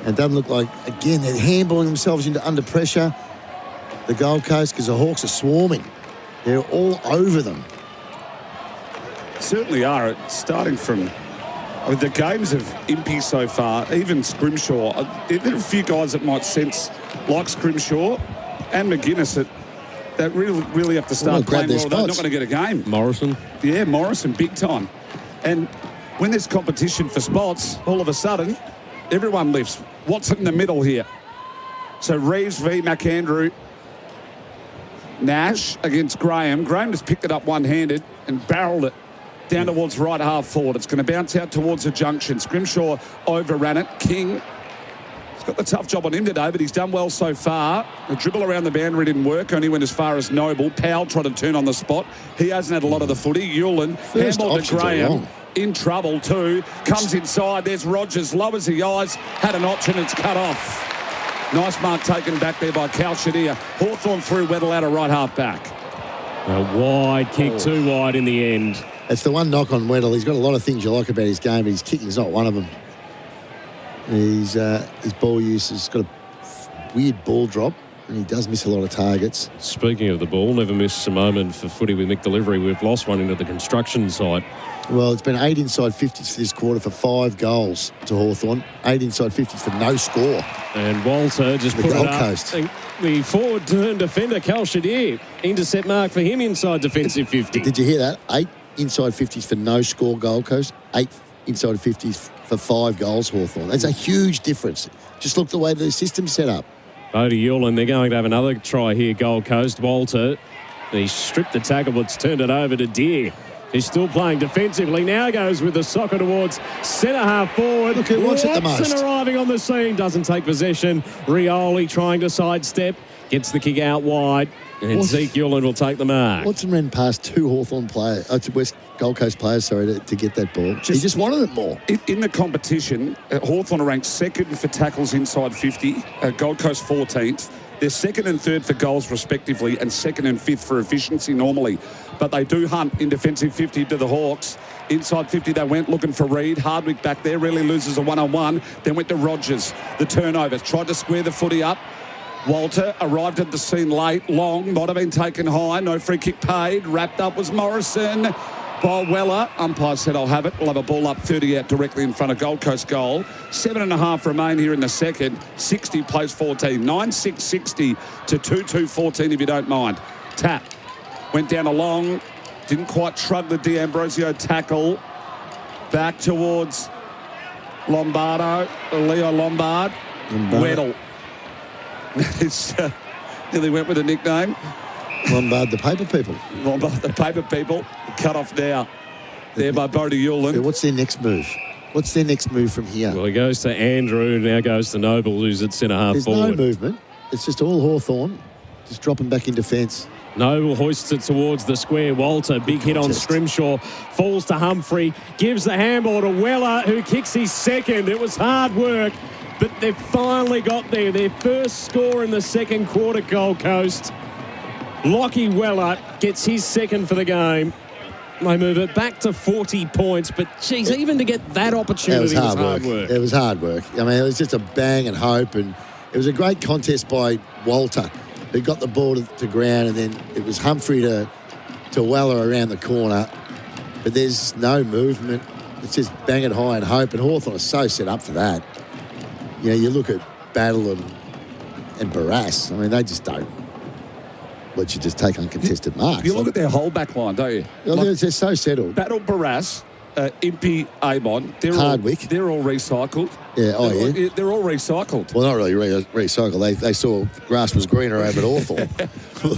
And it doesn't look like, again, they're handballing themselves into under pressure, the Gold Coast, because the Hawks are swarming. They're all over them. Certainly are. It's starting from... I mean, the games of Impey so far, even Scrimshaw, there are a few guys that might sense, like Scrimshaw and McGuinness, that really have to start playing well. They're not going to get a game. Morrison. Yeah, Morrison, big time. And when there's competition for spots, all of a sudden, everyone lifts. What's in the middle here? So Reeves v McAndrew. Nash against Graham. Graham just picked it up one-handed and barreled it down towards right half forward. It's going to bounce out towards the junction. Scrimshaw overran it. King has got the tough job on him today, but he's done well so far. The dribble around the boundary didn't work. Only went as far as Noble. Powell tried to turn on the spot. He hasn't had a lot of the footy. Hewland, handball to Graham. In trouble too. Comes inside. There's Rogers. Lowers the eyes. Had an option. It's cut off. Nice mark taken back there by Cal Shadir. Hawthorn through Weddle out of right half back. A wide kick, too wide in the end. That's the one knock on Wheatley. He's got a lot of things you like about his game, but his kicking's not one of them. His ball use has got a weird ball drop, and he does miss a lot of targets. Speaking of the ball, never miss a moment for footy with Mick Delivery. We've lost one into the construction site. Well, it's been 8 inside 50s for this quarter for 5 goals to Hawthorn. 8 inside 50s for no score. And Walter just put it up. Coast. The forward turn defender, Cal Shadir, intercept mark for him inside defensive 50. Did you hear that? 8 inside 50s for no score Gold Coast. 8 inside 50s for 5 goals Hawthorn. That's a huge difference. Just look the way the system's set up. Bodie Hewland, they're going to have another try here, Gold Coast. Walter, he stripped the tackle, but turned it over to Deer. He's still playing defensively. Now goes with the soccer towards centre half forward. Look who wants it the most. Watson arriving on the scene. Doesn't take possession. Rioli trying to sidestep. Gets the kick out wide. And Zeke Yulen will take the mark. Watson ran past two Hawthorn players, West Gold Coast players, to get that ball. He just wanted it more. In the competition, Hawthorn are ranked second for tackles inside 50, Gold Coast 14th. They're second and third for goals, respectively, and second and fifth for efficiency normally. But they do hunt in defensive 50 to the Hawks. Inside 50, they went looking for Reid. Hardwick back there, really loses a one-on-one. Then went to Rogers. The turnover, tried to square the footy up. Walter arrived at the scene late. Long might have been taken high. No free kick paid. Wrapped up was Morrison. By Weller. Umpire said, I'll have it. We'll have a ball up 30 out directly in front of Gold Coast goal. 7.5 remain here in the second. 60 plays 14. 9-6-60 to 2-2-14 if you don't mind. Tap. Went down a long. Didn't quite shrug the D'Ambrosio tackle. Back towards Lombardo. Leo Lombard. Weddle. Nearly went with a nickname. Lombard the paper people. Lombard the paper people. Cut off now. There by Bodie Yulen. What's their next move? What's their next move from here? Well, he goes to Andrew, now goes to Noble, who's at centre-half forward. There's no movement. It's just all Hawthorn, just dropping back in defence. Noble hoists it towards the square. Walter, big hit on Scrimshaw. Falls to Humphrey. Gives the handball to Weller, who kicks his second. It was hard work, but they've finally got there. Their first score in the second quarter, Gold Coast. Lockie Weller gets his second for the game. They move it back to 40 points, but, geez, even to get that opportunity was hard work. It was hard work. I mean, it was just a bang and hope, and it was a great contest by Walter, who got the ball to ground, and then it was Humphrey to Weller around the corner. But there's no movement. It's just bang it high and hope, and Hawthorn are so set up for that. You know, you look at Battle and Barras. I mean, they just don't let you just take uncontested marks. You look at their whole back line, don't you? They're so settled. Battle Barras, Impey, Amon. Hardwick. They're all recycled. Yeah, They're all recycled. Well, not really recycled. They saw grass was greener over at Hawthorn.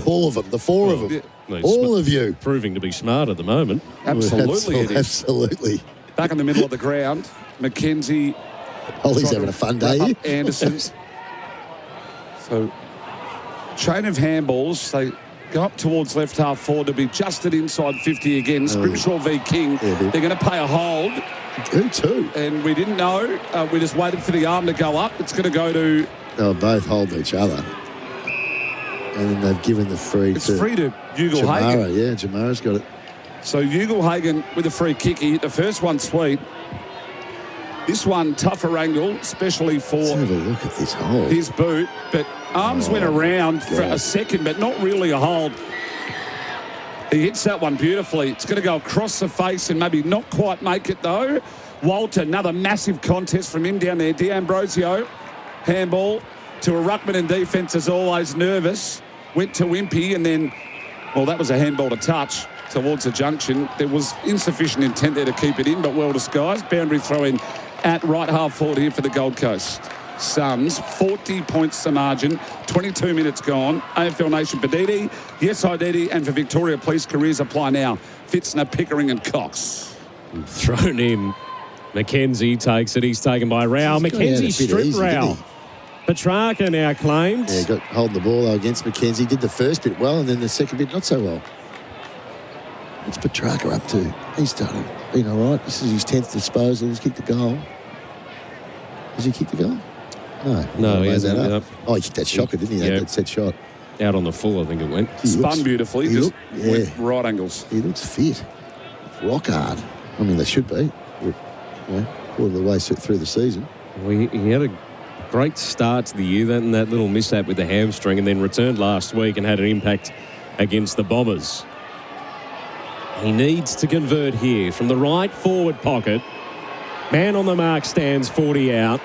All of them, the four of them. All of you. Proving to be smart at the moment. Absolutely it is. Absolutely. Back in the middle of the ground, McKenzie. Ollie's having a fun day. Anderson. So, chain of handballs. They go up towards left half forward to be just at inside 50 again. Scrimshaw v King. They're going to pay a hold. Who to? And we didn't know. We just waited for the arm to go up. It's going to go to... They'll both hold each other. And then they've given the free It's free to Ugle-Hagan. Yeah, Jamara's got it. So Ugle-Hagan with a free kick. He hit the first one sweet. This one, tougher angle, especially for... Let's have a look at this hold. His boot. But arms went around for a second, but not really a hold. He hits that one beautifully. It's going to go across the face and maybe not quite make it, though. Walter, another massive contest from him down there. D'Ambrosio, handball to a ruckman in defence, as always, nervous. Went to Impey and then, well, that was a handball to touch towards the junction. There was insufficient intent there to keep it in, but well disguised. Boundary throw in at right half forward here for the Gold Coast Suns. 40 points the margin, 22 minutes gone. AFL Nation for Didi, yes Didi, and for Victoria Police careers apply now. Fitzner, Pickering and Cox. Thrown in. McKenzie takes it. He's taken by Rao. McKenzie stripped Rao. Petrarca now claimed. Yeah, got holding the ball against McKenzie. Did the first bit well, and then the second bit not so well. What's Petrarca up to? He's started being all right. This is his 10th disposal. He's kicked the goal. Has he kicked the goal? No, he hasn't. Oh, he kicked that shocker, didn't he? That set shot. Out on the full, I think it went. Spun beautifully. Just went right angles. He looks fit. Rock hard. I mean, they should be. Quarter of the way through the season. Well, he had a great start to the year, that little mishap with the hamstring, and then returned last week and had an impact against the Bombers. He needs to convert here from the right forward pocket. Man on the mark stands 40 out.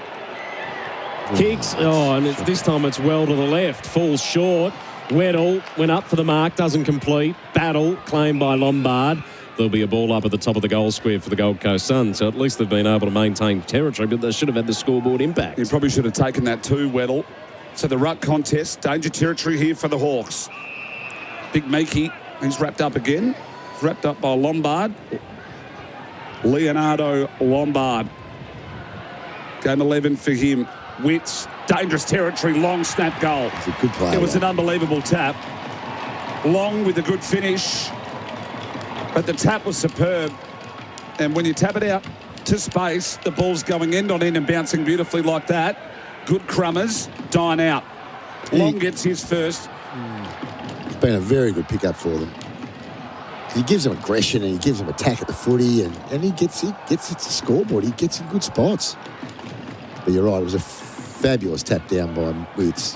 Kicks, and this time it's well to the left. Falls short. Weddle went up for the mark, doesn't complete. Battle claimed by Lombard. There'll be a ball up at the top of the goal square for the Gold Coast Suns. So at least they've been able to maintain territory, but they should have had the scoreboard impact. You probably should have taken that too, Weddle. So the ruck contest, danger territory here for the Hawks. Big Meekie, he's wrapped up again. Wrapped up by Lombard. Leonardo Lombard. Game 11 for him. Witts Dangerous territory, long snap goal. It's a good play. It was an unbelievable tap. Long with a good finish. But the tap was superb. And when you tap it out to space, the ball's going end on end and bouncing beautifully like that. Good crummers, dine out. Long gets his first. It's been a very good pickup for them. He gives them aggression and he gives them attack at the footy and he gets it to scoreboard. He gets in good spots. But you're right, it was a fabulous tap down by Wheats.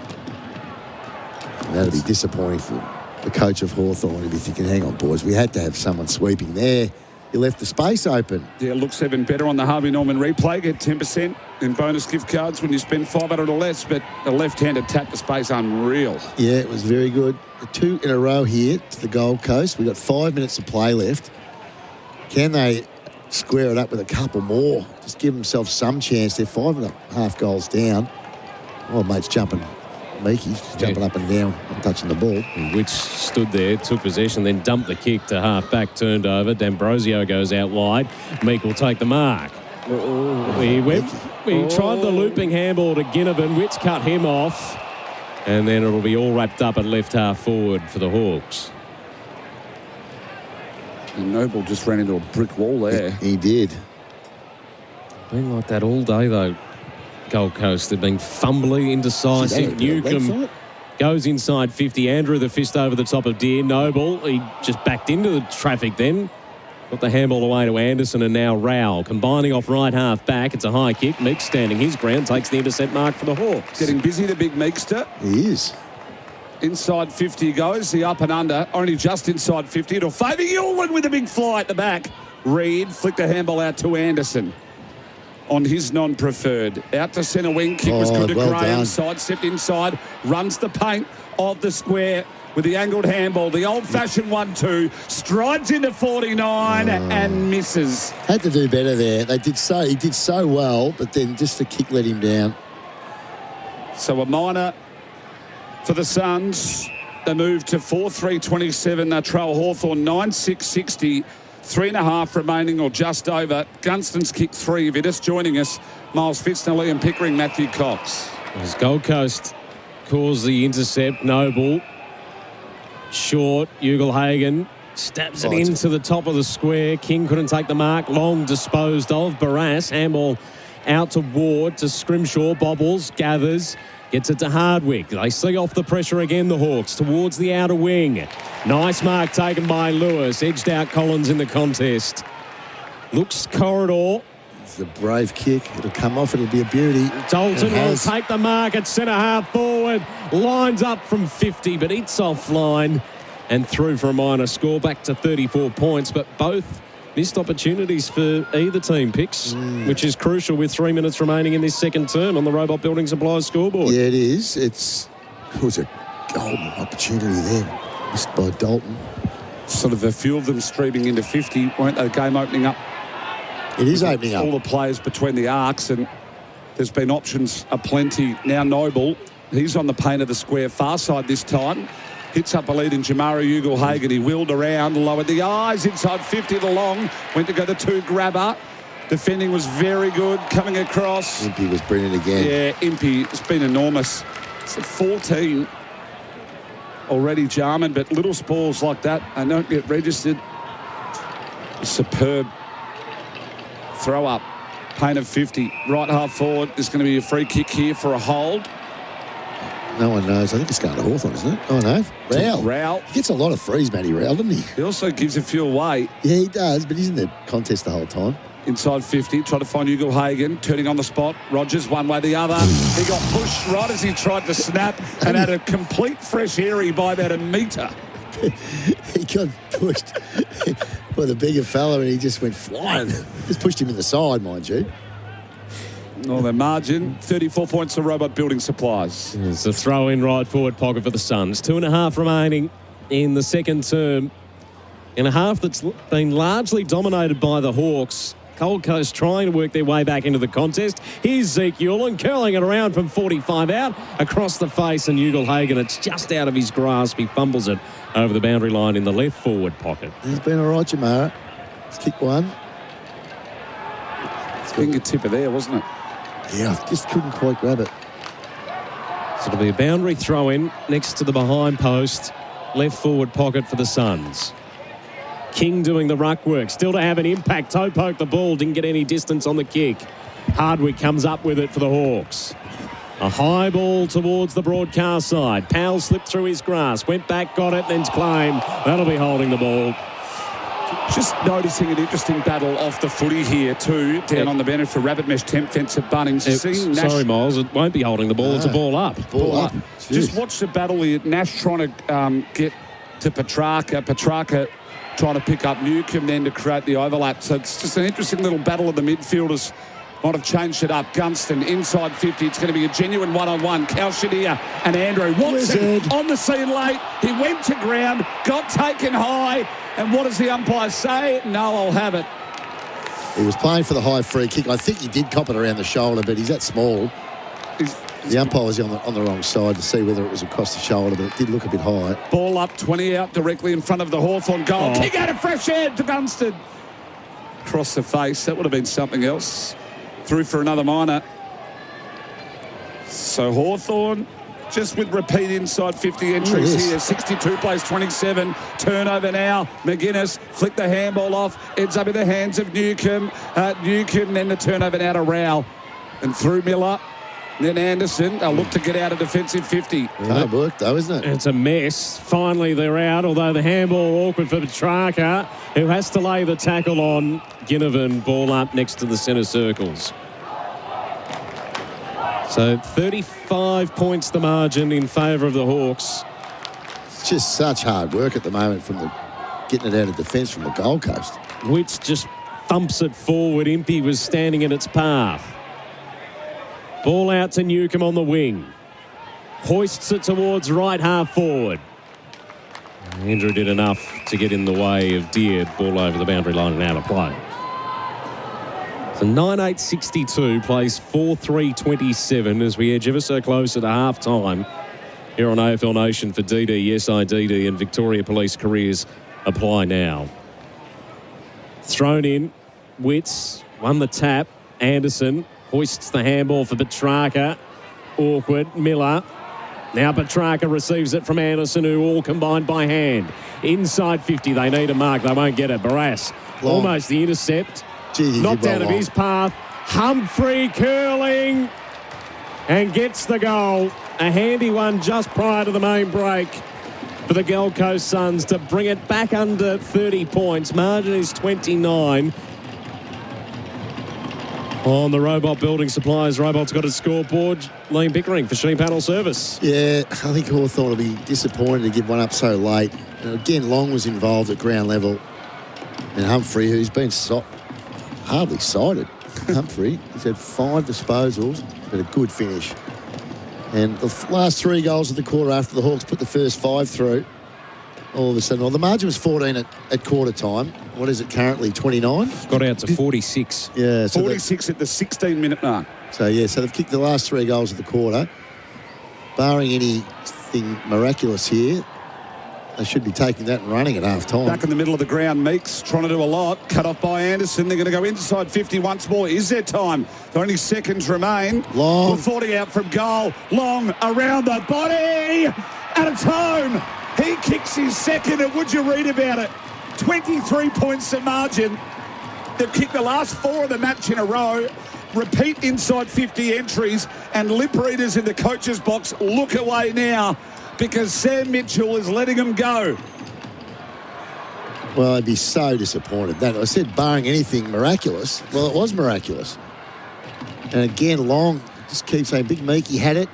That'll be disappointing for the coach of Hawthorn. He'll be thinking, hang on, boys, we had to have someone sweeping there. You left the space open. Yeah, looks even better on the Harvey Norman replay. Get 10% in bonus gift cards when you spend 500 or less, but a left-handed tap to space, unreal. Yeah, it was very good. 2 in a row here to the Gold Coast. We've got 5 minutes of play left. Can they square it up with a couple more? Just give themselves some chance. They're 5.5 goals down. Oh, mate's jumping. Meekie's jumping up and down, touching the ball. Which stood there, took possession, then dumped the kick to half-back, turned over. D'Ambrosio goes out wide. Meek will take the mark. He tried the looping handball to Ginnivan. Witts cut him off. And then it'll be all wrapped up at left half forward for the Hawks. And Noble just ran into a brick wall there. He did. Been like that all day, though. Gold Coast have been fumbly, indecisive. Newcomb goes inside 50. Andrew the fist over the top of Deere. Noble, he just backed into the traffic then. Got the handball away to Anderson and now Rowell. Combining off right half back. It's a high kick. Meeks standing his ground. Takes the intercept mark for the Hawks. Getting busy, the big Meekster. He is. Inside 50 goes. The up and under. Only just inside 50. It'll favour Yulman with a big fly at the back. Reed flicked the handball out to Anderson. On his non-preferred. Out to centre wing. Kick was good to Graham. Sidestepped inside. Runs the paint of the square with the angled handball. The old-fashioned 1-2. Strides into 49 and misses. Had to do better there. He did so well, but then just the kick let him down. So a minor for the Suns. They move to 4-3-27. They trail Hawthorn 9-6-60. 3.5 remaining or just over. Gunston's kicked 3. If you're just joining us, Miles Fitzner, and Pickering, Matthew Cox. As Gold Coast calls the intercept, Noble. Short, Ugle-Hagan stabs it into the top of the square. King couldn't take the mark. Long disposed of. Barras, handball out to Ward, to Scrimshaw. Bobbles, gathers. Gets it to Hardwick. They see off the pressure again, the Hawks, towards the outer wing. Nice mark taken by Lewis. Edged out Collins in the contest. Looks corridor. It's a brave kick. It'll come off. It'll be a beauty. Dalton will take the mark at centre half forward. Lines up from 50, but it's offline. And through for a minor score, back to 34 points. But both missed opportunities for either team, Picks, which is crucial with 3 minutes remaining in this second term on the Robot Building Supplies scoreboard. Yeah, it is. It was a golden opportunity there, missed by Dalton. Sort of a few of them streaming into 50. Weren't they? Game opening up. It is opening up. All the players between the arcs, and there's been options aplenty. Now Noble, he's on the paint of the square, far side this time. Hits up a lead in Jamara Ugle-Hagan. He wheeled around, lowered the eyes, inside 50 to Long. Went to go the 2 grabber. Defending was very good, coming across. Impey was brilliant again. Yeah, Impey, it's been enormous. It's a 14 already, Jarman, but little spalls like that, they don't get registered. Superb throw up. Paint of 50. Right half forward. There's going to be a free kick here for a hold. No one knows. I think it's going to Hawthorn, isn't it? Oh, no. Rowell. He gets a lot of frees, Matty Rowell, doesn't he? He also gives a few away. Yeah, he does, but he's in the contest the whole time. Inside 50, try to find Ugle-Hagan, turning on the spot. Rogers one way, the other. He got pushed right as he tried to snap and had a complete fresh airy by about a metre. He got pushed by the bigger fella and he just went flying. Just pushed him in the side, mind you. Northern margin, 34 points for Robot Building Supplies. It's a throw in right forward pocket for the Suns. 2.5 remaining in the second term. In a half that's been largely dominated by the Hawks. Gold Coast trying to work their way back into the contest. Here's Zeke Hewlin curling it around from 45 out across the face, and Ugle-Hagan, it's just out of his grasp. He fumbles it over the boundary line in the left forward pocket. He's been all right, Jamara. He's kicked one. Fingertipper there, wasn't it? Yeah, I just couldn't quite grab it. So it'll be a boundary throw-in next to the behind post, left forward pocket for the Suns. King doing the ruck work, still to have an impact. Toe poked the ball, didn't get any distance on the kick. Hardwick comes up with it for the Hawks. A high ball towards the broadcast side. Powell slipped through his grass, went back, got it, then's claimed. That'll be holding the ball. Just noticing an interesting battle off the footy here too, down on the bench for Rabbit Mesh Temp Fence at Bunnings. Sorry, Miles, it won't be holding the ball. It's a ball up. Ball up. Just watch the battle here. Nash trying to get to Petrarca. Petrarca trying to pick up Newcomb then to create the overlap. So it's just an interesting little battle of the midfielders. Might have changed it up. Gunston inside 50. It's going to be a genuine one-on-one. Calshania and Andrew Watson on the scene late. He went to ground, got taken high. And what does the umpire say? No, I'll have it. He was playing for the high free kick. I think he did cop it around the shoulder, but he's that small. The umpire was on the wrong side to see whether it was across the shoulder, but it did look a bit high. Ball up, 20 out directly in front of the Hawthorn goal. Kick out of fresh air to Gunston. Across the face. That would have been something else. Through for another minor. So Hawthorn just with repeat inside 50 entries here. 62 plays 27. Turnover now. McGuinness flicked the handball off. Ends up in the hands of Newcomb. Newcomb then the turnover now to Rowell. And through Miller. Then Anderson. They'll look to get out of defensive 50. Hard work though, isn't it? It's a mess. Finally they're out, although the handball awkward for Petrarca, who has to lay the tackle on Ginnivan. Ball up next to the centre circles. So 35 points the margin in favour of the Hawks. It's just such hard work at the moment from getting it out of defence from the Gold Coast. Witts just thumps it forward. Impey was standing in its path. Ball out to Newcomb on the wing. Hoists it towards right half forward. Andrew did enough to get in the way of Deere. Ball over the boundary line and out of play. So 9-8-62 plays 4-3-27 as we edge ever so close at half time here on AFL Nation for DD, SIDD and Victoria Police careers apply now. Thrown in. Witts won the tap. Anderson hoists the handball for Petrarca. Awkward. Miller. Now Petrarca receives it from Anderson, who all combined by hand. Inside 50, they need a mark. They won't get it. Barras. Almost the intercept. Knocked out of his path. Humphrey curling and gets the goal. A handy one just prior to the main break for the Gold Coast Suns to bring it back under 30 points. Margin is 29. On the Robot Building Supplies, Robot's got a scoreboard. Liam Pickering for Sheen Panel Service. Yeah, I think Hawthorn will be disappointed to give one up so late. And again, Long was involved at ground level. And Humphrey, who's been hardly sighted. Humphrey, he's had 5 disposals, but a good finish. And the last 3 goals of the quarter after the Hawks put the first 5 through, all of a sudden, the margin was 14 at quarter time. What is it currently, 29? Got out to 46. Yeah. So 46 at the 16-minute mark. So they've kicked the last 3 goals of the quarter. Barring anything miraculous here, they should be taking that and running at half time. Back in the middle of the ground, Meeks trying to do a lot. Cut off by Anderson. They're going to go inside 50 once more. Is there time? Only seconds remain. Long. With 40 out from goal. Long around the body. Out of tone. He kicks his second, and would you read about it? 23 points to margin. They've kicked the last 4 of the match in a row. Repeat inside 50 entries, and lip readers in the coach's box look away now because Sam Mitchell is letting them go. Well, I'd be so disappointed. That I said barring anything miraculous. Well, it was miraculous. And again, Long just keeps saying, Big Meeky had it.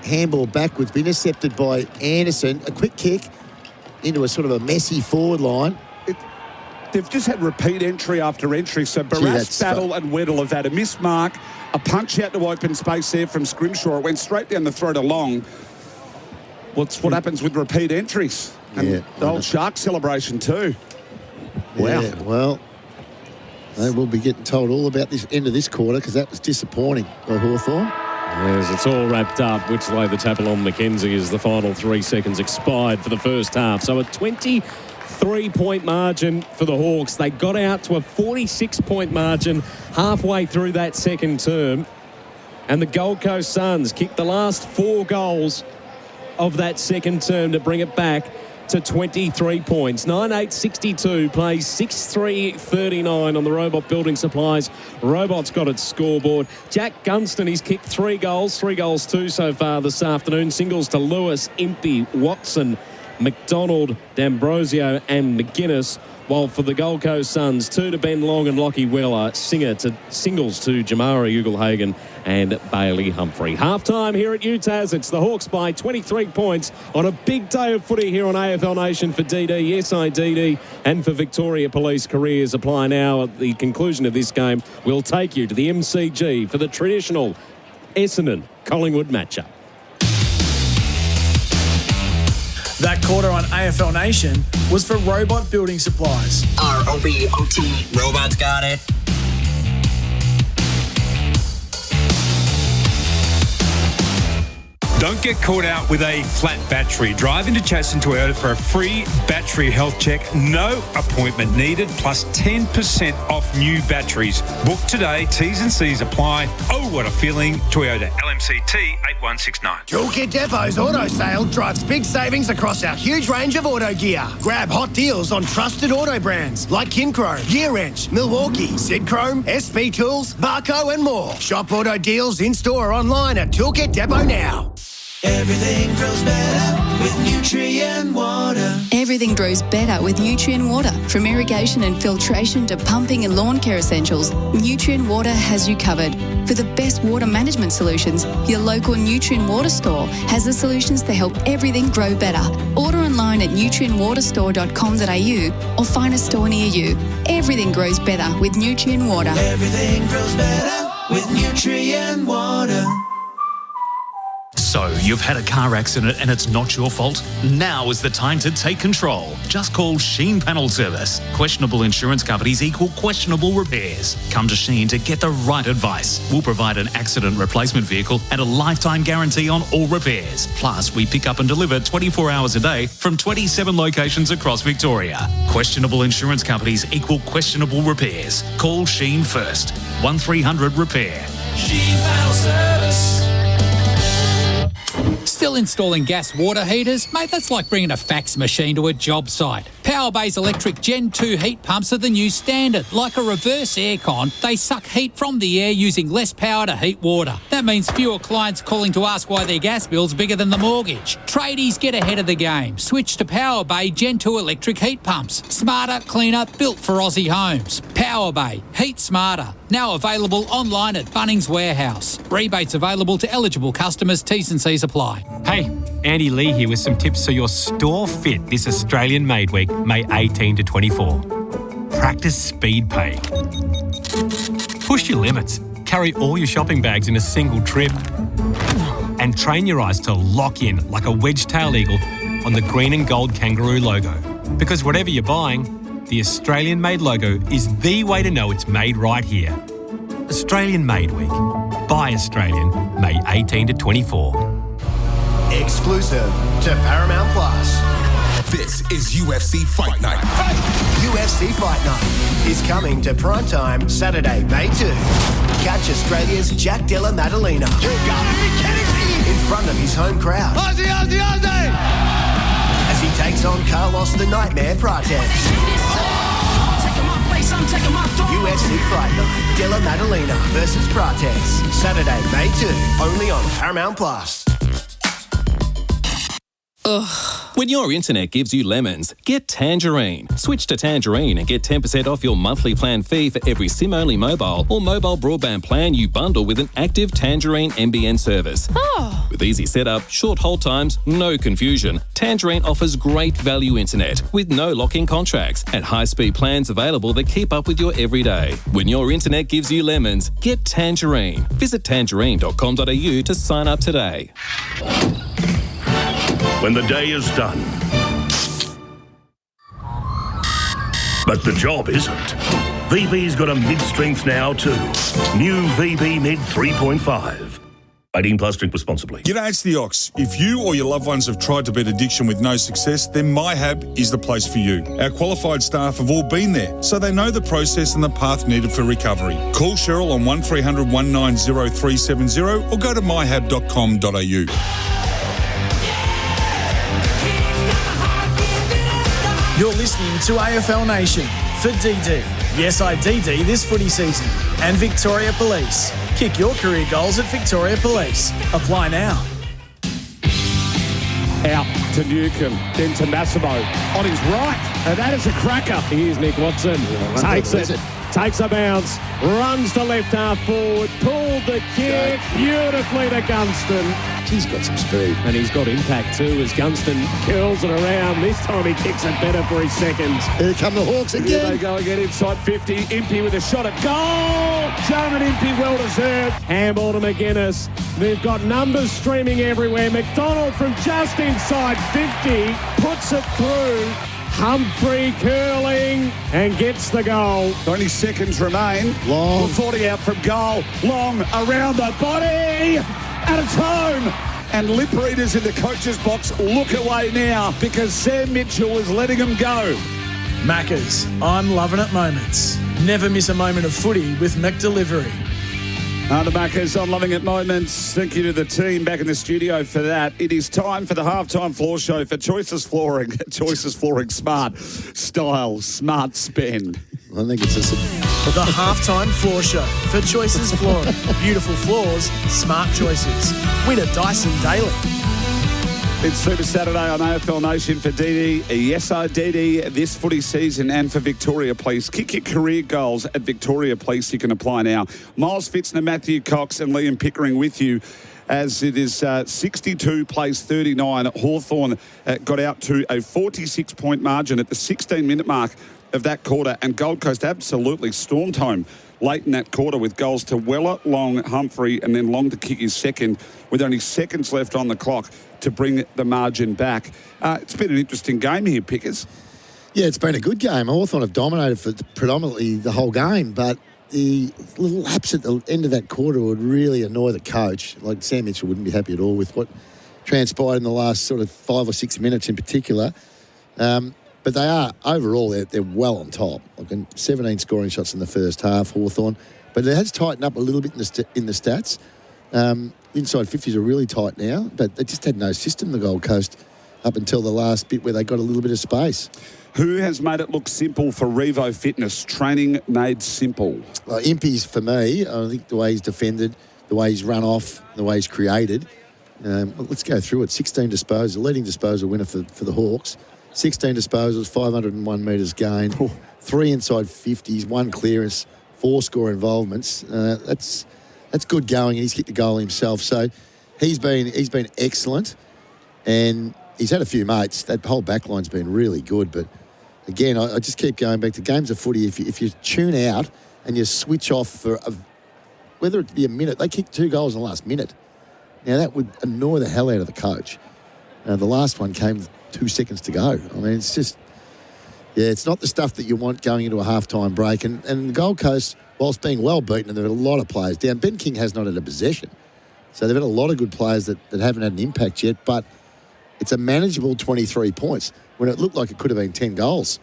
Handball backwards, be intercepted by Anderson. A quick kick into a sort of a messy forward line. They've just had repeat entry after entry. So Barras, Battle and Weddle have had a miss mark, a punch out to open space there from Scrimshaw. It went straight down the throat of Long. What happens with repeat entries? And the old Shark celebration too. Wow. Yeah, well, they will be getting told all about this end of this quarter because that was disappointing by Hawthorn. Yes, it's all wrapped up. Wheatley the tackle on Mackenzie as the final 3 seconds expired for the first half. So a 23-point margin for the Hawks. They got out to a 46-point margin halfway through that second term. And the Gold Coast Suns kicked the last 4 goals of that second term to bring it back to 23 points. 9-8-62 plays 6-3-39 on the Robot Building Supplies. Robot's got its scoreboard. Jack Gunston, he's kicked 3 goals, 3 goals 2 so far this afternoon. Singles to Lewis, Impey, Watson, McDonald, D'Ambrosio and McGuinness. While for the Gold Coast Suns, 2 to Ben Long and Lockie Weller, singles to Jamara Ugelhagen and Bailey Humphrey. Half-time here at UTAS. It's the Hawks by 23 points on a big day of footy here on AFL Nation for DD, SIDD and for Victoria Police. Careers apply now. At the conclusion of this game, we'll take you to the MCG for the traditional Essendon-Collingwood matchup. That quarter on AFL Nation was for Robot Building Supplies. ROBOT. Robots got it. Don't get caught out with a flat battery. Drive into Chaston Toyota for a free battery health check. No appointment needed, plus 10% off new batteries. Book today. T's and C's apply. Oh, what a feeling. Toyota LMCT 8169. Toolkit Depot's auto sale drives big savings across our huge range of auto gear. Grab hot deals on trusted auto brands like Kincro, Gear Wrench, Milwaukee, Sidchrome, SP Tools, Barco and more. Shop auto deals in-store or online at Toolkit Depot now. Everything grows better with Nutrient Water. Everything grows better with Nutrient Water. From irrigation and filtration to pumping and lawn care essentials, Nutrient Water has you covered. For the best water management solutions, your local Nutrient Water store has the solutions to help everything grow better. Order online at nutrientwaterstore.com.au or find a store near you. Everything grows better with Nutrient Water. Everything grows better with Nutrient Water. So, you've had a car accident and it's not your fault? Now is the time to take control. Just call Sheen Panel Service. Questionable insurance companies equal questionable repairs. Come to Sheen to get the right advice. We'll provide an accident replacement vehicle and a lifetime guarantee on all repairs. Plus, we pick up and deliver 24 hours a day from 27 locations across Victoria. Questionable insurance companies equal questionable repairs. Call Sheen first. 1300 Repair. Sheen Panel Service. Still installing gas water heaters? Mate, that's like bringing a fax machine to a job site. Powerbay's electric Gen 2 heat pumps are the new standard. Like a reverse aircon, they suck heat from the air using less power to heat water. That means fewer clients calling to ask why their gas bill's bigger than the mortgage. Tradies, get ahead of the game. Switch to Powerbay Gen 2 electric heat pumps. Smarter, cleaner, built for Aussie homes. Powerbay. Heat smarter. Now available online at Bunnings Warehouse. Rebates available to eligible customers. T's and C's apply. Hey, Andy Lee here with some tips so your store fit this Australian Made Week, May 18 to 24. Practice speed pay. Push your limits. Carry all your shopping bags in a single trip. And train your eyes to lock in like a wedge-tailed eagle on the green and gold kangaroo logo. Because whatever you're buying, the Australian Made logo is the way to know it's made right here. Australian Made Week. Buy Australian, May 18 to 24. Exclusive to Paramount Plus. This is UFC Fight Night. UFC Fight Night is coming to primetime Saturday, May 2. Catch Australia's Jack Della Maddalena. You gotta be kidding me! In front of his home crowd. Aussie, Aussie, Aussie! As he takes on Carlos the Nightmare Prates. UFC Fight Night. Della Maddalena versus Prates. Saturday, May 2. Only on Paramount Plus. Ugh. When your internet gives you lemons, get Tangerine. Switch to Tangerine and get 10% off your monthly plan fee for every SIM-only mobile or mobile broadband plan you bundle with an active Tangerine NBN service. Oh. With easy setup, short hold times, no confusion, Tangerine offers great value internet with no lock-in contracts and high-speed plans available that keep up with your everyday. When your internet gives you lemons, get Tangerine. Visit tangerine.com.au to sign up today. When the day is done. But the job isn't. VB's got a mid-strength now too. New VB Mid 3.5. 18 plus, drink responsibly. G'day, it's the Ox. If you or your loved ones have tried to beat addiction with no success, then MyHab is the place for you. Our qualified staff have all been there, so they know the process and the path needed for recovery. Call Cheryl on 1300 190 370 or go to myhab.com.au. You're listening to AFL Nation for DD. Yes, I DD this footy season. And Victoria Police. Kick your career goals at Victoria Police. Apply now. Out to Newcomb, then to Massimo. On his right, and that is a cracker. Here's Nick Watson. Takes it. Takes a bounce. Runs to left half forward. Pulled the kick beautifully to Gunston. He's got some speed. And he's got impact too as Gunston curls it around. This time he kicks it better for his seconds. Here come the Hawks again. Here they go again inside 50. Impey with a shot at goal. Jarman Impey, well deserved. Handball to McGuinness. They've got numbers streaming everywhere. McDonald from just inside 50 puts it through. Humphrey curling and gets the goal. 20 seconds remain. Long. 40 out from goal. Long around the body. And it's home. And lip readers in the coach's box look away now because Sam Mitchell is letting them go. Maccas, I'm loving it moments. Never miss a moment of footy with McDelivery. The Maccas on Loving It Moments. Thank you to the team back in the studio for that. It is time for the halftime floor show for Choices Flooring. Choices Flooring, smart style, smart spend. I think it's just the halftime floor show for Choices Flooring. Beautiful floors, smart choices. Win a Dyson daily. It's Super Saturday on AFL Nation for DD. Yes, I DD this footy season and for Victoria Police. Kick your career goals at Victoria Police. You can apply now. Miles Fitzner, Matthew Cox and Liam Pickering with you as it is 62 plays 39. Hawthorn got out to a 46-point margin at the 16-minute mark of that quarter, and Gold Coast absolutely stormed home late in that quarter with goals to Weller, Long, Humphrey, and then Long to kick his second with only seconds left on the clock to bring the margin back. It's been an interesting game here, Pickers. Yeah, it's been a good game. Hawthorn have dominated for predominantly the whole game, but the little lapse at the end of that quarter would really annoy the coach. Like Sam Mitchell wouldn't be happy at all with what transpired in the last sort of 5 or 6 minutes in particular. But they are, overall, they're well on top. Like 17 scoring shots in the first half, Hawthorn. But it has tightened up a little bit in the stats. Inside 50s are really tight now, but they just had no system, the Gold Coast, up until the last bit where they got a little bit of space. Who has made it look simple for Revo Fitness? Training made simple. Impey's, for me, I think the way he's defended, the way he's run off, the way he's created. Let's go through it. 16 disposal, leading disposal winner for the Hawks. 16 disposals, 501 metres gained, 3 inside 50s, 1 clearance, 4 score involvements. That's good going, and he's kicked the goal himself. So he's been excellent, and he's had a few mates. That whole back line's been really good. But again, I just keep going back to games of footy. If you tune out and you switch off for whether it be a minute, they kicked 2 goals in the last minute. Now that would annoy the hell out of the coach. The last one came 2 seconds to go. I mean, it's just, it's not the stuff that you want going into a halftime break. And the Gold Coast, whilst being well beaten, and there are a lot of players down, Ben King has not had a possession. So they've had a lot of good players that haven't had an impact yet, but it's a manageable 23 points when it looked like it could have been 10 goals.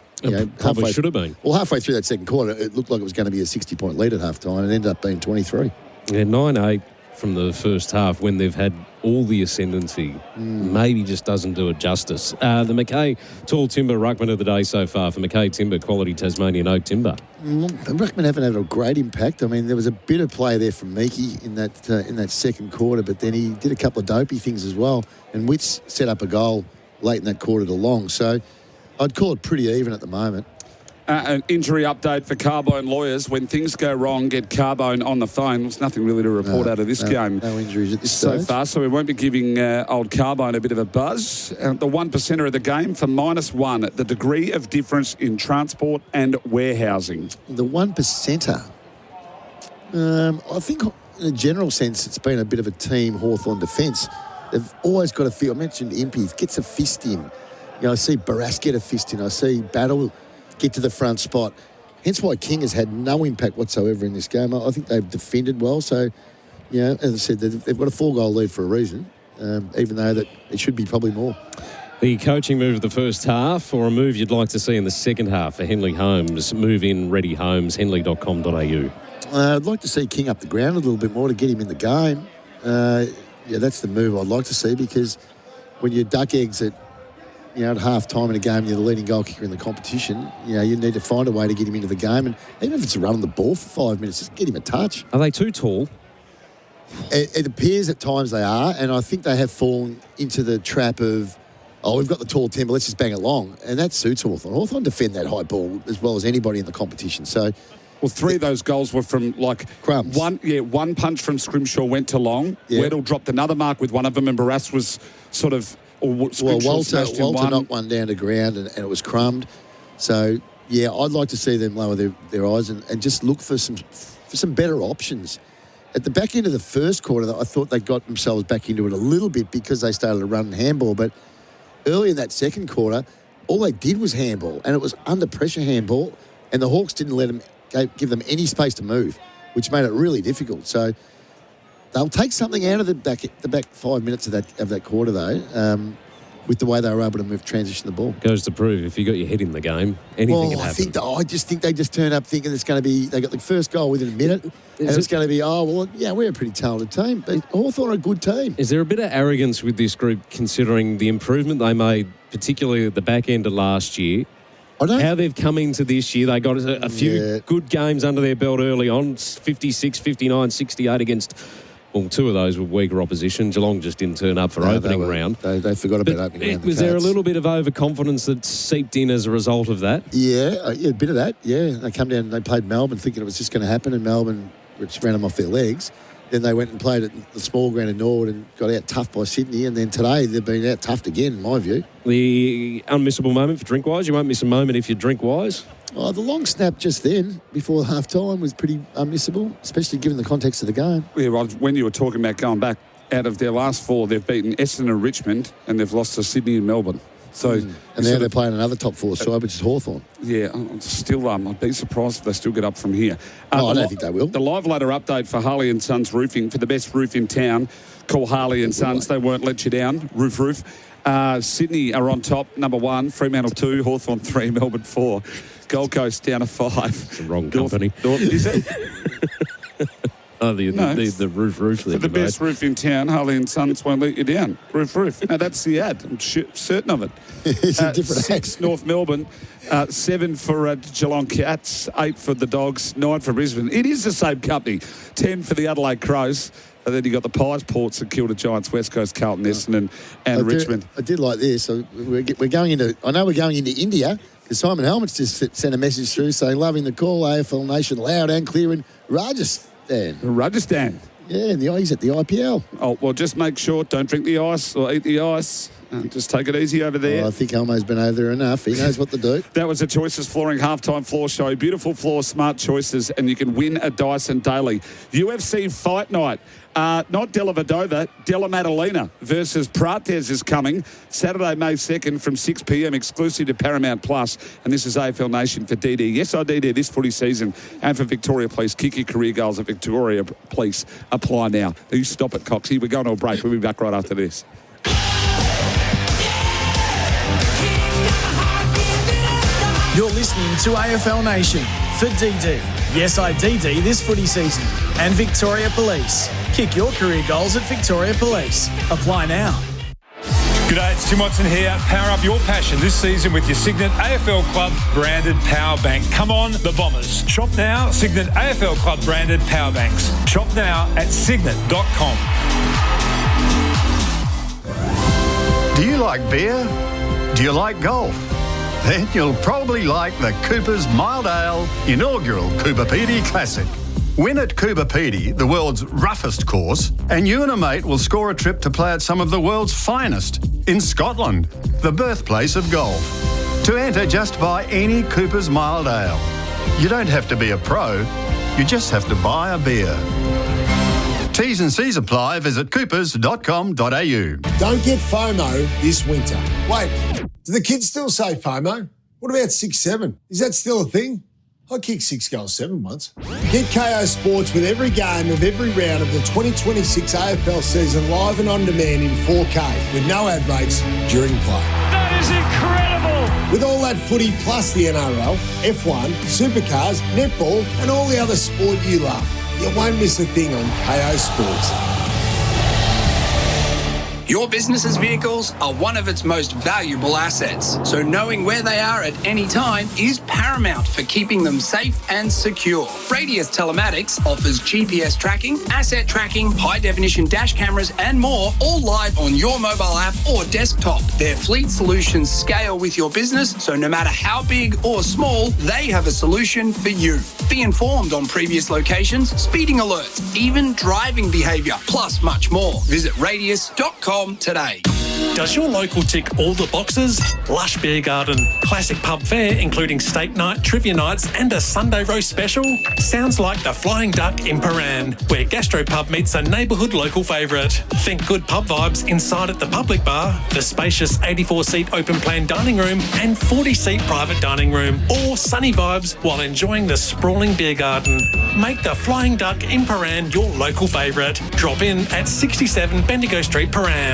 Probably should have been. Well, halfway through that second quarter, it looked like it was going to be a 60-point lead at halftime, and it ended up being 23. Yeah, 9-8 from the first half when they've had all the ascendancy. Maybe just doesn't do it justice. The McKay Tall Timber Ruckman of the day so far for McKay Timber, quality Tasmanian oak timber. Ruckman haven't had a great impact. I mean, there was a bit of play there from Meekie in that second quarter, but then he did a couple of dopey things as well. And Witts set up a goal late in that quarter to Long. So I'd call it pretty even at the moment. An injury update for Carbone lawyers. When things go wrong, get Carbone on the phone. There's nothing really to report out of this game. No injuries at this so stage. far, so we won't be giving old Carbone a bit of a buzz. The 1%er of the game for -1, the degree of difference in transport and warehousing. The 1%er. I think in a general sense, it's been a bit of a team Hawthorn defence. They've always got a feel. I mentioned Impey gets a fist in. I see Barras get a fist in. I see Battle get to the front spot. Hence why King has had no impact whatsoever in this game. I think they've defended well. So You know, as I said, they've got a 4-goal lead for a reason, even though that it should be probably more. The coaching move of the first half, or a move you'd like to see in the second half for Henley Homes? Move in, ready homes, henley.com.au. I'd like to see King up the ground a little bit more to get him in the game. Yeah, that's the move I'd like to see, because when you duck eggs at half time in a game, you're the leading goal kicker in the competition. You need to find a way to get him into the game, and even if it's a run on the ball for 5 minutes, just get him a touch. Are they too tall? It appears at times they are, and I think they have fallen into the trap of, we've got the tall timber, let's just bang it long. And that suits Hawthorn. Hawthorn defend that high ball as well as anybody in the competition. So, well, 3 of those goals were from crumbs. One punch from Scrimshaw went to long. Yeah. Weddle dropped another mark with one of them, and Barras was sort of... Walter knocked one down to ground and it was crumbed. So, yeah, I'd like to see them lower their eyes and just look for some better options. At the back end of the first quarter, I thought they got themselves back into it a little bit because they started to run handball. But early in that second quarter, all they did was handball, and it was under pressure handball, and the Hawks didn't give them any space to move, which made it really difficult. So they'll take something out of the back 5 minutes of that quarter, though, with the way they were able to transition the ball. Goes to prove if you got your head in the game, anything can happen. I just think they just turned up thinking it's going to be, they got the first goal within a minute, and it's going to be, we're a pretty talented team, but Hawthorn are a good team. Is there a bit of arrogance with this group considering the improvement they made, particularly at the back end of last year? How they've come into this year, they got a few good games under their belt early on, 56, 59, 68 against... Well, 2 of those were weaker opposition. Geelong just didn't turn up for opening round. They forgot about opening round. Was there a little bit of overconfidence that seeped in as a result of that? Yeah, a bit of that, yeah. They come down and they played Melbourne thinking it was just going to happen, and Melbourne just ran them off their legs. Then they went and played at the small ground in Norwood and got out tough by Sydney, and then today they've been out toughed again, in my view. The unmissable moment for Drinkwise? You won't miss a moment if you're Drinkwise? The long snap just then, before half-time, was pretty unmissable, especially given the context of the game. Yeah, well, when you were talking about going back, out of their last 4, they've beaten Essendon and Richmond, and they've lost to Sydney and Melbourne. So, and now they're playing another top 4 side, which is Hawthorn. Yeah, still, I'd be surprised if they still get up from here. I don't think they will. The live ladder update for Harley and Sons Roofing, for the best roof in town. Call Harley and Sons. They won't let you down. Roof. Sydney are on top, number 1. Fremantle 2, Hawthorn 3, Melbourne 4. Gold Coast down to 5. It's the wrong company. Is it? The roof. For the best roof in town, Harley and Sons won't let you down. Roof. No, that's the ad. I'm certain of it. It's a different 6 North Melbourne, 7 for Geelong Cats, 8 for the Dogs, 9 for Brisbane. It is the same company. 10 for the Adelaide Crows. And then you got the Pies, Ports, and Kilda Giants, West Coast, Carlton, Essendon, and Richmond. I did like this. So we're going into. I know we're going into India because Simon Helmets just sent a message through saying, "Loving the call, AFL Nation, loud and clear in Rajasthan." Rajasthan. Yeah, he's at the IPL. Oh, well, just make sure, don't drink the ice or eat the ice. Just take it easy over there. I think Elmo's been over there enough. He knows what to do. That was a Choices Flooring halftime floor show. Beautiful floor, smart choices, and you can win a Dyson daily. UFC Fight Night. Not Della Vadova, Della Maddalena versus Prates is coming Saturday, May 2nd from 6 p.m. exclusive to Paramount Plus. And this is AFL Nation for DD. Yes, I DD this footy season. And for Victoria Police, kick your career goals at Victoria Police. Apply now. You stop it, Coxie. We're going to a break. We'll be back right after this. You're listening to AFL Nation for DD. Yes, I DD this footy season. And Victoria Police. Kick your career goals at Victoria Police. Apply now. G'day, it's Tim Watson here. Power up your passion this season with your Signet AFL Club branded power bank. Come on, the Bombers. Shop now, Signet AFL Club branded power banks. Shop now at signet.com. Do you like beer? Do you like golf? Then you'll probably like the Cooper's Mild Ale inaugural Cooper Pedy Classic. Win at Cooper Pedy, the world's roughest course, and you and a mate will score a trip to play at some of the world's finest in Scotland, the birthplace of golf. To enter, just buy any Cooper's Mild Ale. You don't have to be a pro, you just have to buy a beer. T's and C's apply. Visit coopers.com.au. Don't get FOMO this winter. Wait, do the kids still say FOMO? What about 6-7? Is that still a thing? I kicked 6 goals 7 once. Get KO Sports with every game of every round of the 2026 AFL season live and on demand in 4K with no ad breaks during play. That is incredible! With all that footy plus the NRL, F1, Supercars, netball and all the other sport you love. You won't miss a thing on KO Sports. Your business's vehicles are one of its most valuable assets, so knowing where they are at any time is paramount for keeping them safe and secure. Radius Telematics offers GPS tracking, asset tracking, high-definition dash cameras and more, all live on your mobile app or desktop. Their fleet solutions scale with your business, so no matter how big or small, they have a solution for you. Be informed on previous locations, speeding alerts, even driving behaviour, plus much more. Visit radius.com today. Does your local tick all the boxes? Lush beer garden, classic pub fare including steak night, trivia nights and a Sunday roast special? Sounds like the Flying Duck in Paran, where gastropub meets a neighbourhood local favourite. Think good pub vibes inside at the public bar, the spacious 84-seat open plan dining room and 40-seat private dining room, or sunny vibes while enjoying the sprawling beer garden. Make the Flying Duck in Paran your local favourite. Drop in at 67 Bendigo Street, Paran.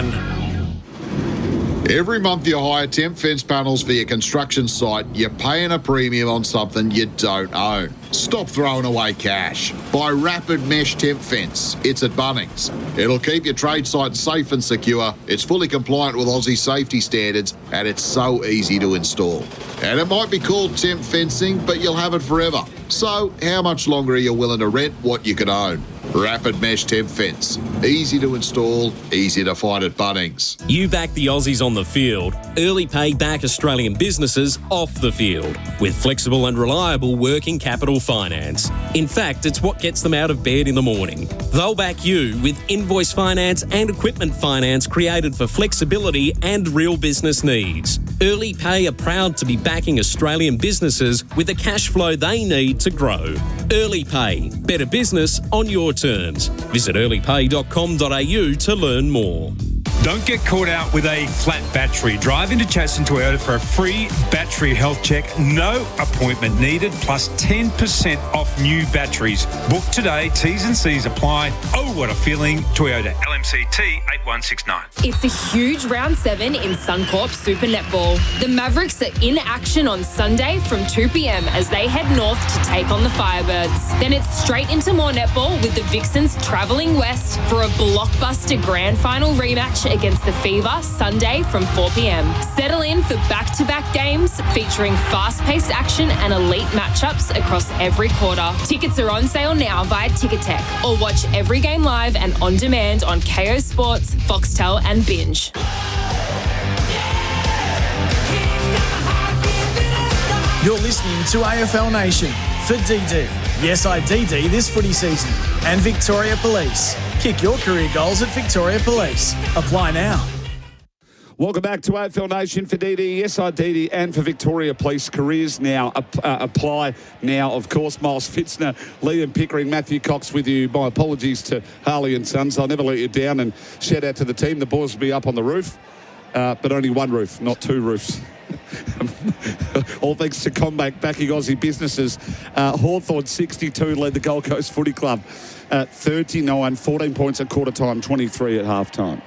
Every month you hire temp fence panels for your construction site, you're paying a premium on something you don't own. Stop throwing away cash. Buy Rapid Mesh Temp Fence. It's at Bunnings. It'll keep your trade site safe and secure. It's fully compliant with Aussie safety standards and it's so easy to install. And it might be called temp fencing, but you'll have it forever. So how much longer are you willing to rent what you can own? Rapid Mesh Temp Fence. Easy to install, easy to find at Bunnings. You back the Aussies on the field. Early Pay back Australian businesses off the field with flexible and reliable working capital finance. In fact, it's what gets them out of bed in the morning. They'll back you with invoice finance and equipment finance created for flexibility and real business needs. Early Pay are proud to be backing Australian businesses with the cash flow they need to grow. Early Pay. Better business on your terms. Visit earlypay.com.au to learn more. Don't get caught out with a flat battery. Drive into Chadstone Toyota for a free battery health check. No appointment needed, plus 10% off new batteries. Book today. T's and C's apply. Oh, what a feeling. Toyota LMCT 8169. It's a huge round 7 in Suncorp Super Netball. The Mavericks are in action on Sunday from 2 p.m. as they head north to take on the Firebirds. Then it's straight into more netball with the Vixens travelling west for a blockbuster grand final rematch against the Fever Sunday from 4 p.m. Settle in for back-to-back games featuring fast-paced action and elite matchups across every quarter. Tickets are on sale now via Ticketek or watch every game live and on demand on KO Sports, Foxtel and Binge. You're listening to AFL Nation for DD. Yes, I DD this footy season. And Victoria Police. Kick your career goals at Victoria Police. Apply now. Welcome back to AFL Nation for DD, SIDD and for Victoria Police. Careers now apply now, of course. Miles Fitzner, Liam Pickering, Matthew Cox with you. My apologies to Harley and Sons. I'll never let you down, and shout out to the team. The boys will be up on the roof, but only one roof, not two roofs. All thanks to Combank backing Aussie businesses. Hawthorn 62 led the Gold Coast Footy Club at 39, 14 points at quarter time, 23 at half time.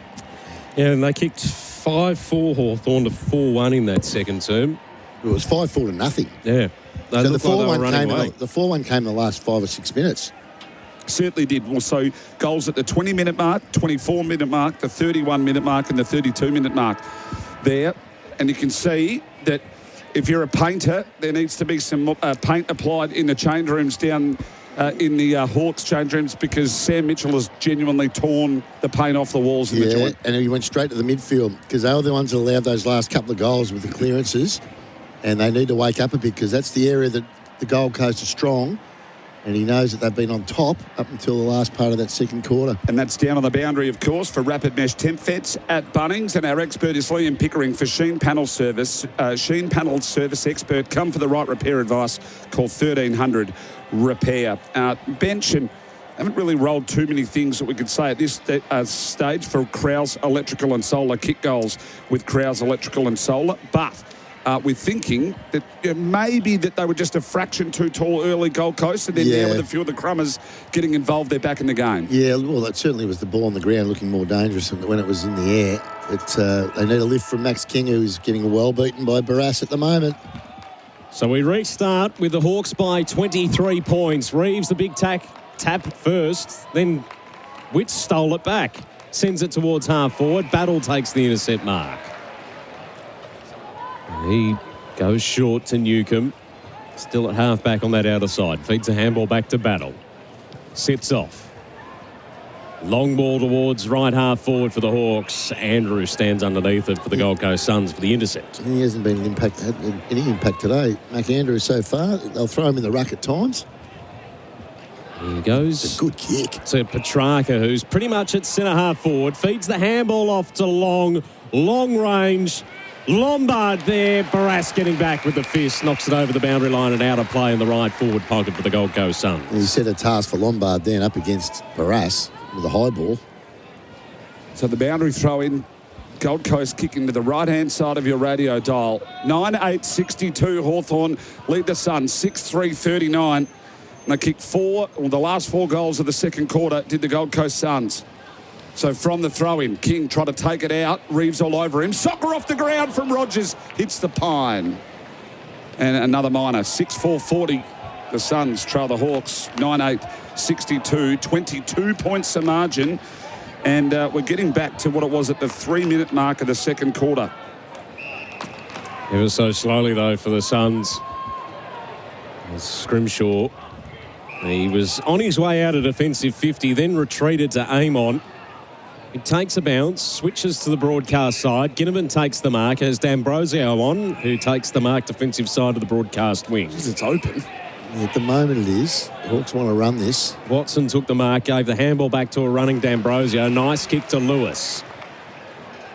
Yeah, and they kicked 5-4 Hawthorn to 4-1 in that second term. It was 5-4 to nothing. Yeah. So the 4-1 came in the last 5 or 6 minutes. Certainly did. Well, so goals at the 20-minute mark, 24-minute mark, the 31-minute mark and the 32-minute mark there. And you can see that if you're a painter, there needs to be some paint applied in the change rooms down in the Hawks change rooms, because Sam Mitchell has genuinely torn the paint off the walls in the joint. And he went straight to the midfield because they were the ones that allowed those last couple of goals with the clearances, and they need to wake up a bit because that's the area that the Gold Coast is strong. And he knows that they've been on top up until the last part of that second quarter. And that's down on the boundary, of course, for Rapid Mesh Temp Fence at Bunnings. And our expert is Liam Pickering for Sheen Panel Service. Sheen Panel Service expert. Come for the right repair advice. Call 1300 Repair. Bench, and haven't really rolled too many things that we could say at this stage for Krause Electrical and Solar. Kick goals with Krause Electrical and Solar. But we're thinking that maybe that they were just a fraction too tall early Gold Coast, and then now with a few of the crummers getting involved, they're back in the game. Yeah, well, that certainly was the ball on the ground looking more dangerous than when it was in the air. But they need a lift from Max King, who's getting well beaten by Barras at the moment. So we restart with the Hawks by 23 points. Reeves, the big tap first, then Witt stole it back. Sends it towards half forward. Battle takes the intercept mark. He goes short to Newcomb. Still at half back on that outer side. Feeds a handball back to Battle. Sits off. Long ball towards right half forward for the Hawks. Andrew stands underneath it for the Gold Coast Suns for the intercept. He hasn't been had any impact today, Mac Andrew, so far. They'll throw him in the ruck at times. Here he goes. It's a good kick. To Petrarca, who's pretty much at centre half forward. Feeds the handball off to long range. Lombard there. Barras getting back with the fist. Knocks it over the boundary line and out of play in the right forward pocket for the Gold Coast Suns. He set a task for Lombard then up against Barras with a high ball. So the boundary throw in. Gold Coast kicking to the right-hand side of your radio dial. 9-8-62 Hawthorn lead the Suns. 6-3-39. And they kicked the last 4 goals of the second quarter did the Gold Coast Suns. So from the throw-in, King tried to take it out. Reeves all over him. Soccer off the ground from Rogers. Hits the pine. And another minor. 6-4-40. The Suns trail the Hawks. 9-8-62. 22 points the margin. And we're getting back to what it was at the 3-minute mark of the second quarter. Ever so slowly, though, for the Suns. Scrimshaw. He was on his way out of defensive 50, then retreated to aim on. He takes a bounce, switches to the broadcast side. Ginnivan takes the mark, has D'Ambrosio on, who takes the mark defensive side of the broadcast wing. It's open. Yeah, at the moment it is. Hawks want to run this. Watson took the mark, gave the handball back to a running D'Ambrosio. Nice kick to Lewis,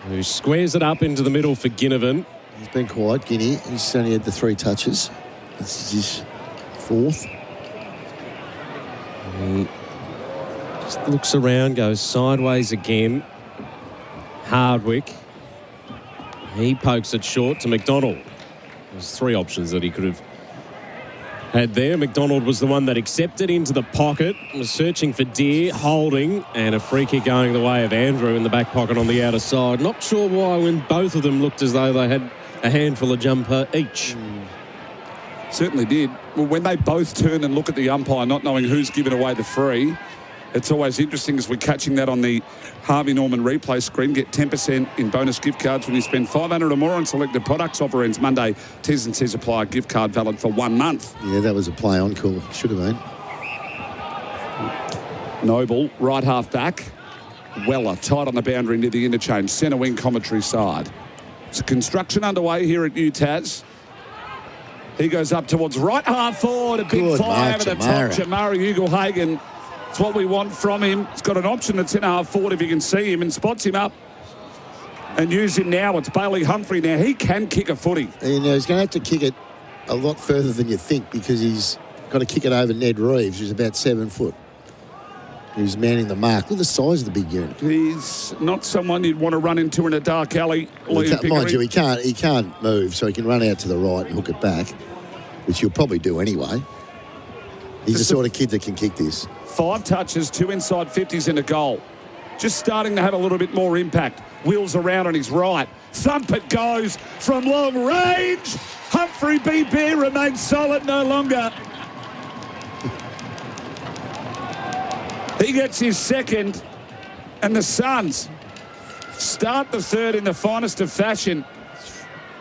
who squares it up into the middle for Ginnivan. He's been quiet, Guinea. He's only had the 3 touches. This is his 4th. He just looks around, goes sideways again. Hardwick. He pokes it short to McDonald. There's 3 options that he could have had there. McDonald was the one that accepted into the pocket, was searching for Deere, holding, and a free kick going the way of Andrew in the back pocket on the outer side. Not sure why when both of them looked as though they had a handful of jumper each. Certainly did. Well, when they both turn and look at the umpire, not knowing who's given away the free, it's always interesting as we're catching that on the Harvey Norman replay screen. Get 10% in bonus gift cards when you spend $500 or more on selected products. Offer ends Monday. T's and C's apply. Gift card valid for 1 month. Yeah, that was a play on call. Should have been. Noble, right half back. Weller, tight on the boundary near the interchange. Centre wing commentary side. It's construction underway here at UTAS. He goes up towards right half forward. A big fly over the top. Jamari Ugle-Hagan. It's what we want from him. He's got an option that's in half forward if you can see him, and spots him up and use him now. It's Bailey Humphrey now. He can kick a footy. And he's going to have to kick it a lot further than you think because he's got to kick it over Ned Reeves, who's about 7 foot. He's manning the mark. Look at the size of the big unit. He's not someone you'd want to run into in a dark alley. Mind you, he can't move, so he can run out to the right and hook it back, which he'll probably do anyway. He's the sort of kid that can kick this. 5 touches, 2 inside 50s in a goal. Just starting to have a little bit more impact. Wheels around on his right. Thump it goes from long range. Humphrey B. Bear remains solid no longer. He gets his second, and the Suns start the third in the finest of fashion.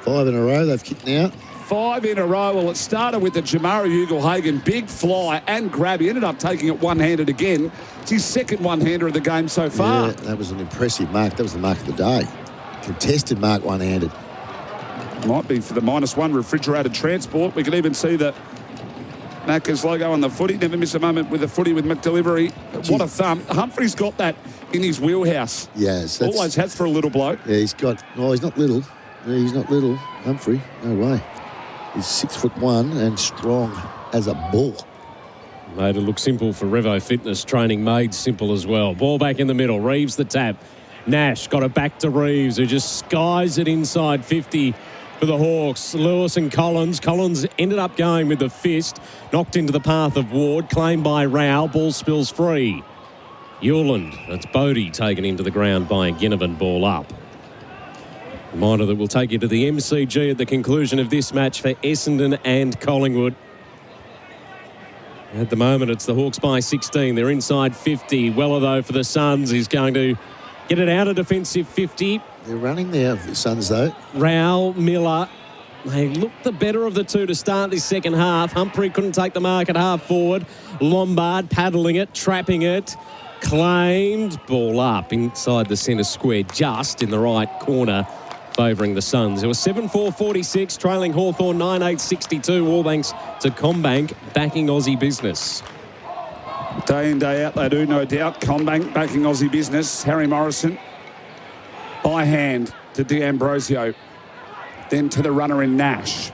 5 in a row they've kicked now. 5 in a row. Well, it started with the Jamari Ugle-Hagan big fly and grab. He ended up taking it one-handed again. It's his second one-hander of the game so far. Yeah, that was an impressive mark. That was the mark of the day. Contested mark one-handed. Might be for the -1 refrigerated transport. We can even see the Macca's logo on the footy. Never miss a moment with the footy with McDelivery. What a thumb. Humphrey's got that in his wheelhouse. Yes. Always has for a little bloke. Yeah, he's not little. Yeah, he's not little. Humphrey, no way. He's 6'1" and strong as a bull. Made it look simple for Revo Fitness. Training made simple as well. Ball back in the middle. Reeves the tap. Nash got it back to Reeves, who just skies it inside 50 for the Hawks. Lewis and Collins. Collins ended up going with the fist. Knocked into the path of Ward. Claimed by Rao. Ball spills free. Hewland. That's Bodie taken into the ground by Ginnivan. Ball up. Reminder that we'll take you to the MCG at the conclusion of this match for Essendon and Collingwood. At the moment, it's the Hawks by 16. They're inside 50. Weller, though, for the Suns, is going to get it out of defensive 50. They're running there, the Suns, though. Rao, Miller. They looked the better of the two to start this second half. Humphrey couldn't take the mark at half forward. Lombard paddling it, trapping it. Claimed. Ball up inside the centre square, just in the right corner, favouring the Suns. It was 7-4-46, trailing Hawthorn 9-8-62, all thanks to CommBank backing Aussie business. Day in, day out, they do, no doubt. CommBank backing Aussie business. Harry Morrison by hand to D'Ambrosio. Then to the runner in Nash.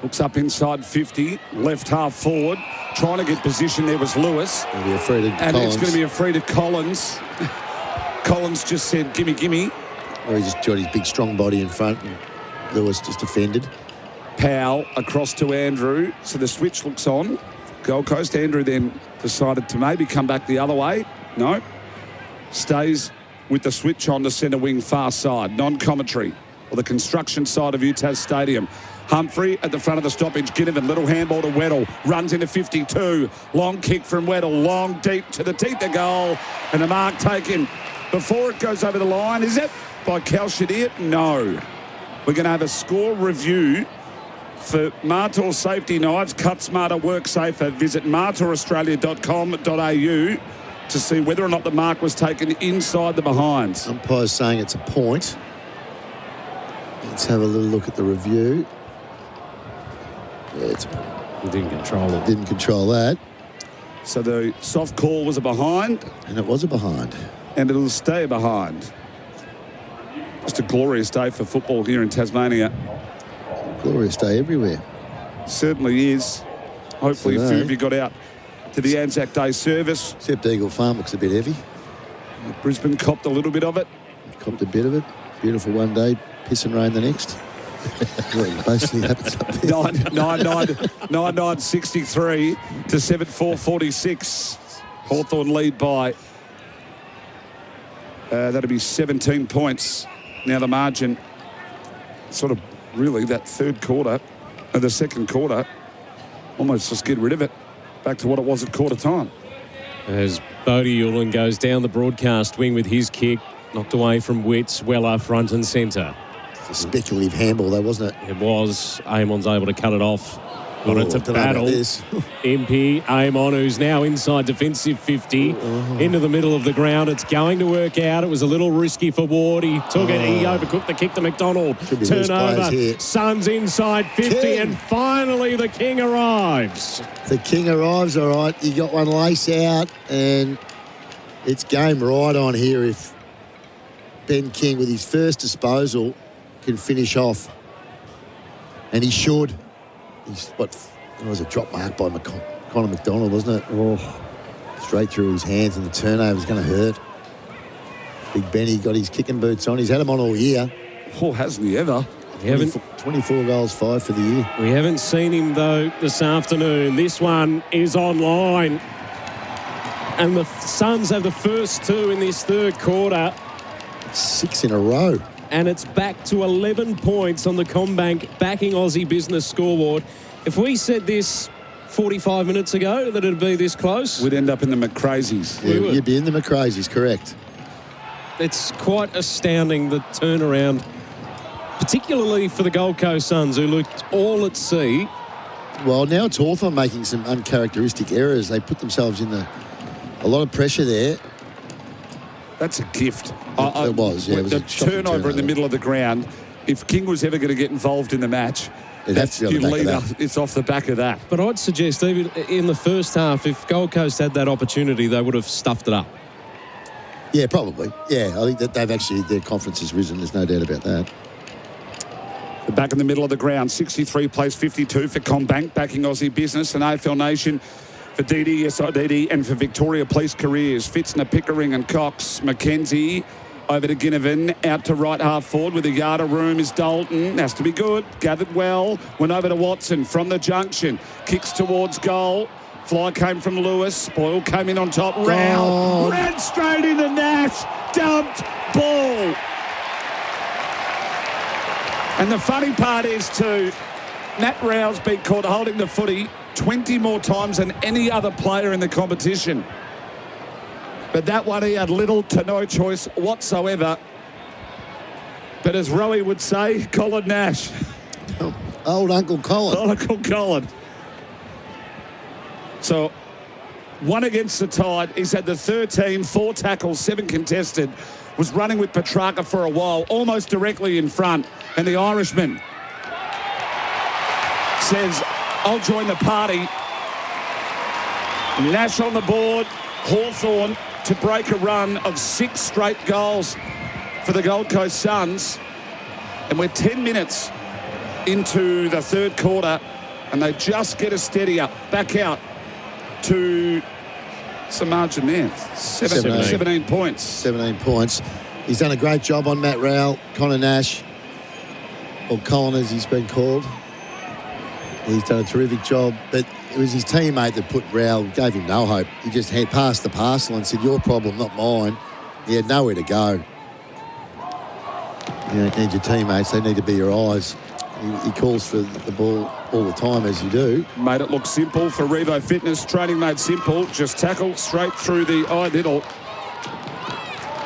Looks up inside 50, left half forward. Trying to get position, there was Lewis. He'll be a free to and Collins. It's going to be a free to Collins. Collins just said, gimme, gimme. Or he just got his big strong body in front and Lewis just defended. Powell across to Andrew. So the switch looks on. Gold Coast. Andrew then decided to maybe come back the other way. No. Stays with the switch on the centre wing far side. Non-commentary. Or the construction side of Utah Stadium. Humphrey at the front of the stoppage. Ginnivan, little handball to Weddle. Runs into 52. Long kick from Weddle. Long deep to the teeth of goal. And a mark taken before it goes over the line. Is it by Cal Shadir? No. We're going to have a score review for Martor Safety Knives. Cut smarter, work safer. Visit martoraustralia.com.au to see whether or not the mark was taken inside the behinds. Umpire's saying it's a point. Let's have a little look at the review. Yeah, it's a point. Didn't control it. Didn't control that. So the soft call was a behind. And it was a behind. And it'll stay behind. Just a glorious day for football here in Tasmania. Glorious day everywhere. Certainly is. Hopefully a few of you got out to the Anzac Day service. Except Eagle Farm looks a bit heavy. Brisbane copped a little bit of it. Copped a bit of it. Beautiful one day, piss and rain the next. Well, basically happens up there. 9-9-63 to 7-4-46. Hawthorn lead by, that'll be 17 points. Now the margin, sort of really that third quarter, the second quarter, almost just get rid of it. Back to what it was at quarter time. As Bodie Hewland goes down the broadcast wing with his kick, knocked away from Witts, Weller front and centre. It's a speculative handball though, wasn't it? It was. Amon's able to cut it off. Got it to battle. MP, Amon, who's now inside defensive 50, into the middle of the ground. It's going to work out. It was a little risky for Ward. He took it. He overcooked the kick to McDonald. Turnover. Suns inside 50, King. And finally the King arrives. The King arrives, all right. He got one lace out, and it's game right on here if Ben King, with his first disposal, can finish off. And he should. He's it was a drop mark by Connor McDonald, wasn't it? Oh, straight through his hands, and the turnover was going to hurt. Big Benny got his kicking boots on. He's had them on all year. Oh, hasn't he ever? 24 goals, 5 for the year. We haven't seen him, though, this afternoon. This one is online. And the Suns have the first two in this third quarter. 6 in a row. And it's back to 11 points on the CommBank backing Aussie business scoreboard. If we said this 45 minutes ago that it'd be this close, we'd end up in the McCrazies. Yeah, you'd be in the McCrazies, correct. It's quite astounding, the turnaround, particularly for the Gold Coast Suns, who looked all at sea. Well, now it's Hawthorn making some uncharacteristic errors. They put themselves in a lot of pressure there. That's a gift. It was, yeah. It was the turnover in the middle of the ground. If King was ever going to get involved in the match, it's off the back of that. But I'd suggest even in the first half, if Gold Coast had that opportunity, they would have stuffed it up. Yeah, probably. Yeah, I think that their confidence has risen. There's no doubt about that. Back in the middle of the ground, 63 plays 52 for CommBank, backing Aussie business and AFL Nation. For DD, SIDD, and for Victoria Police Careers, Fitzner, Pickering and Cox, Mackenzie, Over to Ginnivan, out to right half forward with a yard of room is Dalton. Has to be good, gathered well. Went over to Watson from the junction. Kicks towards goal. Fly came from Lewis. Boyle came in on top. Rowell ran straight into Nash. Dumped ball. And the funny part is too, Matt Rowell's been caught holding the footy 20 more times than any other player in the competition. But that one he had little to no choice whatsoever. But as Rowie would say, Colin Nash. Old Uncle Colin. Old Uncle Colin. So, one against the Tide. He's had the 13, 4 tackles, 7 contested. Was running with Petrarca for a while, almost directly in front. And the Irishman says, I'll join the party. Nash on the board. Hawthorn to break a run of 6 straight goals for the Gold Coast Suns. And we're 10 minutes into the third quarter, and they just get a steady up. Back out to some margin there. 17 points. 17 points. He's done a great job on Matt Rowell, Connor Nash, or Colin as he's been called. He's done a terrific job, but it was his teammate that put Rowell, gave him no hope. He just had passed the parcel and said, your problem, not mine. He had nowhere to go. You don't need your teammates, they need to be your eyes. He calls for the ball all the time, as you do. Made it look simple for Revo Fitness. Training made simple. Just tackle straight through the eye middle.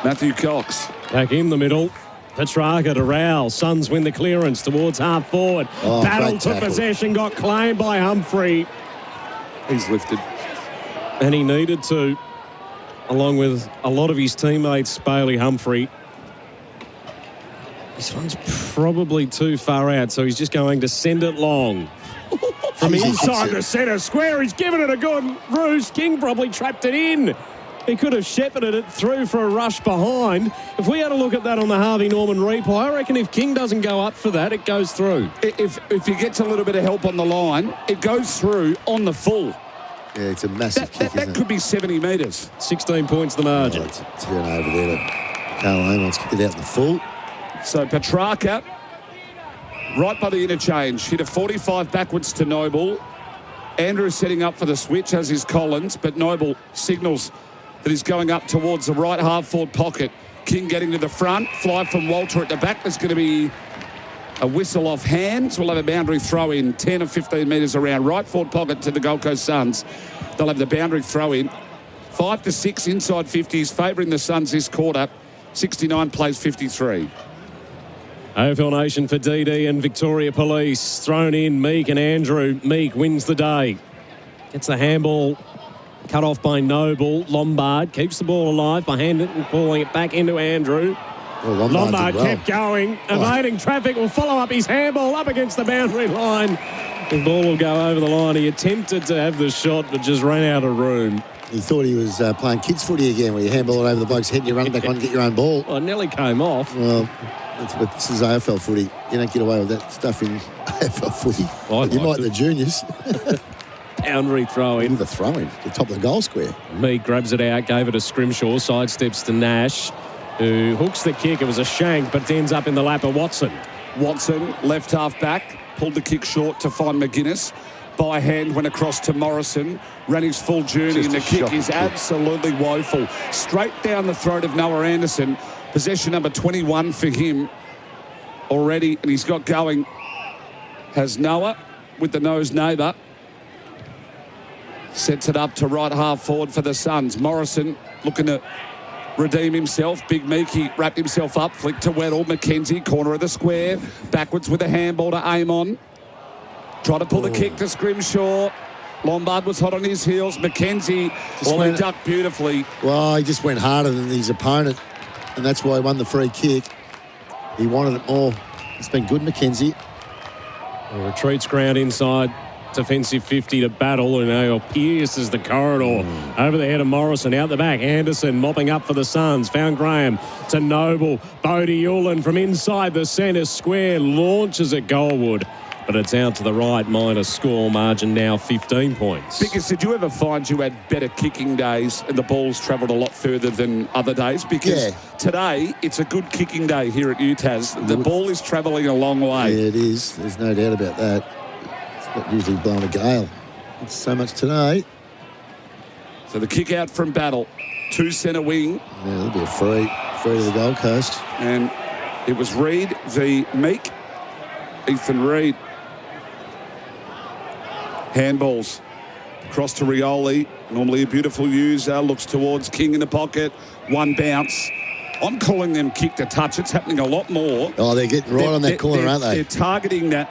Matthew Cox. Back in the middle. Petrarca to Rowell. Suns win the clearance towards half forward. Battle to possession, got claimed by Humphrey. He's lifted. And he needed to, along with a lot of his teammates, Bailey Humphrey. This one's probably too far out, so he's just going to send it long. From inside the centre square, he's given it a good roost. King probably trapped it in. He could have shepherded it through for a rush behind. If we had a look at that on the Harvey Norman replay, I reckon if King doesn't go up for that, it goes through. If he gets a little bit of help on the line, it goes through on the full. Yeah, it's a massive kick, that could be 70 metres. 16 points the margin. It's going over there to Carl Amon's kicked it out in the full. So Petrarca, right by the interchange, hit a 45 backwards to Noble. Andrew setting up for the switch, as is Collins, but Noble signals that he's going up towards the right half-forward pocket. King getting to the front, fly from Walter at the back. There's going to be a whistle off hands. We'll have a boundary throw in 10 or 15 metres around right forward pocket to the Gold Coast Suns. They'll have the boundary throw in. 5 to 6 inside 50s, favouring the Suns this quarter. 69 plays 53. AFL Nation for DD and Victoria Police. Thrown in, Meek and Andrew. Meek wins the day. Gets the handball cut off by Noble. Lombard keeps the ball alive by handing it and pulling it back into Andrew. Well, Lombard kept going. Evading traffic, will follow up his handball up against the boundary line. The ball will go over the line. He attempted to have the shot, but just ran out of room. He thought he was playing kids footy again, where you handball it over the bloke's head and you run back on and get your own ball. Well, it nearly came off. Well, but this is AFL footy. You don't get away with that stuff in AFL footy. You might in the juniors. Boundary throw in. The throw in, the top of the goal square. Meek grabs it out, gave it a Scrimshaw, sidesteps to Nash, who hooks the kick. It was a shank, but ends up in the lap of Watson. Watson, left half back, pulled the kick short to find McGuinness. By hand, went across to Morrison, ran his full journey, and the kick is absolutely woeful. Straight down the throat of Noah Anderson. Possession number 21 for him already, and he's got going. Has Noah with the nose neighbour. Sets it up to right half forward for the Suns. Morrison looking to redeem himself. Big Meekie wrapped himself up. Flick to Weddle. McKenzie, corner of the square. Backwards with a handball to Amon. Try to pull the kick to Scrimshaw. Lombard was hot on his heels. McKenzie, he ducked beautifully. Well, he just went harder than his opponent, and that's why he won the free kick. He wanted it more. It's been good, McKenzie. Retreats ground inside. Defensive 50 to Battle, and now pierces the corridor over the head of Morrison. Out the back, Anderson mopping up for the Suns. Found Graham to Noble. Bodie Ulan from inside the centre square launches at Goldwood. but it's out to the right, minus score margin now 15 points. Because did you ever find you had better kicking days and the ball's travelled a lot further than other days? Because today, it's a good kicking day here at UTAS. The ball is travelling a long way. Yeah, it is. There's no doubt about that. It's not usually blowing a gale. It's so much today. So the kick out from Battle to centre wing. Yeah, there'll be a free to the Gold Coast. And it was Reid v Meek. Ethan Reid. Handballs across to Rioli. Normally a beautiful user. Looks towards King in the pocket. One bounce. I'm calling them kick to touch. It's happening a lot more. Oh, they're getting right on that corner, aren't they? They're targeting that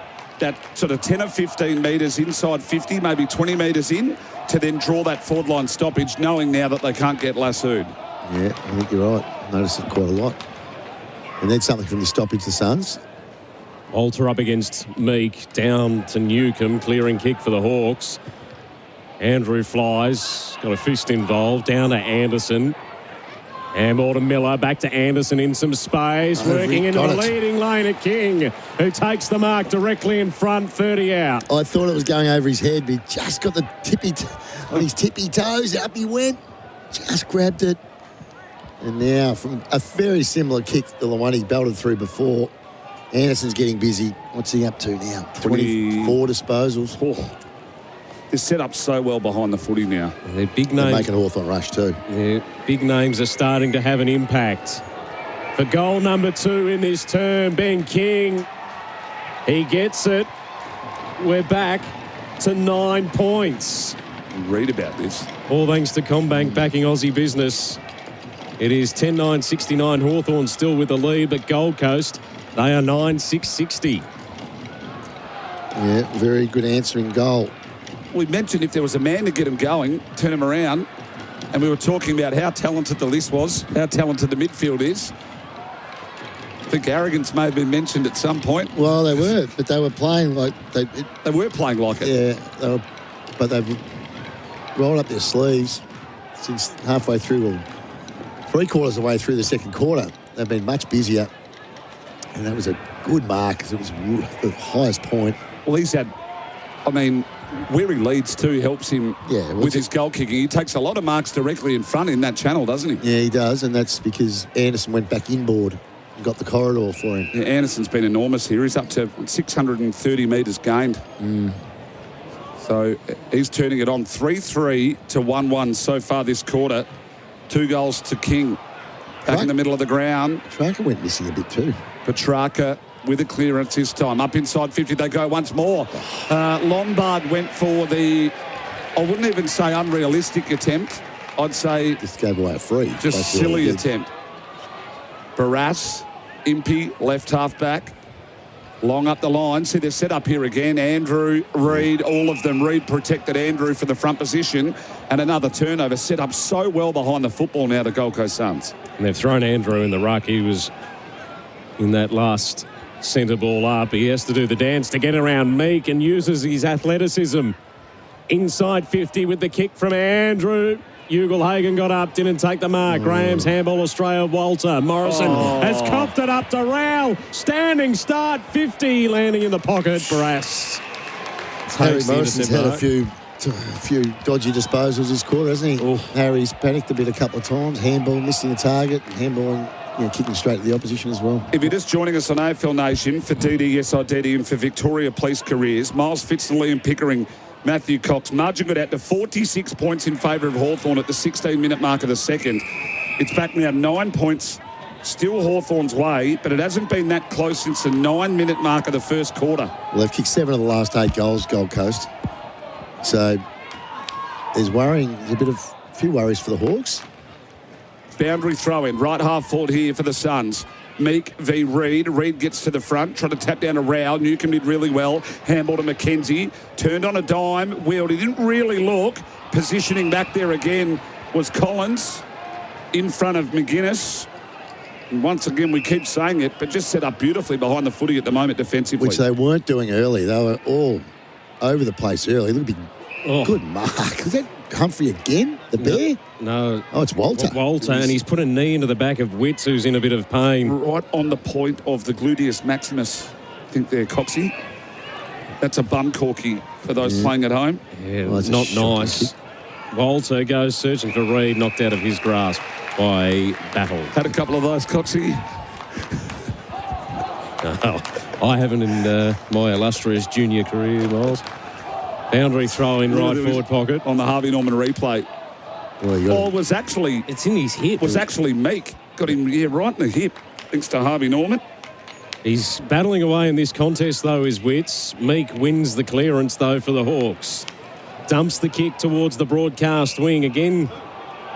sort of 10 or 15 metres inside 50, maybe 20 metres in, to then draw that forward line stoppage, knowing now that they can't get lassoed. Yeah, I think you're right. Notice it quite a lot. And then something from the stoppage, the Suns. Walter up against Meek, down to Newcomb, clearing kick for the Hawks. Andrew flies, got a fist involved, down to Anderson. Handball to Miller, back to Anderson in some space, working into the leading lane at King, who takes the mark directly in front, 30 out. I thought it was going over his head, but he just got the on his tippy toes, up he went, just grabbed it. And now from a very similar kick to the one he belted through before, Anderson's getting busy. What's he up to now? 24 disposals. Oh. They're set up so well behind the footy now. They're big names. They're making a Hawthorn rush too. Yeah, big names are starting to have an impact. For goal number 2 in this term, Ben King. He gets it. We're back to 9 points. Read about this. All thanks to CommBank backing Aussie business. It is 10-9-69. Hawthorn still with the lead, but Gold Coast, they are 9-6-60. Yeah, very good answering goal. We mentioned if there was a man to get him going, turn him around, and we were talking about how talented the list was, how talented the midfield is. I think arrogance may have been mentioned at some point. Well, they were, but they were playing like they were playing like it. Yeah, but they've rolled up their sleeves since halfway through, well, 3/4 of the way through the second quarter. They've been much busier, and that was a good mark because it was the highest point. Well, he's had, I mean, where he leads too helps him with his goal kicking. He takes a lot of marks directly in front in that channel, doesn't he? Yeah, he does, and that's because Anderson went back inboard and got the corridor for him. Yeah, Anderson's been enormous here. He's up to 630 metres gained. So he's turning it on. 3-3 to 1-1 so far this quarter. 2 goals to King. Back in the middle of the ground. Petrarca went missing a bit too. Petrarca with a clearance this time. Up inside 50 they go once more. Lombard went for the, I wouldn't even say unrealistic attempt. I'd say just gave away a free. Just silly attempt. Barras, Impey, left half back. Long up the line. See, they're set up here again. Andrew, Reid, all of them. Reid protected Andrew for the front position. And another turnover. Set up so well behind the football now, the Gold Coast Suns. And they've thrown Andrew in the ruck. He was in that last centre ball up. He has to do the dance to get around Meek and uses his athleticism. Inside 50 with the kick from Andrew. Ugle-Hagan got up, didn't take the mark. Graham's handball, Australia, Walter. Morrison has copped it up to Rowell. Standing start, 50, landing in the pocket. Barras. Harry Morrison's had a few dodgy disposals this quarter, hasn't he? Harry's panicked a bit a couple of times. Handball, missing the target. Handballing, kicking straight to the opposition as well. If you're just joining us on AFL Nation, for DD, and for Victoria Police Careers, Miles Fitz and Liam Pickering, Matthew Cox. Margin got out to 46 points in favour of Hawthorn at the 16-minute mark of the second. It's back now 9 points, still Hawthorn's way, but it hasn't been that close since the 9-minute mark of the first quarter. Well, they've kicked 7 of the last 8 goals, Gold Coast. So there's a few worries for the Hawks. Boundary throw-in, right half forward here for the Suns. Meek v Reid. Reid gets to the front, trying to tap down to Rowell. Newcomb did really well. Handball to McKenzie. Turned on a dime. Wheeled. He didn't really look. Positioning back there again was Collins in front of McGuinness. And once again, we keep saying it, but just set up beautifully behind the footy at the moment defensively. Which they weren't doing early. They were all over the place early. Look at good mark. Is that Humphrey again? The bear? No. Oh, it's Walter. Walter, and he's put a knee into the back of Witts, who's in a bit of pain. Right on the point of the gluteus maximus, I think there, Coxie. That's a bum corky for those playing at home. Yeah, not nice. Walter goes searching for Reid, knocked out of his grasp by Battle. Had a couple of those, Coxie. No, I haven't in my illustrious junior career, Miles. Boundary throw in right forward pocket. On the Harvey Norman replay. Was actually... It's in his hip. Was actually Meek. Got him right in the hip, thanks to Harvey Norman. He's battling away in this contest, though, his wits. Meek wins the clearance, though, for the Hawks. Dumps the kick towards the broadcast wing. Again,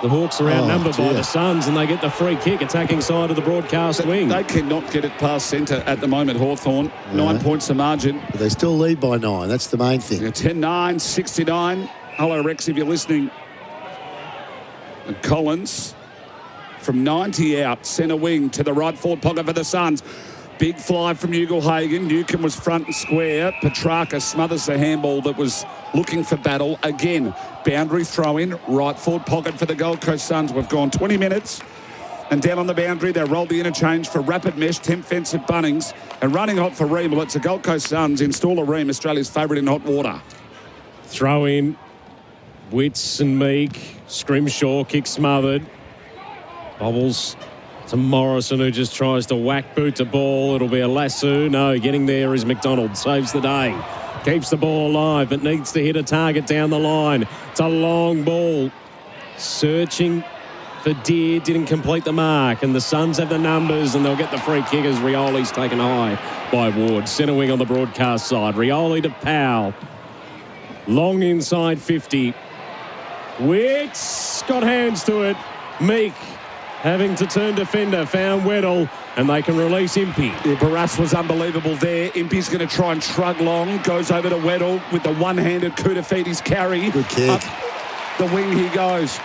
the Hawks are outnumbered by the Suns, and they get the free kick attacking side of the broadcast wing. They cannot get it past centre at the moment, Hawthorn. 9 points the margin. But they still lead by 9. That's the main thing. 10-9, 69. Hello, Rex, if you're listening. And Collins from 90 out, centre wing to the right forward pocket for the Suns. Big fly from Ugle-Hagan. Newcombe was front and square. Petrarca smothers the handball that was looking for Battle. Again, boundary throw-in, right forward pocket for the Gold Coast Suns. We've gone 20 minutes. And down on the boundary, they rolled the interchange for Rapid Mesh, temp fence at Bunnings. And running hot for Ream. Well, it's the Gold Coast Suns. Install a Ream, Australia's favourite in hot water. Throw in. Wits and Meek. Scrimshaw, kick smothered. Bobbles to Morrison, who just tries to whack boot to ball. It'll be a lasso. No, getting there is McDonald. Saves the day. Keeps the ball alive, but needs to hit a target down the line. It's a long ball. Searching for Deer. Didn't complete the mark. And the Suns have the numbers, and they'll get the free kick as Rioli's taken high by Ward. Centre wing on the broadcast side. Rioli to Powell. Long inside 50. Wicks got hands to it. Meek having to turn defender, found Weddle, and they can release Impey. Yeah, Barras was unbelievable there. Impey's going to try and shrug long, goes over to Weddle with the one-handed coup to feed his carry. Good kick. Up the wing he goes.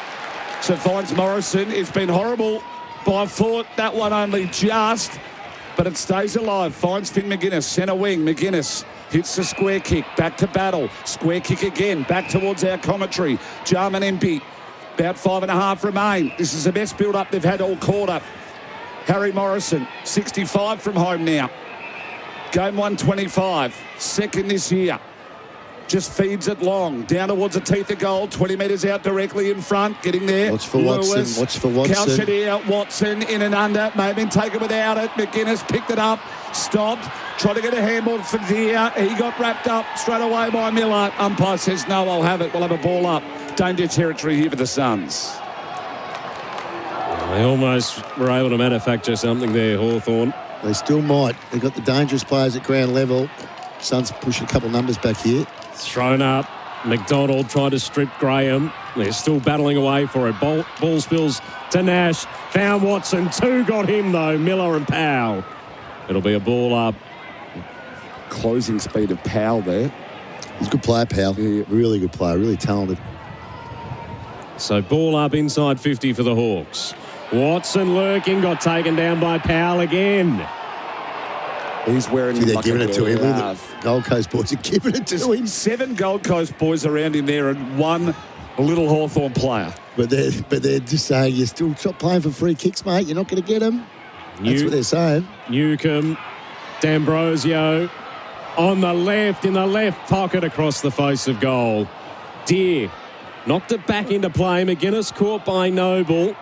So finds Morrison. It's been horrible by foot. That one only just, but it stays alive. Finds Finn McGuinness, centre wing. McGuinness hits the square kick, back to Battle. Square kick again, back towards our commentary. Jarman Impey. About 5.5 remain. This is the best build-up they've had all quarter. Harry Morrison, 65 from home now. Game 125, second this year. Just feeds it long. Down towards the teeth of goal, 20 metres out directly in front. Getting there. Watch for Watson. Watch for Watson. Calcidier, Watson in and under. May have been taken without it. McGuinness picked it up. Stopped. Tried to get a handball for Deer. He got wrapped up straight away by Miller. Umpire says, no, I'll have it. We'll have a ball up. Danger territory here for the Suns. They almost were able to manufacture something there, Hawthorn. They still might. They've got the dangerous players at ground level. Suns pushing a couple of numbers back here. Thrown up. McDonald tried to strip Graham. They're still battling away for it. Ball spills to Nash. Found Watson. 2 got him, though. Miller and Powell. It'll be a ball up. Closing speed of Powell there. He's a good player, Powell. Yeah. Really good player. Really talented. So ball up inside 50 for the Hawks. Watson lurking, got taken down by Powell again. He's wearing they're giving it to him. The Gold Coast boys are giving it to him. 7 Gold Coast boys around him there and 1 little Hawthorn player. But they're just saying, you're still playing for free kicks, mate. You're not going to get them. That's what they're saying. Newcombe, D'Ambrosio on the left, in the left pocket across the face of goal. Deer knocked it back into play. McGuinness caught by Noble.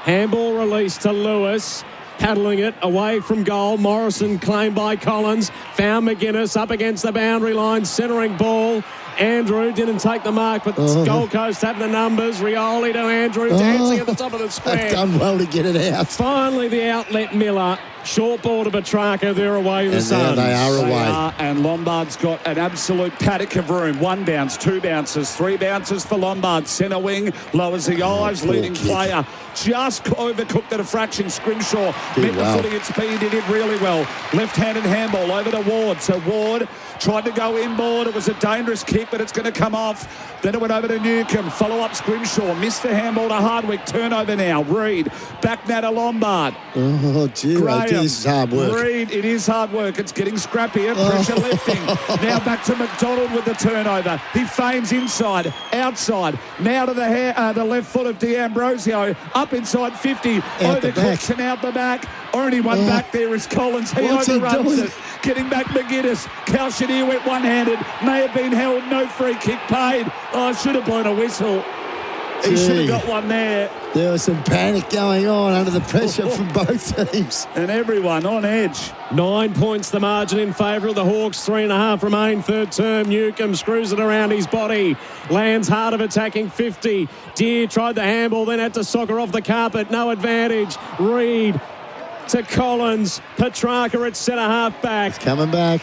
Handball released to Lewis. Paddling it away from goal. Morrison claimed by Collins. Found McGuinness up against the boundary line. Centering ball. Andrew didn't take the mark, but Gold Coast have the numbers. Rioli to Andrew, dancing at the top of the square. They've done well to get it out. Finally, the outlet Miller. Short ball to Petrarca. They're away, the Suns. They are away. And Lombard's got an absolute paddock of room. 1 bounce, 2 bounces, 3 bounces for Lombard. Centre wing, lowers the eyes, leading player. Just overcooked at a fraction. Scrimshaw met the footing at speed. He did really well. Left-handed handball over to Ward. So Ward tried to go inboard. It was a dangerous kick, but it's going to come off. Then it went over to Newcombe. Follow-up Scrimshaw. Missed the handball to Hardwick. Turnover now. Reid. Back now to Lombard. Oh, gee. This is hard work. Reid, it is hard work. It's getting scrappier. Pressure lifting. Now back to McDonald with the turnover. He feigns inside, outside. Now to the left foot of D'Ambrosio. Up inside 50. Overcooks and out the back. Only one back there is Collins. He overruns it. Getting back McGuinness. Calchenier went one-handed. May have been held. No free kick paid. Oh, should have blown a whistle. He should have got one there. There was some panic going on under the pressure from both teams. And everyone on edge. 9 points the margin in favour of the Hawks. 3.5 remain. Third term. Newcombe screws it around his body. Lands hard of attacking 50. Deere tried the handball, then had to soccer off the carpet. No advantage. Reid to Collins. Petrarca at centre-half back. Coming back.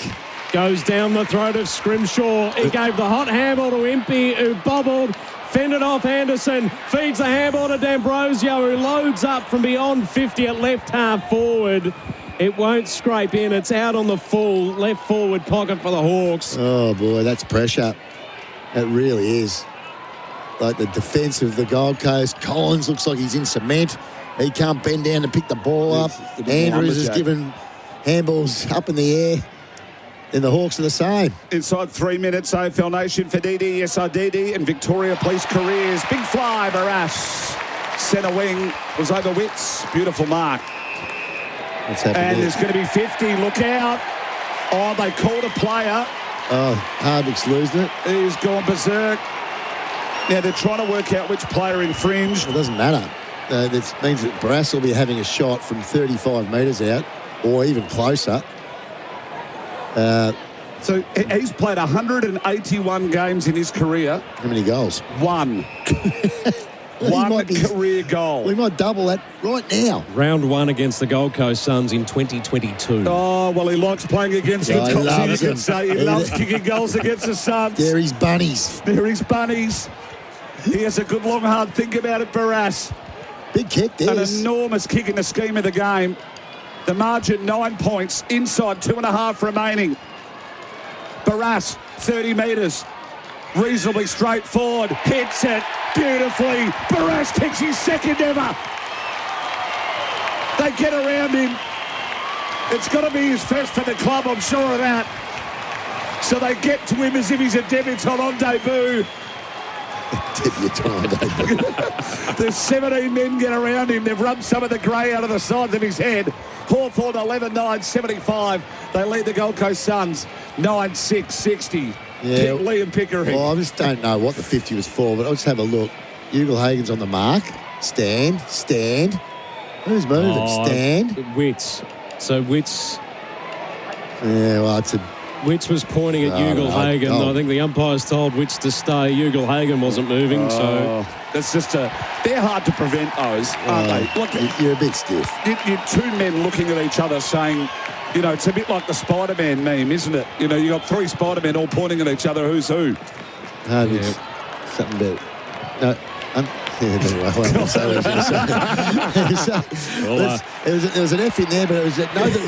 Goes down the throat of Scrimshaw. He gave the hot handball to Impey, who bobbled. Fended off Anderson, feeds the handball to D'Ambrosio, who loads up from beyond 50 at left half forward. It won't scrape in. It's out on the full left forward pocket for the Hawks. Oh, boy, that's pressure. It really is. Like the defence of the Gold Coast. Collins looks like he's in cement. He can't bend down to pick the ball up. Andrews is giving handballs up in the air. And the Hawks are the same. Inside 3 minutes, AFL Nation for DD, SRDD and Victoria Police Careers. Big fly, Barras. Centre wing was over Witts. Beautiful mark. What's happened And there? there's going to be 50. Look out. Oh, they called a player. Oh, Hardwick's losing it. He's gone berserk. Now, they're trying to work out which player infringed. It doesn't matter. That means that Barras will be having a shot from 35 metres out or even closer. So he's played 181 games in his career. How many goals? One. One career goal. We might double that right now. Round 1 against the Gold Coast Suns in 2022. Oh, well, he likes playing against the he loves him. He loves kicking goals against the Suns. They're his bunnies. They're his bunnies. He has a good long, hard think about it, Barras. Big kick, there. An enormous kick in the scheme of the game. The margin, 9 points. Inside, 2.5 remaining. Barras, 30 metres. Reasonably straightforward. Hits it beautifully. Barras kicks his second ever. They get around him. It's got to be his first for the club, I'm sure of that. So they get to him as if he's a debutant on debut. There's 17 men get around him. They've rubbed some of the grey out of the sides of his head. Hawthorn 11-9-75. They lead the Gold Coast Suns 9-6-60. Yeah. Liam Pickering. Well, I just don't know what the 50 was for, but I'll just have a look. Ugle-Hagen's on the mark. Stand. Who's moving? Stand. Witts. So Witts. Yeah, well, it's a... Witts was pointing at Ugle-Hagen. I think the umpires told Witts to stay. Ugle-Hagen wasn't moving, so... That's just they're hard to prevent, those, aren't they? Look, you're a bit stiff. You're two men looking at each other saying, you know, it's a bit like the Spider-Man meme, isn't it? You know, you got 3 Spider-Men all pointing at each other. Who's who? Something about... No, anyway, I won't say what I was going to say. There was an F in there, but it was know the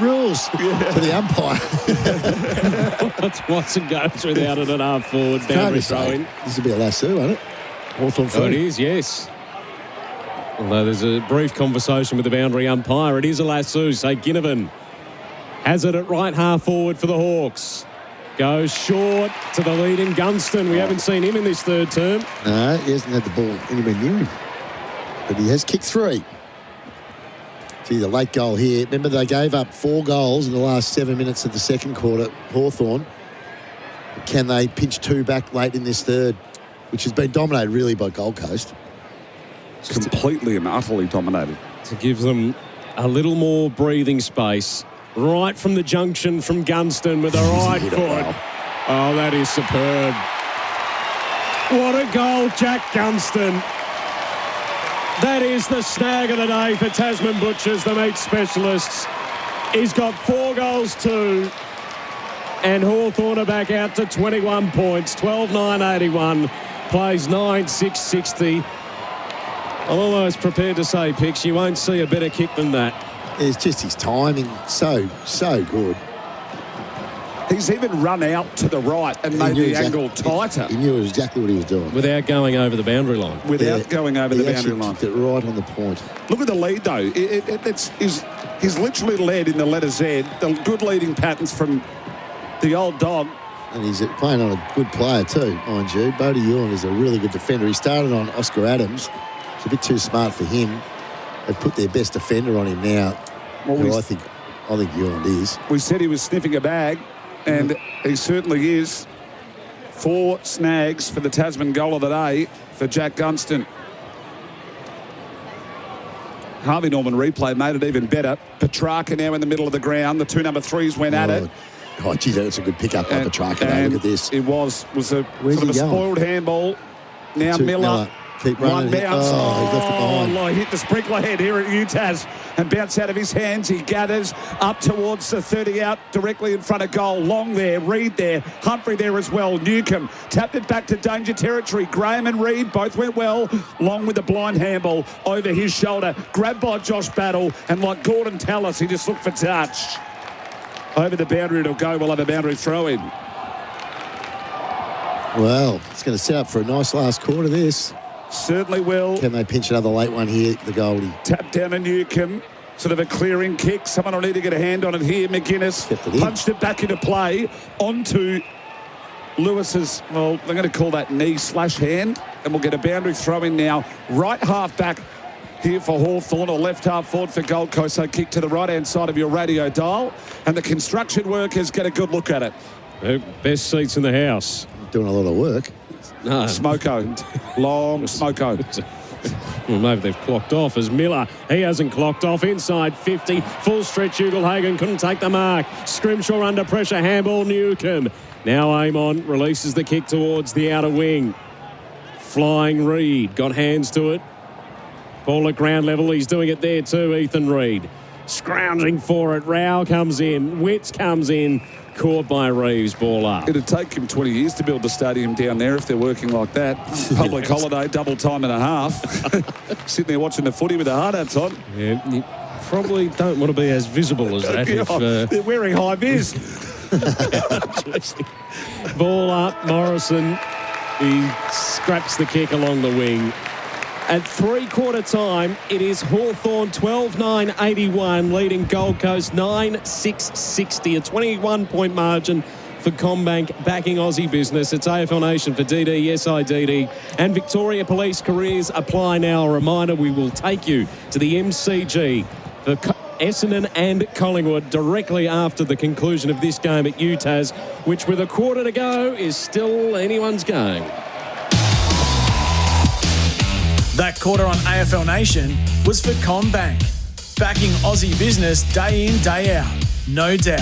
rules to the umpire. Watson goes without it at half forward. Boundary throwing. This will be a lasso, won't it? Hawthorn it is, yes. Although there's a brief conversation with the boundary umpire, it is a lasso. So Ginnivan has it at right half forward for the Hawks. Goes short to the leading Gunston. We haven't seen him in this third term. No, he hasn't had the ball anywhere near him. But he has kicked 3. See, the late goal here. Remember, they gave up 4 goals in the last 7 minutes of the second quarter, Hawthorn. Can they pinch 2 back late in this third, which has been dominated really by Gold Coast? Completely and utterly dominated. To give them a little more breathing space. Right from the junction from Gunston with the right foot. Oh, that is superb. What a goal, Jack Gunston. That is the snag of the day for Tasman Butchers, the meat specialists. He's got 4 goals too. And Hawthorn are back out to 21 points. 12-9-81. Plays 9-6-60. I'm almost prepared to say, Pix, you won't see a better kick than that. It's just his timing, so good. He's even run out to the right and made the angle tighter. He knew exactly what he was doing. Without going over the boundary line. Without going over the boundary line. Kicked it right on the point. Look at the lead, though. He's literally led in the letter Z. The good leading patterns from the old dog. And he's playing on a good player too, mind you. Bodie Ewan is a really good defender. He started on Oscar Adams. It's a bit too smart for him. They've put their best defender on him now. Well, I think I think Gerard is. We said he was sniffing a bag, and he certainly is. 4 snags for the Tasman goal of the day for Jack Gunston. Harvey Norman replay made it even better. Petrarca now in the middle of the ground. The 2 number 3s went at it. Oh, geez, that's a good pickup by Petrarca. Look at this. It was a sort of a spoiled handball. Now Miller. Keep running. One bounce. He's left it behind. He hit the sprinkler head here at UTAS and bounced out of his hands. He gathers up towards the 30 out, directly in front of goal. Long there, Reid there, Humphrey there as well. Newcomb tapped it back to danger territory. Graham and Reid both went well. Long with the blind handball over his shoulder. Grabbed by Josh Battle, and like Gordon Tallis, he just looked for touch. Over the boundary it'll go. We'll have a boundary throw in. Well, it's going to set up for a nice last quarter, this. Certainly will. Can they pinch another late one here, the Goldie? Tap down to Newcomb. Sort of a clearing kick. Someone will need to get a hand on it here. McGuinness punched it back into play onto Lewis's, well, they're going to call that knee/hand, and we'll get a boundary throw in now. Right half back here for Hawthorn, or left half forward for Gold Coast. So kick to the right-hand side of your radio dial, and the construction workers get a good look at it. Best seats in the house. Doing a lot of work. No. Smoko. Long Smoko. Well, maybe they've clocked off as Miller. He hasn't clocked off. Inside 50. Full stretch. Ugelhagen couldn't take the mark. Scrimshaw under pressure. Handball Newcomb. Now aim on. Releases the kick towards the outer wing. Flying Reid. Got hands to it. Ball at ground level. He's doing it there too, Ethan Reid. Scrounging for it. Rao comes in. Witts comes in. Caught by Reeves, ball up. It'd take him 20 years to build the stadium down there if they're working like that. Public holiday, double time and a half. Sitting there watching the footy with the hard hats on. Yeah, you probably don't want to be as visible as that. They're wearing high vis. Ball up, Morrison. He scraps the kick along the wing. At 3/4 time, it is Hawthorn 12-9-81, leading Gold Coast 9-6-60, a 21-point margin for Combank, backing Aussie business. It's AFL Nation for DD, yes I DD, and Victoria Police Careers apply now. A reminder, we will take you to the MCG for Essendon and Collingwood directly after the conclusion of this game at UTAS, which with a quarter to go is still anyone's game. That quarter on AFL Nation was for Combank, backing Aussie business day in, day out, no doubt.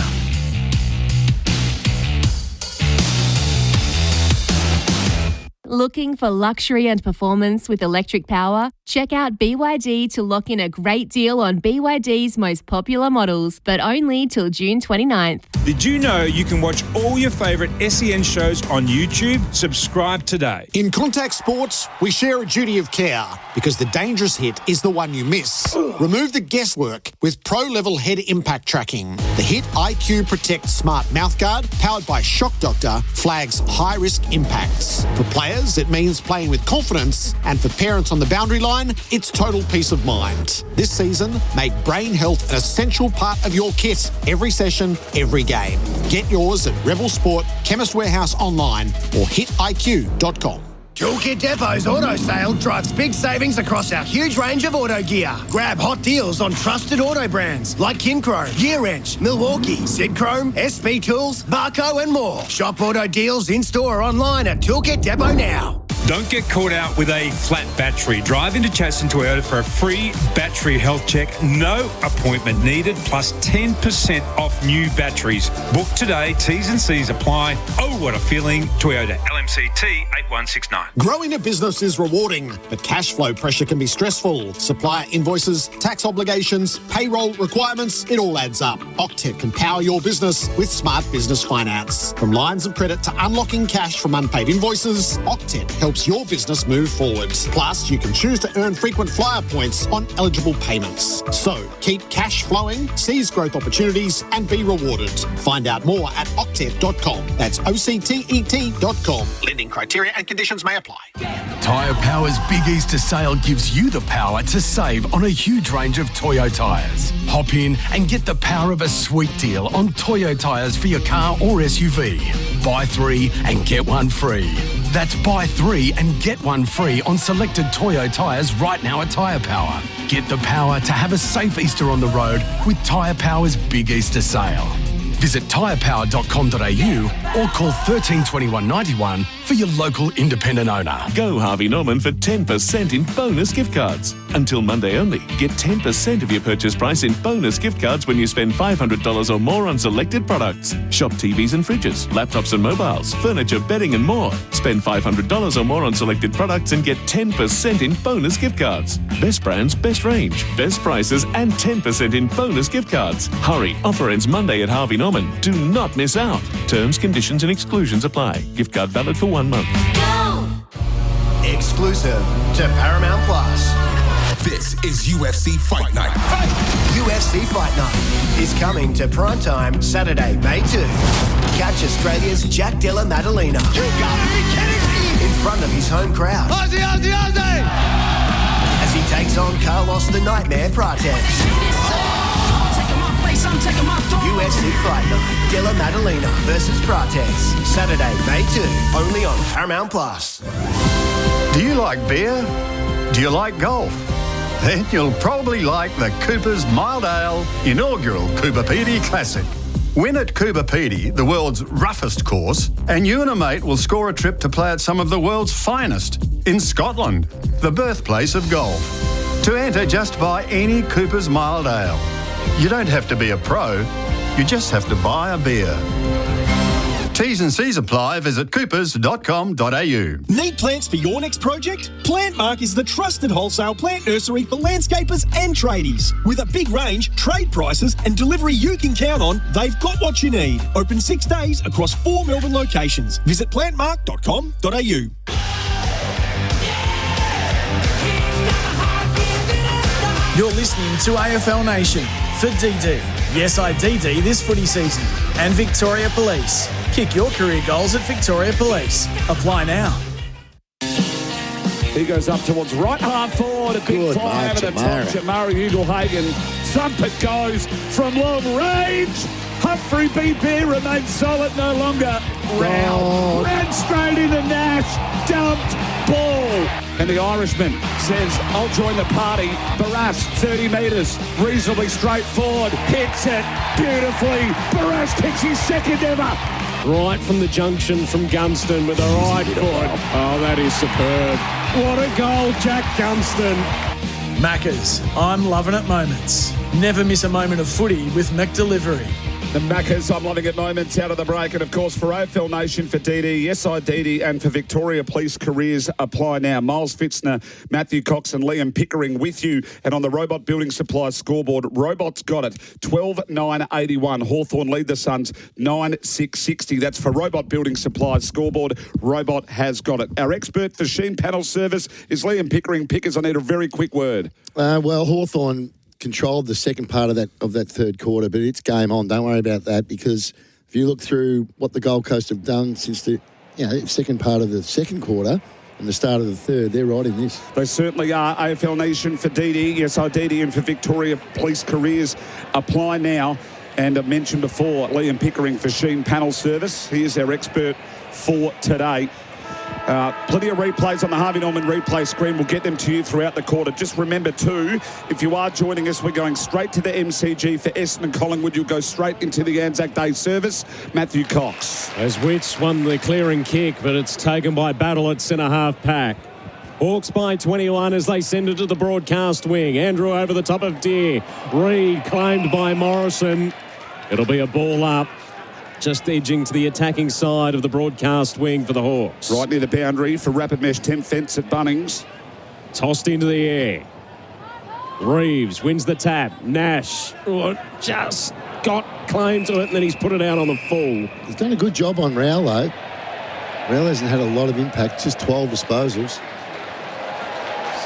Looking for luxury and performance with electric power? Check out BYD to lock in a great deal on BYD's most popular models, but only till June 29th. Did you know you can watch all your favourite SEN shows on YouTube? Subscribe today. In contact sports, we share a duty of care because the dangerous hit is the one you miss. Remove the guesswork with pro-level head impact tracking. The Hit IQ Protect Smart Mouthguard, powered by Shock Doctor, flags high-risk impacts. For players, it means playing with confidence, and for parents on the boundary line, it's total peace of mind. This season, make brain health an essential part of your kit. Every session, every game. Get yours at Rebel Sport, Chemist Warehouse online, or hitiq.com. Toolkit Depot's auto sale drives big savings across our huge range of auto gear. Grab hot deals on trusted auto brands like Kincro, Gear Wrench, Milwaukee, Sidchrome, SP Tools, Barco and more. Shop auto deals in-store or online at Toolkit Depot now. Don't get caught out with a flat battery. Drive into Chadstone Toyota for a free battery health check. No appointment needed, plus 10% off new batteries. Book today. T's and C's apply. Oh, what a feeling. Toyota LMCT 8169. Growing a business is rewarding, but cash flow pressure can be stressful. Supplier invoices, tax obligations, payroll requirements, it all adds up. Octet can power your business with smart business finance. From lines of credit to unlocking cash from unpaid invoices, Octet helps your business move forward. Plus, you can choose to earn frequent flyer points on eligible payments. So, keep cash flowing, seize growth opportunities, and be rewarded. Find out more at octet.com. That's OCTET.com. Lending criteria and conditions may apply. Tyre Power's Big Easter sale gives you the power to save on a huge range of Toyo tyres. Hop in and get the power of a sweet deal on Toyo tyres for your car or SUV. Buy 3 and get 1 free. That's buy 3 and get 1 free on selected Toyo tyres right now at Tyre Power. Get the power to have a safe Easter on the road with Tyre Power's Big Easter Sale. Visit tyrepower.com.au or call 13 21 91 for your local independent owner. Go Harvey Norman for 10% in bonus gift cards. Until Monday only, get 10% of your purchase price in bonus gift cards when you spend $500 or more on selected products. Shop TVs and fridges, laptops and mobiles, furniture, bedding and more. Spend $500 or more on selected products and get 10% in bonus gift cards. Best brands, best range, best prices and 10% in bonus gift cards. Hurry, offer ends Monday at Harvey Norman. Do not miss out. Terms, conditions and exclusions apply. Gift card valid for 1 month. Exclusive to Paramount Plus. This is UFC Fight Night. UFC Fight Night is coming to primetime Saturday, May 2. Catch Australia's Jack Della Maddalena. You gotta be kidding me! In front of his home crowd. Aussie, Aussie, Aussie! As he takes on Carlos the Nightmare Prates. UFC Fight Night, Della Maddalena versus Prates. Saturday, May 2, only on Paramount Plus. Do you like beer? Do you like golf? Then you'll probably like the Cooper's Mild Ale inaugural Cooper Pedy Classic. Win at Cooper Pedy, the world's roughest course, and you and a mate will score a trip to play at some of the world's finest in Scotland, the birthplace of golf. To enter, just buy any Cooper's Mild Ale. You don't have to be a pro, you just have to buy a beer. T's and C's apply. Visit coopers.com.au. Need plants for your next project? Plantmark is the trusted wholesale plant nursery for landscapers and tradies. With a big range, trade prices and delivery you can count on, they've got what you need. Open 6 days across 4 Melbourne locations. Visit plantmark.com.au. You're listening to AFL Nation for DD. Yes, I DD this footy season. And Victoria Police. Kick your career goals at Victoria Police. Apply now. He goes up towards right half forward. A big fly over the top. Jamari Ugle-Hagan. Thump it goes from long range. Humphrey beat Bear remains solid no longer. Ran straight into Nash. Dumped ball. And the Irishman says, I'll join the party. Barras, 30 metres, reasonably straightforward. Hits it beautifully. Barras kicks his second ever. Right from the junction from Gunston with the right foot. Oh, that is superb. What a goal, Jack Gunston. Maccas, I'm loving it moments. Never miss a moment of footy with McDelivery. The Maccas, I'm loving it moments out of the break. And, of course, for AFL Nation, for DD, yes, I DD, and for Victoria Police careers apply now. Miles Fitzner, Matthew Cox and Liam Pickering with you. And on the Robot Building Supplies scoreboard, Robot's got it. 12-9-81. Hawthorn lead the Suns 9-6-60. That's for Robot Building Supplies scoreboard. Robot has got it. Our expert for Sheen Panel Service is Liam Pickering. Pickers, I need a very quick word. Well, Hawthorn controlled the second part of that third quarter, but it's game on. Don't worry about that, because if you look through what the Gold Coast have done since the second part of the second quarter and the start of the third, they're right in this. They certainly are. AFL Nation for DD, yes, I DD, and for Victoria Police careers apply now. And I mentioned before, Liam Pickering for Sheen Panel Service. He is our expert for today. Plenty of replays on the Harvey Norman replay screen. We'll get them to you throughout the quarter. Just remember too, if you are joining us, we're going straight to the MCG for Essendon and Collingwood. You'll go straight into the Anzac Day service. Matthew Cox. As Witts won the clearing kick, but it's taken by Battle at centre half pack. Hawks by 21 as they send it to the broadcast wing. Andrew over the top of Deer. Reid claimed by Morrison. It'll be a ball up. Just edging to the attacking side of the broadcast wing for the Hawks. Right near the boundary for Rapid Mesh Temp Fence at Bunnings. Tossed into the air. Reeves wins the tap. Nash just got claim to it, and then he's put it out on the full. He's done a good job on Rowell, though. Rowell hasn't had a lot of impact, just 12 disposals.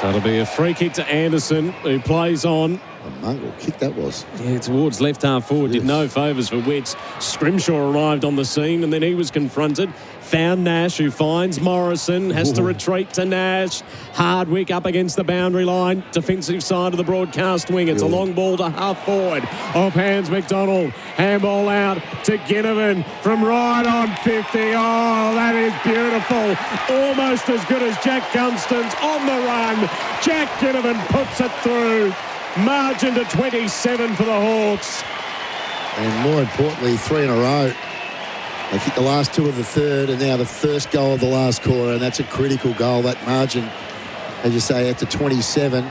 So it'll be a free kick to Anderson, who plays on. A mongrel kick that was. Yeah, towards left half forward. Did no favours for Wits. Scrimshaw arrived on the scene and then he was confronted. Found Nash, who finds Morrison, has to retreat to Nash. Hardwick up against the boundary line. Defensive side of the broadcast wing. It's a long ball to half forward. Off hands McDonald. Handball out to Ginnivan from right on 50. Oh, that is beautiful. Almost as good as Jack Gunston's on the run. Jack Ginnivan puts it through. Margin to 27 for the Hawks. And more importantly, 3 in a row. They kicked the last 2 of the third and now the first goal of the last quarter, and that's a critical goal. That margin, as you say, at the 27.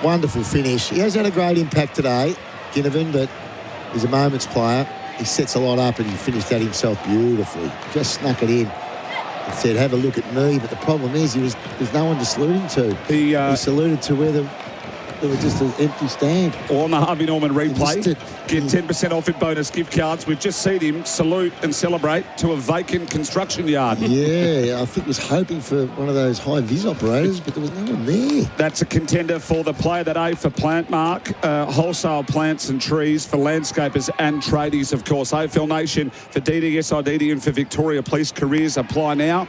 Wonderful finish. He has had a great impact today, Ginnivan, but he's a moments player. He sets a lot up and he finished that himself beautifully. Just snuck it in and said, have a look at me. But the problem is there's no one to salute him to. He saluted to where it was just an empty stand. On the Harvey Norman replay, get 10% off in bonus gift cards. We've just seen him salute and celebrate to a vacant construction yard. Yeah, I think he was hoping for one of those high-vis operators, but there was no one there. That's a contender for the Player That A for Plant Mark, wholesale plants and trees for landscapers and tradies, of course. AFL Nation for DDSIDD and for Victoria Police careers apply now.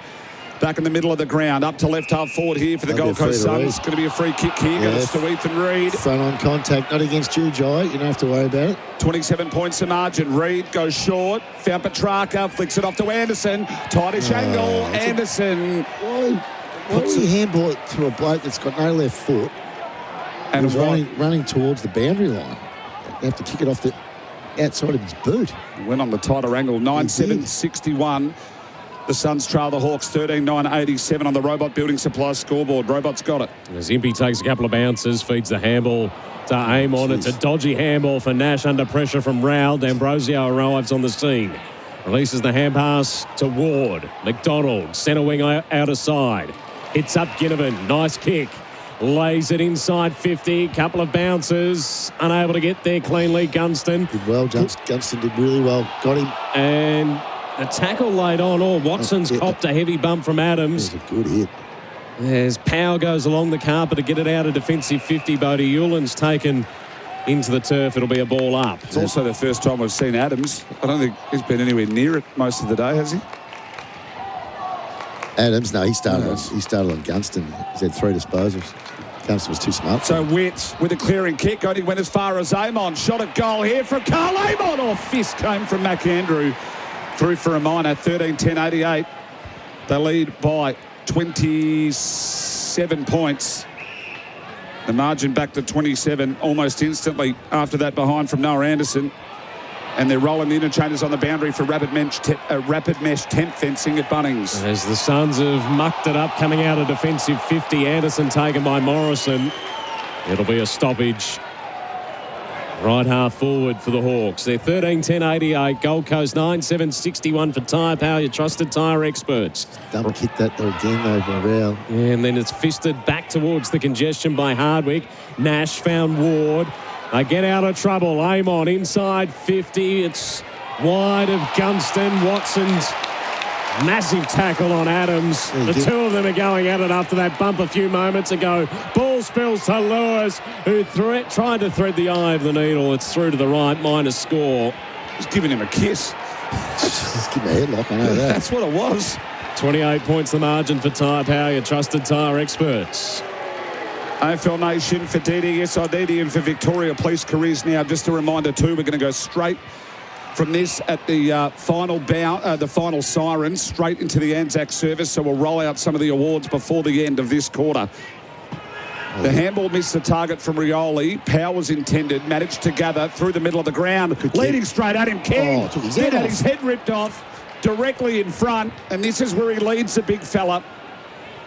Back in the middle of the ground, up to left half forward here for the Gold Coast Suns. Going to be a free kick here. Goes to Ethan Reid. Front on contact, not against you, Jai. You don't have to worry about it. 27 points to margin. Reid goes short. Found Petrarca, flicks it off to Anderson. Tightish angle. Anderson. Why would he handball it to a bloke that's got no left foot and was running towards the boundary line? They have to kick it off the outside of his boot. Went on the tighter angle. 9-7-61. The Suns trail the Hawks 13-9-87 on the Robot Building Supplies scoreboard. Robot's got it. As Impey takes a couple of bounces, feeds the handball to Amon. It's a dodgy handball for Nash under pressure from Rowell. D'Ambrosio arrives on the scene. Releases the hand pass to Ward. McDonald, centre wing out of side. Hits up Ginnivan. Nice kick. Lays it inside 50. Couple of bounces. Unable to get there cleanly. Gunston. Did well. Gunston did really well. Got him. And the tackle laid on. Watson's copped a heavy bump from Adams. That was a good hit. As Power goes along the carpet to get it out of defensive 50, Bodie Euland's taken into the turf. It'll be a ball up. It's also the first time we've seen Adams. I don't think he's been anywhere near it most of the day, has he? Adams, no, he started on Gunston. He's had 3 disposals. Gunston was too smart. So Witts with a clearing kick. Only went as far as Amon. Shot at goal here from Carl Amon. Or fist came from McAndrew. Through for a minor, 13-10-88. They lead by 27 points. The margin back to 27 almost instantly after that behind from Noah Anderson. And they're rolling the interchanges on the boundary for rapid mesh temp fencing at Bunnings. As the Suns have mucked it up coming out of defensive 50. Anderson taken by Morrison. It'll be a stoppage. Right half forward for the Hawks. They're 13-10-88. Gold Coast 9-7-61 for Tyre Power, your trusted tyre experts. Double kick that again though by Rowell. And then it's fisted back towards the congestion by Hardwick. Nash found Ward. They get out of trouble. Amon inside 50. It's wide of Gunston. Watson's massive tackle on Adams. The two of them are going at it after that bump a few moments ago. Ball spills to Lewis, who tried to thread the eye of the needle. It's through to the right, minus score. Just giving him a kiss. Just give him a headlock, I know that. That's what it was. 28 points the margin for Tyre Power, your trusted tyre experts. AFL Nation for DDSIDD and for Victoria Police careers now. Just a reminder too, we're going to go straight from this at the final siren, straight into the Anzac service. So we'll roll out some of the awards before the end of this quarter. The handball missed the target from Rioli. Power was intended, managed to gather through the middle of the ground, leading straight at him. King then had his head ripped off directly in front, and this is where he leads the big fella.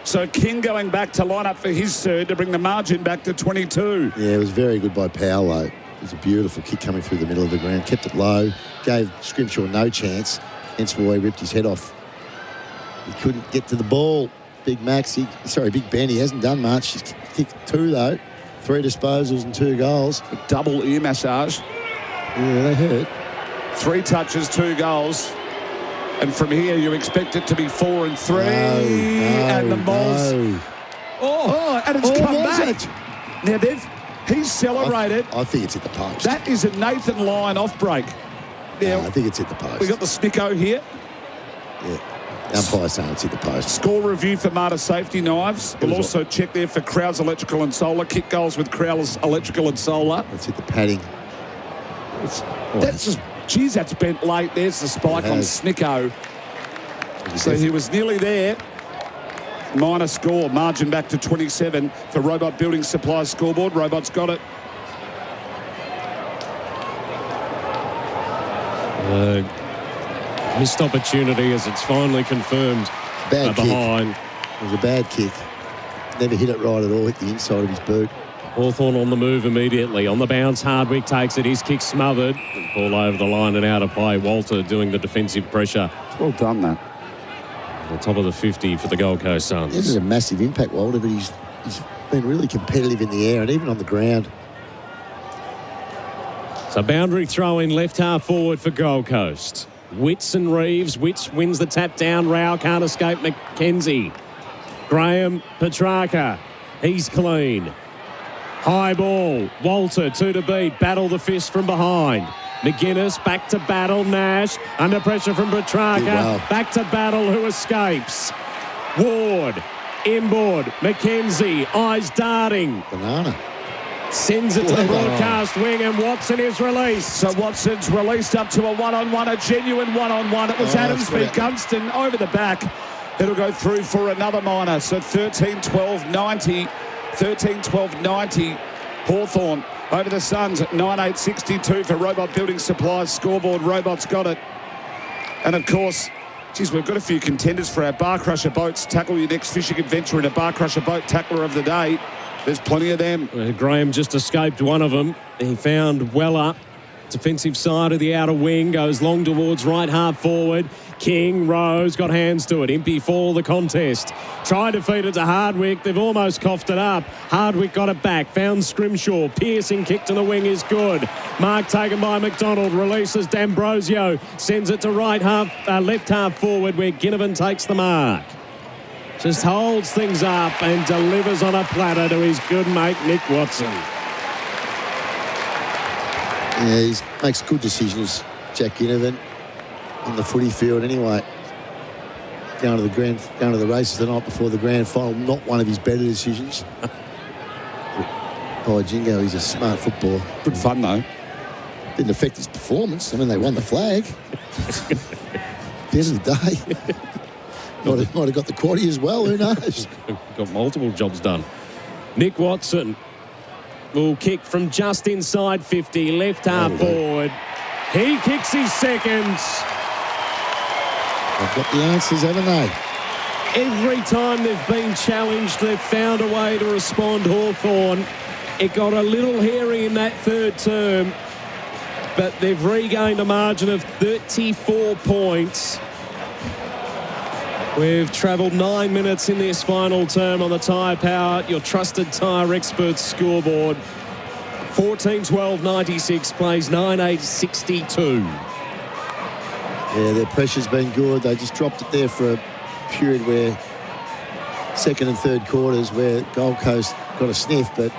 So King going back to line up for his third to bring the margin back to 22. Yeah, it was very good by Powell. It was a beautiful kick coming through the middle of the ground. Kept it low, gave Scrimshaw no chance. Hence why he ripped his head off. He couldn't get to the ball. Big Big Ben, he hasn't done much. He's kicked 2 though. 3 disposals and 2 goals. A double ear massage. Yeah, they hurt. 3 touches, 2 goals. And from here, you expect it to be 4 and 3. And the Moles. No. And it's come back. Now, He's celebrated. I think it's hit the post. That is a Nathan Lyon off break. Now, I think it's hit the post. We got the snicko here. Yeah. Umpire saying it's hit the post. Score review for Marta Safety Knives. We'll also check there for Crowds Electrical and Solar. Kick goals with Crowds Electrical and Solar. Let's hit the padding. That's just, geez, that's bent late. There's the spike on Snicko. So he was nearly there. Minor score, margin back to 27 for Robot Building Supplies scoreboard. Robot's got it. Missed opportunity as it's finally confirmed. Bad kick. Behind. It was a bad kick. Never hit it right at all. Hit the inside of his boot. Hawthorn on the move immediately. On the bounce, Hardwick takes it. His kick smothered. Ball over the line and out of play. Walter doing the defensive pressure. Well done, that. The top of the 50 for the Gold Coast Suns. This is a massive impact, Walter, but he's been really competitive in the air and even on the ground. So boundary throw in left half forward for Gold Coast. Witts and Reeves. Witts wins the tap down. Rao can't escape McKenzie. Graham Petrarca. He's clean. High ball. Walter, 2 to beat. Battle the fist from behind. McGuinness back to battle. Nash under pressure from Petrarca. Wow. Back to battle. Who escapes? Ward. Inboard. McKenzie. Eyes darting. Banana. Sends it to the broadcast wing and Watson is released. So Watson's released up to a one-on-one, a genuine one-on-one. It was Adams v Gunston over the back. It'll go through for another minor. So 13-12-90. 13-12-90. Hawthorn over the Suns at 9-8-62 for Robot Building Supplies scoreboard. Robot's got it. And of course, geez, we've got a few contenders for our Bar Crusher boats. Tackle your next fishing adventure in a Bar Crusher boat. Tackler of the day. There's plenty of them. Graham just escaped one of them. He found Weller. Defensive side of the outer wing. Goes long towards right half forward. King, Rose, got hands to it. Impey for the contest. Tried to feed it to Hardwick. They've almost coughed it up. Hardwick got it back. Found Scrimshaw. Piercing kick to the wing is good. Mark taken by McDonald. Releases D'Ambrosio. Sends it to left half forward where Ginnivan takes the mark. Just holds things up and delivers on a platter to his good mate, Nick Watson. Yeah, he makes good decisions, Jack Ginnivan, on the footy field anyway. Going to the races the night before the grand final, not one of his better decisions. By Jingo, he's a smart footballer. Good fun, though. Didn't affect his performance. I mean, they won the flag. At the end of the day. Might have got the quaddie as well, who knows? Got multiple jobs done. Nick Watson will kick from just inside 50, left half forward. He kicks his seconds. They've got the answers, haven't they? Every time they've been challenged, they've found a way to respond, Hawthorn. It got a little hairy in that third term, but they've regained a margin of 34 points. We've travelled 9 minutes in this final term on the Tyre Power, your trusted tyre experts scoreboard. 14-12-96 plays 9-8-62. Yeah, their pressure's been good. They just dropped it there for a period where second and third quarters where Gold Coast got a sniff, but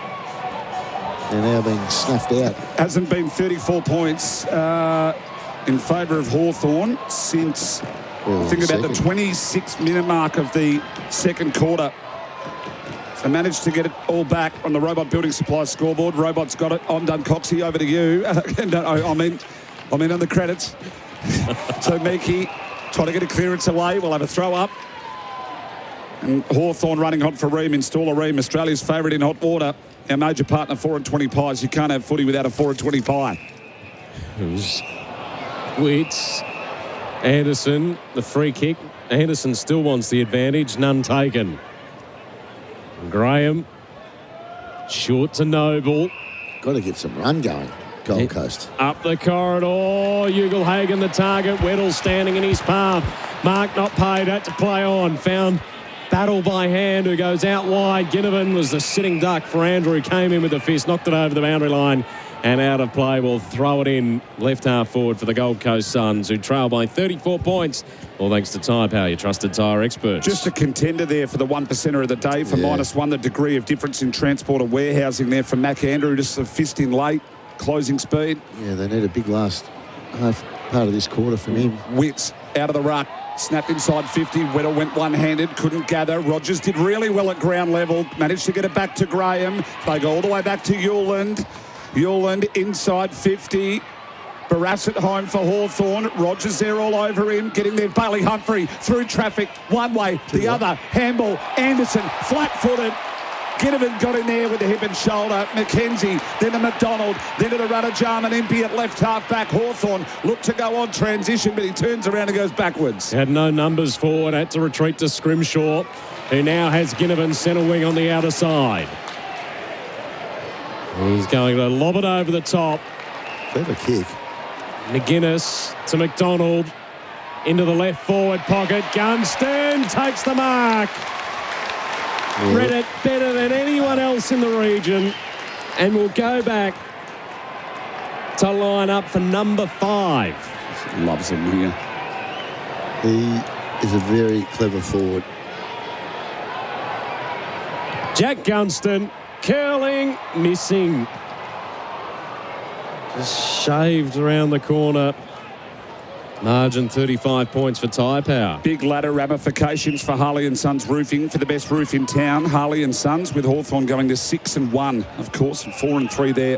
they're now being snuffed out. Hasn't been 34 points in favour of Hawthorn since... think about the 26-minute mark of the second quarter. So managed to get it all back on the Robot Building Supplies scoreboard. Robot's got it. I'm done, Coxie. Over to you. No, I mean on the credits. So Meekie trying to get a clearance away. We'll have a throw up. And Hawthorn running hot for Ream. Install a Ream, Australia's favourite in hot water. Our major partner, 4 and 20 pies. You can't have footy without a 4 and 20 pie. Witts. Anderson, the free kick. Anderson still wants the advantage. None taken. Graham. Short to Noble. Got to get some run going, Gold Coast. Up the corridor. Ugelhagen the target. Weddle standing in his path. Mark not paid. Had to play on. Found battle by hand who goes out wide. Ginnivan was the sitting duck for Andrew. Came in with the fist. Knocked it over the boundary line. And out of play, will throw it in left half forward for the Gold Coast Suns, who trail by 34 points. All thanks to Tyre Power, your trusted tyre experts. Just a contender there for the 1%er of the day for -1. The degree of difference in transport or warehousing there from Mac Andrew. Just a fist in late, closing speed. Yeah, they need a big last half part of this quarter from him. Wits out of the ruck. Snapped inside 50. Weddle went one-handed, couldn't gather. Rogers did really well at ground level. Managed to get it back to Graham. They go all the way back to Yuland. Yuland inside 50. Barrassett home for Hawthorn. Rogers there all over him. Getting there. Bailey Humphrey through traffic. One way, the other. Handball. Anderson flat-footed. Ginnivan got in there with the hip and shoulder. McKenzie, then to McDonald, then to the runner Jarman Impey at left half back. Hawthorn looked to go on transition, but he turns around and goes backwards. Had no numbers forward, had to retreat to Scrimshaw, who now has Ginnivan centre wing on the outer side. He's going to lob it over the top. Clever kick. McGuinness to McDonald, into the left forward pocket. Gunston takes the mark. Read it better than anyone else in the region, and will go back to line up for number 5. Loves him here. He is a very clever forward. Jack Gunston, curling, missing. Just shaved around the corner. Margin 35 points for Tyre Power. Big ladder ramifications for Harley and Sons Roofing for the best roof in town. Harley and Sons with Hawthorn going to 6-1, of course, and 4-3 there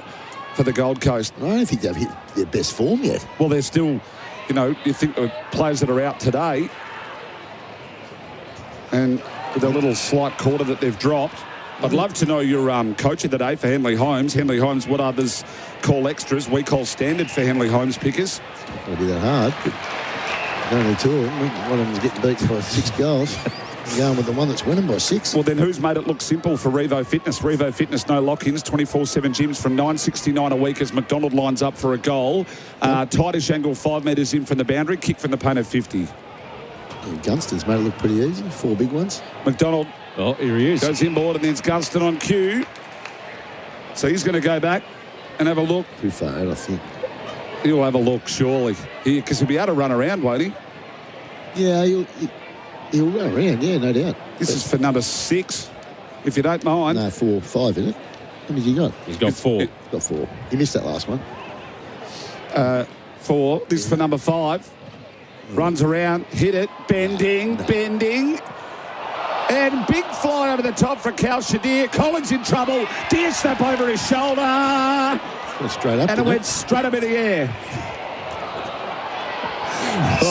for the Gold Coast. I don't think they've hit their best form yet. Well, they're still, you know, you think the players that are out today, and with a little slight quarter that they've dropped. I'd love to know your coach of the day for Henley Holmes. Henley Holmes, what others call extras, we call standard for Henley Holmes pickers. It's not going to be that hard, but only two of them. One of them's getting beat by 6 goals. I'm going with the one that's winning by 6. Well, then who's made it look simple for Revo Fitness? Revo Fitness, no lock-ins, 24/7 gyms from $9.69 a week as McDonald lines up for a goal. Tightish angle 5 metres in from the boundary, kick from the paint of 50. Gunston's made it look pretty easy. 4 big ones. McDonald. Oh, here he is. Goes inboard and then it's Gunston on cue. So he's going to go back and have a look. Too far out, I think. He'll have a look, surely. Because he'll be able to run around, won't he? Yeah, he'll run around, yeah, no doubt. This is for number 6, if you don't mind. No, 4, 5, isn't it? How many's he got? He's got 4. He's got 4. He missed that last one. 4. This is for number 5. Runs around, hit it, bending. And big fly over the top for Cal Shadir. Collins in trouble. Deer snap over his shoulder. Went straight up. And it went straight up in the air.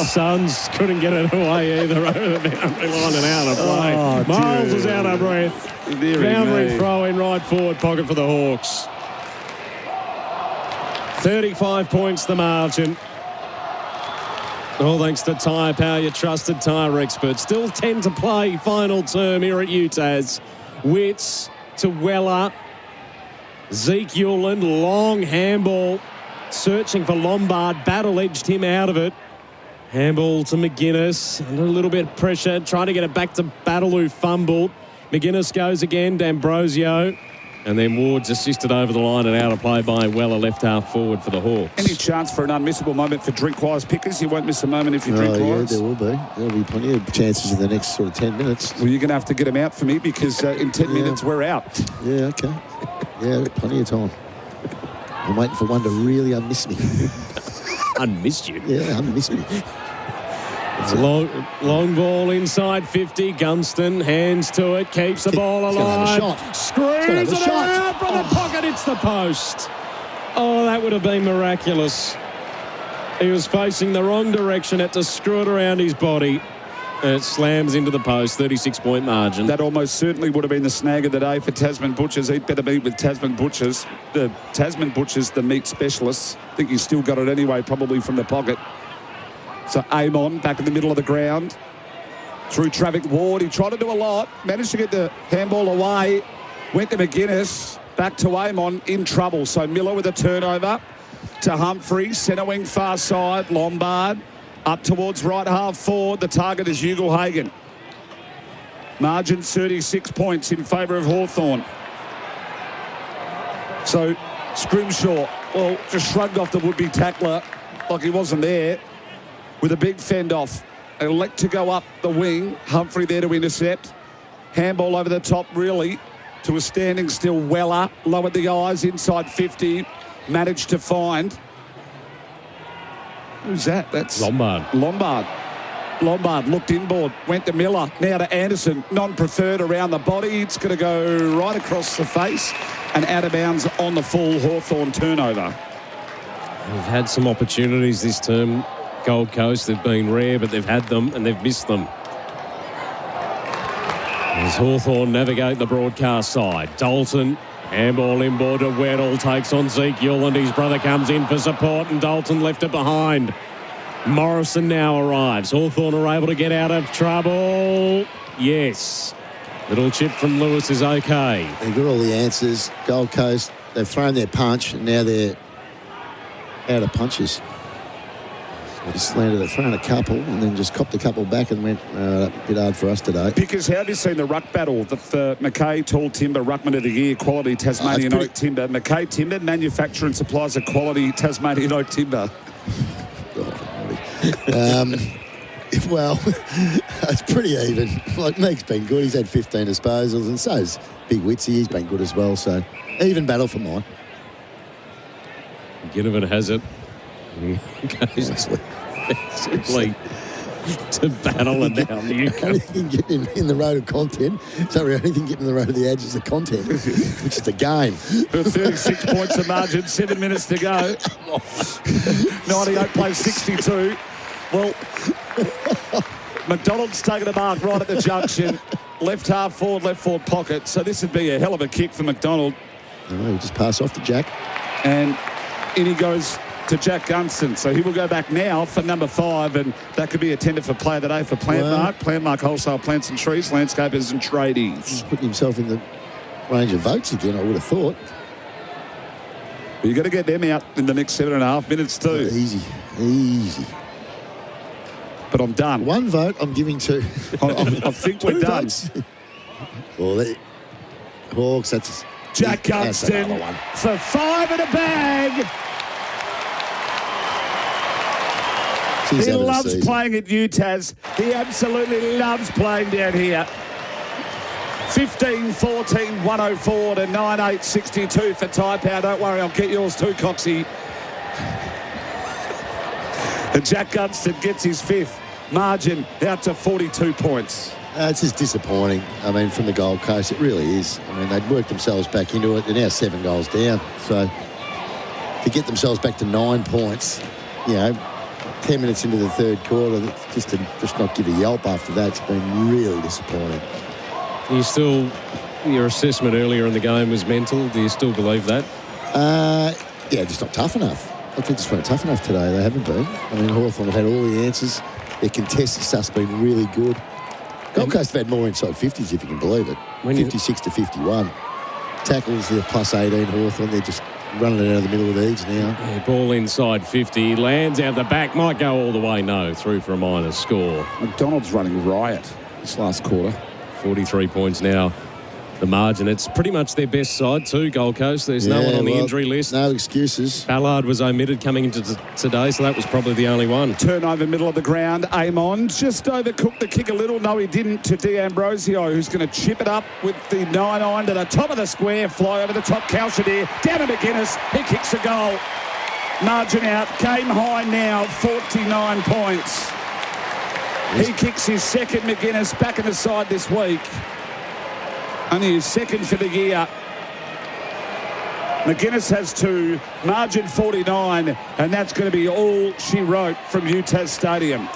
Suns couldn't get it away either over the boundary line and out of play. Oh, Miles is out of breath. Boundary throw in right forward pocket for the Hawks. 35 points the margin. All thanks to Tyre Power, your trusted tyre expert. Still 10 to play, final term here at UTAS. Wits to Weller. Zeke Yuland, long handball, searching for Lombard, battle-edged him out of it. Handball to McGuinness, under a little bit of pressure, trying to get it back to Battle, who fumbled. McGuinness goes again, D'Ambrosio. And then Ward's assisted over the line and out of play by Weller, left half forward for the Hawks. Any chance for an unmissable moment for Drinkwise pickers? You won't miss a moment if you drink Yeah, wise. there will be. There'll be plenty of chances in the next sort of 10 minutes. Well, you're going to have to get them out for me because in 10 minutes we're out. Yeah, okay. Yeah, plenty of time. I'm waiting for one to really unmiss me. Unmissed you? Yeah, unmiss me. Long ball inside 50. Gunston hands to it, keeps the ball alive. Screams it out from the pocket. It's the post. Oh, that would have been miraculous. He was facing the wrong direction, had to screw it around his body. And it slams into the post, 36-point margin. That almost certainly would have been the snag of the day for Tasman Butchers. He'd better meet with Tasman Butchers. The Tasman Butchers, the meat specialists. I think he's still got it anyway, probably from the pocket. So Amon back in the middle of the ground. Through traffic, Ward. He tried to do a lot. Managed to get the handball away. Went to McGuinness. Back to Amon. In trouble. So Miller with a turnover. To Humphrey. Centre wing far side. Lombard. Up towards right half forward. The target is Ugle-Hagan. Margin 36 points in favour of Hawthorn. So Scrimshaw well, just shrugged off the would-be tackler like he wasn't there with a big fend off. Elect to go up the wing. Humphrey there to intercept. Handball over the top, really, to a standing still Weller. Lowered the eyes, inside 50. Managed to find. Who's that? That's Lombard. Lombard looked inboard, went to Miller, now to Anderson, non-preferred around the body. It's going to go right across the face and out of bounds on the full Hawthorn turnover. They've had some opportunities this term, Gold Coast. They've been rare, but they've had them and they've missed them. As Hawthorn navigate the broadcast side, Dalton, handball inboard to Wheatley, takes on Ezekiel and his brother comes in for support and Dalton left it behind. Morrison now arrives. Hawthorn are able to get out of trouble. Yes. Little chip from Lewis is okay. They've got all the answers. Gold Coast, they've thrown their punch and now they're out of punches. Just landed it, thrown a couple and then just copped a couple back and went a bit hard for us today. Because how have you seen the ruck battle? The Mackay Tall Timber Ruckman of the Year, quality Tasmanian Oak Timber. Mackay Timber, manufacturer and supplies of quality Tasmanian Oak Timber. Well, it's pretty even. Like, Meek's been good. He's had 15 disposals, and so's Big Witsy. He's been good as well. So, even battle for mine. Ginnivan has it. He goes simply to battle and down the UK. Anything getting in the road of content. Sorry, anything getting in the road of the edge is the content, which is the game. 36 points of margin, 7 minutes to go. 98 plays 62. Well, McDonald's taking a mark right at the junction. Left half forward, left forward pocket. So this would be a hell of a kick for McDonald. He'll just pass off to Jack. And in he goes to Jack Gunston. So he will go back now for number 5, and that could be a tender for player of the day for Plantmark. Plantmark Wholesale Plants and Trees, Landscapers and Tradies. He's putting himself in the range of votes again, I would have thought. But you've got to get them out in the next 7.5 minutes too. Easy. But I'm done. One vote I'm giving to. I think we're done. Well, Hawks, that's Jack Gunston for 5 in a bag. He loves playing at UTAS. He absolutely loves playing down here. 15-14, 104 to 9-8-62 for Tyre Power. Don't worry, I'll get yours too, Coxie. And Jack Gunston gets his 5th. Margin out to 42 points. It's just disappointing. I mean, from the Gold Coast, it really is. I mean, they'd worked themselves back into it. They're now 7 goals down. So to get themselves back to 9 points, 10 minutes into the third quarter, just to not give a yelp after that, it's been really disappointing. Your assessment earlier in the game was mental. Do you still believe that? Just not tough enough. I think just weren't tough enough today. They haven't been. I mean, Hawthorn have had all the answers. Their contested stuff's been really good. Gold Coast have had more inside 50s, if you can believe it. 56 to 51. Tackles, they're plus 18. Hawthorn, they're just running it out of the middle of these now. Yeah, ball inside 50. Lands out the back. Might go all the way. No. Through for a minor score. McDonald's running riot this last quarter. 43 points now. The margin. It's pretty much their best side too, Gold Coast. There's no one on the injury list. No excuses. Ballard was omitted coming into today, so that was probably the only one. Turnover middle of the ground. Amon just overcooked the kick a little. No, he didn't, to D'Ambrosio, who's going to chip it up with the 9-iron to the top of the square. Fly over the top. Calcidir down to McGuinness. He kicks a goal. Margin out. Game high now. 49 points. He kicks his 2nd. McGuinness back in the side this week. Only his 2nd for the year. McGuinness has 2, margin 49, and that's going to be all she wrote from UTAS Stadium.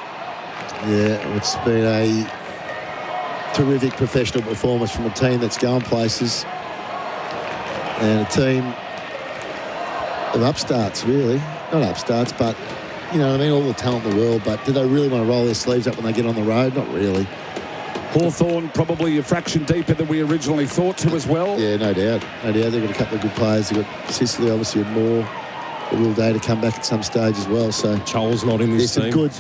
Yeah, it's been a terrific professional performance from a team that's going places, and a team of upstarts, really. Not upstarts, but, all the talent in the world, but do they really want to roll their sleeves up when they get on the road? Not really. Hawthorn probably a fraction deeper than we originally thought to as well. Yeah, no doubt. They've got a couple of good players. They've got Sicily, obviously, and Moore. Will Day to come back at some stage as well. So Chol's not in this team. Good.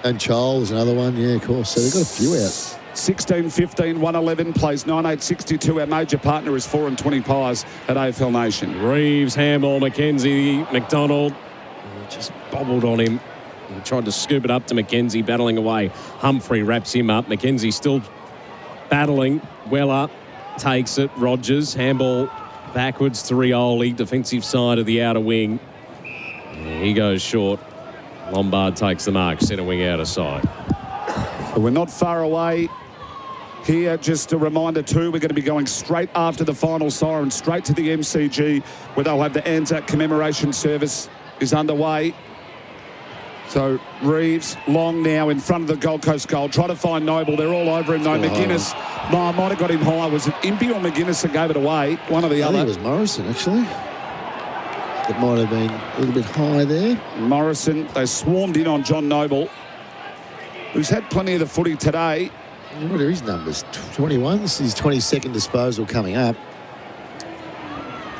And Chol's another one, yeah, of course. So they've got a few out. 16-15, 111 plays 9.862. Our major partner is 4 and 20 pies at AFL Nation. Reeves, Hamill, McKenzie, McDonald. Just bobbled on him. He tried to scoop it up to McKenzie, battling away. Humphrey wraps him up. McKenzie still battling. Weller takes it. Rogers, handball backwards to Rioli, defensive side of the outer wing. He goes short. Lombard takes the mark, centre wing out of sight. We're not far away here. Just a reminder too, we're going to be going straight after the final siren, straight to the MCG, where they'll have the Anzac commemoration service is underway. So Reeves, Long now in front of the Gold Coast goal. Try to find Noble. They're all over him though. McGuinness might have got him high. Was it Impey or McGuinness that gave it away? One or the other. I think it was Morrison, actually. It might have been a little bit high there. Morrison, they swarmed in on John Noble, who's had plenty of the footy today. What are his numbers? 21. This is his 22nd disposal coming up.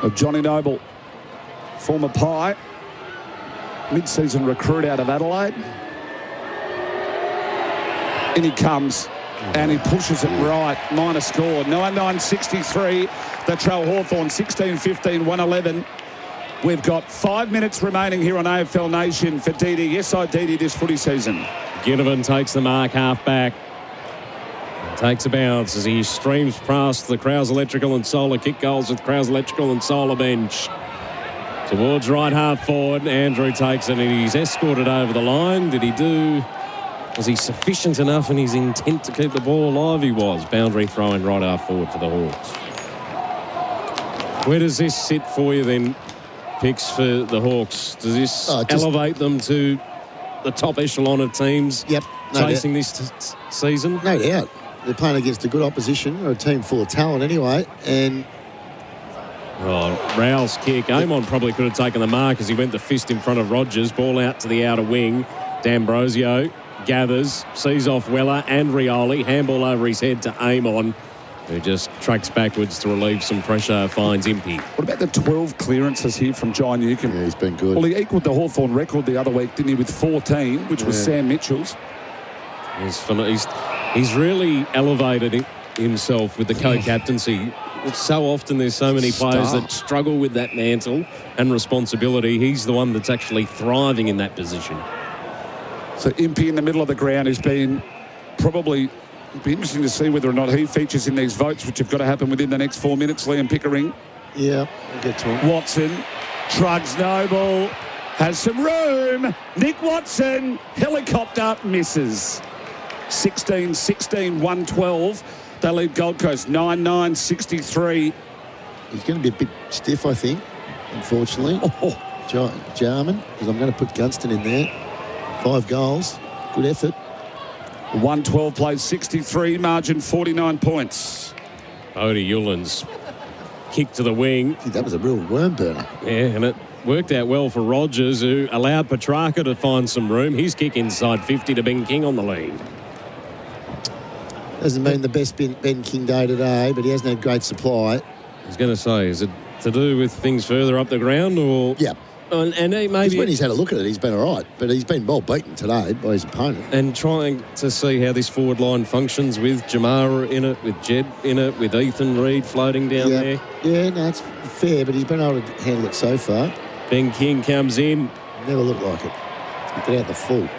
Of Johnny Noble, former Pie, mid-season recruit out of Adelaide. In he comes, and he pushes it right. Minor score, 9.963. The Trail Hawthorn, 16-15, 111. We've got 5 minutes remaining here on AFL Nation for DD. Yes, I DD this footy season. Ginnivan takes the mark, half back. Takes a bounce as he streams past the Crowes Electrical and Solar kick goals with Crowes Electrical and Solar bench. Towards right half forward, Andrew takes it and he's escorted over the line. Was he sufficient enough in his intent to keep the ball alive? He was. Boundary throwing right half forward for the Hawks. Where does this sit for you then, Picks, for the Hawks? Does this elevate them to the top echelon of teams chasing this season? No doubt. They're playing against a good opposition, or a team full of talent anyway, and... Raoul's kick. Amon probably could have taken the mark as he went the fist in front of Rogers. Ball out to the outer wing. D'Ambrosio gathers, sees off Weller and Rioli. Handball over his head to Amon, who just tracks backwards to relieve some pressure, finds Impey. What about the 12 clearances here from John Newcomb? Yeah, he's been good. Well, he equalled the Hawthorn record the other week, didn't he, with 14, which was Sam Mitchell's. He's really elevated himself with the co-captaincy. So often there's so many players that struggle with that mantle and responsibility. He's the one that's actually thriving in that position. So Impey in the middle of the ground has been probably... It'd be interesting to see whether or not he features in these votes, which have got to happen within the next 4 minutes. Liam Pickering. Yeah, we'll get to him. Watson, Trugs Noble, has some room. Nick Watson, helicopter, misses. 16-16, 112. They lead Gold Coast 9.963. He's going to be a bit stiff, I think, unfortunately. Jarman, because I'm going to put Gunston in there. 5 goals. Good effort. 112 plays 63, margin 49 points. Odie Yulin's kick to the wing. That was a real worm burner. Yeah, and it worked out well for Rogers, who allowed Petrarca to find some room. His kick inside 50 to Ben King on the lead. Hasn't been the best Ben King day today, but he hasn't had great supply. I was going to say, is it to do with things further up the ground, or...? Yeah. And maybe when he's had a look at it, he's been all right, but he's been well beaten today by his opponent. And trying to see how this forward line functions with Jamara in it, with Jed in it, with Ethan Reid floating down there. Yeah, no, it's fair, but he's been able to handle it so far. Ben King comes in. Never looked like it. Get out the full.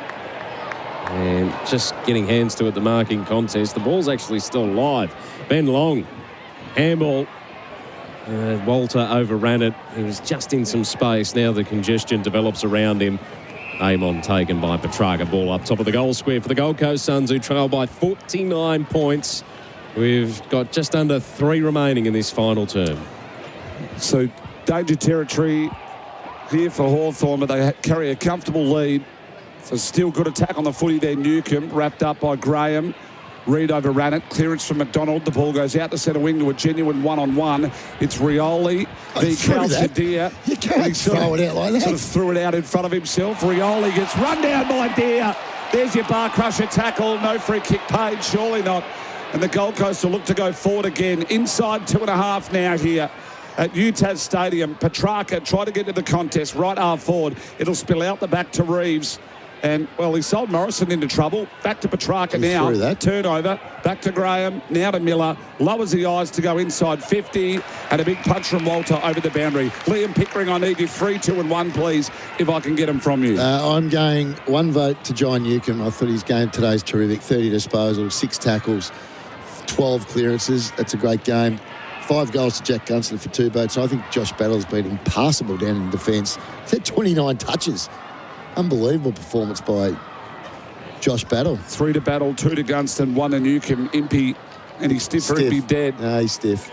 And just getting hands to it, the marking contest. The ball's actually still live. Ben Long, handball. Walter overran it. He was just in some space. Now the congestion develops around him. Amon taken by Petrarca. Ball up top of the goal square for the Gold Coast Suns, who trail by 49 points. We've got just under 3 remaining in this final term. So danger territory here for Hawthorn, but they carry a comfortable lead. So still good attack on the footy there. Newcomb wrapped up by Graham. Reid overran it. Clearance from McDonald. The ball goes out to centre wing to a genuine one-on-one. It's Rioli. The Calcidia. You can't throw it out like that. Sort of threw it out in front of himself. Rioli gets run down by Deere. There's your bar crusher tackle. No free kick paid. Surely not. And the Gold Coast will look to go forward again. Inside 2.5 now here at UTAS Stadium. Petrarca try to get to the contest. Right half forward. It'll spill out the back to Reeves. And, well, he sold Morrison into trouble. Back to Petrarca now. Turnover. Back to Graham. Now to Miller. Lowers the eyes to go inside 50. And a big punch from Walter over the boundary. Liam Pickering, I need you 3, 2 and 1, please, if I can get them from you. I'm going 1 vote to John Newcombe. I thought his game today is terrific. 30 disposals, 6 tackles, 12 clearances. That's a great game. 5 goals to Jack Gunston for 2 votes. I think Josh Battle's been impassable down in defence. He's had 29 touches. Unbelievable performance by Josh Battle. 3 to Battle, 2 to Gunston, 1 to Newcombe. Impey, and he's stiff or Impey dead. No, he's stiff.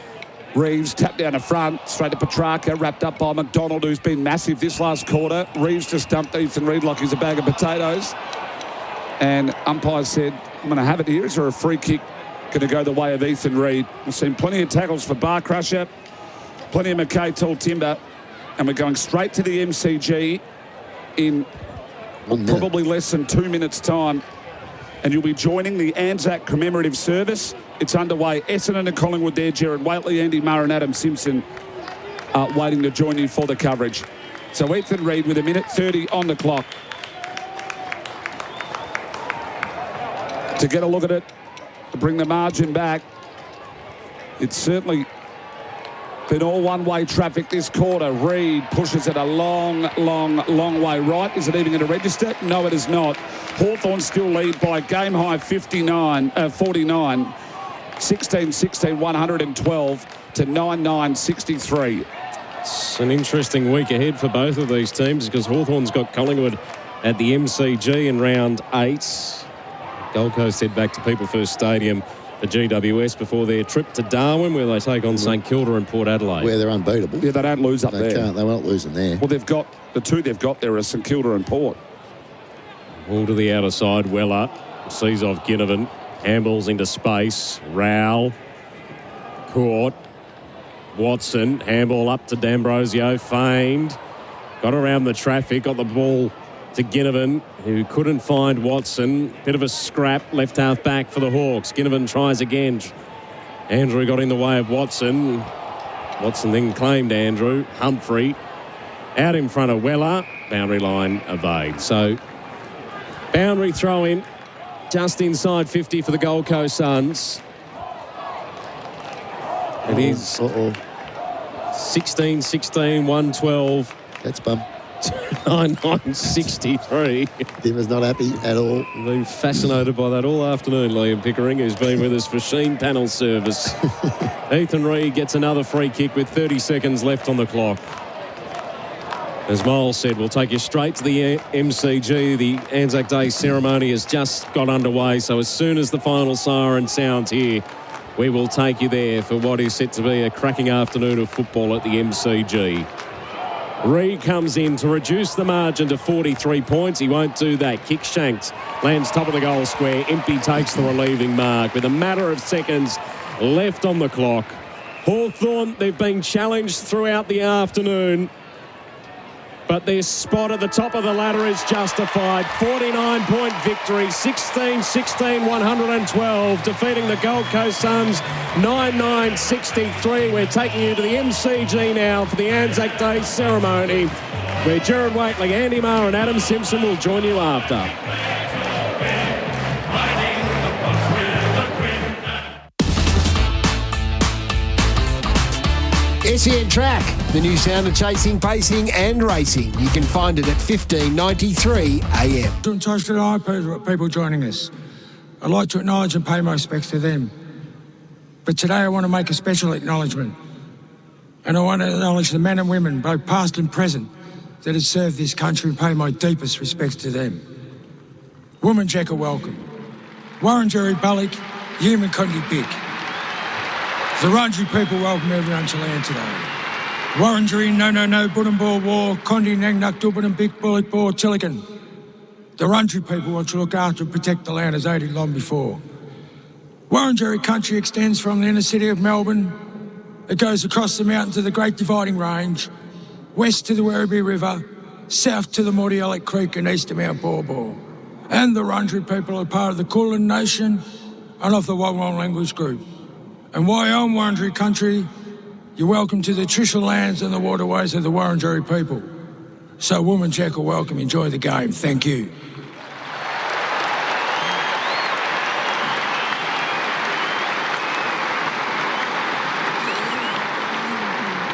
Reeves tapped down the front, straight to Petrarca, wrapped up by McDonald, who's been massive this last quarter. Reeves just dumped Ethan Reid like he's a bag of potatoes. And umpire said, I'm going to have it here. Is there a free kick going to go the way of Ethan Reid? We've seen plenty of tackles for Bar Crusher, plenty of McKay Tall Timber, and we're going straight to the MCG in probably less than 2 minutes' time. And you'll be joining the Anzac commemorative service. It's underway. Essendon and Collingwood there. Gerard, Wheatley, Andy Murray and Adam Simpson are waiting to join you for the coverage. So Ethan Reid with 1:30 on the clock. To get a look at it, to bring the margin back. It's certainly been all one-way traffic this quarter. Reid pushes it a long way right. Is it even going to register? No, it is not. Hawthorn still lead by game high 49, 16-16, 112 to 9-9, 63. It's an interesting week ahead for both of these teams because Hawthorn's got Collingwood at the MCG in round 8. Gold Coast head back to People First Stadium for GWS before their trip to Darwin, where they take on St Kilda and Port Adelaide. Where they're unbeatable. Yeah, they don't lose up there. They can't. They're not losing there. Well, they've got the 2 they've got there are St Kilda and Port. All to the outer side. Weller sees off Ginnivan. Handballs into space. Rowell. Court. Watson. Handball up to D'Ambrosio. Feigned. Got around the traffic. Got the ball to Ginnivan, who couldn't find Watson. Bit of a scrap, left half back for the Hawks. Ginnivan tries again. Andrew got in the way of Watson. Watson then claimed Andrew. Humphrey out in front of Weller. Boundary line evade. So boundary throw in just inside 50 for the Gold Coast Suns. It is 16-16, 112. That's bum. 9-9-63. Dimmer's not happy at all. Been fascinated by that all afternoon, Liam Pickering, who's been with us for Sheen Panel Service. Ethan Reid gets another free kick with 30 seconds left on the clock. As Miles said, we'll take you straight to the MCG. The Anzac Day ceremony has just got underway, so as soon as the final siren sounds here, we will take you there for what is set to be a cracking afternoon of football at the MCG. Reid comes in to reduce the margin to 43 points. He won't do that. Kick shanked. Lands top of the goal square. Impey takes the relieving mark with a matter of seconds left on the clock. Hawthorn, they've been challenged throughout the afternoon, but their spot at the top of the ladder is justified. 49-point victory, 16-16, 112, defeating the Gold Coast Suns 9-9-63. We're taking you to the MCG now for the Anzac Day ceremony, where Gerard Wheatley, Andy Marr and Adam Simpson will join you after. SEN Track, the new sound of chasing, pacing and racing. You can find it at 1593 AM. Tosh to the people joining us. I'd like to acknowledge and pay my respects to them. But today I want to make a special acknowledgement. And I want to acknowledge the men and women, both past and present, that have served this country and pay my deepest respects to them. Woomera, welcome. Wurundjeri Bullock, Human Condi Big. The Wurundjeri people welcome everyone to land today. Wurundjeri, no, Buddenball War, Condi, Nangnak, Dubban and Big Bullock, Ball, Tillican. The Wurundjeri people want to look after and protect the land as they did long before. Wurundjeri country extends from the inner city of Melbourne. It goes across the mountain to the Great Dividing Range, west to the Werribee River, south to the Mordialloc Creek and east to Mount Baw. And the Wurundjeri people are part of the Kulin Nation and of the Wonwurrung language group. And while you're on Wurundjeri country, you're welcome to the traditional lands and the waterways of the Wurundjeri people. So Woomera, welcome, enjoy the game. Thank you.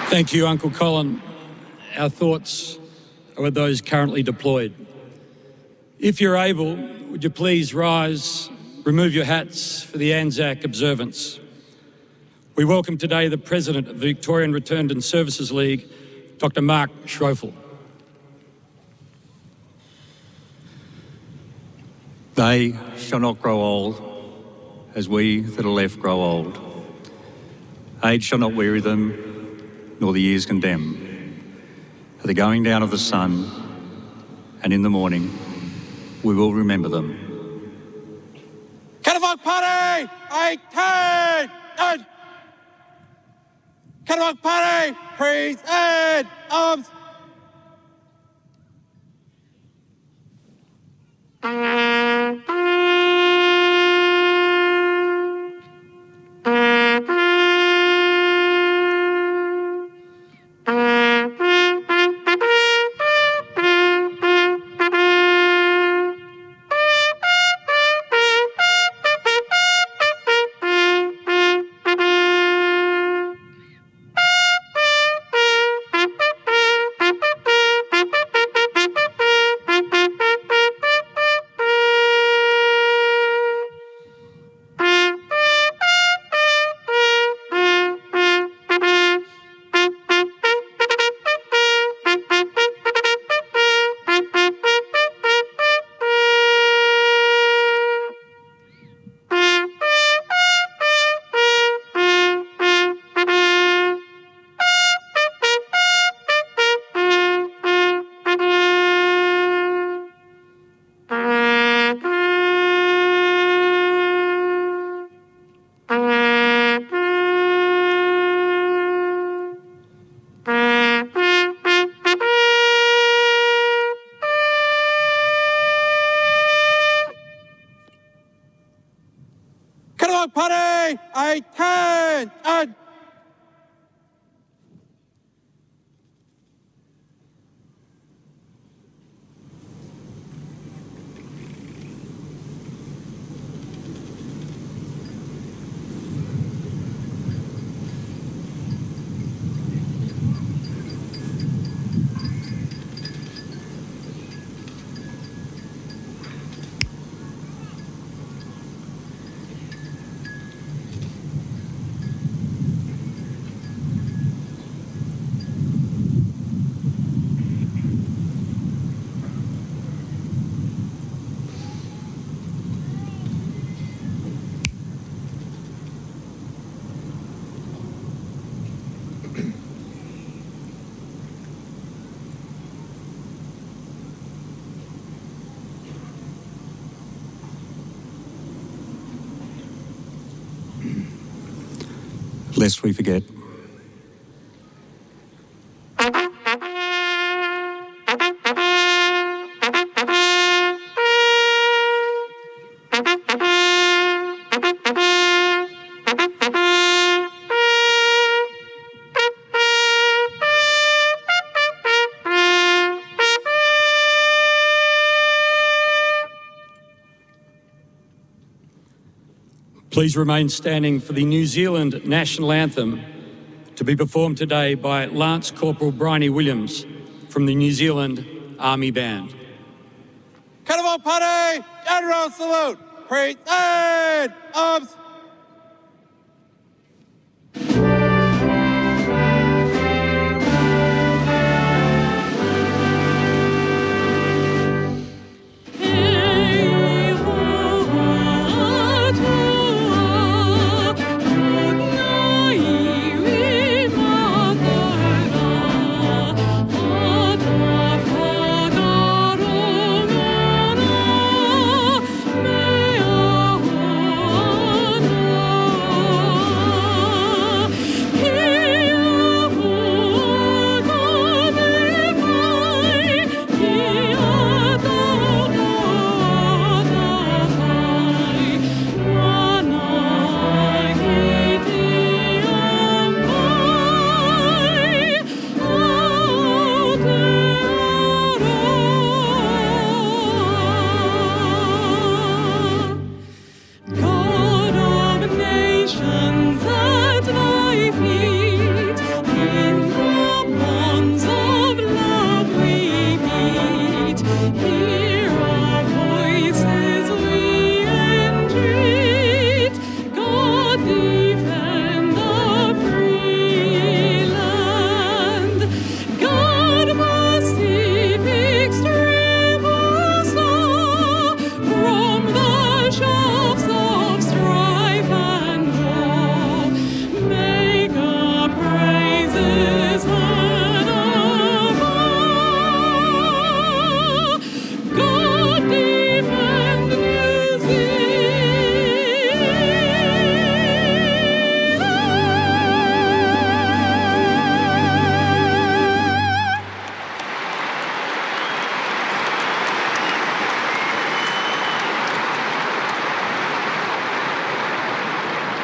Thank you, Uncle Colin. Our thoughts are with those currently deployed. If you're able, would you please rise, remove your hats for the Anzac observance. We welcome today the President of the Victorian Returned and Services League, Dr. Mark Schroeffel. They shall not grow old as we that are left grow old. Age shall not weary them, nor the years condemn. At the going down of the sun and in the morning, we will remember them. Catafalque Party! 18! Catafalque Party! Present! Arms! Party! 18! Lest we forget. Please remain standing for the New Zealand National Anthem to be performed today by Lance Corporal Bryony Williams from the New Zealand Army Band. Catafalque Party! General salute! Present! Arms!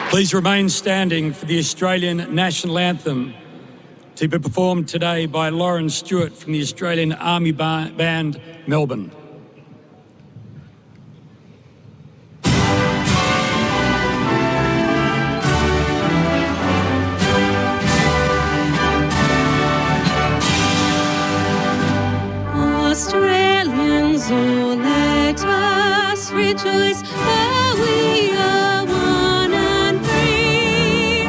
Please remain standing for the Australian National Anthem to be performed today by Lauren Stewart from the Australian Army Band, Melbourne. Australians, oh, let us rejoice, for we are one and free.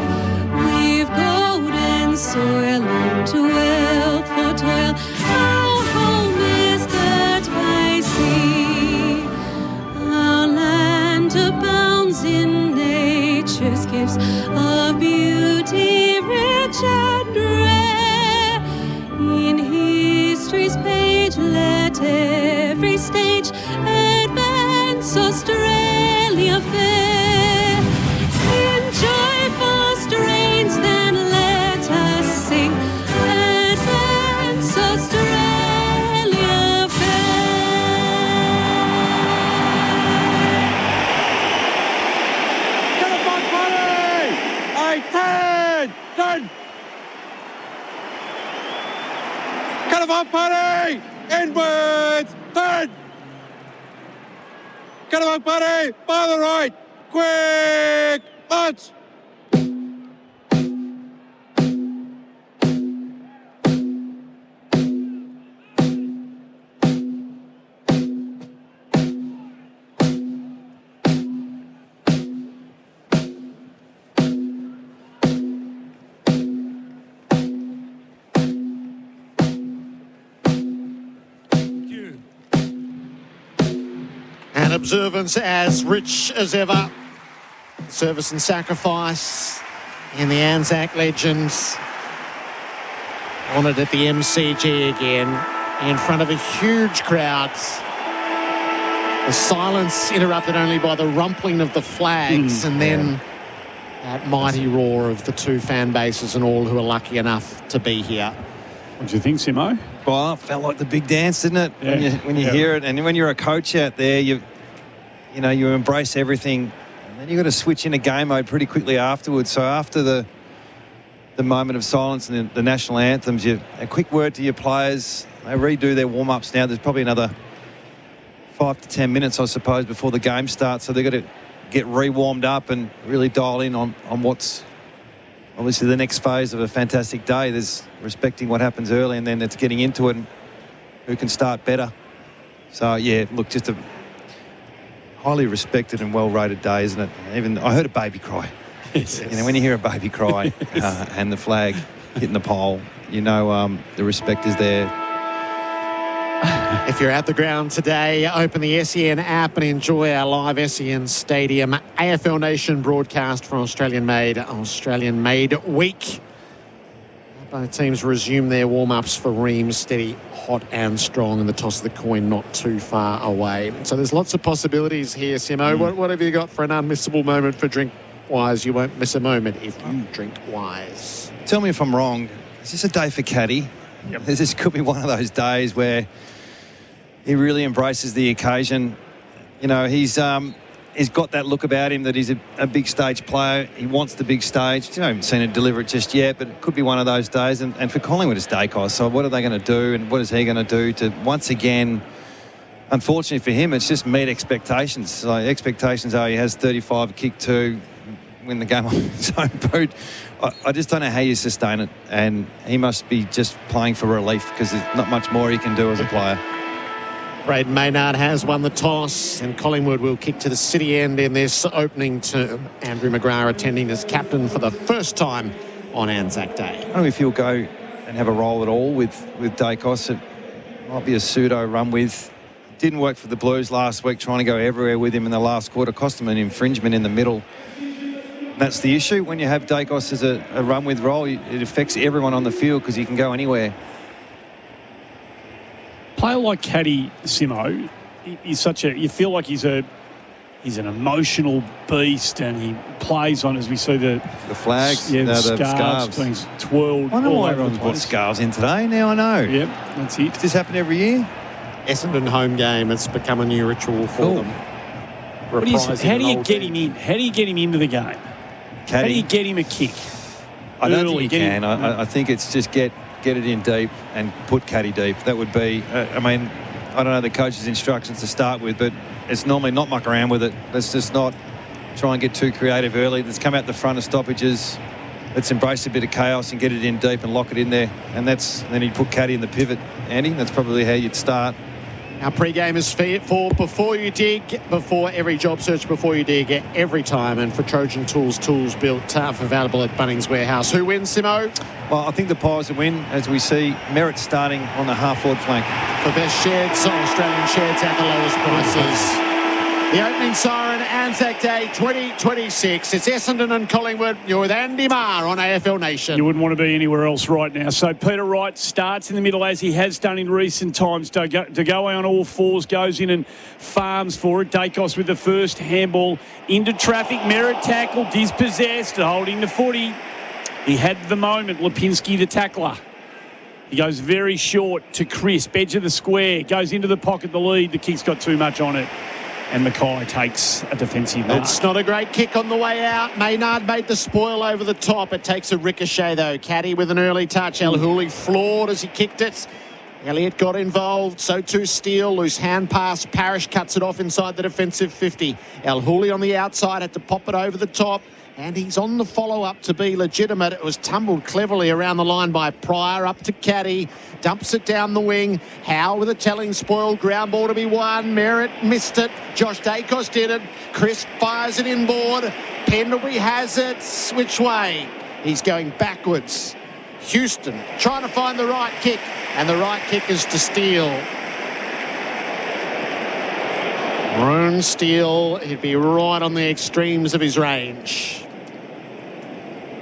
We've golden soil and wealth for toil. Our home is that by sea. Our land abounds in nature's gifts of beauty rich and rare. In history's page, let every stage advance Australia fair. In joyful strains, then let us sing, advance Australia Get a fun party! Done! Caravan party! Inwards! Turn! Caravan party! By the right! Quick! March! An observance as rich as ever. Service and sacrifice in the Anzac Legends. Honoured at the MCG again in front of a huge crowd. The silence interrupted only by the rumpling of the flags and then that mighty roar of the two fan bases and all who are lucky enough to be here. What do you think, Simo? Well, it felt like the big dance, didn't it? Yeah. When you hear it, and when you're a coach out there, you embrace everything, and then you got to switch into game mode pretty quickly afterwards. So after the moment of silence and the national anthems, a quick word to your players. They redo their warm-ups now. There's probably another 5 to 10 minutes, I suppose, before the game starts. So they've got to get re-warmed up and really dial in on what's obviously the next phase of a fantastic day. There's respecting what happens early, and then it's getting into it and who can start better. So, yeah, look, just a highly respected and well-rated day, isn't it? Even I heard a baby cry. Yes. You know, when you hear a baby cry and the flag hitting the pole, you know the respect is there. If you're at the ground today, open the SEN app and enjoy our live SEN Stadium AFL Nation broadcast for Australian Made Week. Both teams resume their warm-ups for Reams, steady, hot and strong, and the toss of the coin not too far away. So there's lots of possibilities here, Simo. What have you got for an unmissable moment for Drink Wise? You won't miss a moment if you drink wise. Tell me if I'm wrong. Is this a day for Caddy? Yep. This could be one of those days where he really embraces the occasion. You know, he's got that look about him that he's a big stage player. He wants the big stage. You know, I haven't seen it deliver it just yet, but it could be one of those days. And for Collingwood, it's Dacos. So what are they going to do, and what is he going to do to once again? Unfortunately for him, it's just meet expectations. So expectations are he has 35, kick 2, win the game on his own boot. I just don't know how you sustain it, and he must be just playing for relief because there's not much more he can do as a player. Braden Maynard has won the toss, and Collingwood will kick to the city end in this opening term. Andrew McGrath attending as captain for the first time on Anzac Day. I don't know if he'll go and have a role at all with Dacos. It might be a pseudo run with. Didn't work for the Blues last week, trying to go everywhere with him in the last quarter. Cost him an infringement in the middle. That's the issue. When you have Dacos as a run-with role, it affects everyone on the field because he can go anywhere. Player like Caddy, Simo, he's you feel like he's an emotional beast, and he plays on, as we see the flags, the scarves being twirled. I know all why over everyone's the put place. scarves in today. Now I know. Yep, that's it. Does this happen every year? Essendon home game. It's become a new ritual for them. How do you get him in? How do you get him into the game? Caddy. How do you get him a kick? I don't think you can. I think it's just get it in deep and put Caddy deep. That would be, I mean, I don't know the coach's instructions to start with, but it's normally not muck around with it. Let's just not try and get too creative early. Let's come out the front of stoppages. Let's embrace a bit of chaos and get it in deep and lock it in there. And then he'd put Caddy in the pivot, Andy. That's probably how you'd start. Our pre-game is for before you dig, before every job search, before you dig, every time. And for Trojan Tools built tough, available at Bunnings Warehouse. Who wins, Simo? Well, I think the Pies will win, as we see Merritt starting on the half-forward flank. For best shared, Australian sheds at the lowest prices. The opening siren, Anzac Day 2026. It's Essendon and Collingwood. You're with Andy Marr on AFL Nation. You wouldn't want to be anywhere else right now. So Peter Wright starts in the middle as he has done in recent times. De Goey on all fours goes in and farms for it. Dacos with the first handball into traffic. Merritt tackled, dispossessed, holding the footy. He had the moment. Lipinski, the tackler. He goes very short to Crisp, edge of the square. Goes into the pocket, the lead. The kick's got too much on it. And Mackay takes a defensive mark. It's not a great kick on the way out. Maynard made the spoil over the top. It takes a ricochet, though. Caddy with an early touch. El Houli floored as he kicked it. Elliott got involved. So too Steele. Loose hand pass. Parrish cuts it off inside the defensive 50. El Houli on the outside had to pop it over the top. And he's on the follow-up to be legitimate. It was tumbled cleverly around the line by Pryor, up to Caddy. Dumps it down the wing. Howe with a telling spoil. Ground ball to be won. Merritt missed it. Josh Dacos did it. Chris fires it inboard. Pendlebury has it. Which way? He's going backwards. Houston trying to find the right kick. And the right kick is to Steele. Maroon Steele, he'd be right on the extremes of his range.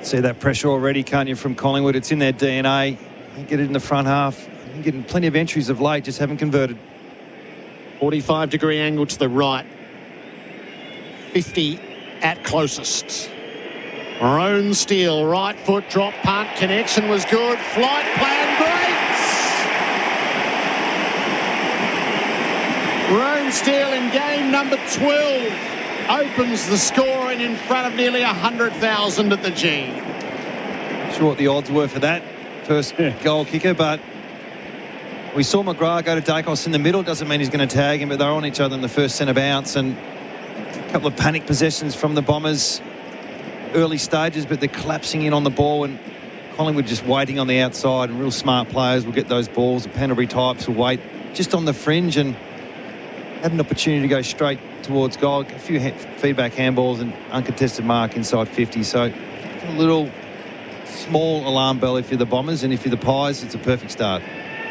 See that pressure already, can't you, from Collingwood? It's in their DNA. They get it in the front half. They're getting plenty of entries of late, just haven't converted. 45-degree angle to the right. 50 at closest. Maroon Steele, right foot drop punt. Connection was good. Flight plan great. Maroon Steele in game number 12 opens the scoring in front of nearly 100,000 at the G. Not sure what the odds were for that first goal kicker, but we saw McGrath go to Dacos in the middle. Doesn't mean he's going to tag him, but they're on each other in the first centre bounce, and a couple of panic possessions from the Bombers early stages, but they're collapsing in on the ball, and Collingwood just waiting on the outside, and real smart players will get those balls. The Pendlebury types will wait just on the fringe and had an opportunity to go straight towards goal. A few feedback handballs and uncontested mark inside 50. So a little small alarm bell if you're the Bombers, and if you're the Pies, it's a perfect start.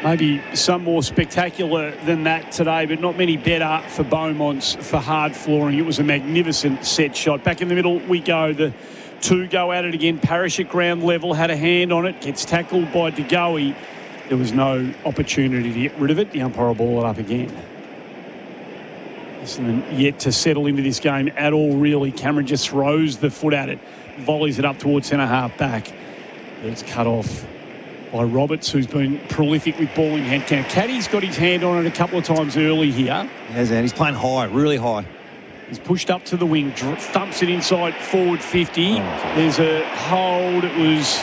Maybe some more spectacular than that today, but not many better for Beaumonts for hard flooring. It was a magnificent set shot. Back in the middle we go. The two go at it again. Parrish at ground level, had a hand on it, gets tackled by De Goey. There was no opportunity to get rid of it. The umpire will ball it up again. Isn't yet to settle into this game at all, really. Cameron just throws the foot at it, volleys it up towards centre-half back. It's cut off by Roberts, who's been prolific with ball in hand. Caddy's got his hand on it a couple of times early here. He has, and he's playing high, really high. He's pushed up to the wing, thumps it inside forward 50. There's a hold. It was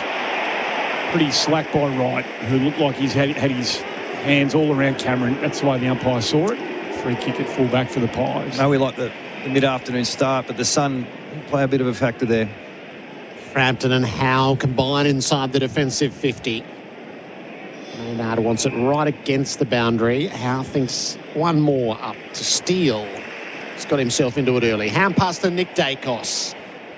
pretty slack by Wright, who looked like he's had his hands all around Cameron. That's the way the umpire saw it. Free kick at full-back for the Pies. No, we like the mid-afternoon start, but the sun will play a bit of a factor there. Frampton and Howe combine inside the defensive 50. Maynard wants it right against the boundary. Howe thinks one more up to Steele. He's got himself into it early. Hand pass to Nick Dacos.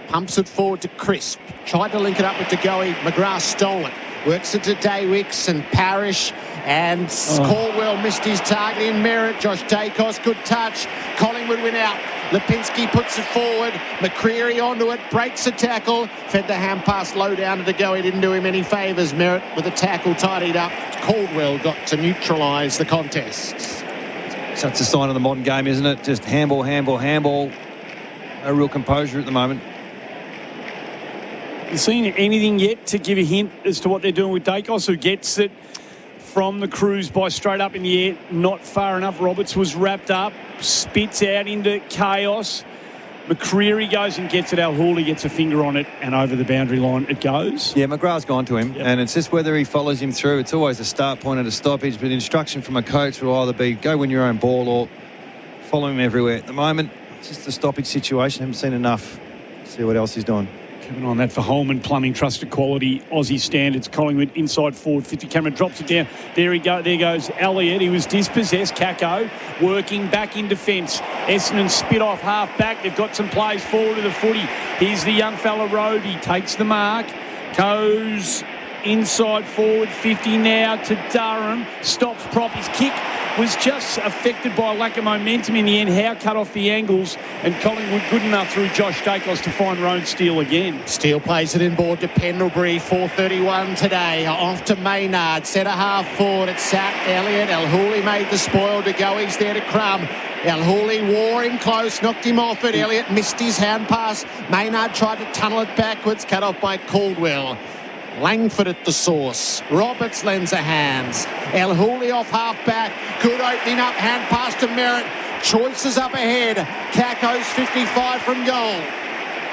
Pumps it forward to Crisp. Tried to link it up with De Goey. McGrath stole it. Works it to Daywicks and Parrish. And Caldwell missed his target in Merritt. Josh Dacos, good touch. Collingwood went out. Lipinski puts it forward. McCreery onto it, breaks a tackle. Fed the hand pass low down to De Goey. Didn't do him any favours. Merritt with a tackle tidied up. Caldwell got to neutralise the contest. Such a sign of the modern game, isn't it? Just handball, handball, handball. No real composure at the moment. You seen anything yet to give a hint as to what they're doing with Dacos, who gets it from the cruise by straight up in the air, not far enough. Roberts was wrapped up, spits out into chaos. McCreary goes and gets it. Al-Hooley gets a finger on it, and over the boundary line it goes. Yeah, McGrath's gone to him, and it's just whether he follows him through. It's always a start point at a stoppage, but instruction from a coach will either be go win your own ball or follow him everywhere. At the moment, it's just a stoppage situation. Haven't seen enough. See what else he's doing. Coming on that for Holman Plumbing, trusted quality, Aussie standards. Collingwood inside forward 50. Cameron drops it down. There goes Elliott. He was dispossessed. Kako working back in defence. Essendon spit off half back. They've got some plays forward of the footy. Here's the young fella Road. He takes the mark. Goes inside forward 50 now to Durham. Stops prop. His kick was just affected by a lack of momentum in the end. Howe cut off the angles, and Collingwood good enough through Josh Dacos to find Roan Steele again. Steele plays it inboard to Pendlebury, 4:31 today. Off to Maynard, centre half forward. It's Sat Elliott. El-Hooley made the spoil to go. He's there to Crum. El-Hooley wore him close, knocked him off it. Elliott missed his hand pass. Maynard tried to tunnel it backwards, cut off by Caldwell. Langford at the source. Roberts lends a hand. El-Hooley off half back. Good opening up. Hand pass to Merritt. Choices up ahead. Kako's 55 from goal.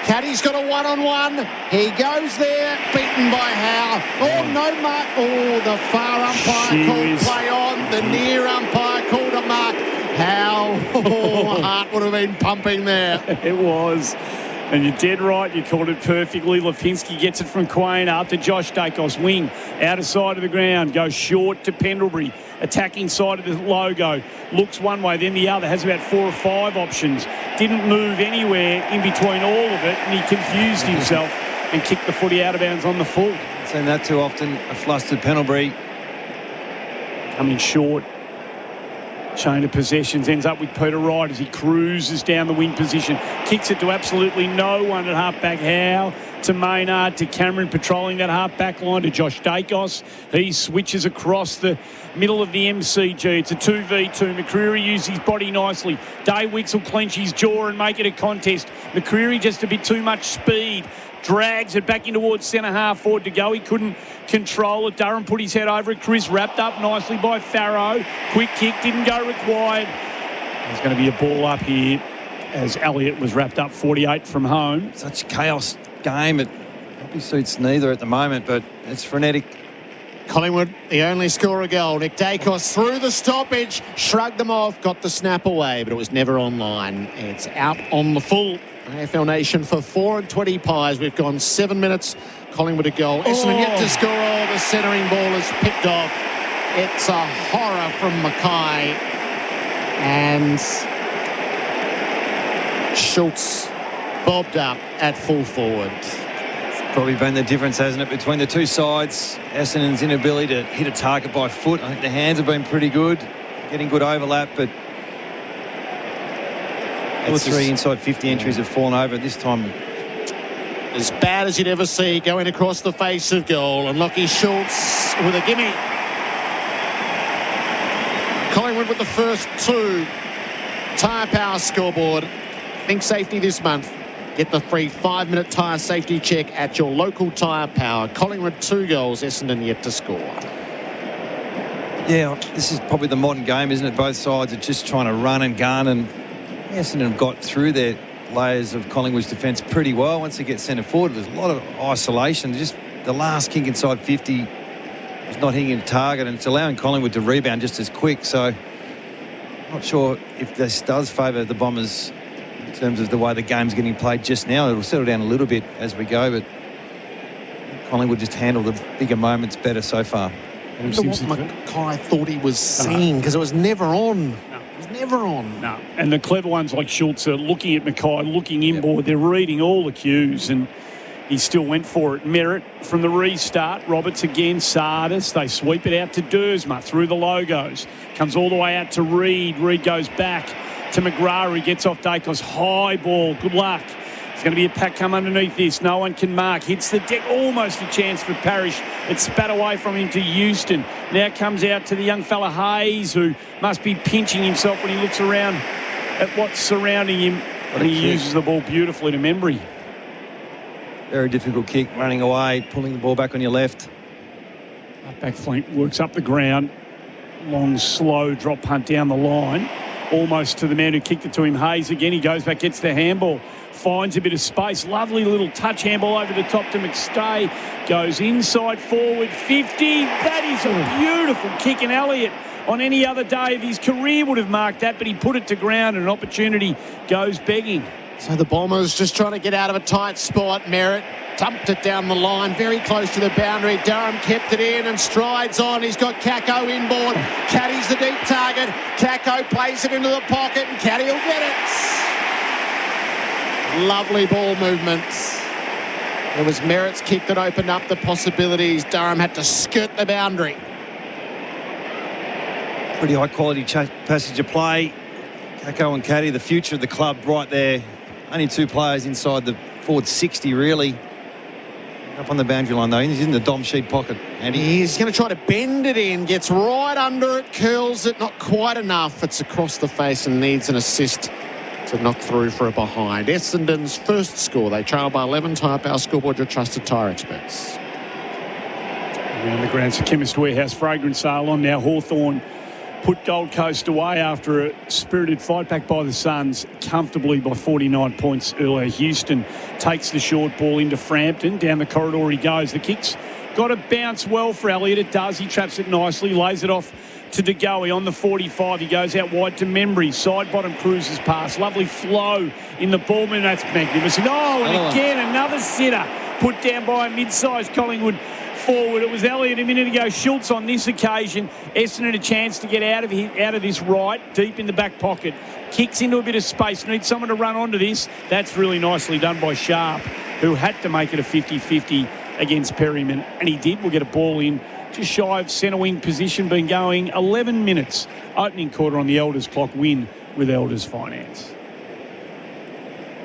Caddy's got a one-on-one. He goes there. Beaten by Howe. Oh, no mark. Oh, the far umpire called play on. The near umpire called a mark. Howe. Oh, heart would have been pumping there. It was. And you're dead right. You called it perfectly. Lipinski gets it from Quain up to Josh Dacos. Wing, outer side of the ground. Goes short to Pendlebury. Attacking side of the logo. Looks one way, then the other. Has about 4 or 5 options. Didn't move anywhere in between all of it. And he confused himself and kicked the footy out of bounds on the full. Seen that too often. A flustered Pendlebury. Coming short. Chain of possessions ends up with Peter Wright as he cruises down the wing position. Kicks it to absolutely no one at half-back. Howe to Maynard to Cameron patrolling that half-back line to Josh Dacos. He switches across the middle of the MCG. It's a 2v2. McCreary uses his body nicely. Daywicks will clench his jaw and make it a contest. McCreary just a bit too much speed. Drags it back in towards centre half forward to go. He couldn't control it. Durham put his head over it. Chris wrapped up nicely by Farrow. Quick kick, didn't go required. There's going to be a ball up here as Elliott was wrapped up 48 from home. Such chaos game. It probably suits neither at the moment, but it's frenetic. Collingwood, the only score a goal. Nick Dacos through the stoppage, shrugged them off, got the snap away, but it was never online. It's out on the full. AFL Nation for 4 and 20 pies. We've gone 7 minutes. Collingwood a goal. Essendon yet to score. Oh, the centering ball is picked off. It's a horror from Mackay. And Schultz bobbed up at full forward. Probably been the difference, hasn't it, between the two sides. Essendon's inability to hit a target by foot. I think the hands have been pretty good, getting good overlap, but 2 or 3 inside 50 entries have fallen over this time. As bad as you'd ever see, going across the face of goal. And Lockie Schultz with a gimme. Collingwood with the first 2. Tyre Power scoreboard. Think safety this month. Get the free 5-minute tyre safety check at your local Tyre Power. Collingwood 2 goals, Essendon yet to score. Yeah, this is probably the modern game, isn't it? Both sides are just trying to run and gun, and Essendon have got through their layers of Collingwood's defence pretty well. Once they get centre forward, there's a lot of isolation. Just the last kick inside 50 is not hitting a target, and it's allowing Collingwood to rebound just as quick. So not sure if this does favour the Bombers in terms of the way the game's getting played just now. It'll settle down a little bit as we go, but Collingwood just handled the bigger moments better so far. I wonder what Mackay thought he was seeing, because it was never on. Never on. No, and the clever ones like Schultz are looking at Mackay, looking inboard. They're reading all the cues, and he still went for it. Merritt from the restart. Roberts again. Sardis. They sweep it out to Dersma through the logos. Comes all the way out to Reid. Reid goes back to McGrath. He gets off Dacos. High ball. Good luck. It's going to be a pack come underneath this. No one can mark. Hits the deck. Almost a chance for Parrish. It spat away from him to Houston. Now comes out to the young fella Hayes, who must be pinching himself when he looks around at what's surrounding him. And he uses the ball beautifully to Membry. Very difficult kick, running away, pulling the ball back on your left. Back flank works up the ground. Long, slow drop punt down the line. almost to the man who kicked it to him, Hayes. Again, he goes back, gets the handball, finds a bit of space. Lovely little touch handball over the top to McStay. Goes inside forward, 50. That is a beautiful kick. And Elliott, on any other day of his career, would have marked that, but he put it to ground and an opportunity goes begging. So the Bombers just trying to get out of a tight spot. Merritt dumped it down the line, very close to the boundary. Durham kept it in and strides on. He's got Kako inboard. Caddy's the deep target. Kako plays it into the pocket and Caddy will get it. Lovely ball movements. It was Merritt's kick that opened up the possibilities. Durham had to skirt the boundary. Pretty high quality passage of play. Kako and Caddy, the future of the club right there. Only two players inside the forward 60, really. Up on the boundary line, though. He's in the Dom sheet pocket. And he's going to try to bend it in. Gets right under it, curls it. Not quite enough. It's across the face and needs an assist to knock through for a behind. Essendon's first score. They trail by 11. Tyre Power Scoreboard, your trusted tyre experts. Around the grounds for Chemist Warehouse fragrance sale on now. Hawthorn put Gold Coast away after a spirited fight back by the Suns comfortably by 49 points earlier. Houston takes the short ball into Frampton. Down the corridor he goes. The kick's got to bounce well for Elliott. It does. He traps it nicely, lays it off to De Goey on the 45. He goes out wide to Membry. Side bottom cruises past. Lovely flow in the ball. Man, that's magnificent. Oh, and again, another sitter put down by a mid-sized Collingwood forward. It was Elliott a minute ago. Schultz on this occasion. Essendon a chance to get out of this right, deep in the back pocket. Kicks into a bit of space. Needs someone to run onto this. That's really nicely done by Sharp, who had to make it a 50-50 against Perryman, and he did. We'll get a ball in just shy of centre wing position. Been going 11 minutes. Opening quarter on the Elders clock. Win with Elders Finance.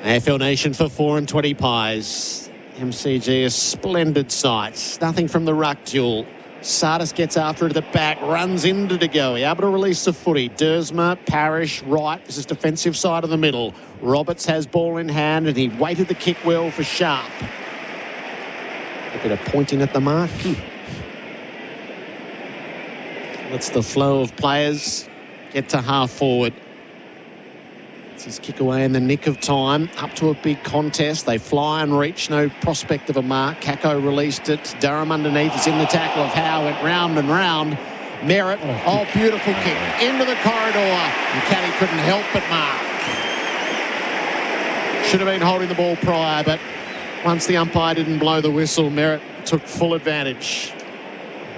AFL Nation for 4 and 20 pies. MCG, a splendid sight. Nothing from the ruck duel. Sardis gets after it at the back, runs into De Goey. Able to release the footy. Dersma, Parrish, right. This is defensive side of the middle. Roberts has ball in hand and he weighted the kick well for Sharp. A bit of pointing at the mark. That's the flow of players. Get to half forward. It's his kick away in the nick of time. Up to a big contest. They fly and reach. No prospect of a mark. Kako released it. Durham underneath is in the tackle of Howe. Went round and round. Merritt. Oh, beautiful kick. Into the corridor. And Caddy couldn't help but mark. Should have been holding the ball prior, but once the umpire didn't blow the whistle, Merritt took full advantage.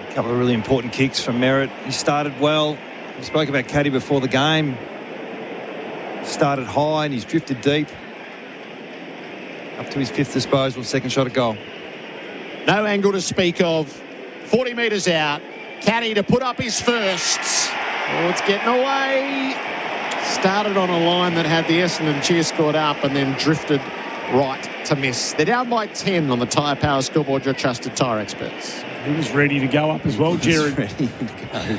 a couple of really important kicks from Merritt. He started well. We spoke about Caddy before the game. Started high and he's drifted deep. Up to his fifth disposal, second shot at goal. No angle to speak of. 40 metres out. Caddy to put up his first. Oh, it's getting away. Started on a line that had the Essendon cheer squad up and then drifted right to miss. They're down by 10 on the Tyre Power Scoreboard, your trusted tyre experts. He was ready to go up as well, Gerard. Ready to go.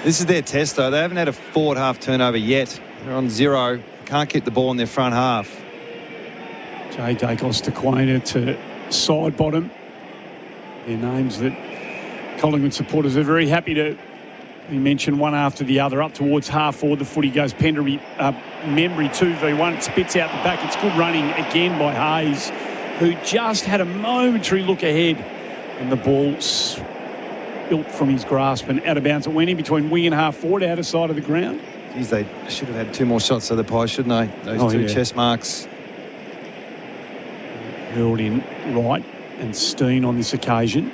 This is their test, though. They haven't had a forward half turnover yet. They're on 0. Can't keep the ball in their front half. Jay Dacos to Quainer to side bottom. They're names that Collingwood supporters are very happy to mention one after the other. Up towards half forward, the footy goes Membry 2v1. It spits out the back. It's good running again by Hayes, who just had a momentary look ahead. And the ball built from his grasp and out of bounds. It went in between wing and half forward, out of side of the ground. Geez, they should have had 2 more shots of the Pies, shouldn't they? Those two chest marks. Hurled in right, and Steen on this occasion.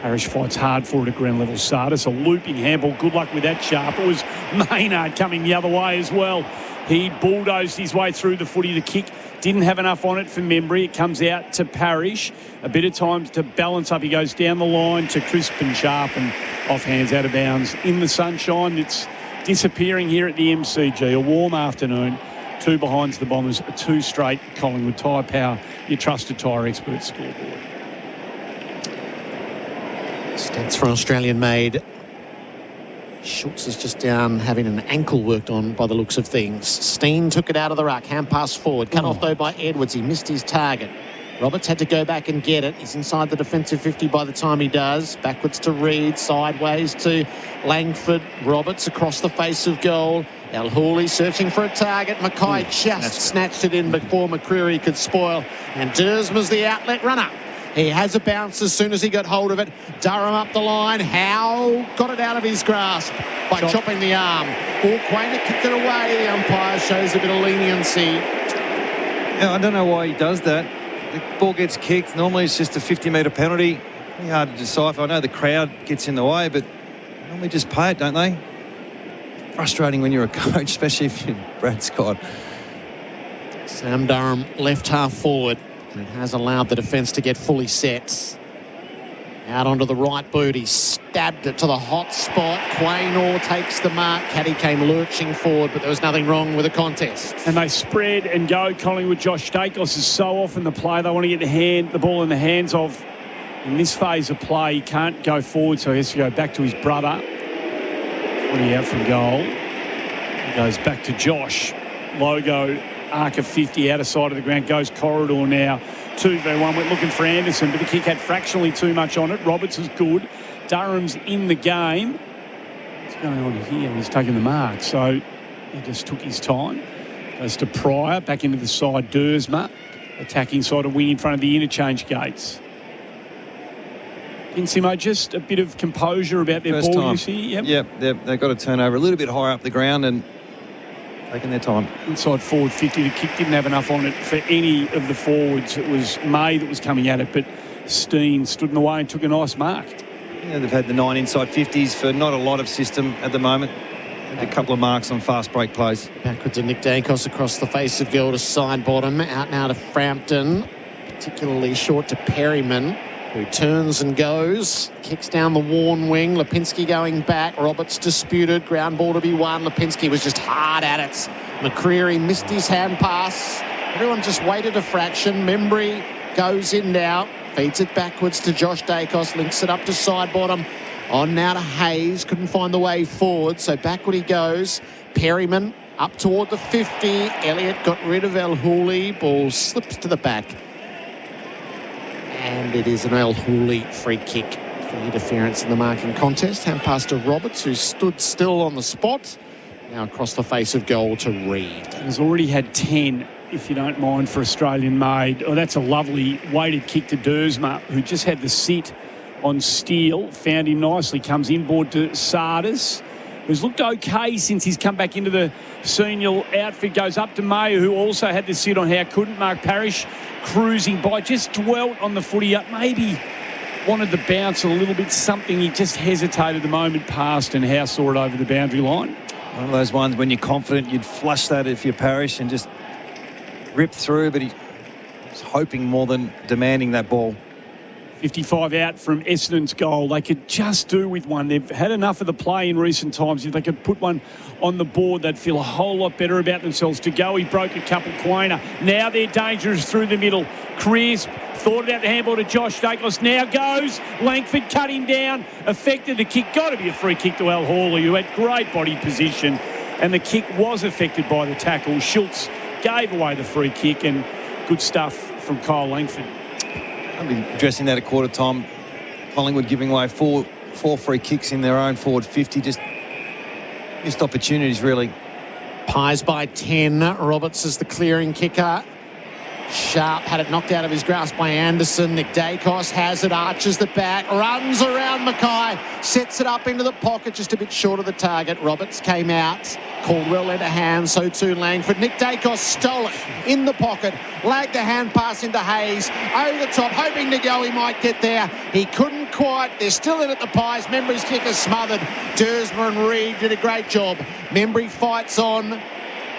Parrish fights hard for it at ground level. Sardis, a looping handball. Good luck with that, Sharp. It was Maynard coming the other way as well. He bulldozed his way through the footy. The kick didn't have enough on it for Membry. It comes out to Parrish. A bit of time to balance up. He goes down the line to Crisp and Sharp and off hands out of bounds. In the sunshine, it's disappearing here at the MCG. A warm afternoon. 2 behinds the Bombers. 2 straight Collingwood. Tyre Power, your trusted tyre expert scoreboard. Stats for an Australian made. Schultz is just down having an ankle worked on by the looks of things. Steen took it out of the ruck. Hand pass forward. Cut off though by Edwards. He missed his target. Roberts had to go back and get it. He's inside the defensive 50 by the time he does. Backwards to Reid. Sideways to Langford. Roberts across the face of goal. El Hooley searching for a target. Mackay just snatched it in before McCreery could spoil. And Dersma's the outlet runner. He has a bounce as soon as he got hold of it. Durham up the line. Howe got it out of his grasp by chopping the arm. Quainer kicked it away. The umpire shows a bit of leniency. Yeah, I don't know why he does that. The ball gets kicked. Normally it's just a 50-metre penalty. Pretty hard to decipher. I know the crowd gets in the way, but normally just pay it, don't they? Frustrating when you're a coach, especially if you're Brad Scott. Sam Durham left half forward, and it has allowed the defence to get fully set. Out onto the right boot, he stabbed it to the hot spot. Quaynor takes the mark. Caddy came lurching forward, but there was nothing wrong with the contest. And they spread and go. Collingwood, Josh Dacos is so often the play they want to get the ball in the hands of. In this phase of play, he can't go forward, so he has to go back to his brother. 20 out from goal. He goes back to Josh. Logo, arc of 50, out of sight of the ground, goes corridor now. 2v1, went looking for Anderson, but the kick had fractionally too much on it. Roberts is good. Durham's in the game. What's going on here? He's taking the mark, so he just took his time. Goes to Pryor, back into the side. Dersma, attacking side of wing in front of the interchange gates. Insimo, just a bit of composure about their First ball time. use here. Yep, they've got to turn over a little bit higher up the ground and taking their time. Inside forward 50, the kick didn't have enough on it for any of the forwards. It was May that was coming at it, but Steen stood in the way and took a nice mark. Yeah, they've had the 9 inside 50s for not a lot of system at the moment. A couple of marks on fast break plays. Backwards to Nick Dankos across the face of goal to side bottom. Out now to Frampton, particularly short to Perryman, who turns and goes, kicks down the worn wing. Lipinski going back. Roberts disputed. Ground ball to be won. Lipinski was just hard at it. McCreery missed his hand pass. Everyone just waited a fraction. Membry goes in now. Feeds it backwards to Josh Dacos. Links it up to side bottom. On now to Hayes. Couldn't find the way forward, so backward he goes. Perryman up toward the 50. Elliott got rid of El Hooley. Ball slips to the back. And it is an El Hooley free kick for interference in the marking contest. Hand pass to Roberts, who stood still on the spot. Now across the face of goal to Reid. He's already had 10, if you don't mind, for Australian made. Oh, that's a lovely weighted kick to Dersma, who just had the sit on Steele. Found him nicely. Comes inboard to Sardis, who's looked okay since he's come back into the senior outfit. Goes up to Mayer, who also had the sit on Howe. Couldn't. Mark Parrish cruising by. Just dwelt on the footy up. Maybe wanted the bounce a little bit. Something he just hesitated the moment passed, and Howe saw it over the boundary line. One of those ones when you're confident you'd flush that if you're Parrish and just rip through, but he was hoping more than demanding that ball. 55 out from Essendon's goal. They could just do with one. They've had enough of the play in recent times. If they could put one on the board, they'd feel a whole lot better about themselves. To go, he broke a couple. Quainer. Now they're dangerous through the middle. Crisp thought about the handball to Josh Dacos. Now goes. Langford cut him down. Affected the kick. Got to be a free kick to Al Hawley, who had great body position. And the kick was affected by the tackle. Schultz gave away the free kick, and good stuff from Kyle Langford. I'll be addressing that at quarter time. Collingwood giving away four free kicks in their own forward 50. Just missed opportunities, really. Pies by 10. Roberts is the clearing kicker. Sharp had it knocked out of his grasp by Anderson. Nick Dacos has it, arches the back, runs around Mackay, sets it up into the pocket, just a bit short of the target. Roberts came out. Caldwell lent a hand, so too Langford. Nick Dacos stole it in the pocket, lagged the hand pass into Hayes, over the top, hoping to go, he might get there. He couldn't quite. They're still in at the Pies. Membry's kicker smothered. Dersma and Reid did a great job. Membry fights on.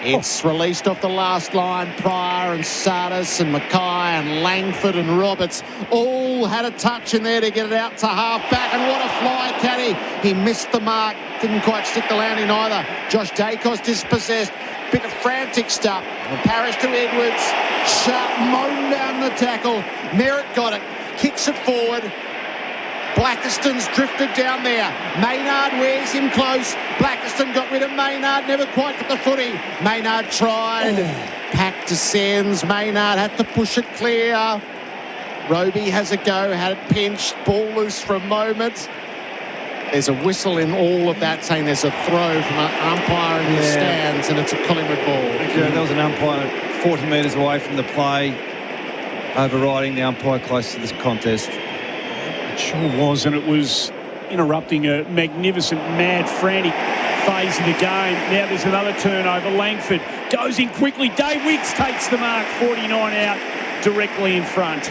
It's released off the last line. Pryor and Sardis and Mackay and Langford and Roberts all had a touch in there to get it out to half back. And what a fly, Caddy. He missed the mark. Didn't quite stick the landing either. Josh Dacos dispossessed. Bit of frantic stuff. Parrish to Edwards. Sharp mown down the tackle. Merritt got it. Kicks it forward. Blackiston's drifted down there. Maynard wears him close. Blackiston got rid of Maynard, never quite got the footy. Maynard tried. Pack descends. Maynard had to push it clear. Roby has a go, had it pinched. Ball loose for a moment. There's a whistle in all of that saying there's a throw from an umpire in the stand. hands, and it's a Collingwood ball. Yeah, there was an umpire 40 metres away from the play, overriding the umpire close to this contest. It sure was, and it was interrupting a magnificent, mad, frantic phase of the game. Now there's another turnover. Langford goes in quickly. Dave Wicks takes the mark. 49 out, directly in front.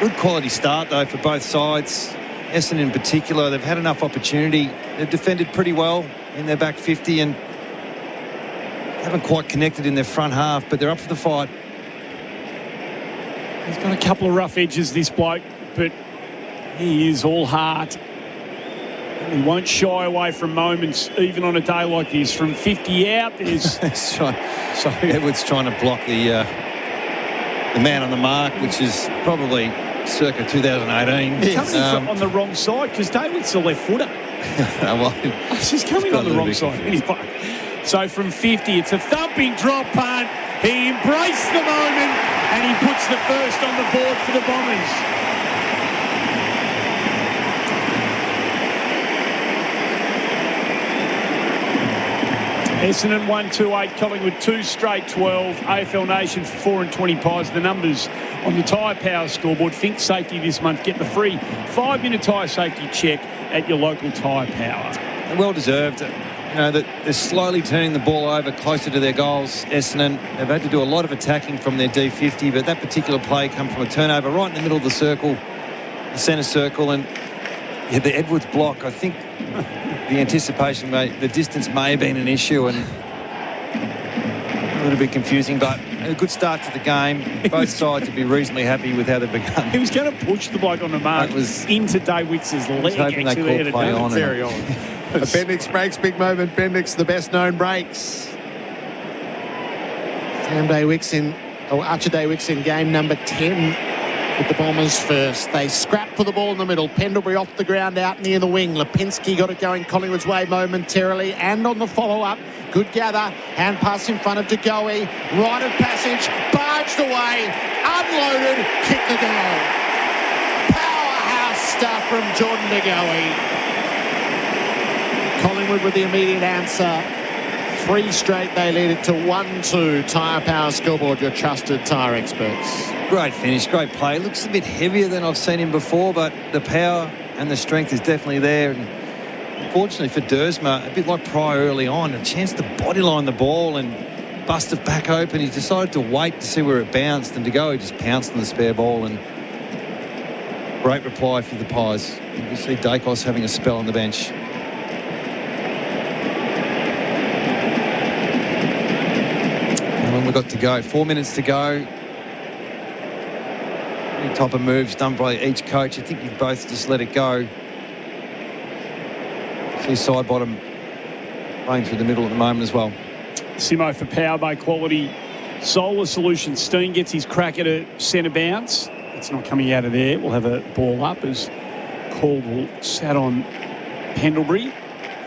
Good quality start, though, for both sides. Essendon in particular, they've had enough opportunity. They've defended pretty well in their back 50 and haven't quite connected in their front half, but they're up for the fight. He's got a couple of rough edges, this bloke, but he is all heart. He won't shy away from moments, even on a day like this. From 50 out, there's... Edwards trying to block the man on the mark, which is probably circa 2018. He's coming on the wrong side, because David's the left footer. He's coming on the wrong side. Anyway, so from 50, it's a thumping drop punt. He embraced the moment, and he puts the first on the board for the Bombers. Essendon 1-2-8, Collingwood 2 straight 12, AFL Nation 4 and 20 pies. The numbers on the Tyre Power scoreboard. Think safety this month. Get the free 5-minute tyre safety check at your local Tyre Power. Well deserved. You know, that they're slowly turning the ball over closer to their goals. Essendon have had to do a lot of attacking from their D50, but that particular play come from a turnover right in the middle of the circle, the centre circle, and yeah, the Edwards block, I think the anticipation, the distance may have been an issue and a little bit confusing, but a good start to the game. Both sides would be reasonably happy with how they've begun. He was going to push the bloke on the mark into Dave Wicks's leg. Hoping they called play on. Very on. Bendix breaks, big moment. Bendix, the best known breaks. Archer Day Wicks in game number 10. With the Bombers first. They scrap for the ball in the middle. Pendlebury off the ground out near the wing. Lipinski got it going Collingwood's way momentarily. And on the follow-up, good gather. Hand pass in front of De Goey. Right of passage. Barged away. Unloaded. Kick the goal. Powerhouse stuff from Jordan De Goey. Collingwood with the immediate answer. 3 straight, they lead it to 1-2. Tyre Power scoreboard, your trusted tyre experts. Great finish, great play. Looks a bit heavier than I've seen him before, but the power and the strength is definitely there. And unfortunately for Dersma, a bit like Pryor early on, a chance to bodyline the ball and bust it back open. He decided to wait to see where it bounced, and to go, he just pounced on the spare ball. And great reply for the Pies. You see Dacos having a spell on the bench. We've got to go. 4 minutes to go. Any type of moves done by each coach. I think you've both just let it go. See side bottom playing through the middle at the moment as well. Simo for Power by quality solar solution. Steen gets his crack at a centre bounce. It's not coming out of there. We'll have a ball up as Coll will sat on Pendlebury.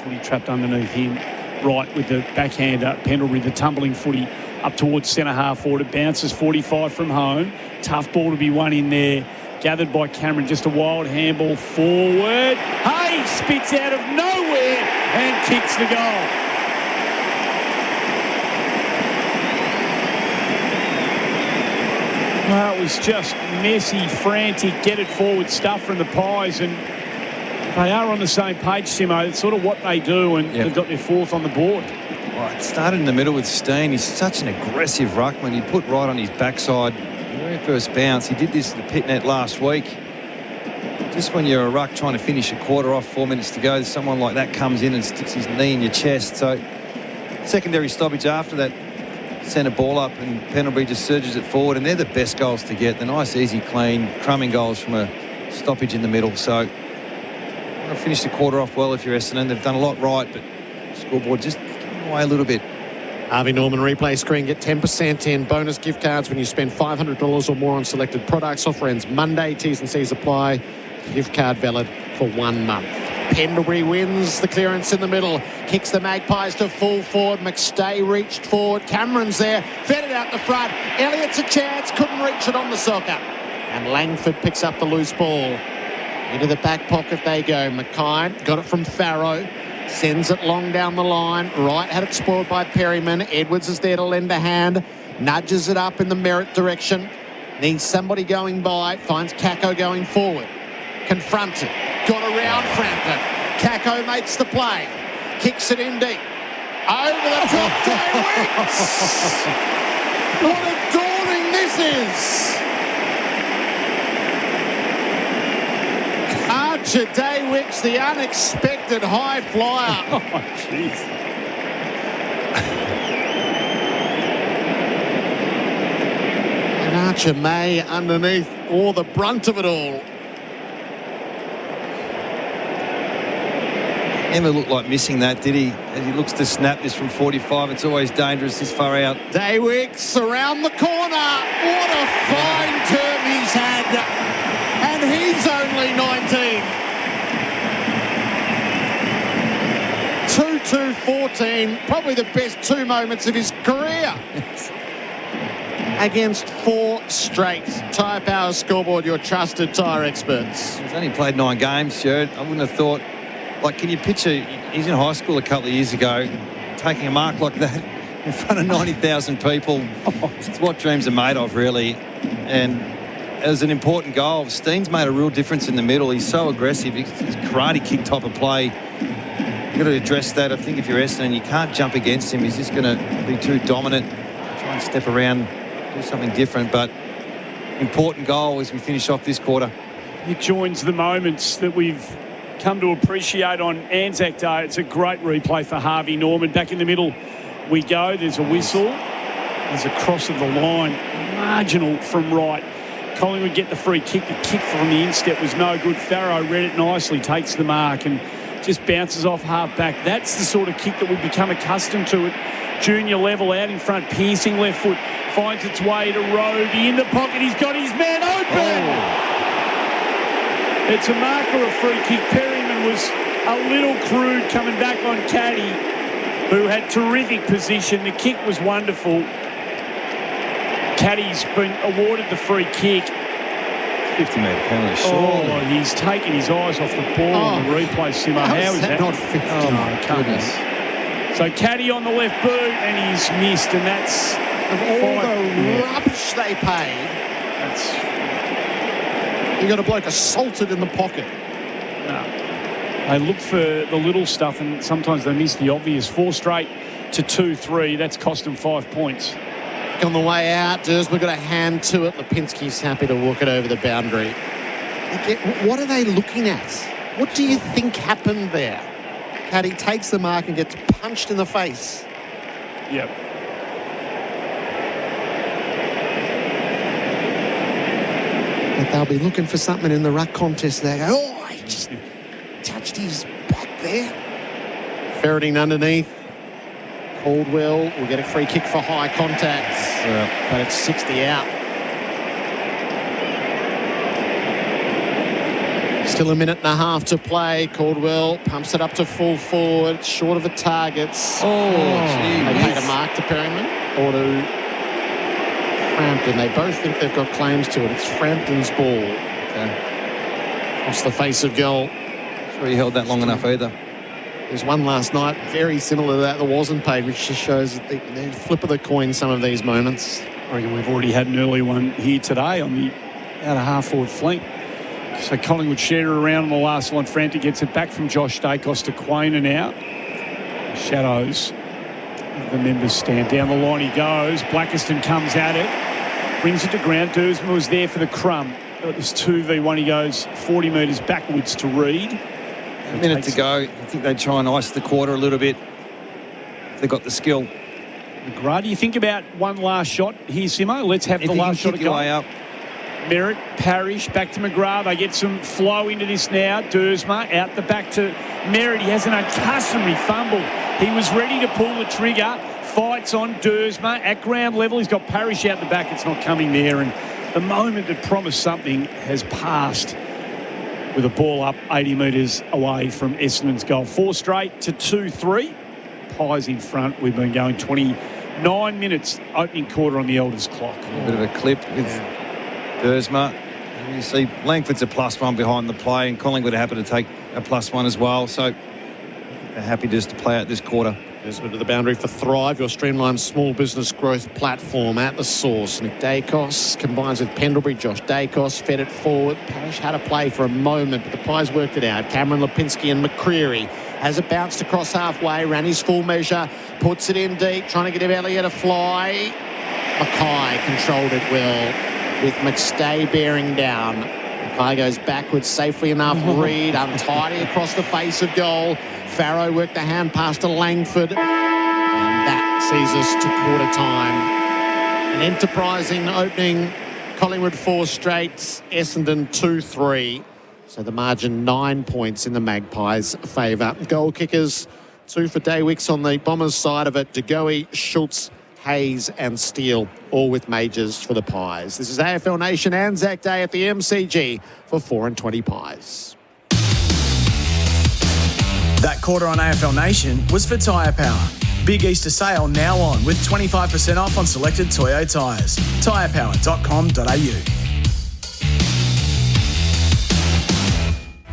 Footy trapped underneath him. Right with the backhander. Pendlebury, the tumbling footy up towards centre half forward. It bounces 45 from home. Tough ball to be won in there. Gathered by Cameron. Just a wild handball forward. Hey, spits out of nowhere and kicks the goal. Well, it was just messy, frantic, get it forward stuff from the Pies, and they are on the same page, Simo. It's sort of what they do, and they've got their 4th on the board. Well, it started in the middle with Steen. He's such an aggressive ruckman. He put right on his backside. The very first bounce. He did this at the pit net last week. Just when you're a ruck trying to finish a quarter off, 4 minutes to go, someone like that comes in and sticks his knee in your chest. So secondary stoppage after that, centre ball up, and Pendlebury just surges it forward, and they're the best goals to get. The nice, easy, clean, crumbing goals from a stoppage in the middle. So you want to finish the quarter off well if you're Essendon. They've done a lot right, but scoreboard just away a little bit. Harvey Norman replay screen. Get 10% in bonus gift cards when you spend $500 or more on selected products. Offer ends Monday. T's and C's apply. Gift card valid for 1 month. Pendlebury wins the clearance in the middle. Kicks the Magpies to full forward. McStay reached forward. Cameron's there. Fed it out the front. Elliott's a chance. Couldn't reach it on the soccer. And Langford picks up the loose ball. Into the back pocket they go. Mackay got it from Farrow. Sends it long down the line. Wright had it spoiled by Perryman. Edwards is there to lend a hand. Nudges it up in the Merritt direction. Needs somebody going by. Finds Kako going forward. Confronted. Got around Frampton. Kako makes the play. Kicks it in deep. Over the top. Day Wicks! What a dawning this is! Archer Day Wicks, the unexpected high flyer. Oh, jeez. And Archer May underneath all the brunt of it all. Never looked like missing that, did he? As he looks to snap this from 45, it's always dangerous this far out. Day Wicks around the corner. What a fine term he's had. And he's only 19. 2-2-14, probably the best 2 moments of his career. Against 4 straight. Tyre Power Scoreboard, your trusted tyre experts. He's only played 9 games, Gerard. I wouldn't have thought, like, can you picture, he's in high school a couple of years ago, taking a mark like that in front of 90,000 people. It's what dreams are made of, really. And it was an important goal. Steen's made a real difference in the middle. He's so aggressive. He's karate kick type of play. You've got to address that. I think if you're Essendon, you can't jump against him. He's just going to be too dominant. Try and step around, do something different. But important goal as we finish off this quarter. It joins the moments that we've come to appreciate on Anzac Day. It's a great replay for Harvey Norman. Back in the middle we go. There's a whistle. There's a cross of the line. Marginal from right. Collingwood get the free kick. The kick from the instep was no good. Farrow read it nicely, takes the mark and just bounces off half back. That's the sort of kick that we've become accustomed to at junior level. Out in front, piercing left foot, finds its way to Roby in the pocket. He's got his man open. Oh. It's a mark or a free kick. Perryman was a little crude coming back on Caddy, who had terrific position. The kick was wonderful. Caddy's been awarded the free kick. 50-metre penalty, surely. Oh, he's taken his eyes off the ball on the replay, Simo. How is that not 50? Oh, my goodness. So Caddy on the left boot, and he's missed, and that's... Of all the rubbish they paid, you got a bloke assaulted in the pocket. No. They look for the little stuff, and sometimes they miss the obvious. 4 straight to 2-3. That's cost them 5 points. On the way out, Dersma got a hand to it. Lipinski's happy to walk it over the boundary. What are they looking at? What do you think happened there? Caddy takes the mark and gets punched in the face. Yep. But they'll be looking for something in the ruck contest. They go, oh, he just touched his back there. Ferreting underneath. Caldwell will get a free kick for high contacts, but it's 60 out. Still a minute and a half to play. Caldwell pumps it up to full forward, short of the targets. Oh, they paid a mark to Perryman or to Frampton. They both think they've got claims to it. It's Frampton's ball. Okay. Across the face of goal. Sure he held that long enough either. There's one last night, very similar to that wasn't paid, which just shows the flip of the coin, some of these moments. I reckon we've already had an early one here today on the outer half-forward flank. So Collingwood shared it around on the last line. Frampton gets it back from Josh Dacos to Quayner now. Shadows. The members stand down the line. He goes. Blackiston comes at it. Brings it to ground. Dersma was there for the crumb. It was 2v1. He goes 40 metres backwards to Reed. A minute to go. I think they try and ice the quarter a little bit. They've got the skill. McGrath, do you think about one last shot here, Simo? Let's have the last shot of goal. Way up. Merritt, Parrish, back to McGrath. They get some flow into this now. Dersma out the back to Merritt. He has an uncustomary fumble. He was ready to pull the trigger. Fights on Dersma at ground level. He's got Parrish out the back. It's not coming there. And the moment that promised something has passed, with a ball up 80 metres away from Essendon's goal. 4 straight to 2-3. Pies in front. We've been going 29 minutes opening quarter on the Elders clock. A bit of a clip with Dersma. You see Langford's a +1 behind the play, and Collingwood are happy to take a +1 as well. So happy just to play out this quarter. Desmond to the boundary for Thrive, your streamlined small business growth platform at the source. Nick Dacos combines with Pendlebury. Josh Dacos fed it forward. Parish had a play for a moment, but the Pies worked it out. Cameron Lipinski and McCreary has it bounced across halfway, ran his full measure, puts it in deep, trying to get Elliott a fly. Mackay controlled it well with McStay bearing down. Mackay goes backwards safely enough. Reed untidy across the face of goal. Farrow worked the hand pass to Langford. And that sees us to quarter time. An enterprising opening. Collingwood 4 straight. Essendon 2-3. So the margin 9 points in the Magpies' favour. Goal kickers, 2 for Daywicks on the Bombers' side of it. De Goey, Schultz, Hayes and Steele, all with majors for the Pies. This is AFL Nation Anzac Day at the MCG for 4 and 20 Pies. That quarter on AFL Nation was for Tyre Power. Big Easter sale now on with 25% off on selected Toyo tyres. tyrepower.com.au.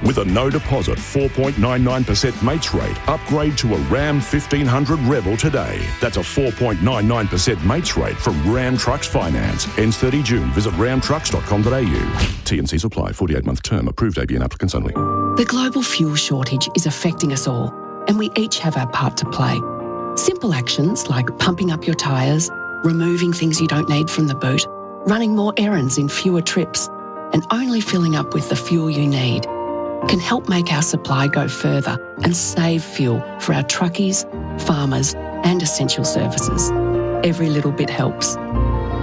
With a no deposit 4.99% mates rate, upgrade to a Ram 1500 Rebel today. That's a 4.99% mates rate from Ram Trucks Finance. Ends 30 June. Visit ramtrucks.com.au. T&Cs apply. 48-month term. Approved ABN applicants only. The global fuel shortage is affecting us all, and we each have our part to play. Simple actions like pumping up your tyres, removing things you don't need from the boot, running more errands in fewer trips, and only filling up with the fuel you need can help make our supply go further and save fuel for our truckies, farmers and essential services. Every little bit helps.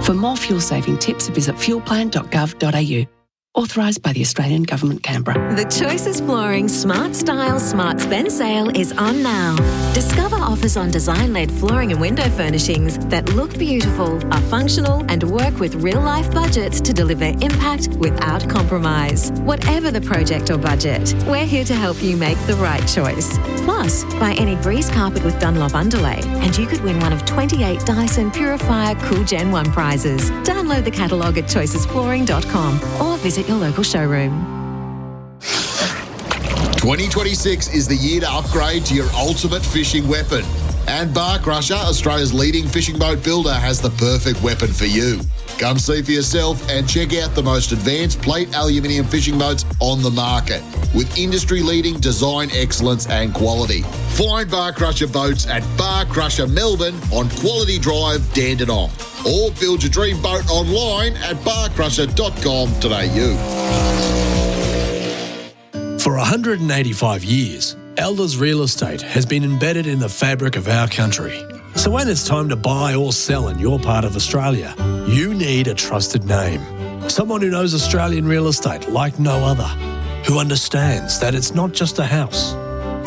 For more fuel-saving tips, visit fuelplan.gov.au. Authorised by the Australian Government, Canberra. The Choices Flooring Smart Style Smart Spend sale is on now. Discover offers on design-led flooring and window furnishings that look beautiful, are functional and work with real-life budgets to deliver impact without compromise. Whatever the project or budget, we're here to help you make the right choice. Plus, buy any Breeze carpet with Dunlop underlay and you could win one of 28 Dyson Purifier Cool Gen 1 prizes. Download the catalogue at choicesflooring.com or visit your local showroom. 2026 is the year to upgrade to your ultimate fishing weapon. And Bark Rusher, Australia's leading fishing boat builder, has the perfect weapon for you. Come see for yourself and check out the most advanced plate aluminium fishing boats on the market with industry-leading design excellence and quality. Find Bark Rusher boats at Bark Rusher Melbourne on Quality Drive, Dandenong. Or build your dream boat online at barkrusher.com.au. For 185 years, Elders Real Estate has been embedded in the fabric of our country. So when it's time to buy or sell in your part of Australia, you need a trusted name. Someone who knows Australian real estate like no other, who understands that it's not just a house,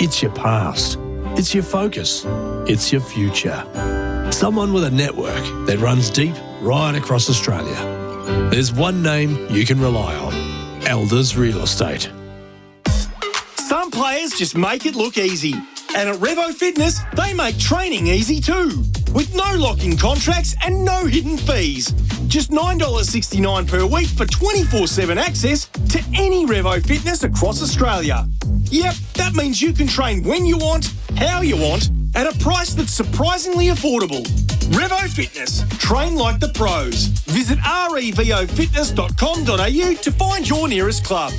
it's your past, it's your focus, it's your future. Someone with a network that runs deep right across Australia. There's one name you can rely on, Elders Real Estate. Some players just make it look easy. And at Revo Fitness, they make training easy too. With no lock-in contracts and no hidden fees. Just $9.69 per week for 24/7 access to any Revo Fitness across Australia. Yep, that means you can train when you want, how you want, at a price that's surprisingly affordable. Revo Fitness. Train like the pros. Visit revofitness.com.au to find your nearest club.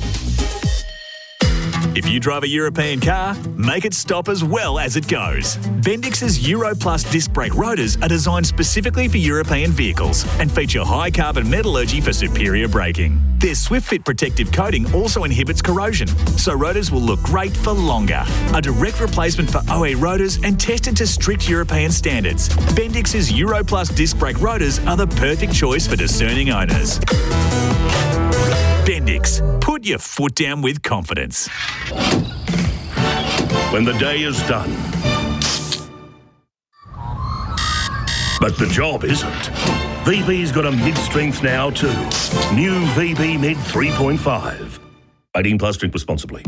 If you drive a European car, make it stop as well as it goes. Bendix's Euro Plus disc brake rotors are designed specifically for European vehicles and feature high carbon metallurgy for superior braking. Their SwiftFit protective coating also inhibits corrosion, so rotors will look great for longer. A direct replacement for OE rotors and tested to strict European standards. Bendix's Euro Plus disc brake rotors are the perfect choice for discerning owners. Bendix. Put your foot down with confidence. When the day is done. But the job isn't. VB's got a mid-strength now too. New VB Mid 3.5. 18 plus, drink responsibly.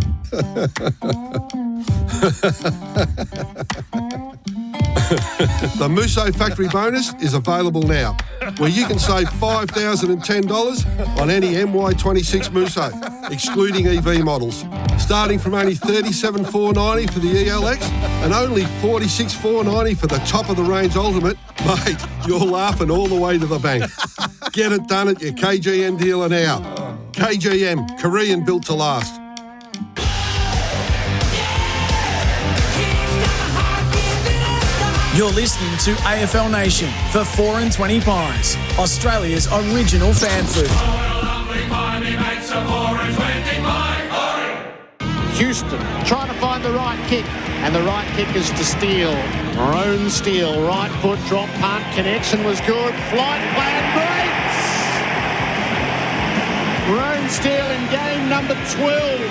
The Musso Factory Bonus is available now, where you can save $5,010 on any MY26 Musso, excluding EV models. starting from only $37,490 for the ELX and only $46,490 for the top-of-the-range Ultimate. Mate, you're laughing all the way to the bank. Get it done at your KGM dealer now. KGM, Korean built to last. You're listening to AFL Nation for 4 and 20 Pies, Australia's original fan food. Houston trying to find the right kick, and the right kick is to Steele. Maroon Steele, right foot drop punt, connection was good, flight plan breaks. Maroon Steele in game number 12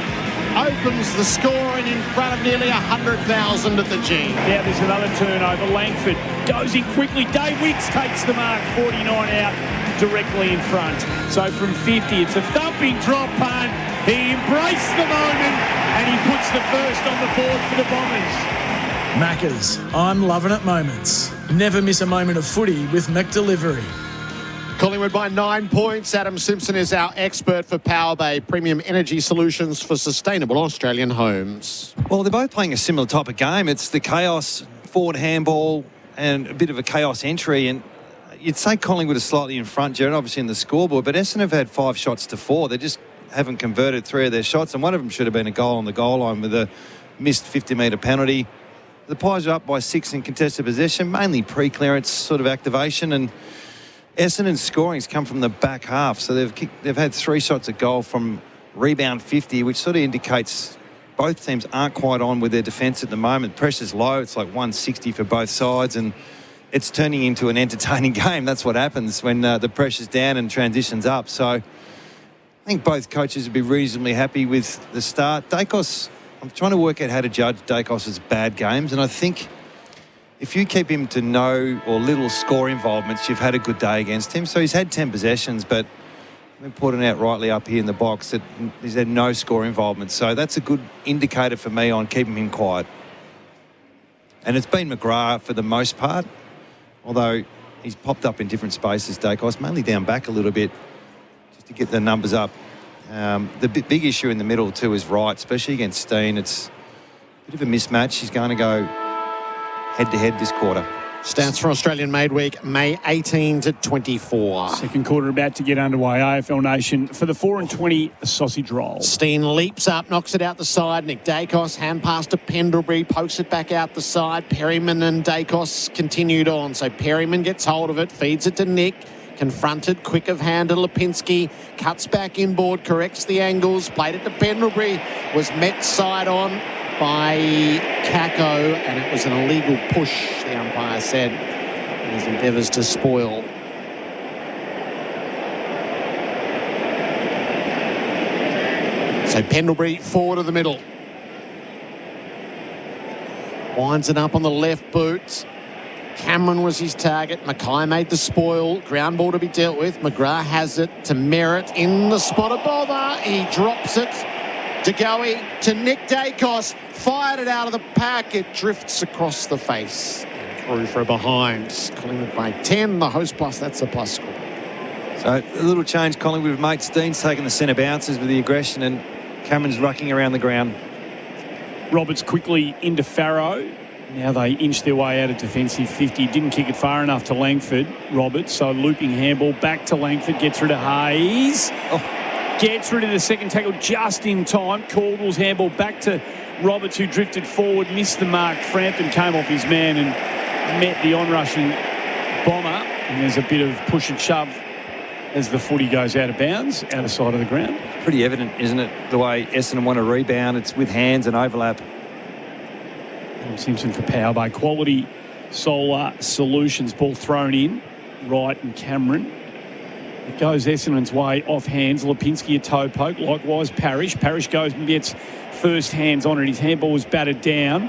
opens the scoring in front of nearly 100,000 at the G. Now there's another turnover. Langford goes in quickly. Dave Wicks takes the mark, 49 out, directly in front. So from 50, it's a thumping drop punt. He embraced the moment and he puts the first on the board for the Bombers. Maccas, I'm loving it moments. Never miss a moment of footy with McDelivery. Collingwood by 9 points. Adam Simpson is our expert for Power Bay Premium Energy Solutions for Sustainable Australian Homes. Well, they're both playing a similar type of game. It's the chaos forward handball and a bit of a chaos entry. And you'd say Collingwood is slightly in front, Gerard, obviously in the scoreboard, but Essendon have had 5 shots to 4. They just haven't converted 3 of their shots, and one of them should have been a goal on the goal line with a missed 50-metre penalty. The Pies are up by 6 in contested possession, mainly pre-clearance sort of activation, and Essendon's scoring's come from the back half, so they've had 3 shots at goal from rebound 50, which sort of indicates both teams aren't quite on with their defence at the moment. Pressure's low. It's like 160 for both sides, and it's turning into an entertaining game. That's what happens when the pressure's down and transitions up. So I think both coaches would be reasonably happy with the start. Dacos, I'm trying to work out how to judge Dacos' bad games, and I think if you keep him to no or little score involvements, you've had a good day against him. So he's had 10 possessions, but we're putting out rightly up here in the box that he's had no score involvement. So that's a good indicator for me on keeping him quiet. And it's been McGrath for the most part, although he's popped up in different spaces, Dacos, mainly down back a little bit just to get the numbers up. The big issue in the middle too is Wright, especially against Steen. It's a bit of a mismatch. He's going to go head-to-head this quarter. Stats for Australian Made Week, May 18 to 24. Second quarter about to get underway. AFL Nation for the 4 and 20 sausage roll. Steen leaps up, knocks it out the side. Nick Dacos, hand pass to Pendlebury, pokes it back out the side. Perryman and Dacos continued on. So Perryman gets hold of it, feeds it to Nick. Confronted, quick of hand to Lipinski. Cuts back inboard, corrects the angles. Played it to Pendlebury. Was met side on by Kako, and it was an illegal push, the umpire said, in his endeavours to spoil. So Pendlebury forward of the middle. Winds it up on the left boot. Cameron was his target. Mackay made the spoil. Ground ball to be dealt with. McGrath has it to Merritt in the spot of bother. He drops it. DeGoey to Nick Dacos, fired it out of the pack. It drifts across the face and through for a behind. Collingwood by 10, the host plus, that's a plus score. So a little change, Collingwood with mate Steen's taking the centre bounces with the aggression and Cameron's rucking around the ground. Roberts quickly into Farrow. Now they inch their way out of defensive 50. Didn't kick it far enough to Langford, Roberts. So looping handball back to Langford, gets rid of Hayes. Gets rid of the second tackle just in time. Caldwell's handball back to Roberts, who drifted forward, missed the mark. Frampton came off his man and met the on-rushing Bomber. And there's a bit of push and shove as the footy goes out of bounds, out of sight of the ground. Pretty evident, isn't it, the way Essendon want to rebound. It's with hands and overlap. Adam Simpson for Power Bay. Quality solar solutions. Ball thrown in. Wright and Cameron. It goes Essendon's way off hands. Lipinski a toe poke. Likewise Parrish. Parrish goes and gets first hands on it. His handball was battered down.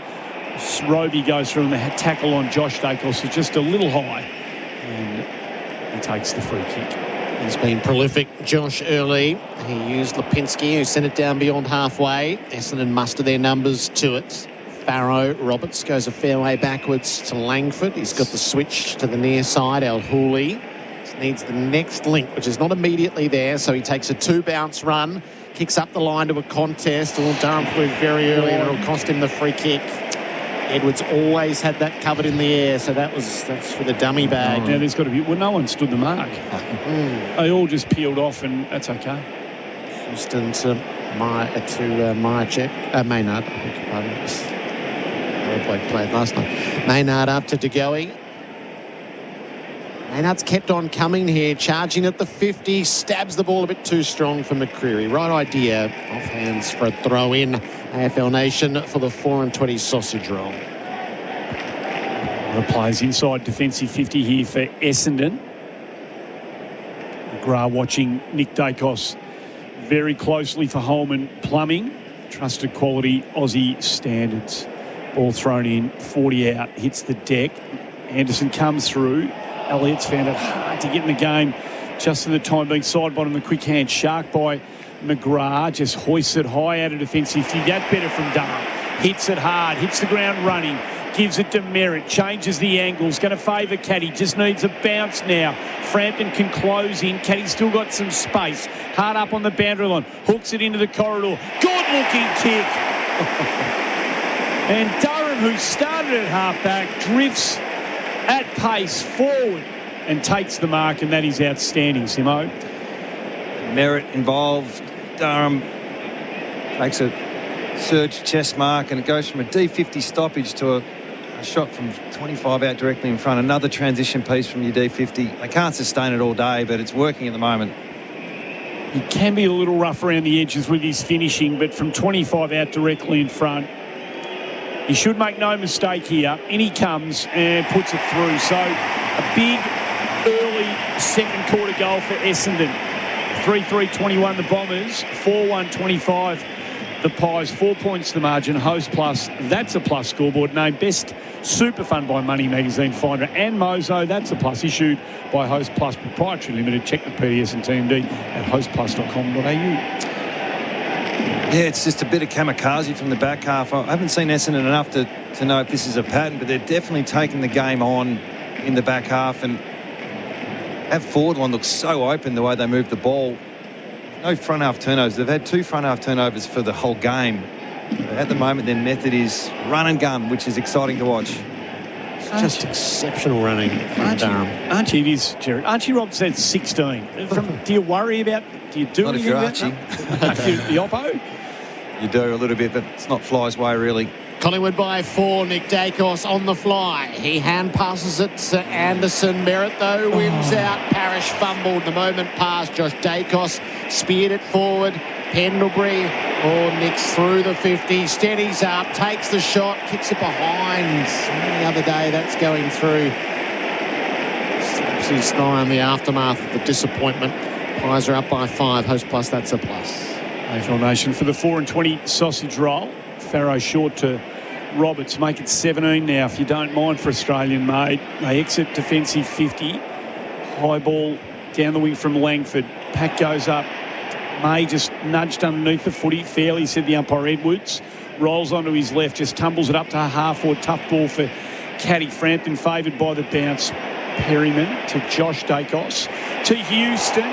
Roby goes through and the tackle on Josh Dacos is just a little high. And he takes the free kick. He's been prolific, Josh, early. He used Lipinski, who sent it down beyond halfway. Essendon muster their numbers to it. Farrow, Roberts goes a fair way backwards to Langford. He's got the switch to the near side. El Hooley needs the next link, which is not immediately there, so he takes a 2-bounce run. kicks up the line to a contest. Durham flew very early and it'll cost him the free kick. Edwards always had that covered in the air, so that's for the dummy bag. Now there's got to be... Well, no one stood the mark. They all just peeled off, and that's okay. Houston to Maynard. I beg your pardon. The bloke played last night. Maynard up to De Goey. Maynard's kept on coming here, charging at the 50, stabs the ball a bit too strong for McCreary. Right idea, off hands for a throw in. AFL Nation for the 4 and 20 sausage roll. Plays inside defensive 50 here for Essendon. McGrath watching Nick Dacos very closely for Holman Plumbing. Trusted quality Aussie standards. Ball thrown in, 40 out, hits the deck. Anderson comes through. Elliott's found it hard to get in the game just at the time being side bottom. The quick hand shark by McGrath, just hoists it high out of defensive 50. That better from Durham. Hits it hard, hits the ground running, gives it to Merritt, changes the angles, going to favour Caddy, just needs a bounce now. Frampton can close in, Caddy's still got some space. Hard up on the boundary line, hooks it into the corridor. Good looking kick. And Durham, who started at halfback, drifts at pace forward and takes the mark, and that is outstanding, Simo. Merritt involved. Durham takes a surge chest mark, and it goes from a D50 stoppage to a shot from 25 out directly in front. Another transition piece from your D50. They can't sustain it all day, but it's working at the moment. He can be a little rough around the edges with his finishing, but from 25 out directly in front, he should make no mistake here. In he comes and puts it through. So a big early second quarter goal for Essendon. 3-3-21 the Bombers, 4-1-25 the Pies. 4 points the margin. Host Plus, that's a plus scoreboard. Named Best Super Fun by Money Magazine Finder and Mozo, that's a plus. Issued by Host Plus Proprietary Limited. Check the PDS and TMD at hostplus.com.au. Yeah, it's just a bit of kamikaze from the back half. I haven't seen Essendon enough to know if this is a pattern, but they're definitely taking the game on in the back half. And that forward line looks so open the way they move the ball. No front half turnovers. They've had 2 front half turnovers for the whole game. At the moment, their method is run and gun, which is exciting to watch. It's just exceptional running from Durham. Archie, it is, Gerard. Archie Robson said 16. Do you worry about... Do you do not anything if you're about Archie. the oppo? You do a little bit, but it's not fly's way, really. Collingwood by 4. Nick Dacos on the fly. He hand passes it to Anderson. Merritt, though, wins out. Parrish fumbled the moment past. Josh Dacos speared it forward. Pendlebury, nicks through the 50. Steadies up, takes the shot, kicks it behind. Any other day, that's going through. Slaps his thigh in the aftermath of the disappointment. Pies are up by 5. Host Plus, that's a plus. AFL Nation for the 4 and 20 sausage roll. Farrow short to Roberts. Make it 17 now, if you don't mind, for Australian made. They exit defensive 50. High ball down the wing from Langford. Pack goes up. May just nudged underneath the footy. Fairly, said the umpire Edwards. Rolls onto his left, just tumbles it up to a half-forward. Tough ball for Caddy. Frampton favoured by the bounce. Perryman to Josh Dacos. To Houston.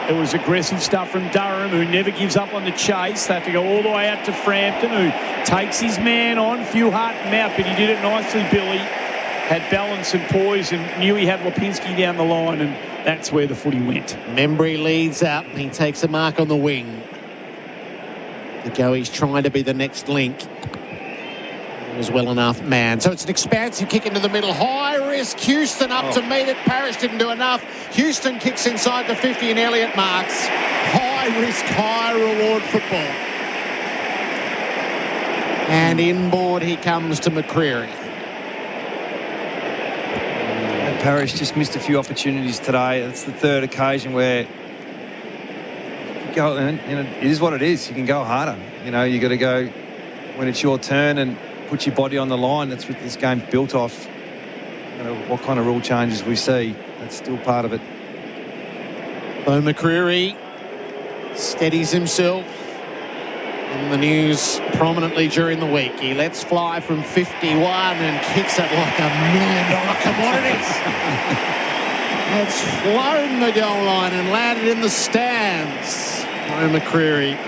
There was aggressive stuff from Durham, who never gives up on the chase. They have to go all the way out to Frampton, who takes his man on. Few heart and mouth, but he did it nicely, Billy. Had balance and poise and knew he had Lipinski down the line, and that's where the footy went. Membry leads up. He takes a mark on the wing. The Goey's trying to be the next link. He was well enough, man. So it's an expansive kick into the middle. High risk. Houston up to meet it. Parrish didn't do enough. Houston kicks inside the 50 and Elliott marks. High risk, high reward football. And inboard he comes to McCreary. Parrish just missed a few opportunities today. It's the third occasion where you go, and it is what it is. You can go harder. You got to go when it's your turn and put your body on the line. That's what this game's built off. What kind of rule changes we see, that's still part of it. Bo McCreary steadies himself in the news prominently during the week. He lets fly from 51 and kicks it like $1 million commodity. It's flown the goal line and landed in the stands. Bo McCreary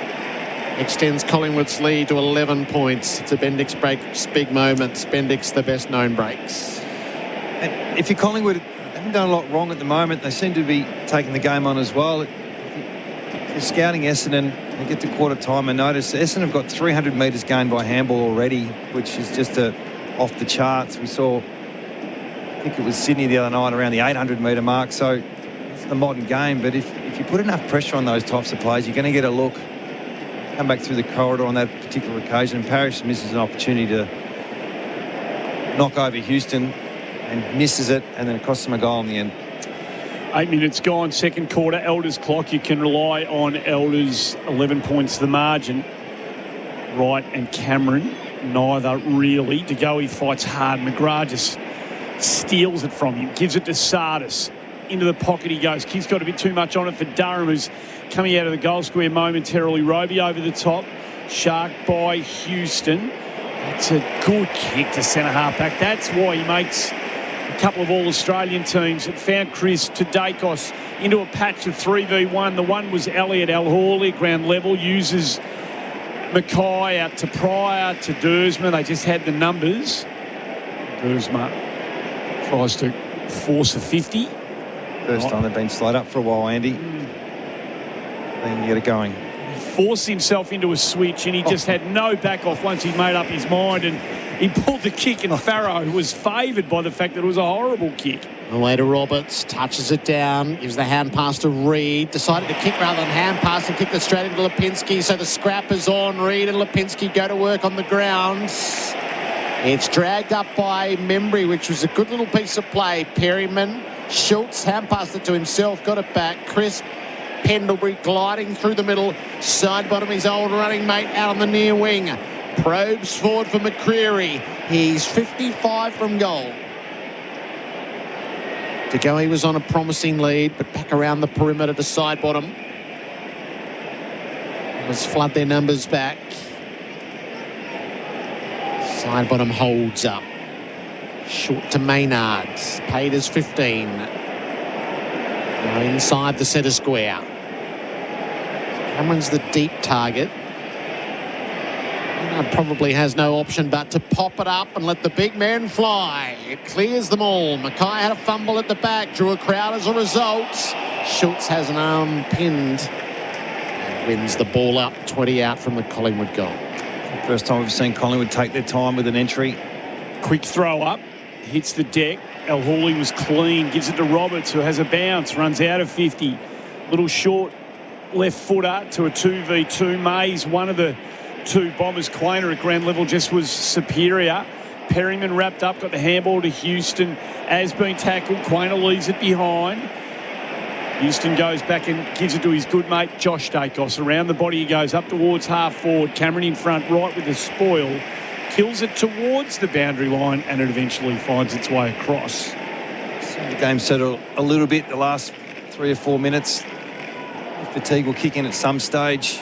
extends Collingwood's lead to 11 points. It's a Bendix break's big moment. Bendix, the best known breaks. And if you're Collingwood, they haven't done a lot wrong at the moment. They seem to be taking the game on as well. They're scouting Essendon. They get to quarter time and notice Essendon have got 300 metres gained by handball already, which is just off the charts. We saw, I think it was Sydney the other night, around the 800 metre mark. So it's the modern game. But if you put enough pressure on those types of plays, you're going to get a look. Come back through the corridor on that particular occasion. Parrish misses an opportunity to knock over Houston and misses it, and then it costs them a goal in the end. 8 minutes gone, second quarter. Elders clock. You can rely on Elders. 11 points the margin. Wright and Cameron, neither really. De Goey fights hard. McGrath just steals it from him. Gives it to Sardis. Into the pocket he goes. Kid's got a bit too much on it for Durham, who's coming out of the goal square momentarily. Roby over the top. Shark by Houston. It's a good kick to centre half back. That's why he makes a couple of All-Australian teams. It found Chris to Dacos into a patch of 3v1. The one was Elliott Al-Hawley, ground level, uses Mackay out to Pryor to Dersma. They just had the numbers. Dersma tries to force a 50. First time they've been slowed up for a while, Andy. Then you get it going. He forced himself into a switch and he just had no back off once he'd made up his mind, and he pulled the kick, and Farrow was favoured by the fact that it was a horrible kick. Away to Roberts, touches it down, gives the hand pass to Reid, decided to kick rather than hand pass and kicked it straight into Lipinski, so the scrap is on. Reid and Lipinski go to work on the ground. It's dragged up by Membry, which was a good little piece of play. Perryman, Schultz hand passed it to himself, got it back. Crisp, Pendlebury gliding through the middle, side bottom his old running mate out on the near wing. Probes forward for McCreery. He's 55 from goal. De Goey was on a promising lead, but back around the perimeter to side bottom. Let's flood their numbers back. Side bottom holds up. Short to Maynard. Paid as 15. Now inside the centre square. Cameron's the deep target. Maynard probably has no option but to pop it up and let the big man fly. It clears them all. Mackay had a fumble at the back. Drew a crowd as a result. Schultz has an arm pinned. And wins the ball up. 20 out from the Collingwood goal. First time we've seen Collingwood take their time with an entry. Quick throw up. Hits the deck. Al-Hawley was clean. Gives it to Roberts, who has a bounce. Runs out of 50. Little short left footer to a 2v2. Mays, one of the two Bombers. Quainer at ground level just was superior. Perryman wrapped up. Got the handball to Houston. As being tackled, Quainer leaves it behind. Houston goes back and gives it to his good mate, Josh Dacos. Around the body he goes up towards half forward. Cameron in front, right with the spoil. Kills it towards the boundary line, and it eventually finds its way across. The game settled a little bit the last 3 or 4 minutes. Fatigue will kick in at some stage.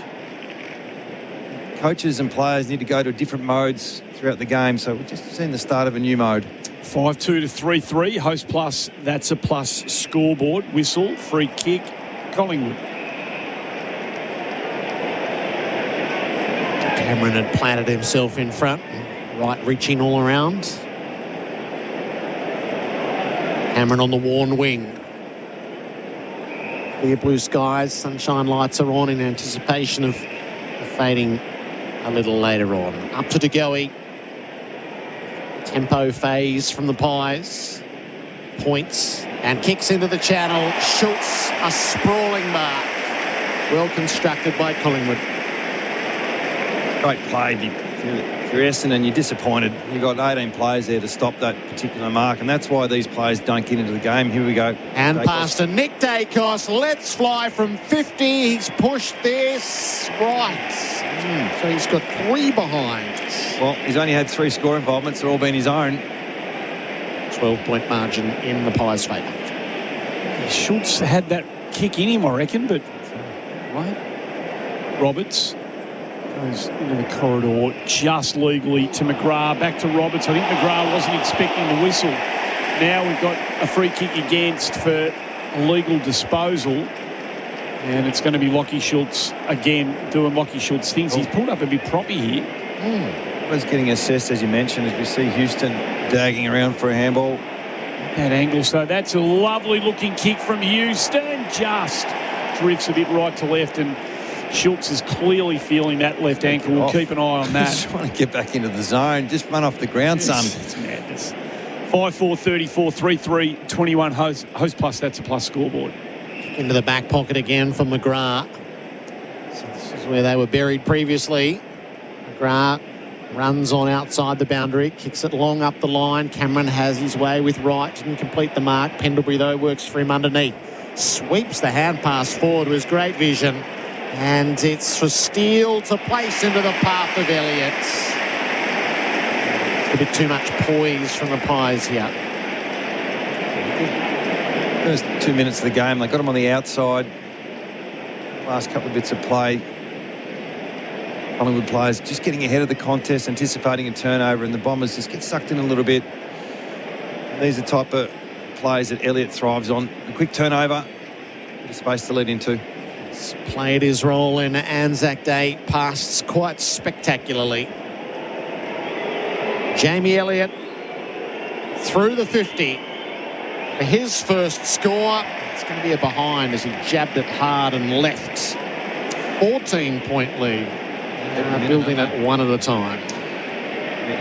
Coaches and players need to go to different modes throughout the game, so we've just seen the start of a new mode. 5-2 to 3-3. Host plus, that's a plus scoreboard. Whistle, free kick, Collingwood. Cameron had planted himself in front. Right reaching all around. Cameron on the worn wing. Clear blue skies, sunshine lights are on in anticipation of fading a little later on. Up to De Goey. Tempo phase from the Pies. Points and kicks into the channel. Schultz, a sprawling mark. Well constructed by Collingwood. Great play. If you're Essendon, you're disappointed. You've got 18 players there to stop that particular mark, and that's why these players don't get into the game. Here we go. And pass to Nick Dacos. Let's fly from 50. He's pushed this right. So he's got 3 behind. Well, he's only had 3 score involvements. They're all been his own. 12-point margin in the Pies' favour. Schultz had that kick in him, I reckon, but Roberts goes into the corridor just legally to McGrath. Back to Roberts. I think McGrath wasn't expecting the whistle. Now we've got a free kick against for illegal disposal. And it's going to be Lockie Schultz again doing Lockie Schultz things. He's pulled up a bit proppy here. Was getting assessed, as you mentioned, as we see Houston dagging around for a handball. That angle, so that's a lovely looking kick from Houston. Just drifts a bit right to left, and Schultz is clearly feeling that left ankle. We'll keep an eye on that. He's trying to get back into the zone. Just run off the ground, son. It's madness. 5-4, 34, 3-3, 21 host plus. That's a plus scoreboard. Into the back pocket again from McGrath. So this is where they were buried previously. McGrath runs on outside the boundary, kicks it long up the line. Cameron has his way with right, didn't complete the mark. Pendlebury, though, works for him underneath. Sweeps the hand pass forward with great vision. And it's for Steele to place into the path of Elliott. A bit too much poise from the Pies here. First 2 minutes of the game, they got him on the outside. Last couple of bits of play. Collingwood players just getting ahead of the contest, anticipating a turnover, and the Bombers just get sucked in a little bit. These are the type of plays that Elliott thrives on. A quick turnover, bit of space to lead into. He's played his role in Anzac Day past quite spectacularly. Jamie Elliott through the 50 for his first score. It's going to be a behind as he jabbed it hard and left. 14-point lead. Building it one at a time.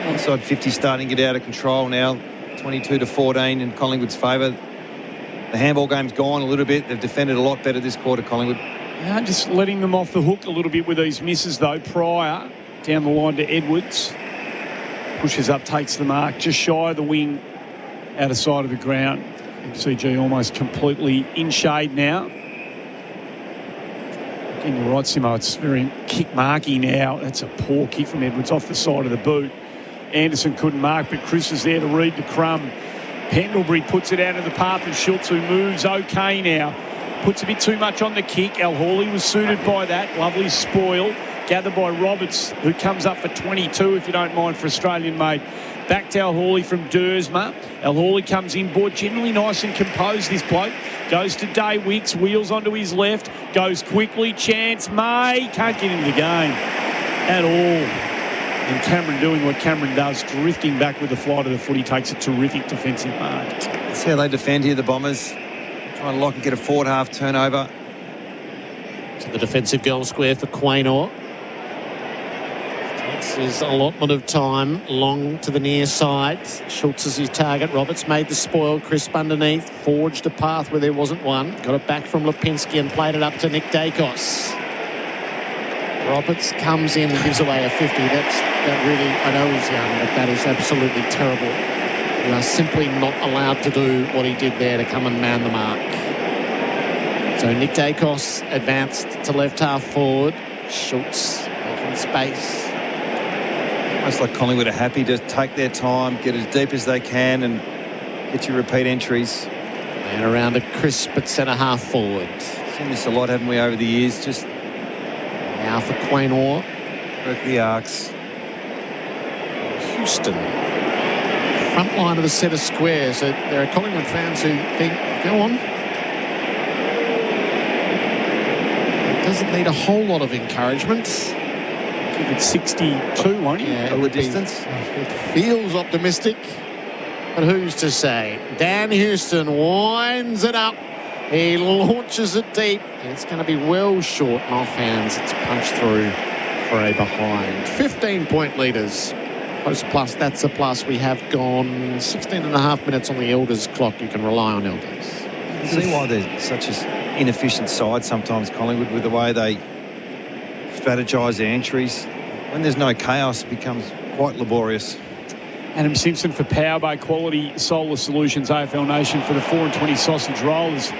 Onside 50 starting to get out of control now. 22-14 in Collingwood's favour. The handball game's gone a little bit. They've defended a lot better this quarter, Collingwood. Yeah, just letting them off the hook a little bit with these misses, though. Pryor down the line to Edwards. Pushes up, takes the mark. Just shy of the wing, out of sight of the ground. MCG almost completely in shade now. Again, you're right, Simo. It's very kick marky now. That's a poor kick from Edwards off the side of the boot. Anderson couldn't mark, but Chris was there to read the crumb. Pendlebury puts it out of the path of Schultz, who moves okay now. Puts a bit too much on the kick. Al Hawley was suited by that. Lovely spoil. Gathered by Roberts, who comes up for 22, if you don't mind, for Australian-made. Back to Al Hawley from Dersma. Al Hawley comes in board, generally nice and composed, this bloke. Goes to Day Wicks, wheels onto his left, goes quickly, chance, May, can't get into the game at all. And Cameron doing what Cameron does, drifting back with the flight of the foot. He takes a terrific defensive mark. That's how they defend here, the Bombers. Trying to lock and get a forward half turnover. To the defensive goal square for Quaynor. Takes his allotment of time, long to the near side. Schultz is his target. Roberts made the spoil. Crisp underneath, forged a path where there wasn't one. Got it back from Lipinski and played it up to Nick Dacos. Roberts comes in and gives away a 50. That really, I know he's young, but that is absolutely terrible. You are simply not allowed to do what he did there, to come and man the mark. So Nick Dacos advanced to left half forward. Schultz making space. Almost like Collingwood are happy to take their time, get as deep as they can and get your repeat entries. And around a Crisp at centre half forward. Seen this a lot, haven't we, over the years? Just now for Quaynor. Work the arcs. Houston. Front line of the centre square. So there are Collingwood fans who think, go on. It doesn't need a whole lot of encouragement. I think it's 62, won't he? Yeah, the distance. It feels optimistic, but who's to say? Dan Houston winds it up. He launches it deep. It's going to be well short and off hands. It's punched through for a behind. 15-point leaders. Post plus, that's a plus. We have gone 16 and a half minutes on the Elders clock. You can rely on Elders. You see why they're such an inefficient side sometimes, Collingwood, with the way they strategise their entries. When there's no chaos, it becomes quite laborious. Adam Simpson for Powerbay Quality Solar Solutions, AFL Nation for the 4 and 20 sausage rolls.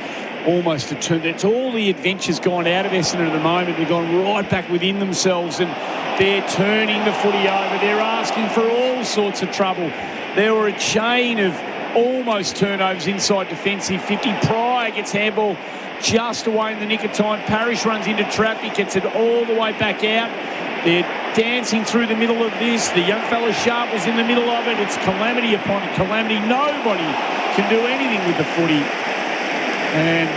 Almost a turn. It's all the adventures gone out of Essendon at the moment. They've gone right back within themselves and they're turning the footy over. They're asking for all sorts of trouble. There were a chain of almost turnovers inside defensive 50. Pryor gets handball just away in the nick of time. Parrish runs into traffic, gets it all the way back out. They're dancing through the middle of this. The young fella Sharp was in the middle of it. It's calamity upon calamity. Nobody can do anything with the footy. And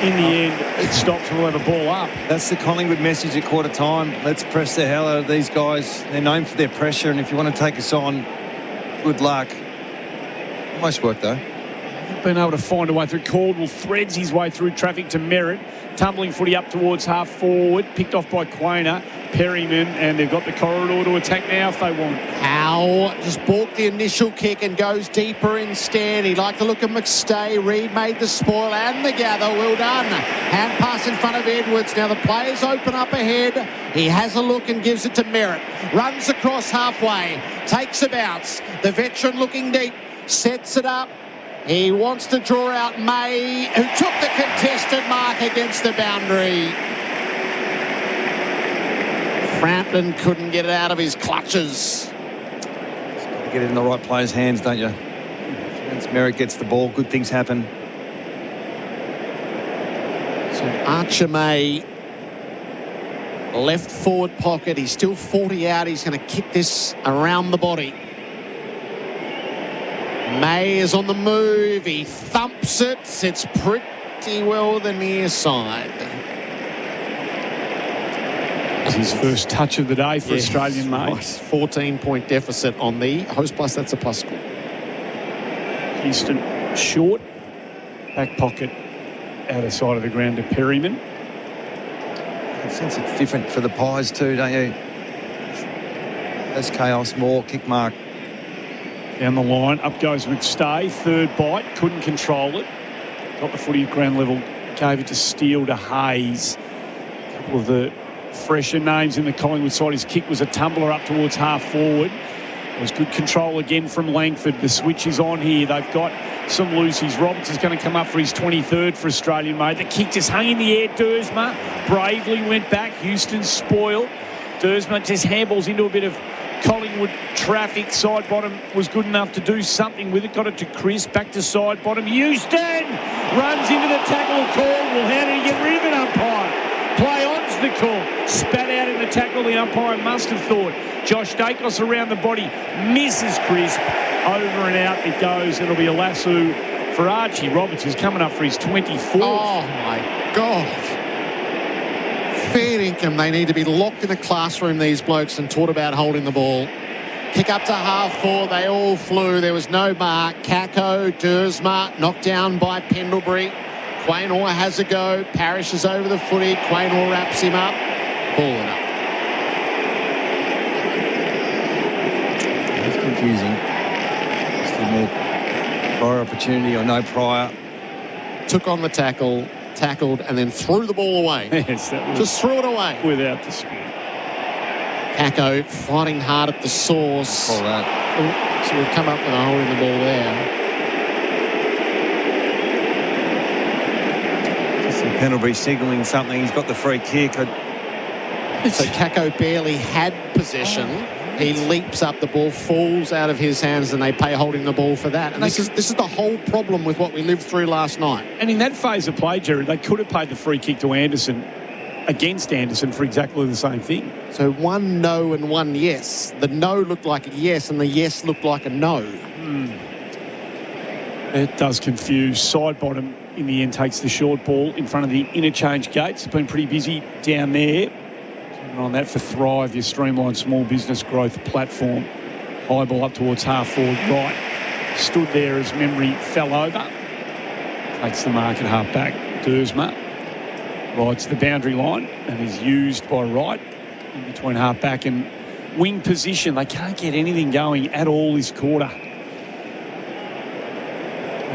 in the end, it stops and we'll have a ball up. That's the Collingwood message at quarter time. Let's press the hell out of these guys. They're known for their pressure, and if you want to take us on, good luck. Almost worked, though. Been able to find a way through. Caldwell threads his way through traffic to Merritt. Tumbling footy up towards half forward. Picked off by Quainer, Perryman, and they've got the corridor to attack now if they want. Howe just balked the initial kick and goes deeper instead. He liked the look of McStay. Reid made the spoil and the gather. Well done. Hand pass in front of Edwards. Now the players open up ahead. He has a look and gives it to Merritt. Runs across halfway. Takes a bounce. The veteran looking deep. Sets it up. He wants to draw out May, who took the contested mark against the boundary. Frampton couldn't get it out of his clutches. Get it in the right player's hands, don't you? Once Merritt gets the ball, good things happen. So Archer May, left forward pocket. He's still 40 out. He's going to kick this around the body. May is on the move. He thumps it. It's pretty well the near side. It's his first touch of the day for Australian May. Nice. 14-point deficit on the host plus. That's a plus score. Houston short. Back pocket. Outer side of the ground to Perryman. I sense it's different for the Pies too, don't you? Less chaos, more kick mark. Down the line, up goes McStay. Third bite, couldn't control it. Got the footy at ground level, gave it to Steele to Hayes. A couple of the fresher names in the Collingwood side. His kick was a tumbler up towards half forward. It was good control again from Langford. The switch is on here. They've got some loosies. Roberts is going to come up for his 23rd for Australian, mate. The kick just hung in the air. Dersma bravely went back. Houston spoiled. Dersma just handballs into a bit of Collingwood traffic. Side bottom was good enough to do something with it. Got it to Chris. Back to side bottom. Houston runs into the tackle of Coll. Well, how did he get rid of it, umpire? Play on's the call. Spat out in the tackle. The umpire must have thought. Josh Dacos around the body. Misses Crisp. Over and out it goes. It'll be a lasso for Archie Roberts, who's coming up for his 24th. Oh, my God. Fair income. They need to be locked in a classroom, these blokes, and taught about holding the ball. Kick up to half forward. They all flew. There was no mark. Kako, Dersma, knocked down by Pendlebury. Quaynor has a go. Parrish is over the footy. Quaynor wraps him up. Ball it up. It's confusing. Just admit, prior opportunity or no prior. Took on the tackle. Tackled and then threw the ball away. Yes, that was just threw it away. Without dispute. Kako fighting hard at the source. All right. So we've come up with a hole in the ball there. Pendlebury signalling something. He's got the free kick. So Kako barely had possession. He leaps up, the ball falls out of his hands, and they pay holding the ball for that. And this is the whole problem with what we lived through last night. And in that phase of play, Gerard, they could have paid the free kick to Anderson against Anderson for exactly the same thing. So one no and one yes. The no looked like a yes, and the yes looked like a no. It does confuse. Side bottom in the end takes the short ball in front of the interchange gates. It's been pretty busy down there. On that for Thrive, your streamlined small business growth platform. High ball up towards half forward right. Stood there as memory fell over. Takes the mark at half back. Dersma rides the boundary line and is used by Wright in between half back and wing position. They can't get anything going at all this quarter.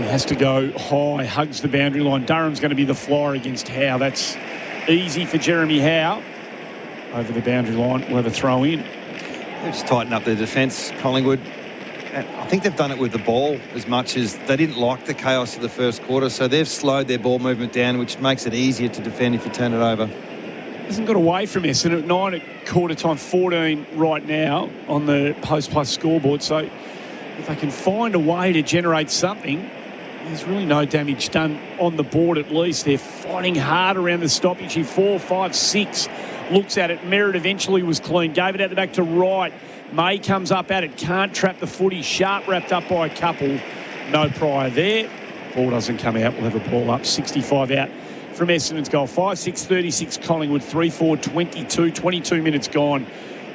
He has to go high, hugs the boundary line. Durham's going to be the flyer against Howe. That's easy for Jeremy Howe. Over the boundary line, we'll have a throw in. They've just tightened up their defence, Collingwood. And I think they've done it with the ball as much as they didn't like the chaos of the first quarter, so they've slowed their ball movement down, which makes it easier to defend if you turn it over. Hasn't got away from Essendon at 9 at quarter time, 14 right now on the post plus scoreboard. So if they can find a way to generate something, there's really no damage done on the board at least. They're fighting hard around the stoppage here. 4, 5, 6. Looks at it. Merritt eventually was clean. Gave it out the back to Wright. May comes up at it. Can't trap the footy. Sharp wrapped up by a couple. No prior there. Ball doesn't come out. We'll have a ball up. 65 out from Essendon's goal. 5-6-36 Collingwood, 3-4-22. 22 minutes gone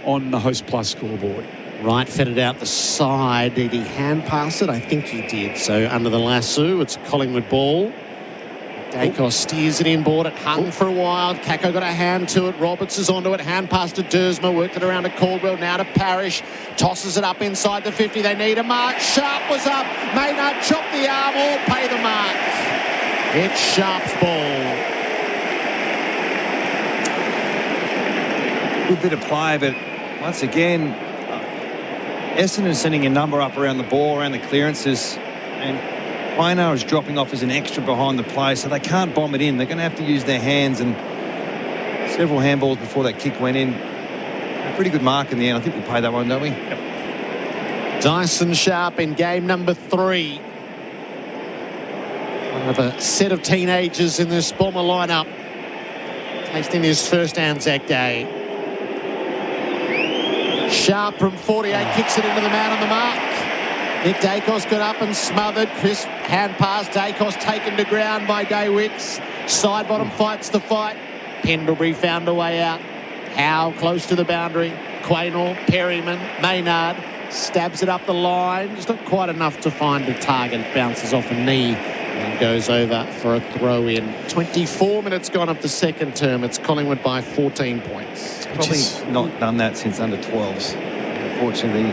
on the Host Plus scoreboard. Right, fed it out the side. Did he hand pass it? I think he did. So under the lasso, it's a Collingwood ball. Dacos steers it inboard. It hung for a while. Kako got a hand to it. Roberts is onto it. Hand pass to Dersma. Worked it around to Caldwell. Now to Parrish. Tosses it up inside the 50. They need a mark. Sharp was up. Maynard chopped the arm or pay the mark. It's Sharp's ball. Good bit of play, but once again, Essendon sending a number up around the ball, around the clearances, and Pioneer is dropping off as an extra behind the play, so they can't bomb it in. They're going to have to use their hands, and several handballs before that kick went in. A pretty good mark in the end. I think we pay that one, don't we? Yep. Dyson Sharp in game number 3. One of a set of teenagers in this Bomber lineup, tasting his first Anzac day. Sharp from 48 kicks it into the man on the mark. Nick Dacos got up and smothered. Crisp hand pass. Dacos taken to ground by Daywicks. Side bottom fights the fight. Pendlebury found a way out. Howe close to the boundary. Quaynor, Perryman, Maynard stabs it up the line. Just not quite enough to find the target. Bounces off a knee and goes over for a throw in. 24 minutes gone of the second term. It's Collingwood by 14 points. Probably not done that since under 12s. Unfortunately,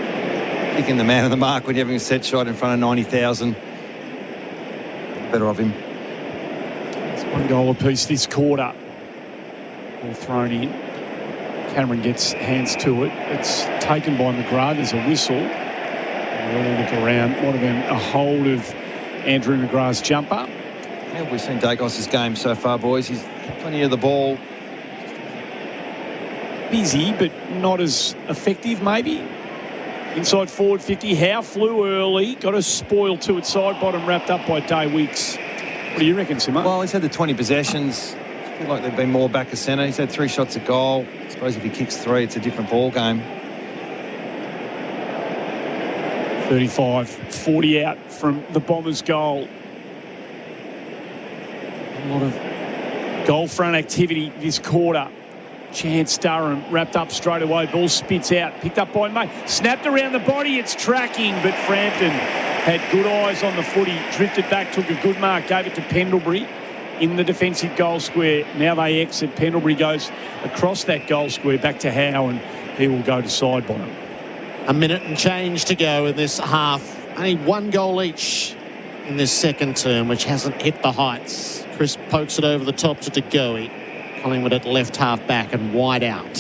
picking the man of the mark when you're having a set shot in front of 90,000. Better of him. It's one goal apiece this quarter. All thrown in. Cameron gets hands to it. It's taken by McGrath. There's a whistle. We'll look around. Might have been a hold of Andrew McGrath's jumper. How have we seen Dacos' game so far, boys? He's plenty of the ball. Busy, but not as effective, maybe. Inside forward 50. Howe flew early. Got a spoil to its side bottom, wrapped up by Daywicks. What do you reckon, Simo? Well, he's had the 20 possessions. I feel like they've been more back of centre. He's had 3 shots at goal. I suppose if he kicks 3, it's a different ball game. 35, 40 out from the Bombers' goal. A lot of goal front activity this quarter. Chance Durham wrapped up straight away. Ball spits out. Picked up by May. Snapped around the body. It's tracking, but Frampton had good eyes on the footy. Drifted back, took a good mark, gave it to Pendlebury in the defensive goal square. Now they exit. Pendlebury goes across that goal square back to Howe, and he will go to side bottom. A minute and change to go in this half. Only 1 goal each in this second term, which hasn't hit the heights. Chris pokes it over the top to De Goey. Collingwood at left half back and wide out.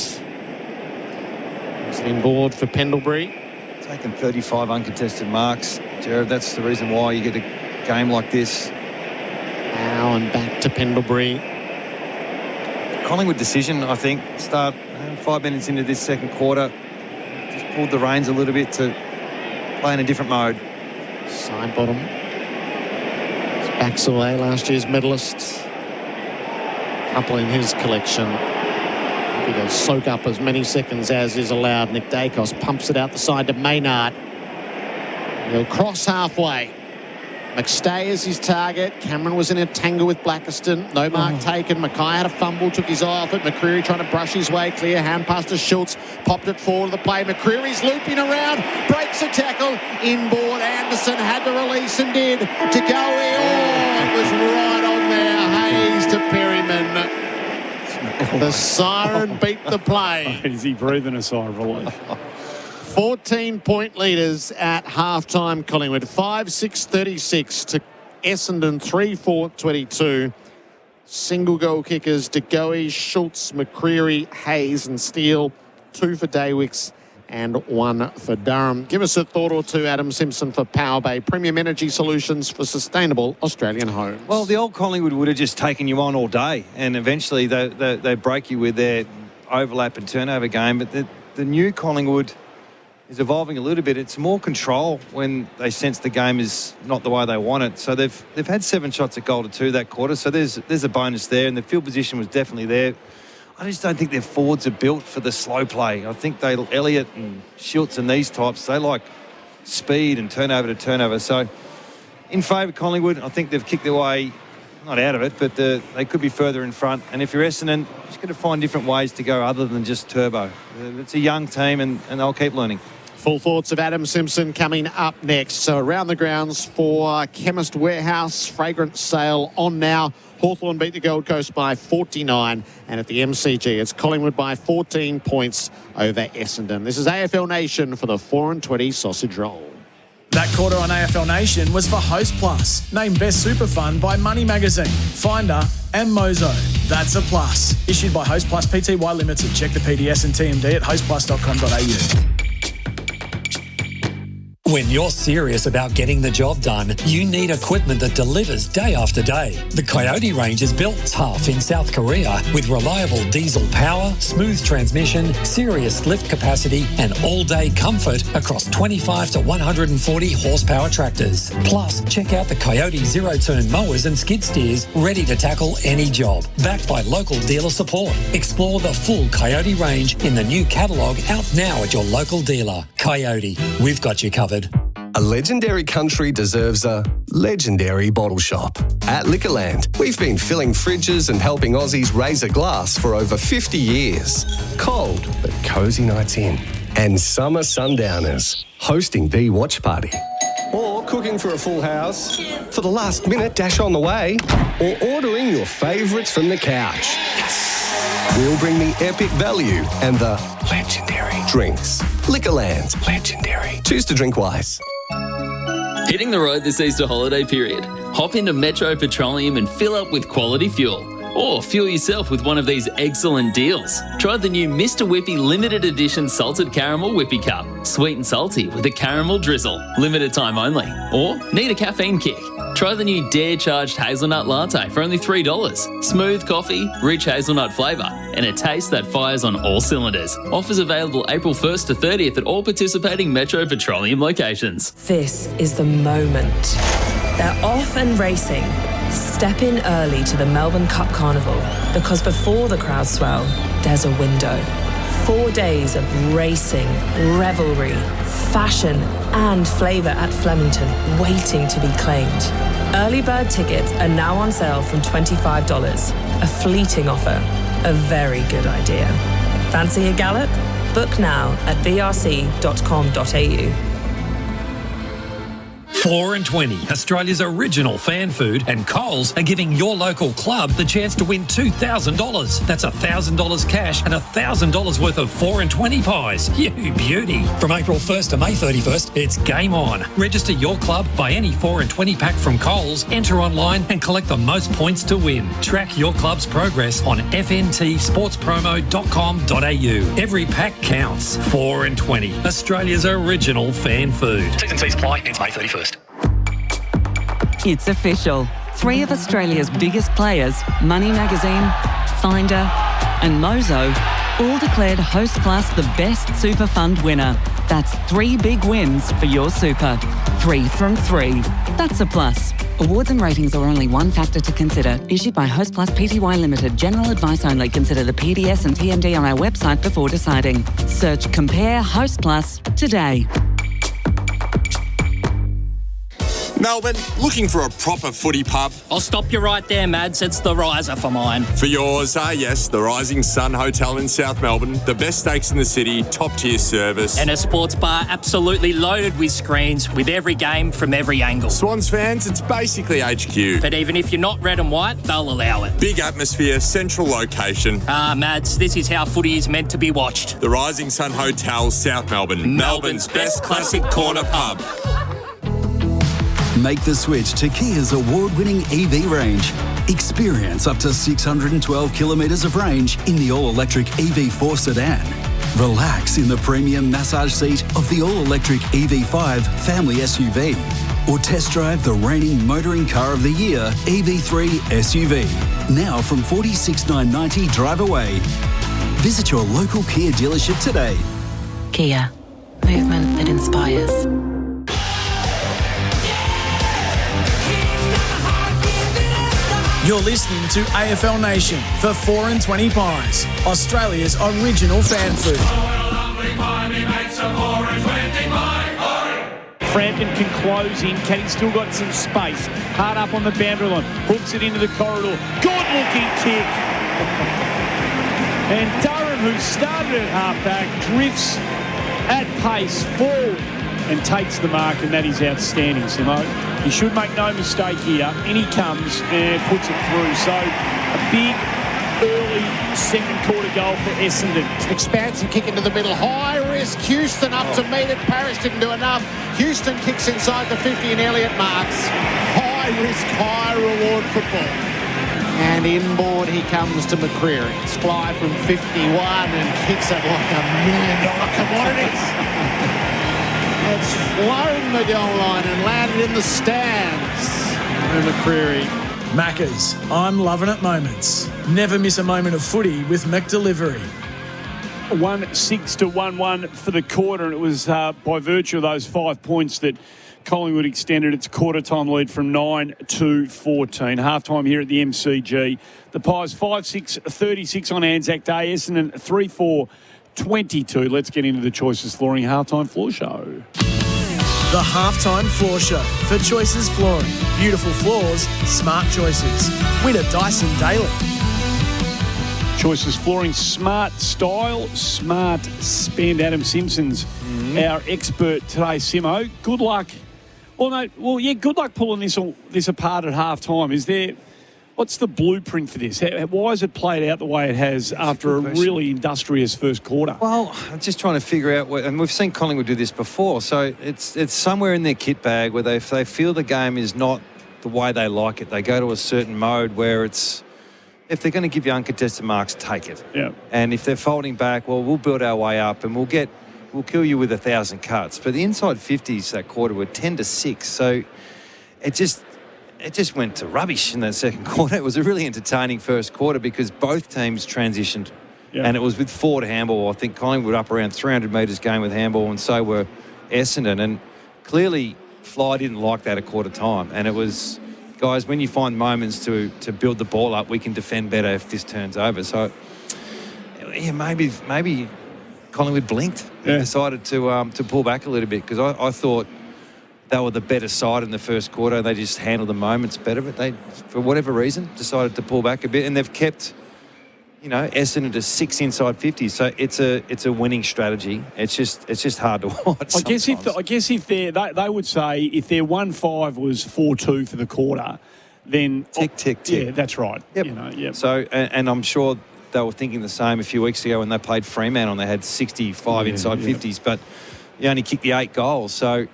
He's in board for Pendlebury. Taken 35 uncontested marks. Gerard, that's the reason why you get a game like this. Now and back to Pendlebury. Collingwood decision, I think. Start 5 minutes into this second quarter. Just pulled the reins a little bit to play in a different mode. Side bottom. It's backs away, last year's medalist. Couple in his collection. Happy to soak up as many seconds as is allowed. Nick Dacos pumps it out the side to Maynard. He'll cross halfway. McStay is his target. Cameron was in a tangle with Blackiston. No mark taken. Mackay had a fumble, took his eye off it. McCreary trying to brush his way clear. Hand pass to Schultz. Popped it forward to the play. McCreary's looping around. Breaks a tackle. Inboard. Anderson had to release and did. To go in. Oh, it was right on there. Hayes to Perryman. The siren beat the play. Is he breathing a sigh of relief? 14-point leaders at halftime. Collingwood 5-6-36 to Essendon 3-4-22. Single goal kickers: De Goey, Schultz, McCreary, Hayes, and Steele. 2 for Daywicks and 1 for Durham. Give us a thought or two, Adam Simpson, for Power Bay Premium Energy Solutions for sustainable Australian homes. Well, the old Collingwood would have just taken you on all day, and eventually they break you with their overlap and turnover game. But the new Collingwood is evolving a little bit. It's more control when they sense the game is not the way they want it. So they've had 7 shots at goal to 2 that quarter. So there's a bonus there, and the field position was definitely there. I just don't think their forwards are built for the slow play. I think Elliott and Schultz and these types, they like speed and turnover to turnover. So in favour of Collingwood, I think they've kicked their way not out of it, but they could be further in front. And if you're Essendon, just got to find different ways to go other than just turbo. It's a young team, and they'll keep learning. Full thoughts of Adam Simpson coming up next. So around the grounds for Chemist Warehouse, fragrance sale on now. Hawthorn beat the Gold Coast by 49, and at the MCG, it's Collingwood by 14 points over Essendon. This is AFL Nation for the 4 and 20 sausage roll. That quarter on AFL Nation was for Host Plus, named Best Super Fund by Money Magazine, Finder and Mozo. That's a plus. Issued by Host Plus Pty Limited. Check the PDS and TMD at hostplus.com.au. When you're serious about getting the job done, you need equipment that delivers day after day. The Coyote range is built tough in South Korea with reliable diesel power, smooth transmission, serious lift capacity, and all-day comfort across 25 to 140 horsepower tractors. Plus, check out the Coyote zero-turn mowers and skid steers ready to tackle any job. Backed by local dealer support. Explore the full Coyote range in the new catalogue out now at your local dealer. Coyote, we've got you covered. A legendary country deserves a legendary bottle shop. At Liquorland, we've been filling fridges and helping Aussies raise a glass for over 50 years. Cold, but cosy nights in. And summer sundowners, hosting the watch party. Or cooking for a full house, for the last minute dash on the way, or ordering your favourites from the couch. Yes! We'll bring the epic value and the legendary drinks. Liquorland, legendary. Choose to drink wise. Hitting the road this Easter holiday period. Hop into Metro Petroleum and fill up with quality fuel. Or fuel yourself with one of these excellent deals. Try the new Mr. Whippy limited edition salted caramel whippy cup. Sweet and salty with a caramel drizzle. Limited time only. Or need a caffeine kick? Try the new Dare Charged Hazelnut Latte for only $3. Smooth coffee, rich hazelnut flavour, and a taste that fires on all cylinders. Offers available April 1st to 30th at all participating Metro Petroleum locations. This is the moment. They're off and racing. Step in early to the Melbourne Cup Carnival, because before the crowd swell, there's a window. 4 days of racing, revelry, fashion and flavour at Flemington waiting to be claimed. Early bird tickets are now on sale from $25. A fleeting offer. A very good idea. Fancy a gallop? Book now at vrc.com.au. 4 and 20, Australia's original fan food, and Coles are giving your local club the chance to win $2,000. That's $1,000 cash and $1,000 worth of 4 and 20 pies. You beauty. From April 1st to May 31st, it's game on. Register your club, buy any 4 and 20 pack from Coles, enter online and collect the most points to win. Track your club's progress on fntsportspromo.com.au. Every pack counts. 4 and 20, Australia's original fan food. T's and C's apply. Ends May 31st. It's official. 3 of Australia's biggest players, Money Magazine, Finder and Mozo, all declared Host Plus the best super fund winner. That's 3 big wins for your super. 3 from 3. That's a plus. Awards and ratings are only one factor to consider. Issued by Host Plus Pty Limited. General advice only. Consider the PDS and TMD on our website before deciding. Search Compare Host Plus today. Melbourne, looking for a proper footy pub? I'll stop you right there, Mads. It's the Riser for mine. For yours, yes, the Rising Sun Hotel in South Melbourne. The best steaks in the city, top-tier service. And a sports bar absolutely loaded with screens with every game from every angle. Swans fans, it's basically HQ. But even if you're not red and white, they'll allow it. Big atmosphere, central location. Mads, this is how footy is meant to be watched. The Rising Sun Hotel, South Melbourne. Melbourne's best classic corner pub. Make the switch to Kia's award-winning EV range. Experience up to 612 kilometres of range in the all-electric EV4 sedan. Relax in the premium massage seat of the all-electric EV5 family SUV. Or test drive the reigning Motoring Car of the Year EV3 SUV. Now from $46,990 drive away. Visit your local Kia dealership today. Kia. Movement that inspires. You're listening to AFL Nation for 4 and 20 Pies, Australia's original fan food. Frampton can close in. Can he still got some space? Hard up on the boundary line. Hooks it into the corridor. Good-looking kick. And Durham, who started at halfback, drifts at pace forward and takes the mark, and that is outstanding, Simo. He should make no mistake here. In he comes and puts it through. So a big early second quarter goal for Essendon. Expansive kick into the middle. High risk. Houston up to meet it. Parrish didn't do enough. Houston kicks inside the 50 and Elliott marks. High risk, high reward football. And inboard he comes to McCreary. It's fly from 51 and kicks it like $1 million commodities. It's flown the goal line and landed in the stands. McCreary. Maccas, I'm loving it moments. Never miss a moment of footy with McDelivery. 1-6 to 1-1 for the quarter, and it was by virtue of those 5 points that Collingwood extended its quarter-time lead from 9 to 14. Half-time here at the MCG. The Pies 5-6-36 on Anzac Day. Essendon 3-4-22. Let's get into the Choices Flooring Half-time Floor Show. The Halftime Floor Show for Choices Flooring. Beautiful floors, smart choices. Win a Dyson Daily. Choices Flooring, smart style, smart spend. Adam Simpson's our expert today, Simo. Good luck. Good luck pulling this apart at half time. What's the blueprint for this? Why has it played out the way it has after a really industrious first quarter? Well, I'm just trying to figure out and we've seen Collingwood do this before, so it's somewhere in their kit bag where they feel the game is not the way they like it. They go to a certain mode where it's, if they're going to give you uncontested marks, take it. Yeah. And if they're folding back, well, we'll build our way up and we'll kill you with 1,000 cuts. But the inside 50s that quarter were 10-6, so it just went to rubbish in that second quarter. It was a really entertaining first quarter because both teams transitioned. Yeah. And it was with 4 to handball. I think Collingwood up around 300 metres game with handball, and so were Essendon. And clearly, Fly didn't like that at quarter time. And it was, guys, when you find moments to build the ball up, we can defend better if this turns over. So, yeah, maybe Collingwood blinked and decided to pull back a little bit, because I thought they were the better side in the first quarter. They just handled the moments better, but they, for whatever reason, decided to pull back a bit, and they've kept, Essendon to 6 inside 50s. So it's a winning strategy. It's just hard to watch. I guess if they would say if their 1-5 was 4-2 for the quarter, then tick. Yeah, that's right. Yep. So and I'm sure they were thinking the same a few weeks ago when they played Fremantle and they had 65 inside 50s, but you only kicked the 8 goals. So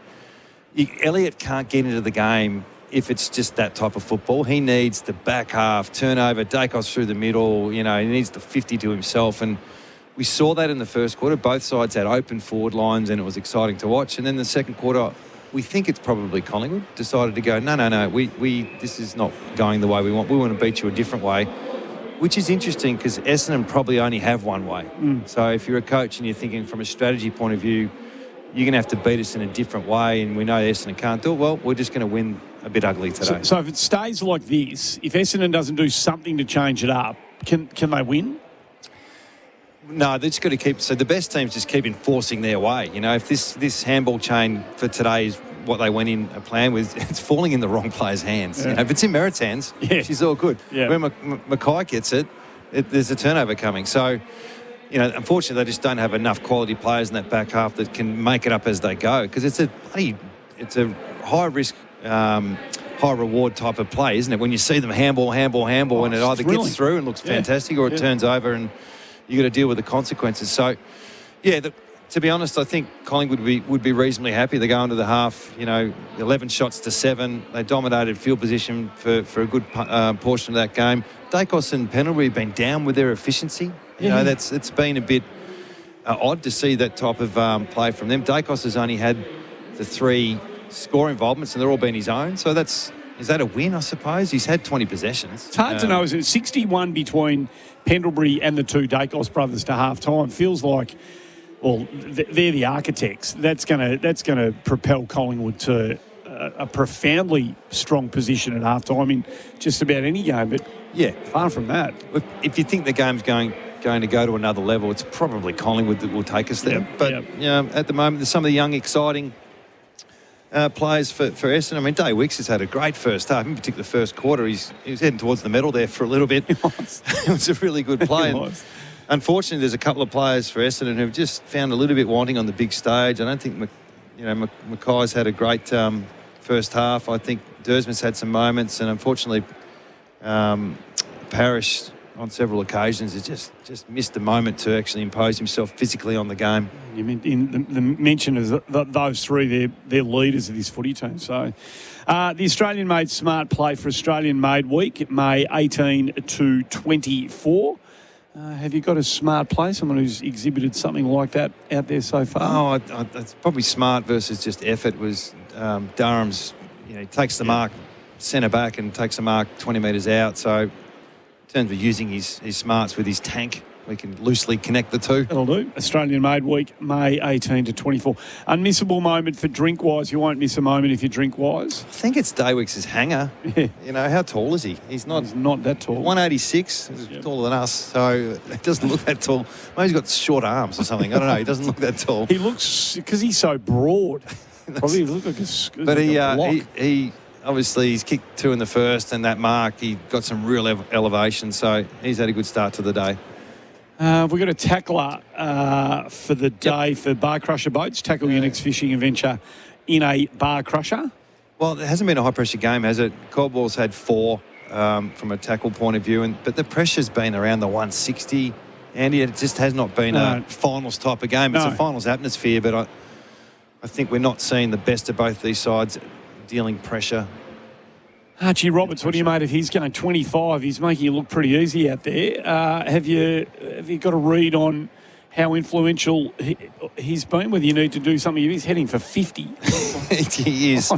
Elliott can't get into the game if it's just that type of football. He needs the back half, turnover, Dacos through the middle. He needs the 50 to himself. And we saw that in the first quarter. Both sides had open forward lines and it was exciting to watch. And then the second quarter, we think it's probably Collingwood decided to go, no, we this is not going the way we want. We want to beat you a different way, which is interesting because Essendon probably only have one way. So if you're a coach and you're thinking from a strategy point of view, you're going to have to beat us in a different way, and we know Essendon can't do it. Well, we're just going to win a bit ugly today. So if it stays like this, if Essendon doesn't do something to change it up, can they win? No, they've just got to keep. So the best teams just keep enforcing their way. If this handball chain for today is what they went in a plan with, it's falling in the wrong player's hands. Yeah. If it's in Merritt's hands, she's all good. Yeah. When Mackay gets it, there's a turnover coming. So, unfortunately, they just don't have enough quality players in that back half that can make it up as they go, because it's a high risk, high reward type of play, isn't it? When you see them handball, and it either gets through and looks fantastic, or it turns over and you got to deal with the consequences. So, to be honest, I think Collingwood would be reasonably happy. They go into the half, 11 shots to 7. They dominated field position for a good portion of that game. Dacos and Pendlebury have been down with their efficiency. It's been a bit odd to see that type of play from them. Dacos has only had the 3 score involvements, and they're all been his own. So is that a win, I suppose? He's had 20 possessions. It's hard to know. Is it 61 between Pendlebury and the 2 Dacos brothers to half time? Feels like, well, they're the architects. That's going to propel Collingwood to a profoundly strong position at half time in just about any game. But far from that. If you think the game's going to go to another level, it's probably Collingwood that will take us there. At the moment, there's some of the young, exciting players for Essendon. I mean, Day Wicks has had a great first half, in particular the first quarter. He was heading towards the medal there for a little bit. It was a really good play. Unfortunately, there's a couple of players for Essendon who've just found a little bit wanting on the big stage. I don't think, Mackay's had a great first half. I think Dersman's had some moments, and unfortunately, Parrish on several occasions has just missed the moment to actually impose himself physically on the game. You mean in the mention of those three, they're leaders of this footy team. So the Australian-made smart play for Australian-made week, May 18 to 24. Have you got a smart play, someone who's exhibited something like that out there so far? Oh, it's probably smart versus just effort was Durham's, he takes the mark centre back and takes the mark 20 metres out. So in terms of using his smarts with his tank, we can loosely connect the two. That'll do. Australian-made week, May 18 to 24. Unmissable moment for Drinkwise. You won't miss a moment if you Drinkwise. I think it's Daywick's hanger. Yeah. How tall is he? He's not that tall. 186. He's taller than us, so it doesn't look that tall. Maybe he's got short arms or something. I don't know. He doesn't look that tall. He looks, because he's so broad, probably look like a But block. he obviously, he's kicked 2 in the first, and that mark, he got some real elevation, so he's had a good start to the day. We've got a tackler for the day for Bar Crusher Boats. Tackle your next fishing adventure in a Bar Crusher. Well, it hasn't been a high-pressure game, has it? Coldwell's had 4 from a tackle point of view, but the pressure's been around the 160. Andy, it just has not been a finals type of game. It's a finals atmosphere, but I think we're not seeing the best of both these sides dealing pressure. Archie Roberts, what do you made of his going 25? He's making it look pretty easy out there. Have you got a read on how influential he's been? Whether you need to do something? He's heading for 50. He is.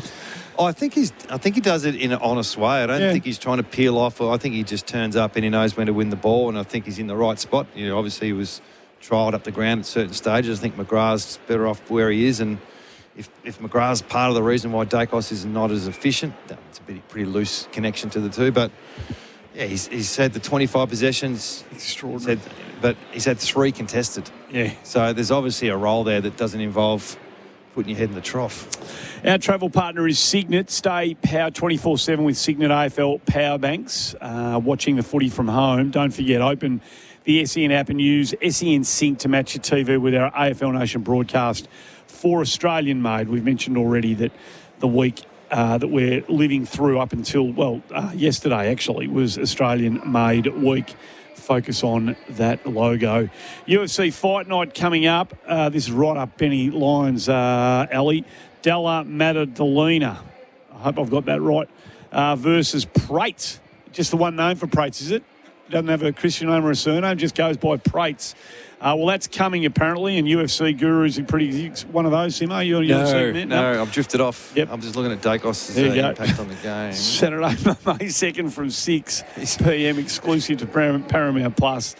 I think he does it in an honest way. I don't think he's trying to peel off. I think he just turns up and he knows when to win the ball, and I think he's in the right spot. Obviously he was trialled up the ground at certain stages. I think McGrath's better off where he is, and if McGrath's part of the reason why Dacos is not as efficient, it's a pretty loose connection to the two. But yeah, he's had the 25 possessions. Extraordinary. But he's had 3 contested. Yeah. So there's obviously a role there that doesn't involve putting your head in the trough. Our travel partner is Signet. Stay powered 24/7 with Signet AFL power banks. Watching the footy from home. Don't forget, open the SEN app and use SEN Sync to match your TV with our AFL Nation broadcast for Australian made. We've mentioned already that the week that we're living through up until, yesterday actually, was Australian made week. Focus on that logo. UFC Fight Night coming up. This is right up Benny Lyons' alley. Della Maddalena, I hope I've got that right, versus Prates. Just the one name for Prates, is it? Doesn't have a Christian name or a surname, just goes by Prates. Well, that's coming apparently, and UFC Guru's one of those, Simo? You're UFC man? No, I've drifted off. Yep. I'm just looking at Dacos' impact on the game. Saturday, May 2nd from 6 p.m. exclusive to Paramount Plus.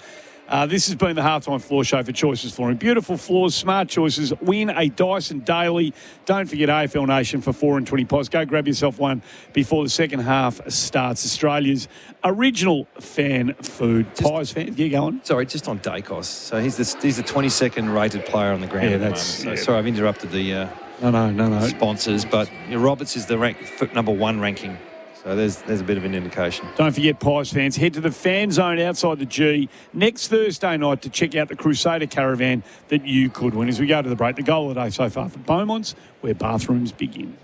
This has been the Halftime Floor Show for Choices Flooring. Beautiful floors, smart choices. Win a Dyson daily. Don't forget AFL Nation for 4 and 20 pies. Go grab yourself one before the second half starts. Australia's original fan food. Pies fan. Get going. Sorry, just on Dacos. So he's the 22nd rated player on the ground. Yeah, at the moment. So sorry, I've interrupted the no sponsors, but Roberts is the number 1 ranking. So there's a bit of an indication. Don't forget, Pies fans, head to the fan zone outside the G next Thursday night to check out the Crusader Caravan that you could win. As we go to the break, the goal of the day so far for Beaumont's, where bathrooms begin.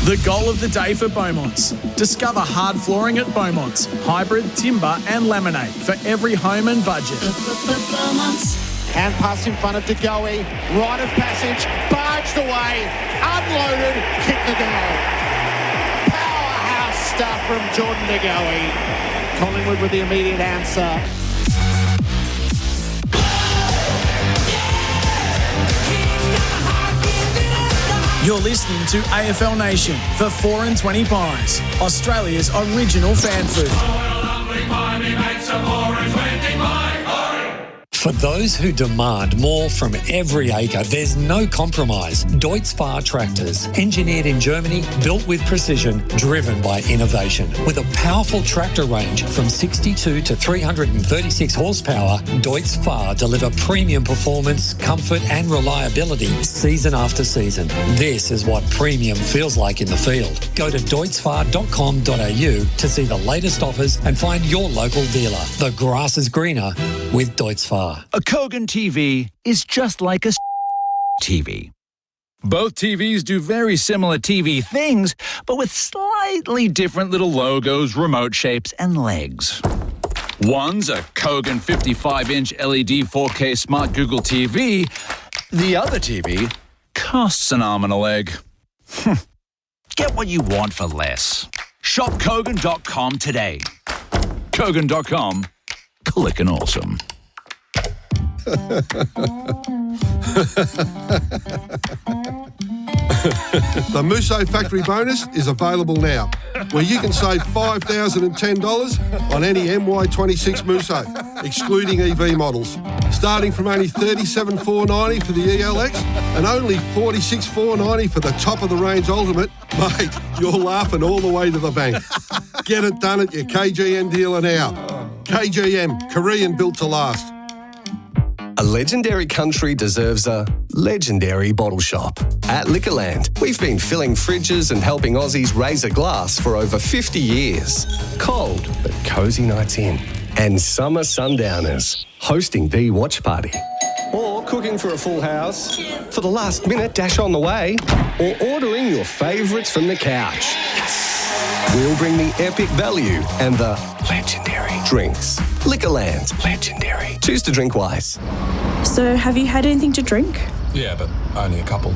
The goal of the day for Beaumont's. Discover hard flooring at Beaumont's. Hybrid, timber and laminate for every home and budget. Hand pass in front of De Goey. Rite of passage. Barged away. Unloaded. Kick the goal. Stuff from Jordan De Goey. Collingwood with the immediate answer. You're listening to AFL Nation for 4 and 20 pies, Australia's original fan food. For those who demand more from every acre, there's no compromise. Deutz-Fahr tractors, engineered in Germany, built with precision, driven by innovation. With a powerful tractor range from 62 to 336 horsepower, Deutz-Fahr deliver premium performance, comfort and reliability season after season. This is what premium feels like in the field. Go to deutzfahr.com.au to see the latest offers and find your local dealer. The grass is greener with Deutz-Fahr. A Kogan TV is just like a TV. Both TVs do very similar TV things, but with slightly different little logos, remote shapes, and legs. One's a Kogan 55-inch LED 4K Smart Google TV. The other TV costs an arm and a leg. Get what you want for less. Shop Kogan.com today. Kogan.com. Clickin' awesome. The Musso Factory Bonus is available now, where you can save $5,010 on any MY26 Musso, excluding EV models, starting from only $37,490 for the ELX and only $46,490 for the top-of-the-range Ultimate. Mate, you're laughing all the way to the bank. Get it done at your KGN dealer now. KGN, Korean built to last. A legendary country deserves a legendary bottle shop. At Liquorland, we've been filling fridges and helping Aussies raise a glass for over 50 years. Cold, but cosy nights in. And summer sundowners, hosting the watch party. Or cooking for a full house, for the last minute dash on the way, or ordering your favourites from the couch. Yes! We'll bring the epic value and the legendary drinks. Liquorland, legendary. Choose to drink wise. So, have you had anything to drink? Yeah, but only a couple.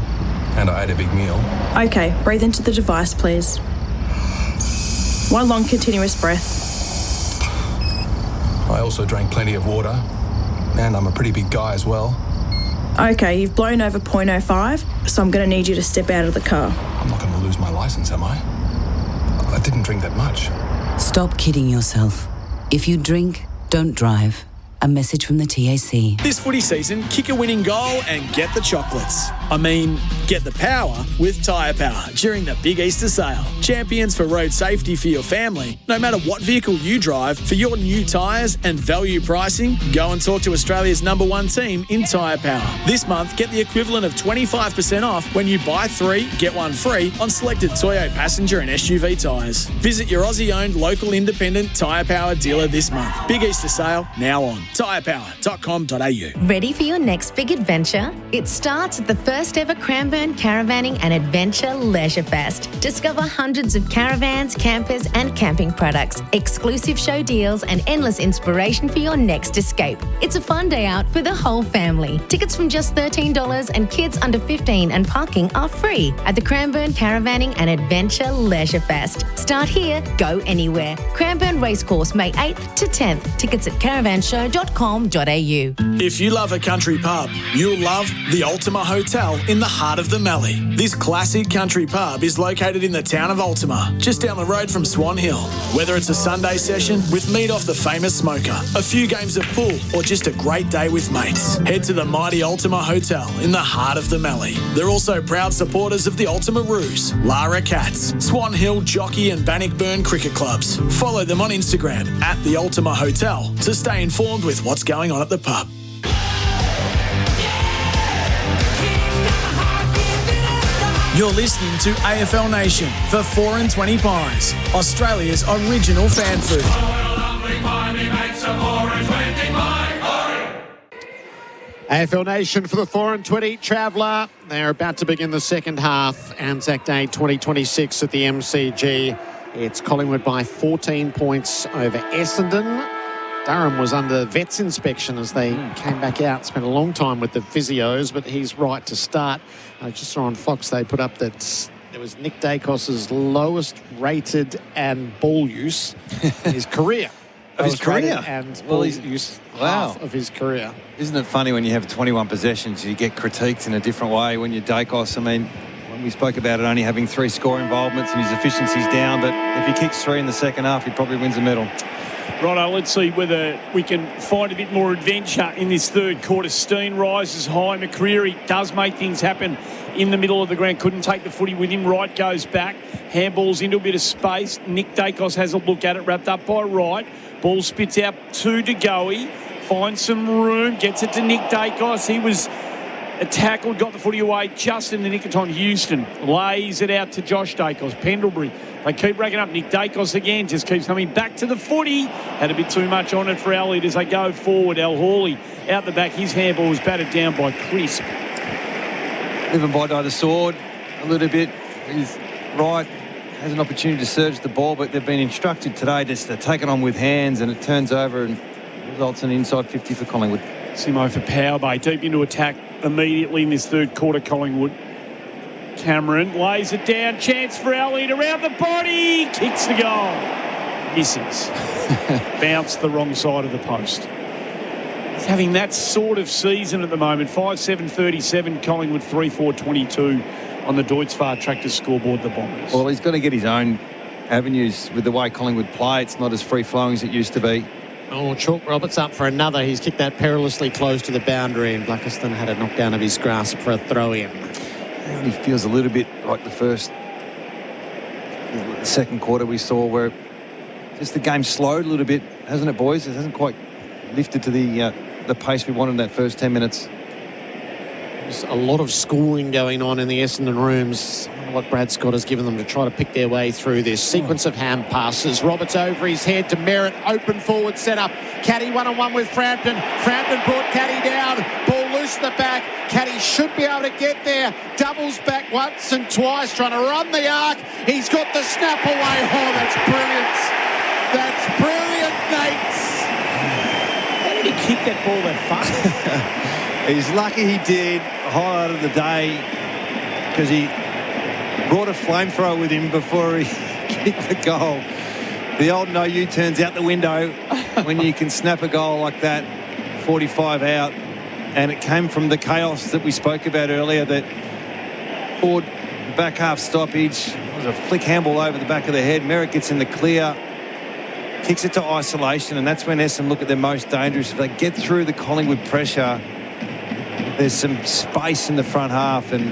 And I ate a big meal. Okay, breathe into the device, please. One long continuous breath. I also drank plenty of water. And I'm a pretty big guy as well. Okay, you've blown over 0.05, so I'm going to need you to step out of the car. I'm not going to lose my license, am I? I didn't drink that much. Stop kidding yourself. If you drink, don't drive. A message from the TAC. This footy season, kick a winning goal and get the chocolates. I mean, get the power with Tyre Power during the Big Easter sale. Champions for road safety for your family. No matter what vehicle you drive, for your new tyres and value pricing, go and talk to Australia's #1 team in Tyre Power. This month, get the equivalent of 25% off when you buy 3, get 1 free on selected Toyo passenger and SUV tyres. Visit your Aussie-owned local independent Tyre Power dealer this month. Big Easter sale now on. tyrepower.com.au. Ready for your next big adventure? It starts at the first ever Cranbourne Caravanning and Adventure Leisure Fest. Discover hundreds of caravans, campers and camping products, exclusive show deals and endless inspiration for your next escape. It's a fun day out for the whole family. Tickets from just $13 and kids under 15 and parking are free at the Cranbourne Caravanning and Adventure Leisure Fest. Start here, go anywhere. Cranbourne Racecourse, May 8th to 10th. Tickets at caravanshow.com.au. If you love a country pub, you'll love the Ultima Hotel in the heart of the Mallee. This classic country pub is located in the town of Ultima, just down the road from Swan Hill. Whether it's a Sunday session with meat off the famous smoker, a few games of pool, or just a great day with mates, head to the mighty Ultima Hotel in the heart of the Mallee. They're also proud supporters of the Ultima Roos, Lara Cats, Swan Hill Jockey and Bannockburn cricket clubs. Follow them on Instagram at the Ultima Hotel to stay informed with what's going on at the pub. You're listening to AFL Nation for 4 and 20 Pies, Australia's original fan food. AFL Nation for the 4 and 20 Traveller. They're about to begin the second half. Anzac Day 2026 at the MCG. It's Collingwood by 14 points over Essendon. Durham was under vet's inspection as they came back out. Spent a long time with the physios, but he's right to start. I just saw on Fox they put up that it was Nick Dacos's lowest rated and ball use in his career. Of his career? And ball use half of his career. Isn't it funny when you have 21 possessions, you get critiqued in a different way when you're Dacos? I mean, when we spoke about it only having 3 score involvements and his efficiency's down, but if he kicks 3 in the second half, he probably wins a medal. Righto, let's see whether we can find a bit more adventure in this third quarter. Steen rises high. McCreery does make things happen in the middle of the ground. Couldn't take the footy with him. Wright goes back. Handballs into a bit of space. Nick Dacos has a look at it, wrapped up by Wright. Ball spits out to Goey. Finds some room. Gets it to Nick Dacos. He was tackled, got the footy away just in the nick of time. Houston lays it out to Josh Dacos. Pendlebury, they keep racking up. Nick Dacos again just keeps coming back to the footy. Had a bit too much on it for Elliott as they go forward. El Hawley out the back. His handball was battered down by Crisp. Living by the sword a little bit. He's right. Has an opportunity to surge the ball, but they've been instructed today just to take it on with hands, and it turns over and results in an inside 50 for Collingwood. Simo for Power Bay. Deep into attack immediately in this third quarter, Collingwood. Cameron lays it down. Chance for Elliott around the body. Kicks the goal. Misses. Bounced the wrong side of the post. He's having that sort of season at the moment. 5-7-37, Collingwood 3-4-22 on the Deutz Fahr Tractors scoreboard, the Bombers. Well, he's got to get his own avenues with the way Collingwood play. It's not as free-flowing as it used to be. Oh, Chalk Roberts up for another. He's kicked that perilously close to the boundary, and Blackiston had a knockdown of his grasp for a throw-in. And he feels a little bit like the second quarter we saw, where just the game slowed a little bit, hasn't it, boys? It hasn't quite lifted to the pace we wanted in that first 10 minutes. There's a lot of schooling going on in the Essendon rooms. I wonder what Brad Scott has given them to try to pick their way through this sequence of hand passes. Roberts over his head to Merritt. Open forward setup. Caddy one-on-one with Frampton. Frampton brought Caddy down. Ball loose in the back. Caddy should be able to get there. Doubles back once and twice, trying to run the arc. He's got the snap away. Oh, that's brilliant. That's brilliant, Nate. How did he kick that ball that far? He's lucky he did. Highlight of the day, because he brought a flamethrower with him before he kicked the goal. The old no U-turns out the window when you can snap a goal like that, 45 out. And it came from the chaos that we spoke about earlier, that forward back half stoppage. It was a flick handball over the back of the head. Merritt gets in the clear, kicks it to isolation, and that's when Essendon look at their most dangerous. If they get through the Collingwood pressure, there's some space in the front half, and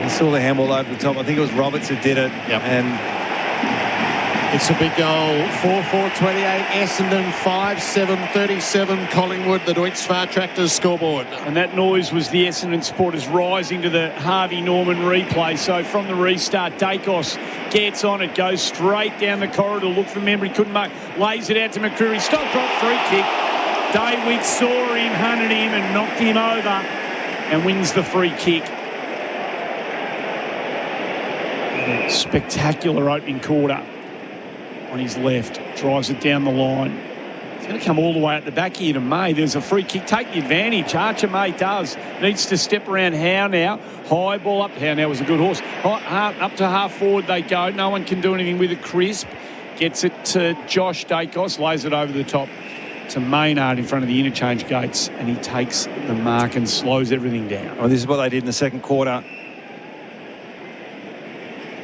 you saw the handball over the top. I think it was Roberts that did it. Yep. And it's a big goal. 4-4-28 Essendon, 5-7-37 Collingwood, the Deutz Fahr Tractors scoreboard. And that noise was the Essendon supporters rising to the Harvey Norman replay. So from the restart, Dacos gets on it, goes straight down the corridor, look for Membry, couldn't mark, lays it out to McCreery, stop, drop, free kick. Daywit saw him, hunted him and knocked him over and wins the free kick. Spectacular opening quarter on his left. Drives it down the line. It's going to come all the way at the back here to May. There's a free kick. Take the advantage. Archer May does. Needs to step around Howe now. High ball up. Howe now was a good horse. Up to half forward they go. No one can do anything with it. Crisp gets it to Josh Dacos. Lays it over the top to Maynard in front of the interchange gates, and he takes the mark and slows everything down. well, this is what they did in the second quarter.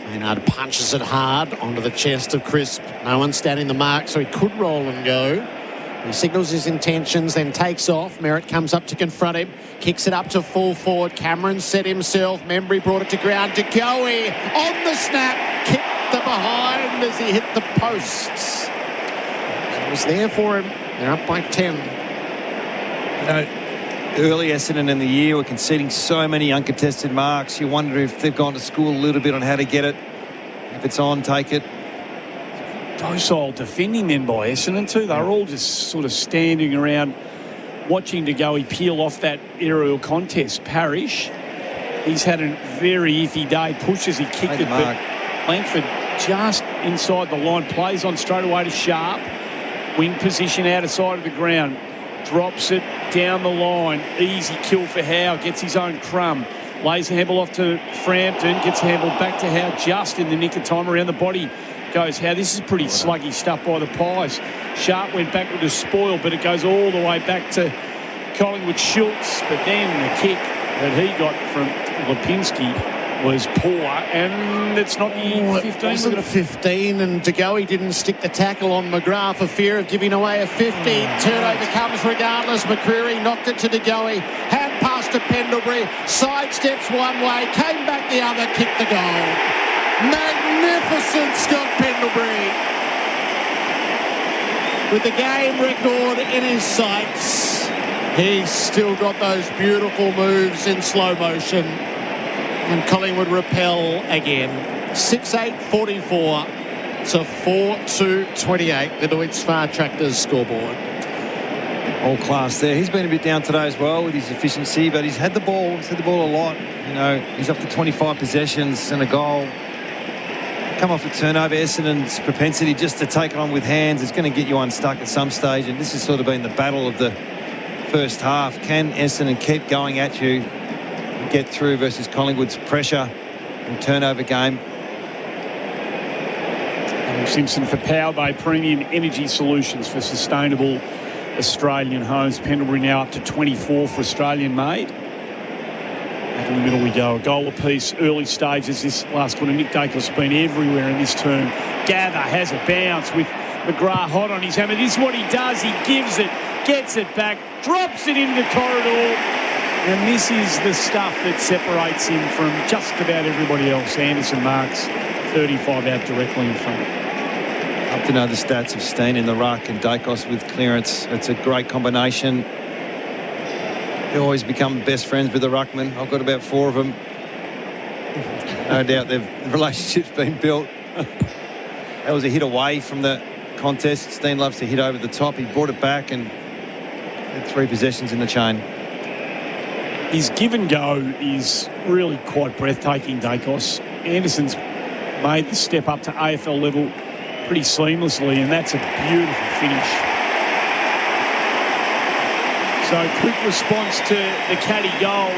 Maynard punches it hard onto the chest of Crisp. No one standing the mark, so he could roll and go. He signals his intentions, then takes off. Merritt comes up to confront him, kicks it up to full forward. Cameron set himself. Membry brought it to ground. Goey on the snap, kicked the behind as he hit the posts. It was there for him. They're up by 10. You know, early Essendon in the year, we're conceding so many uncontested marks. You wonder if they've gone to school a little bit on how to get it. If it's on, take it. Docile defending then by Essendon too. They're all just sort of standing around watching Goey peel off that aerial contest. Parrish, he's had a very iffy day. Pushes, he kicked it, but Langford just inside the line. Plays on straight away to Sharp. Wing position out of side of the ground. Drops it down the line. Easy kill for Howe. Gets his own crumb. Lays the handball off to Frampton. Gets the handball back to Howe just in the nick of time. Around the body goes Howe. This is pretty sluggy stuff by the Pies. Sharp went backward to spoil, but it goes all the way back to Collingwood Schultz. But then the kick that he got from Lipinski was poor, and it's not the 15. It wasn't a 15, and DeGoey didn't stick the tackle on McGrath for fear of giving away a 50. Turnover comes regardless. McCreary knocked it to DeGoey. Hand pass to Pendlebury. Sidesteps one way, came back the other, kicked the goal. Magnificent Scott Pendlebury. With the game record in his sights, he's still got those beautiful moves in slow motion. And Collingwood repel again. 6-8-44 to 4-2-28. The Deutz Far Tractors scoreboard. All class there. He's been a bit down today as well with his efficiency, but he's had the ball. He's had the ball a lot. You know, he's up to 25 possessions and a goal. Come off a turnover. Essendon's propensity just to take it on with hands is going to get you unstuck at some stage, and this has sort of been the battle of the first half. Can Essendon keep going at you and get through versus Collingwood's pressure and turnover game? Adam Simpson for Powerbay Premium Energy Solutions for sustainable Australian homes. Pendlebury now up to 24 for Australian made. Back in the middle we go. A goal apiece, early stages this last quarter. Nick Dacos has been everywhere in this term. Gather has a bounce with McGrath hot on his hammer. This is what he does. He gives it, gets it back, drops it into the corridor. And this is the stuff that separates him from just about everybody else. Anderson marks 35 out directly in front. Up to know the stats of Steen in the ruck and Dacos with clearance. It's a great combination. They always become best friends with the ruckman. I've got about 4 of them. No doubt the relationship's been built. That was a hit away from the contest. Steen loves to hit over the top. He brought it back and had 3 possessions in the chain. His give and go is really quite breathtaking, Dacos. Anderson's made the step up to AFL level pretty seamlessly, and that's a beautiful finish. So quick response to the caddy goal,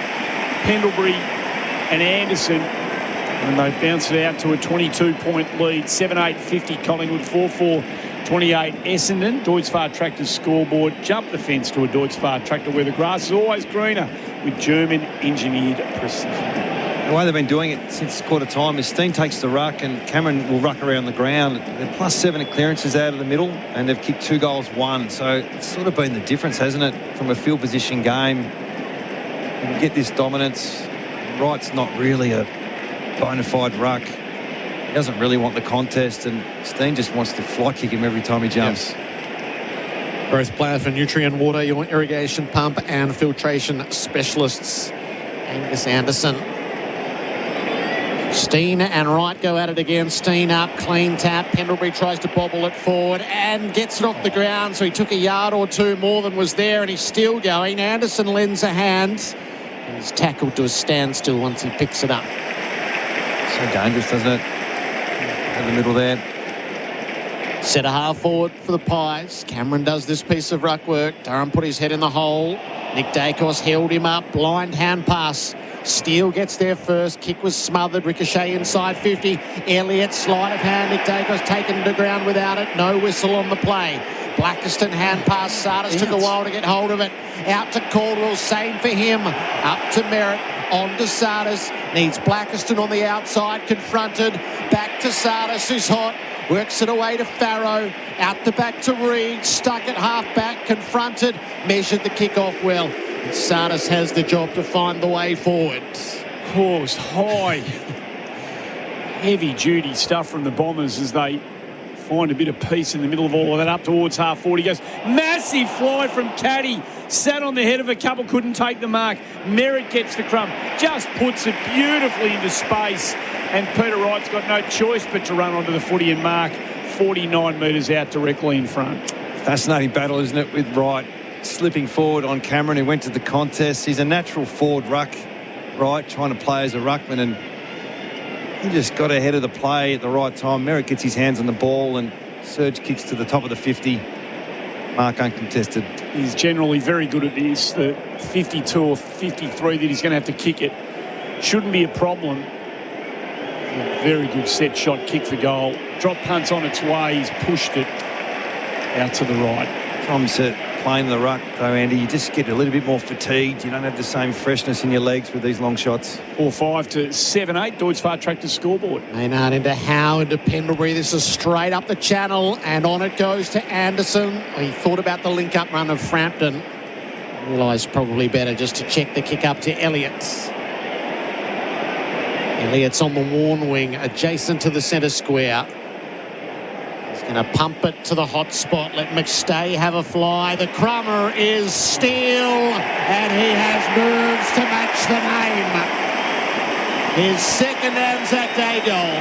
Pendlebury and Anderson, and they bounce it out to a 22-point lead. 7-8-50 Collingwood, 4-4-28 Essendon. Deutz Far Tractors scoreboard. Jump the fence to a Deutz Far Tractor where the grass is always greener with German engineered precision. The way they've been doing it since quarter time is Steen takes the ruck and Cameron will ruck around the ground. They're +7 at clearances out of the middle and they've kicked 2 goals, 1. So it's sort of been the difference, hasn't it, from a field position game. You get this dominance. Wright's not really a bona fide ruck. He doesn't really want the contest, and Steen just wants to fly kick him every time he jumps. Yes. Both players for Nutrient Water, your irrigation pump and filtration specialists. Angus Anderson. Steen and Wright go at it again. Steen up, clean tap. Pendlebury tries to bobble it forward and gets it off the ground. So he took a yard or 2 more than was there, and he's still going. Anderson lends a hand. And he's tackled to a standstill once he picks it up. So dangerous, doesn't it? In the middle there. Set a half forward for the Pies. Cameron does this piece of ruck work. Durham put his head in the hole. Nick Dacos held him up. Blind hand pass. Steele gets there first. Kick was smothered. Ricochet inside 50. Elliott sleight of hand. Nick Dacos taken to ground without it. No whistle on the play. Blackiston hand pass. Sardis took a while to get hold of it. Out to Caldwell. Same for him. Up to Merritt. On to Sardis. Needs Blackiston on the outside. Confronted. Back to Sardis, who's hot. Works it away to Farrow. Out the back to Reed. Stuck at half back. Confronted. Measured the kick off well. Sardis has the job to find the way forward. Oh, it's high. Heavy-duty stuff from the Bombers as they find a bit of peace in the middle of all of that. Up towards half 40 goes. Massive fly from Caddy. Sat on the head of a couple, couldn't take the mark. Merritt gets the crumb. Just puts it beautifully into space. And Peter Wright's got no choice but to run onto the footy and mark 49 metres out directly in front. Fascinating battle, isn't it, with Wright slipping forward on Cameron, who went to the contest. He's a natural forward ruck, Wright, trying to play as a ruckman, and he just got ahead of the play at the right time. Merritt gets his hands on the ball and Surge kicks to the top of the 50. Mark uncontested. He's generally very good at this. The 52 or 53 that he's going to have to kick it shouldn't be a problem. A very good set shot kick for goal. Drop punt's on its way. He's pushed it out to the right. Problems at playing the ruck, though, Andy, you just get a little bit more fatigued. You don't have the same freshness in your legs with these long shots. 4-5 to 7-8, Deutz Far Tractor scoreboard. Maynard into Howe into Pendlebury. This is straight up the channel, and on it goes to Anderson. He thought about the link-up run of Frampton. Realised probably better just to check the kick up to Elliott's. Elliott's on the worn wing, adjacent to the centre square. Going to pump it to the hot spot. Let McStay have a fly. The crummer is Steele, and he has nerves to match the name. His second Anzac Day goal.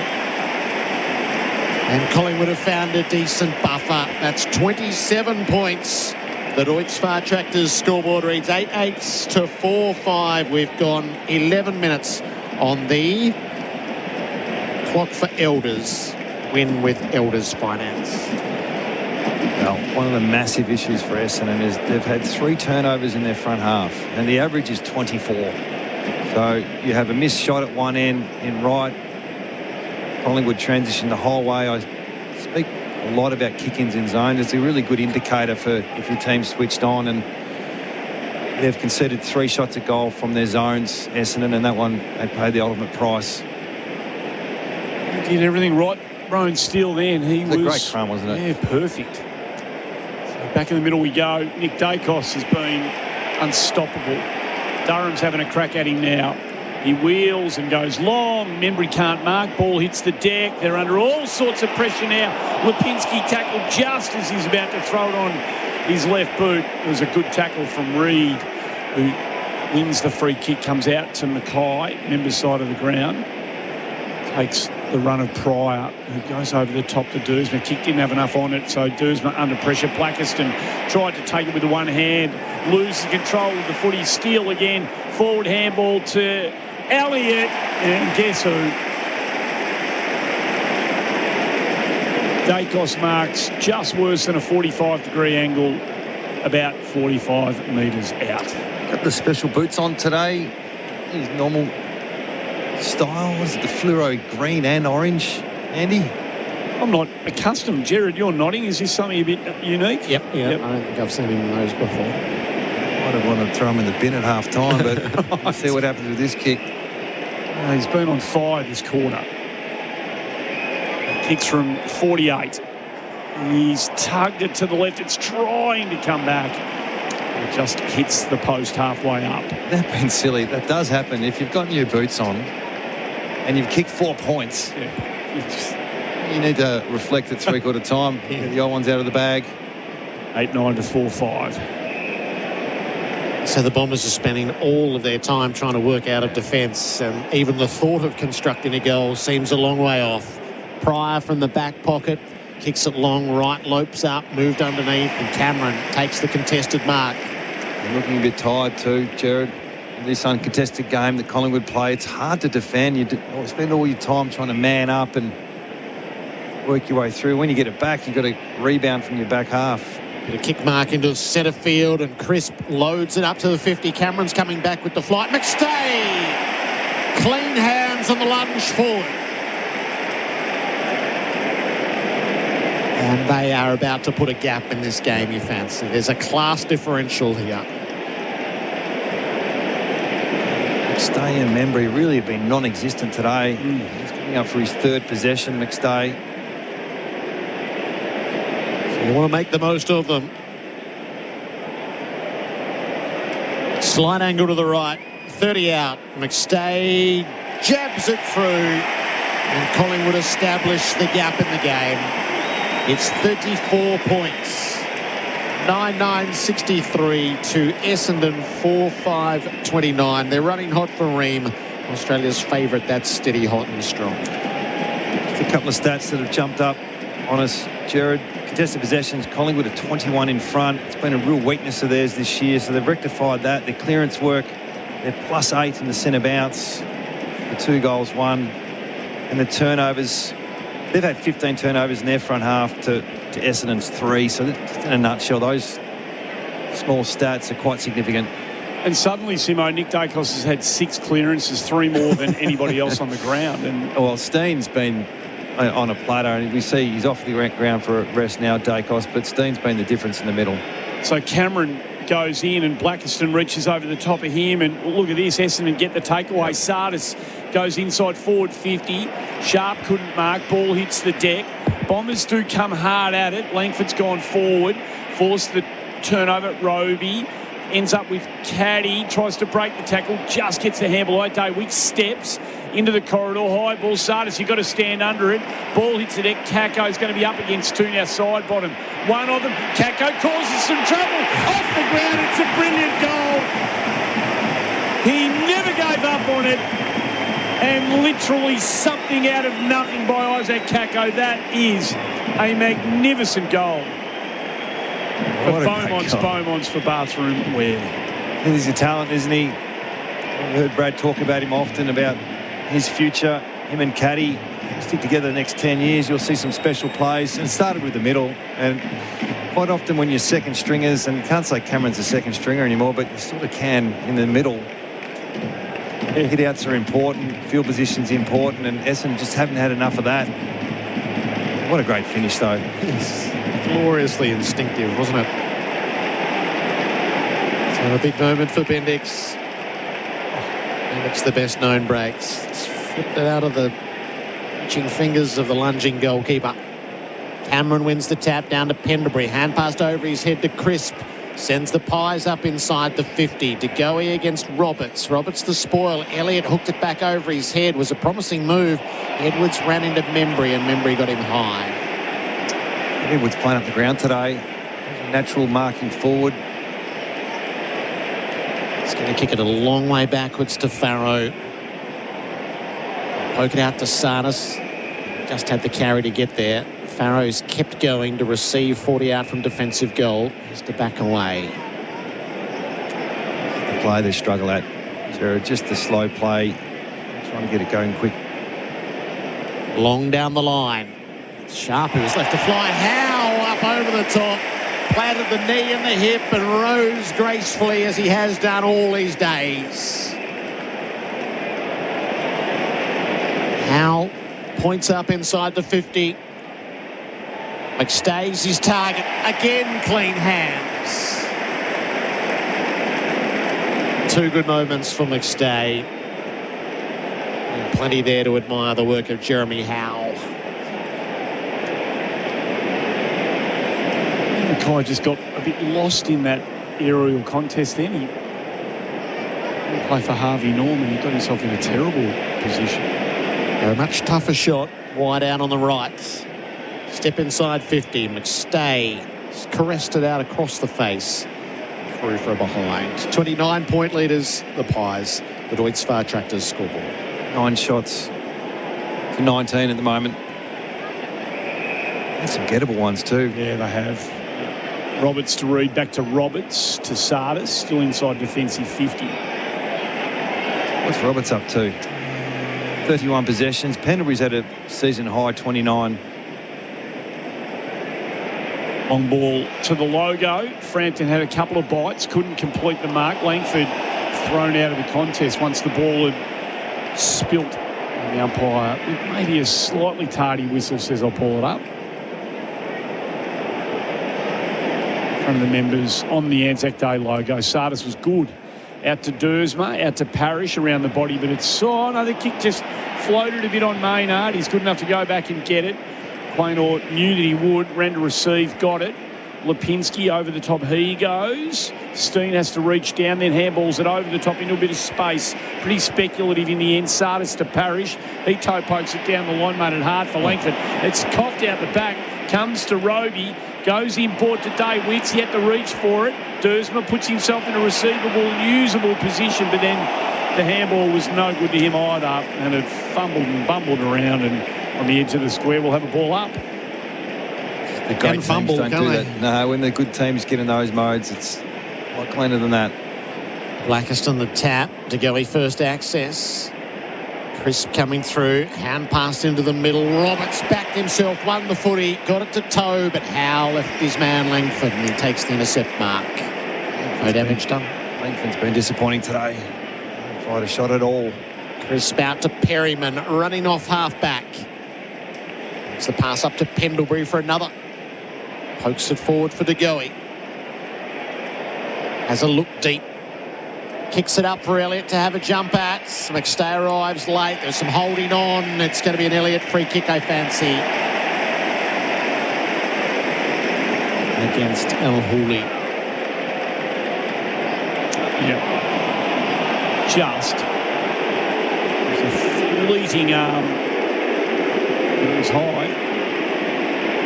And Collingwood have found a decent buffer. That's 27 points. The Deutz Far Tractors scoreboard reads 8-8 to 4-5. We've gone 11 minutes on the clock for Elders. Win with Elders Finance. Well, one of the massive issues for Essendon is they've had 3 turnovers in their front half, and the average is 24. So you have a missed shot at one end in right. Collingwood transition the whole way. I speak a lot about kick-ins in zone. It's a really good indicator for if your team's switched on, and they've conceded 3 shots at goal from their zones, Essendon, and that one they paid the ultimate price. Did everything right. Rowan Steele then. He was a great crumb, wasn't it? Yeah, perfect. So back in the middle we go. Nick Dacos has been unstoppable. Durham's having a crack at him now. He wheels and goes long. Membry can't mark. Ball hits the deck. They're under all sorts of pressure now. Lipinski tackled just as he's about to throw it on his left boot. It was a good tackle from Reid, who wins the free kick, comes out to Mackay, Member's side of the ground. Takes the run of Pryor, who goes over the top to Dersma. Kick didn't have enough on it, so Dersma under pressure. Blackiston tried to take it with the one hand, loses control of the footy. Steele again, forward handball to Elliott, and guess who? Dacos marks just worse than a 45-degree angle, about 45 metres out. Got the special boots on today. His normal style. Was it the fluoro green and orange, Andy? I'm not accustomed. Gerard, you're nodding. Is this something a bit unique? Yep. I don't think I've seen him in those before. Might have wanted to throw him in the bin at half time, but let's see what happens with this kick. He's been on fire this quarter. Kicks from 48. He's tugged it to the left. It's trying to come back. It just hits the post halfway up. That's been silly. That does happen. If you've got new boots on and you've kicked 4 points, you need to reflect at three-quarter time. Get the old ones out of the bag. 8-9 to 4-5. So the Bombers are spending all of their time trying to work out of defence, and even the thought of constructing a goal seems a long way off. Pryor from the back pocket, kicks it long right, lopes up, moved underneath, and Cameron takes the contested mark. You're looking a bit tired too, Gerard. In this uncontested game that Collingwood play, it's hard to defend. You spend all your time trying to man up and work your way through. When you get it back, you've got to rebound from your back half. A kick mark into centre field, and Crisp loads it up to the 50. Cameron's coming back with the flight. McStay! Clean hands on the lunge forward. And they are about to put a gap in this game, you fancy. There's a class differential here. McStay and Membry really have been non-existent today. He's coming up for his 3rd possession, McStay. You want to make the most of them. Slight angle to the right. 30 out. McStay jabs it through. And Collingwood establish the gap in the game. It's 34 points. 9-9-63 to Essendon 4-5-29. They're running hot for Ream. Australia's favourite. That's steady, hot and strong. Just a couple of stats that have jumped up on us, Gerard. Contested possessions, Collingwood are 21 in front. It's been a real weakness of theirs this year, so they've rectified that. Their clearance work, they're +8 in the centre bounce. The 2 goals won. And the turnovers, they've had 15 turnovers in their front half to Essendon's 3. So just in a nutshell, those small stats are quite significant. And suddenly, Simo, Nick Dacos has had 6 clearances, 3 more than anybody else on the ground. And well, Steen's been on a platter, and we see he's off the ground for a rest now, Dacos, but Steen's been the difference in the middle. So Cameron goes in and Blackiston reaches over the top of him, and look at this, Essendon get the takeaway. Sardis goes inside forward 50. Sharp couldn't mark, ball hits the deck. Bombers do come hard at it. Langford's gone forward, forced the turnover. Roby ends up with Caddy, tries to break the tackle, just gets the handball. Weeks steps into the corridor, high ball. Sardis, you've got to stand under it. Ball hits the deck. Kako's going to be up against two now, side bottom. One of them, Kako causes some trouble. Off the ground, it's a brilliant goal. He never gave up on it. And literally something out of nothing by Isaac Kako. That is a magnificent goal. For Beaumont's for bathroom wear. He's a talent, isn't he? We heard Brad talk about him often, about his future. Him and Caddy stick together the next 10 years. You'll see some special plays. And it started with the middle. And quite often when you're second stringers, and you can't say Cameron's a second stringer anymore, but you sort of can in the middle. Hit-outs are important. Field position's important. And Essendon just haven't had enough of that. What a great finish, though. Gloriously instinctive, wasn't it? So a big moment for Bendix. Bendix, the best known breaks. It's flipped it out of the reaching fingers of the lunging goalkeeper. Cameron wins the tap down to Pendlebury. Hand passed over his head to Crisp. Sends the Pies up inside the 50. De Goey against Roberts. Roberts the spoil. Elliott hooked it back over his head. Was a promising move. Edwards ran into Membry and Membry got him high. Edwards playing up the ground today. Natural marking forward. He's going to kick it a long way backwards to Farrow. Poke it out to Sardis. Just had the carry to get there. Farrow's kept going to receive 40 out from defensive goal. Has to back away. The play they struggle at, Gerard, just the slow play. Trying to get it going quick. Long down the line. Sharp, who was left to fly. Howe up over the top. Planted the knee and the hip and rose gracefully as he has done all these days. Howe points up inside the 50. McStay's his target. Again, clean hands. Two good moments for McStay. And plenty there to admire the work of Jeremy Howe. Mackay just got a bit lost in that aerial contest then. He didn't play for Harvey Norman. He got himself in a terrible position. A much tougher shot. Wide out on the right. Step inside 50. McStay caressed it out across the face. Through for a behind. 29-point leaders, the Pies. The Deutz Far Tractors scoreboard. 9 shots to 19 at the moment. And some gettable ones too. Yeah, they have. Roberts to Reed, back to Roberts to Sardis, still inside defensive 50. What's Roberts up to? 31 possessions. Pendlebury's had a season high 29. Long ball to the logo. Frampton had a couple of bites, couldn't complete the mark. Langford thrown out of the contest once the ball had spilt. And the umpire, with maybe a slightly tardy whistle, says I'll pull it up. One of the members on the Anzac Day logo. Sardis was good. Out to Dersma, out to Parrish around the body, but it's the kick just floated a bit on Maynard. He's good enough to go back and get it. Quaynor knew that he would, ran to receive, got it. Lipinski over the top, he goes. Steen has to reach down, then handballs it over the top into a bit of space. Pretty speculative in the end. Sardis to Parrish. He toe pokes it down the line, made it hard for Langford. It's coughed out the back, comes to Roby, goes inboard to Day-Wicks. He had to reach for it. Dersma puts himself in a receivable, usable position, but then the handball was no good to him either, and it fumbled and bumbled around, and on the edge of the square, we'll have a ball up. The great teams don't do that. No, when the good teams get in those modes, it's a lot cleaner than that. Blackiston the tap. De Goey first access. Crisp coming through. Hand passed into the middle. Roberts backed himself, won the footy, got it to toe, but Howe left his man Langford, and he takes the intercept mark. No damage done. Langford's been disappointing today. Don't fight a shot at all. Crisp out to Perryman, running off half-back. It's the pass up to Pendlebury for another. Pokes it forward for De Goey. Has a look deep. Kicks it up for Elliott to have a jump at. McStay arrives late. There's some holding on. It's going to be an Elliott free kick, I fancy. Against El Houli. Yeah. Just. It was a fleeting arm. It was high.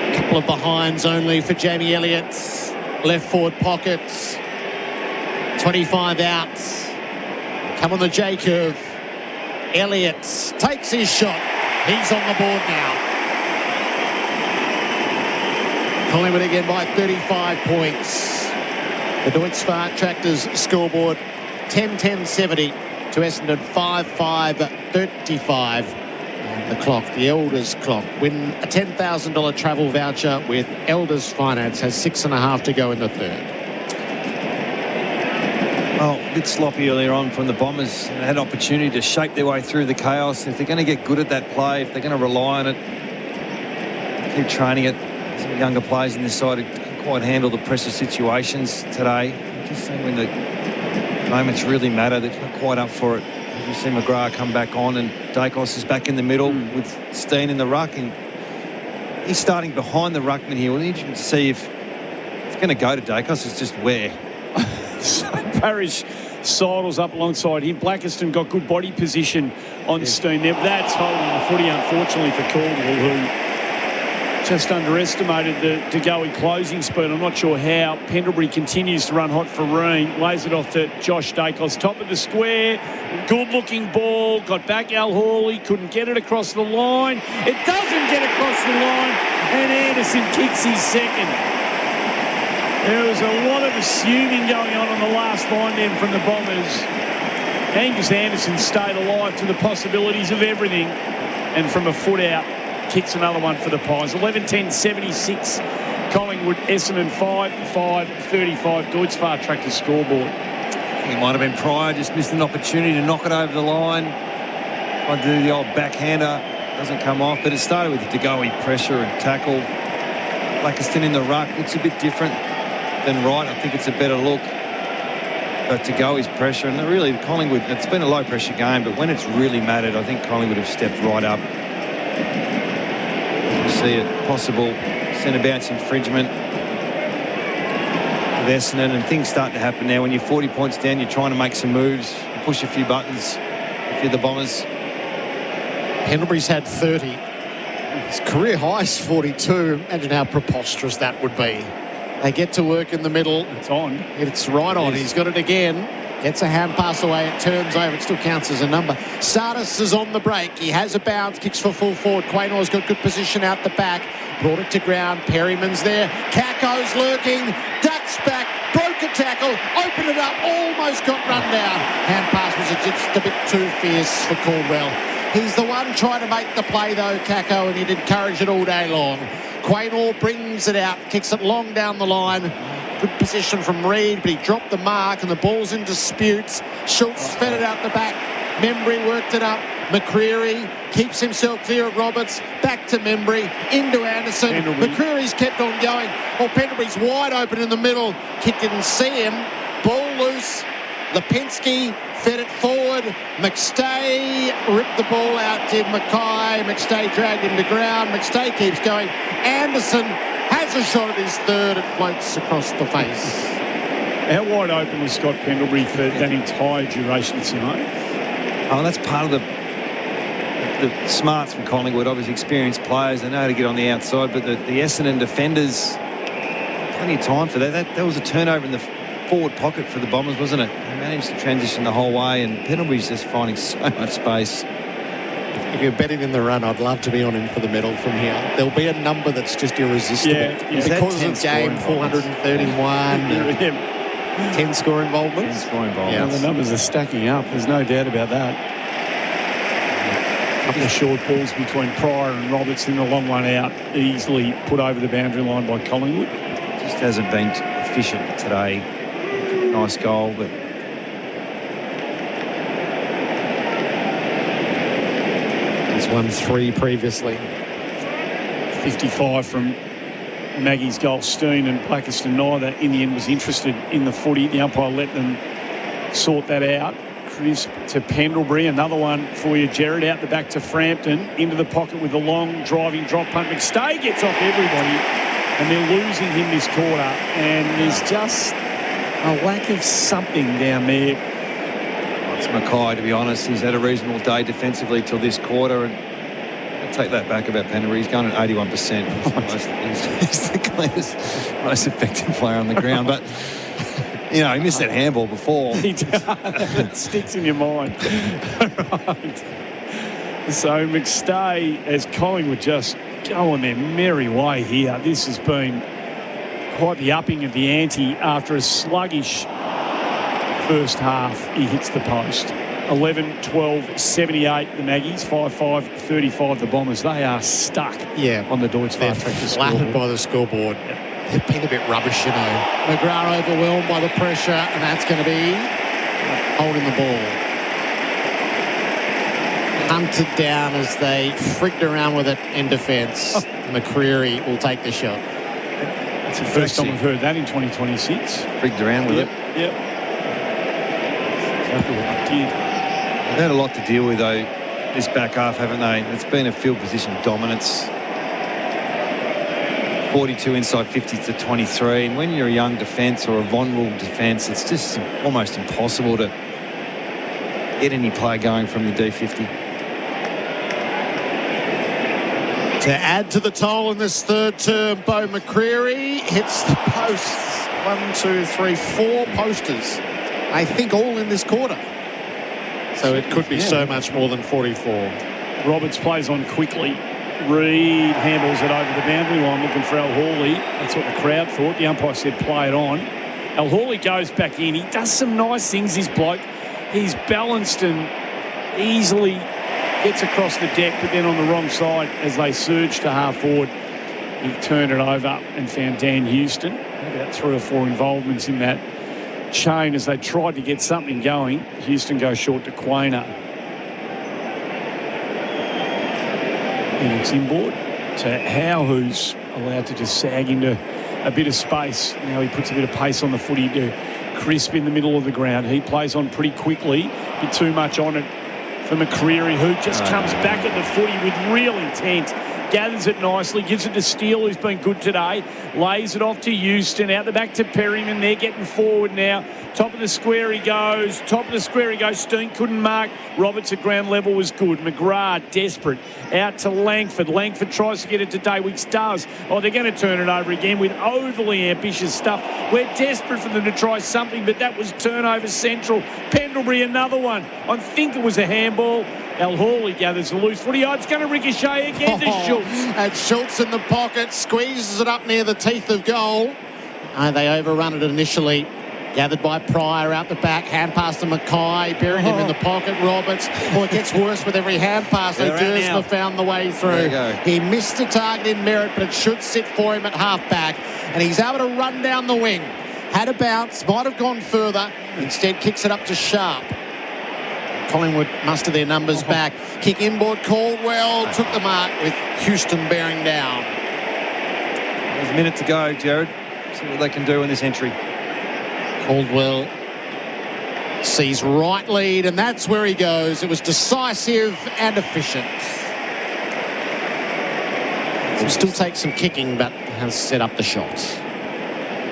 A couple of behinds only for Jamie Elliott's left forward pockets. 25 out. Come on the J curve. Elliott takes his shot. He's on the board now. Collingwood again by 35 points. The Deutsche Spark Tractors scoreboard 10-10-70 to Essendon 5-5-35. And the clock, the Elders clock, win a $10,000 travel voucher with Elders Finance. Has 6.5 to go in the third. Well, a bit sloppy earlier on from the Bombers. They had opportunity to shape their way through the chaos. If they're going to get good at that play, if they're going to rely on it, keep training it. Some younger players in this side who can't quite handle the pressure situations today. Just saying when the moments really matter, they're not quite up for it. You see McGrath come back on and Dacos is back in the middle with Steen in the ruck. And he's starting behind the ruckman here. We'll be interested to see if it's going to go to Dacos. It's just where. Parrish sidles up alongside him. Blackiston got good body position on Steen there. That's holding the footy, unfortunately, for Caldwell, who just underestimated the Degoe closing speed. I'm not sure how. Pendlebury continues to run hot for Reen. Lays it off to Josh Dacos. Top of the square. Good-looking ball. Got back Al Hawley. Couldn't get it across the line. It doesn't get across the line. And Anderson kicks his second. There was a lot of assuming going on the last line then from the Bombers. Angus Anderson stayed alive to the possibilities of everything. And from a foot out, kicks another one for the Pies. 11-10-76. Collingwood, Essendon 5-5-35. Deutsche Spark Tractors scoreboard. He might have been Pryor, just missed an opportunity to knock it over the line. Tried to do the old backhander. Doesn't come off, but it started with the Degoe pressure and tackle. Blackiston in the ruck. Looks a bit different than Wright. I think it's a better look. But Degoe's pressure, and really Collingwood, it's been a low pressure game, but when it's really mattered, I think Collingwood have stepped right up. You see it, possible centre bounce infringement with Essendon, and things start to happen now. When you're 40 points down, you're trying to make some moves, push a few buttons if you're the Bombers. Pendlebury's had 30. His career high is 42. Imagine how preposterous that would be. They get to work in the middle. It's on. It's right on. He's got it again. Gets a hand pass away. It turns over. It still counts as a number. Sardis is on the break. He has a bounce. Kicks for full forward. Quaynor's got good position out the back. Brought it to ground. Perryman's there. Caco's lurking. Ducks back. Broke a tackle. Opened it up. Almost got run down. Hand pass was just a bit too fierce for Caldwell. He's the one trying to make the play, though, Caco, and he'd encourage it all day long. Quaynor brings it out, kicks it long down the line. Good position from Reid, but he dropped the mark and the ball's in dispute. Schultz fed it out the back. Membry worked it up. McCreery keeps himself clear of Roberts. Back to Membry, into Anderson. McCreery's kept on going. Well, Pendlebury's wide open in the middle. Kid didn't see him. Ball loose. Lipinski fed it forward. McStay ripped the ball out to Mackay. McStay dragged him to ground. McStay keeps going. Anderson has a shot at his third. It floats across the face. How wide open was Scott Pendlebury for that entire duration, Simone? Oh, that's part of the smarts from Collingwood. Obviously experienced players. They know how to get on the outside, but the Essendon defenders, plenty of time for that. That was a turnover in the forward pocket for the Bombers, wasn't it? They managed to transition the whole way, and Pendlebury's just finding so much space. If you're betting in the run, I'd love to be on him for the medal from here. There'll be a number that's just irresistible. Yeah, because of game 431, 10 score involvements. 10 score involvements. Yeah, the numbers are stacking up. There's no doubt about that. A couple of short balls between Pryor and Roberts, then the long one out, easily put over the boundary line by Collingwood. Just hasn't been efficient today. Nice goal, but he's won 3 previously. 55 from the Maggies goal. Steen and Blackiston, neither in the end was interested in the footy. The umpire let them sort that out. Crisp to Pendlebury, another one for you, Gerard, out the back to Frampton, into the pocket with the long driving drop punt. McStay gets off everybody, and they're losing him this quarter, and there's just a lack of something down there. It's Mackay, to be honest. He's had a reasonable day defensively till this quarter, and I'll take that back about Pendlebury. He's going at 81%. He's the cleanest, most effective player on the ground, but you know, he missed that handball before. He does. It sticks in your mind. Right. So McStay, as Collingwood just go on their merry way here. This has been quite the upping of the ante after a sluggish first half. He hits the post. 11-12-78 the Maggies, 5-5-35 the Bombers. They are stuck on the Deutsche Fahrtractor scoreboard. By the scoreboard. They've been a bit rubbish, you know. McGrath overwhelmed by the pressure, and that's going to be holding the ball. Hunted down as they frigged around with it in defence. McCreary will take the shot. That's the first time we've heard that in 2026. Frigged around with it. Yep. Exactly what I did. They've had a lot to deal with, though, this back half, haven't they? It's been a field position dominance. 42 inside 50 to 23. And when you're a young defence or a vulnerable defence, it's just almost impossible to get any play going from your D50. To add to the toll in this third term, Bo McCreary hits the posts. 1, 2, 3, 4 posters. I think all in this quarter. So it could be so much more than 44. Roberts plays on quickly. Reed handles it over the boundary line, looking for Al Hawley. That's what the crowd thought. The umpire said play it on. Al Hawley goes back in. He does some nice things, this bloke. He's balanced and easily gets across the deck, but then on the wrong side as they surge to half forward, he turned it over and found Dan Houston. About 3 or 4 involvements in that chain as they tried to get something going. Houston goes short to Quainer. He looks inboard to Howe, who's allowed to just sag into a bit of space. Now he puts a bit of pace on the footy to Crisp in the middle of the ground. He plays on pretty quickly. A bit too much on it for McCreary, who just comes back at the footy with real intent. Gathers it nicely, gives it to Steele, who's been good today. Lays it off to Houston, out the back to Perryman. They're getting forward now. Top of the square he goes. Steen couldn't mark. Roberts at ground level was good. McGrath desperate. Out to Langford. Langford tries to get it to Daywicks. Does. Oh, they're going to turn it over again with overly ambitious stuff. We're desperate for them to try something, but that was turnover central. Pendlebury, another one. I think it was a handball. Al Hawley gathers the loose footy. Oh, it's going to ricochet again to Schultz. And Schultz in the pocket, squeezes it up near the teeth of goal. They overrun it initially. Gathered by Pryor out the back. Hand pass to Mackay. Buried him in the pocket. Roberts. Boy, it gets worse with every hand pass. Dursma found the way through. He missed the target in merit, but it should sit for him at half back. And he's able to run down the wing. Had a bounce. Might have gone further. Instead, kicks it up to Sharp. Collingwood muster their numbers back. Kick inboard. Caldwell took the mark with Houston bearing down. There's a minute to go, Gerard. See what they can do in this entry. Caldwell sees right lead, and that's where he goes. It was decisive and efficient. Will still take some kicking, but has set up the shots.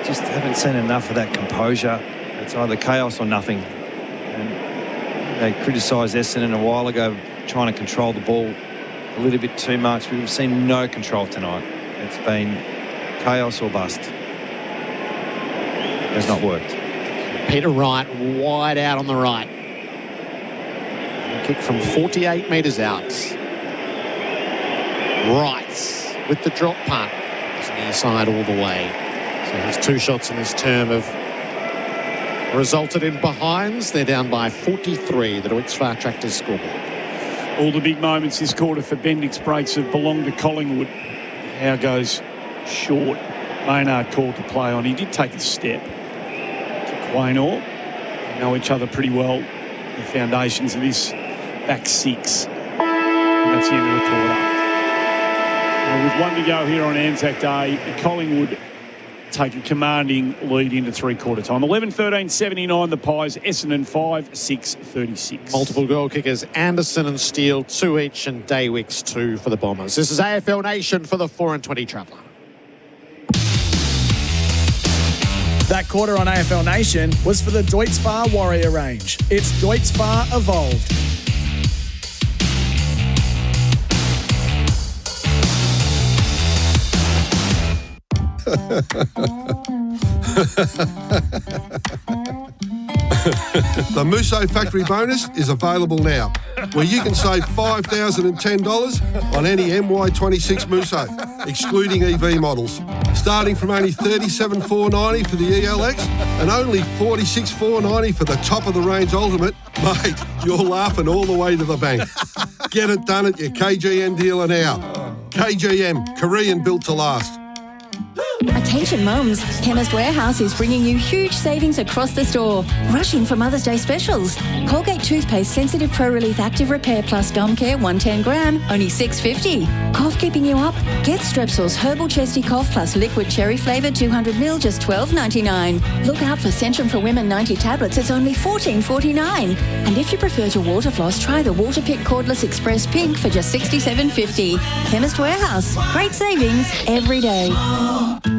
Just haven't seen enough of that composure. It's either chaos or nothing. And they criticised Essendon a while ago, trying to control the ball a little bit too much. We've seen no control tonight. It's been chaos or bust. It has not worked. Peter Wright wide out on the right. Kick from 48 metres out. Wright with the drop punt. It's near side all the way. So his 2 shots in this term have resulted in behinds. They're down by 43. The Deutsche Fahrtractor scoreboard. All the big moments this quarter for Bendix breaks have belonged to Collingwood. Howe goes short. Maynard called to play on. He did take a step. Quaynor know each other pretty well. The foundations of this back 6. And that's the end of the quarter. With one to go here on Anzac Day, Collingwood take a commanding lead into three-quarter time. 11-13-79 the Pies, Essendon 5-6-36. Multiple goal kickers, Anderson and Steele, 2 each, and Daywicks 2 for the Bombers. This is AFL Nation for the 4 and 20 Traveller. That quarter on AFL Nation was for the Deutz-Fahr Warrior range. It's Deutz-Fahr Evolved. The Musso Factory Bonus is available now, where you can save $5,010 on any MY26 Musso, excluding EV models, starting from only $37,490 for the ELX and only $46,490 for the top-of-the-range Ultimate. Mate, you're laughing all the way to the bank. Get it done at your KGN dealer now. KGN, Korean built to last. Attention mums, Chemist Warehouse is bringing you huge savings across the store. Rushing for Mother's Day specials. Colgate Toothpaste Sensitive Pro Relief Active Repair Plus Gum Care 110 gram, only $6.50. Cough keeping you up? Get Strepsils Herbal Chesty Cough Plus Liquid Cherry Flavour 200ml, just $12.99. Look out for Centrum for Women 90 tablets, it's only $14.49. And if you prefer to water floss, try the Waterpik Cordless Express Pink for just $67.50. Chemist Warehouse, great savings every day.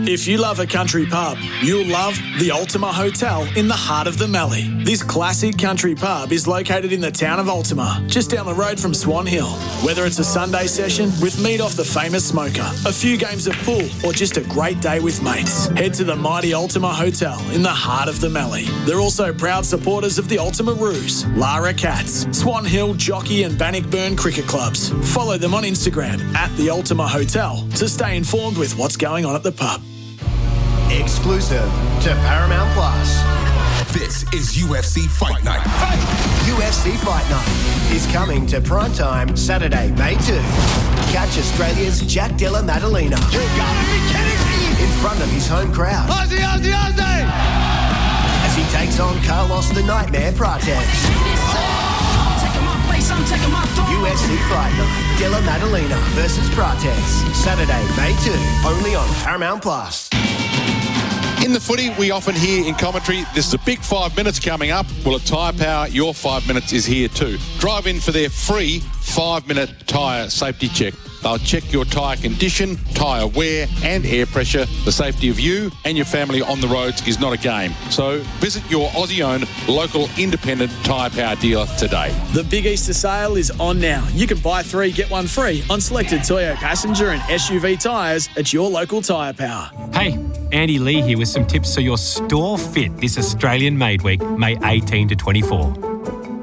If you love a country pub, you'll love the Ultima Hotel in the heart of the Mallee. This classic country pub is located in the town of Ultima, just down the road from Swan Hill. Whether it's a Sunday session with meat off the famous smoker, a few games of pool, or just a great day with mates, head to the mighty Ultima Hotel in the heart of the Mallee. They're also proud supporters of the Ultima Roos, Lara Cats, Swan Hill, Jockey and Bannockburn cricket clubs. Follow them on Instagram at the Ultima Hotel to stay informed with what's going on at the pub. Exclusive to Paramount Plus. This is UFC Fight Night. UFC Fight Night is coming to primetime Saturday, May 2. Catch Australia's Jack Della Maddalena. You gotta be kidding me! In front of his home crowd. Aussie, Aussie, Aussie! As he takes on Carlos the Nightmare Prates. UFC Fight Night. Della Maddalena versus Prates. Saturday, May 2. Only on Paramount Plus. In the footy, we often hear in commentary, this is a big 5 minutes coming up. Well, at Tyre Power, your 5 minutes is here too. Drive in for their free 5-minute tyre safety check. They'll check your tyre condition, tyre wear and air pressure. The safety of you and your family on the roads is not a game. So visit your Aussie-owned local independent Tyre Power dealer today. The Big Easter sale is on now. You can buy 3, get 1 free on selected Toyo passenger and SUV tyres at your local Tyre Power. Hey, Andy Lee here with some tips so you're store fit this Australian Made Week, May 18 to 24.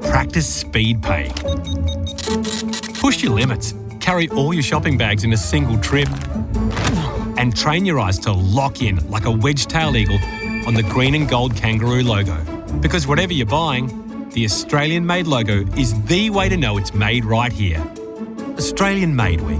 Practice speed pay. Push your limits. Carry all your shopping bags in a single trip. And train your eyes to lock in like a wedge-tailed eagle on the green and gold kangaroo logo. Because whatever you're buying, the Australian Made logo is the way to know it's made right here. Australian Made Week.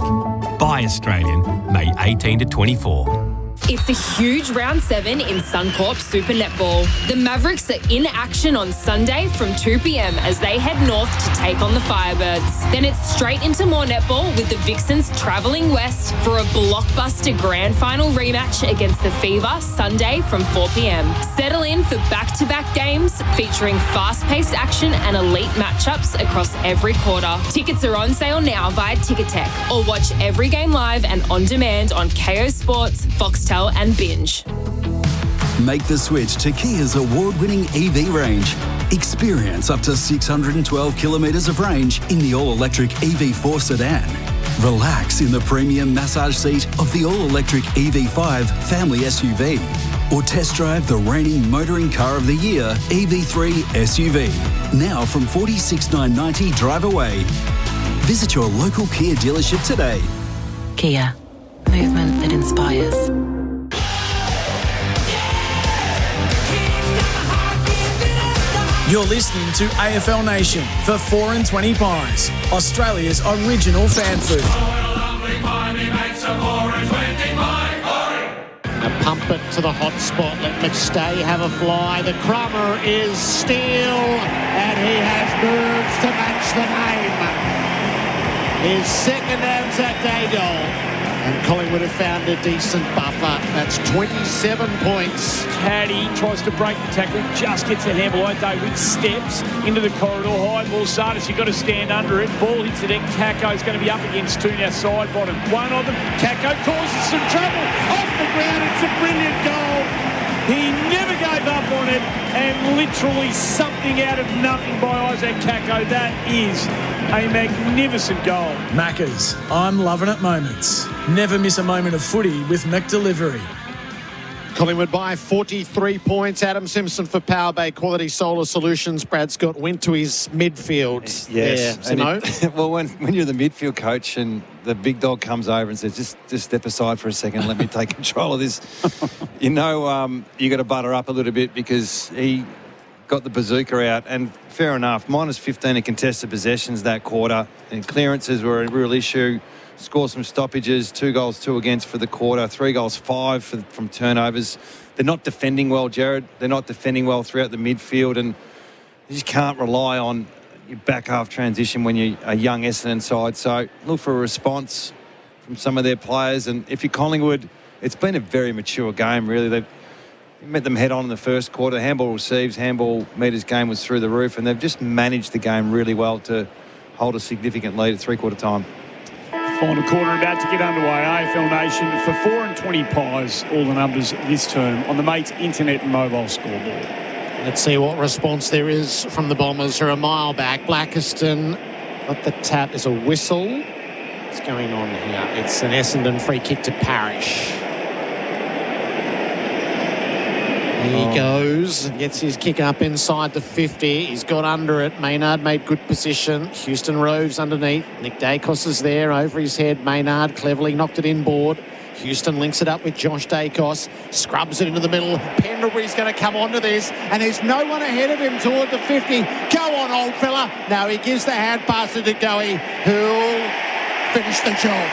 Buy Australian, May 18 to 24. It's a huge round 7 in Suncorp Super Netball. The Mavericks are in action on Sunday from 2 p.m. as they head north to take on the Firebirds. Then it's straight into more netball with the Vixens travelling west for a blockbuster grand final rematch against the Fever Sunday from 4 p.m. Settle in for back-to-back games featuring fast-paced action and elite matchups across every quarter. Tickets are on sale now via Ticketek or watch every game live and on demand on KO Sports, Foxtel and Binge. Make the switch to Kia's award-winning EV range. Experience up to 612 kilometres of range in the all-electric EV4 sedan. Relax in the premium massage seat of the all-electric EV5 family SUV. Or test drive the reigning Motoring Car of the Year EV3 SUV. Now from $46,990 drive away. Visit your local Kia dealership today. Kia. Movement that inspires. You're listening to AFL Nation for 4 and 20 Pies, Australia's original fan food. A pump it to the hot spot. Let McStay have a fly. The crummer is Steele, and he has nerves to match the name. His second Anzac Day goal. And Collingwood have found a decent buffer. That's 27 points. Caddy tries to break the tackle, just gets a handball. David steps into the corridor. High ball, Sardis, you've got to stand under it. Ball hits the deck. Caco's going to be up against two now, side bottom. One of them. Caco causes some trouble. Off the ground, it's a brilliant goal. He never gave up on it, and literally something out of nothing by Isaac Caco. That is a magnificent goal. Maccas, I'm loving it moments. Never miss a moment of footy with McDelivery. Collingwood by 43 points. Adam Simpson for Power Bay Quality Solar Solutions. Brad Scott went to his midfield. Yes. There, well, when you're the midfield coach and the big dog comes over and says, just step aside for a second, let me take control of this, you know you got to butter up a little bit because he got the bazooka out. And fair enough, minus 15 in contested possessions that quarter, and clearances were a real issue. Score some stoppages, 2 goals, 2 against for the quarter, 3 goals, 5 from turnovers. They're not defending well, Gerard. They're not defending well throughout the midfield, and you just can't rely on your back half transition when you're a young Essendon side. So look for a response from some of their players. And if you're Collingwood, it's been a very mature game, really. They've met them head on in the first quarter. Handball receives, handball meters game was through the roof, and they've just managed the game really well to hold a significant lead at three-quarter time. Final quarter about to get underway. AFL Nation for 4 and 20 pies. All the numbers this term on the Mates Internet and Mobile scoreboard. Let's see what response there is from the Bombers, who are a mile back. Blackiston got the tap. There's a whistle. What's going on here? It's an Essendon free kick to Parrish. He goes, gets his kick up inside the 50. He's got under it. Maynard made good position. Houston Roves underneath. Nick Dacos is there over his head. Maynard cleverly knocked it inboard. Houston links it up with Josh Dacos. Scrubs it into the middle. Pendlebury's going to come onto this, and there's no one ahead of him toward the 50. Go on, old fella. Now he gives the hand pass to Goey, who'll finish the job.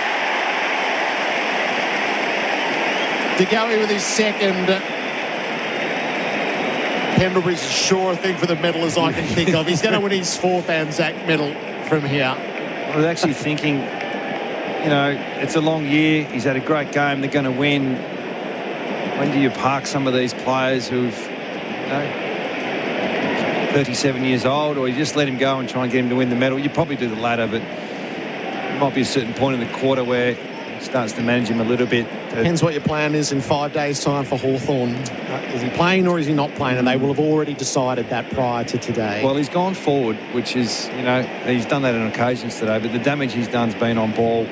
Goey with his second. Pendlebury's a sure thing for the medal as I can think of. He's going to win his 4th Anzac medal from here. I was actually thinking, you know, it's a long year. He's had a great game. They're going to win. When do you park some of these players who've, you know, 37 years old, or you just let him go and try and get him to win the medal? You probably do the latter, but there might be a certain point in the quarter where it starts to manage him a little bit. Depends what your plan is in 5 days' time for Hawthorn. Is he playing or is he not playing? And they will have already decided that prior to today. Well, he's gone forward, which is, you know, he's done that on occasions today, but the damage he's done's been on ball.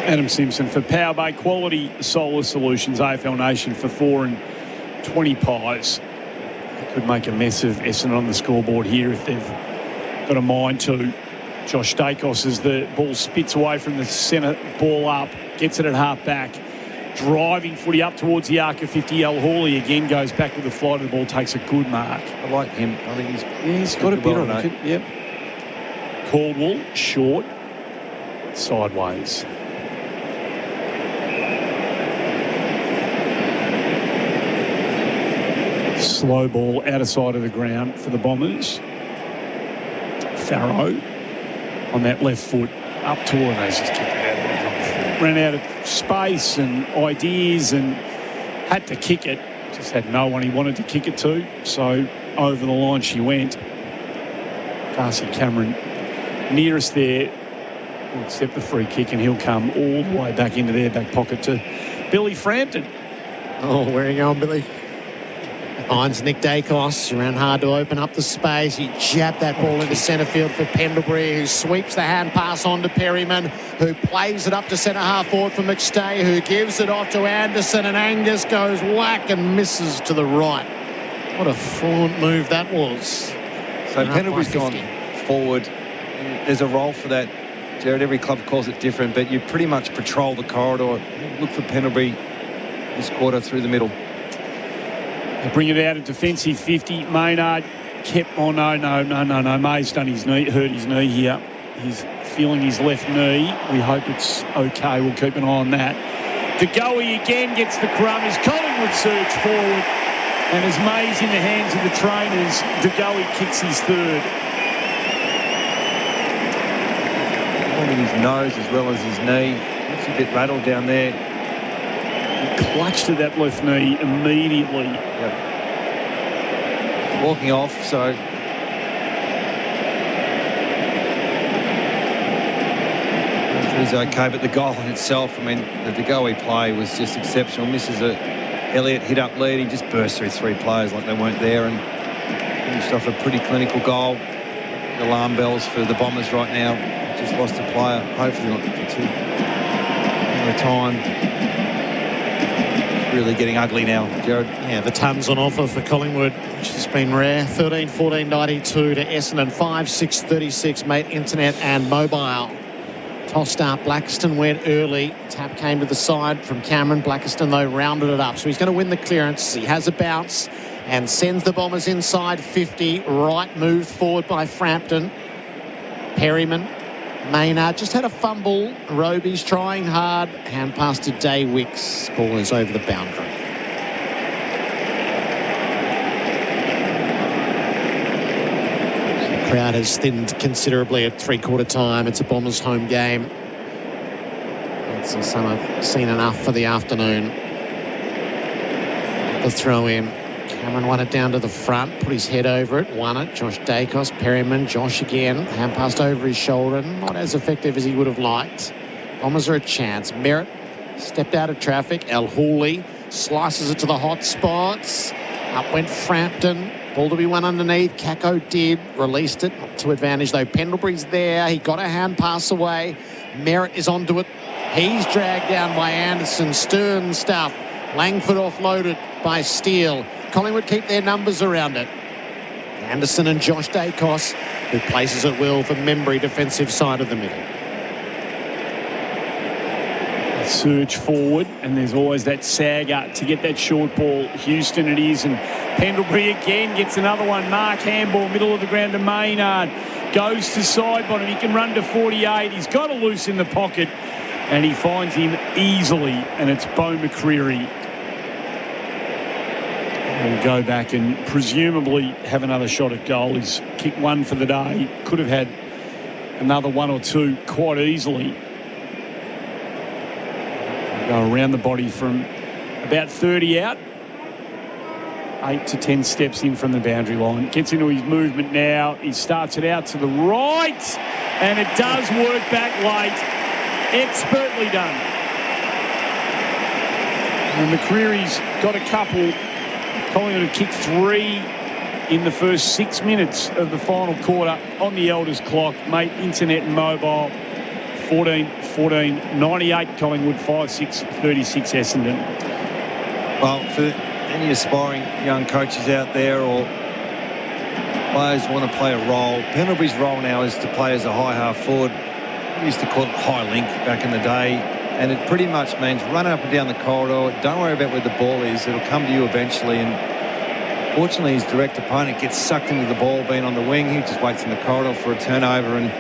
Adam Simpson for Power Bay Quality Solar Solutions. AFL Nation for 4 and 20 pies. Could make a mess of Essendon on the scoreboard here if they've got a mind to. Josh Dacos, as the ball spits away from the centre, ball up, gets it at half back, driving footy up towards the arc of 50. El Hawley again goes back with the flight of the ball, takes a good mark. I like him. I think he's got a bit on it. Yep. Caldwell, short, sideways. Slow ball out of side of the ground for the Bombers. Farrow on that left foot up to Ornaz, just kicked it out. Ran out of space and ideas and had to kick it. Just had no one he wanted to kick it to. So over the line she went. Darcy Cameron nearest there will accept the free kick, and he'll come all the way back into their back pocket to Billy Frampton. Oh, where are you going, Billy? Finds Nick Dacos, ran hard to open up the space. He jabbed that ball into centre field for Pendlebury, who sweeps the hand pass on to Perryman, who plays it up to centre half forward for McStay, who gives it off to Anderson, and Angus goes whack and misses to the right. What a fluent move that was. So Pendlebury's gone forward. There's a role for that, Gerard. Every club calls it different, but you pretty much patrol the corridor. Look for Pendlebury this quarter through the middle. They bring it out of defensive 50. Maynard kept... Oh, no. May's done his knee, hurt his knee here. He's feeling his left knee. We hope it's okay. We'll keep an eye on that. DeGoey again gets the crumb as Collingwood surge forward. And as May's in the hands of the trainers, DeGoey kicks his third. holding his nose as well as his knee. Looks a bit rattled down there. He clutched at that left knee immediately. Yep. Walking off, so he's okay, but the goal in itself, I mean, the De Goey play was just exceptional. Misses a Elliott hit up lead. He just burst through three players like they weren't there and finished off a pretty clinical goal. The alarm bells for the Bombers right now. Just lost a player. Hopefully not for too long a time. It's really getting ugly now, Gerard. Yeah, the tons on offer for Collingwood, which has been rare. 13-14-92 to Essendon. 5-6-36, mate, internet and mobile. Tossed up. Blackiston went early. Tap came to the side from Cameron. Blackiston, though, rounded it up. So he's going to win the clearance. He has a bounce and sends the Bombers inside 50. Right moved forward by Frampton. Perryman. Maynard just had a fumble. Roby's trying hard. Hand pass to Day Wicks. Ball is over the boundary. The crowd has thinned considerably at three-quarter time. It's a Bombers home game. Some have seen enough for the afternoon. The throw in. Cameron won it down to the front, put his head over it, won it. Josh Dacos, Perryman, Josh again. Hand passed over his shoulder, not as effective as he would have liked. Bombers are a chance. Merritt stepped out of traffic. El Hooley slices it to the hot spots. Up went Frampton. Ball to be won underneath. Kako did. Released it. Not to advantage, though. Pendlebury's there. He got a hand pass away. Merritt is onto it. He's dragged down by Anderson. Stern stuff. Langford offloaded by Steele. Collingwood keep their numbers around it. Anderson and Josh Dacos, who places it well for Membry, defensive side of the middle. A surge forward, and there's always that sag up to get that short ball. Houston it is, and Pendlebury again gets another one. Mark handball, middle of the ground to Maynard. Goes to side bottom. He can run to 48. He's got a loose in the pocket, and he finds him easily, and it's Bo McCreary. Will go back and presumably have another shot at goal. He's kicked one for the day. Could have had another one or two quite easily. Go around the body from about 30 out. 8 to 10 steps in from the boundary line. Gets into his movement now. He starts it out to the right. And it does work back late. Expertly done. And McCreary's got a couple. Collingwood have kicked 3 in the first 6 minutes of the final quarter on the Elders clock. Mate, internet and mobile, 14-14-98 Collingwood, 5-6-36 Essendon. Well, for any aspiring young coaches out there or players who want to play a role, Pendlebury's role now is to play as a high half forward. We used to call it high link back in the day. And it pretty much means run up and down the corridor. Don't worry about where the ball is. It'll come to you eventually. And fortunately, his direct opponent gets sucked into the ball being on the wing. He just waits in the corridor for a turnover. And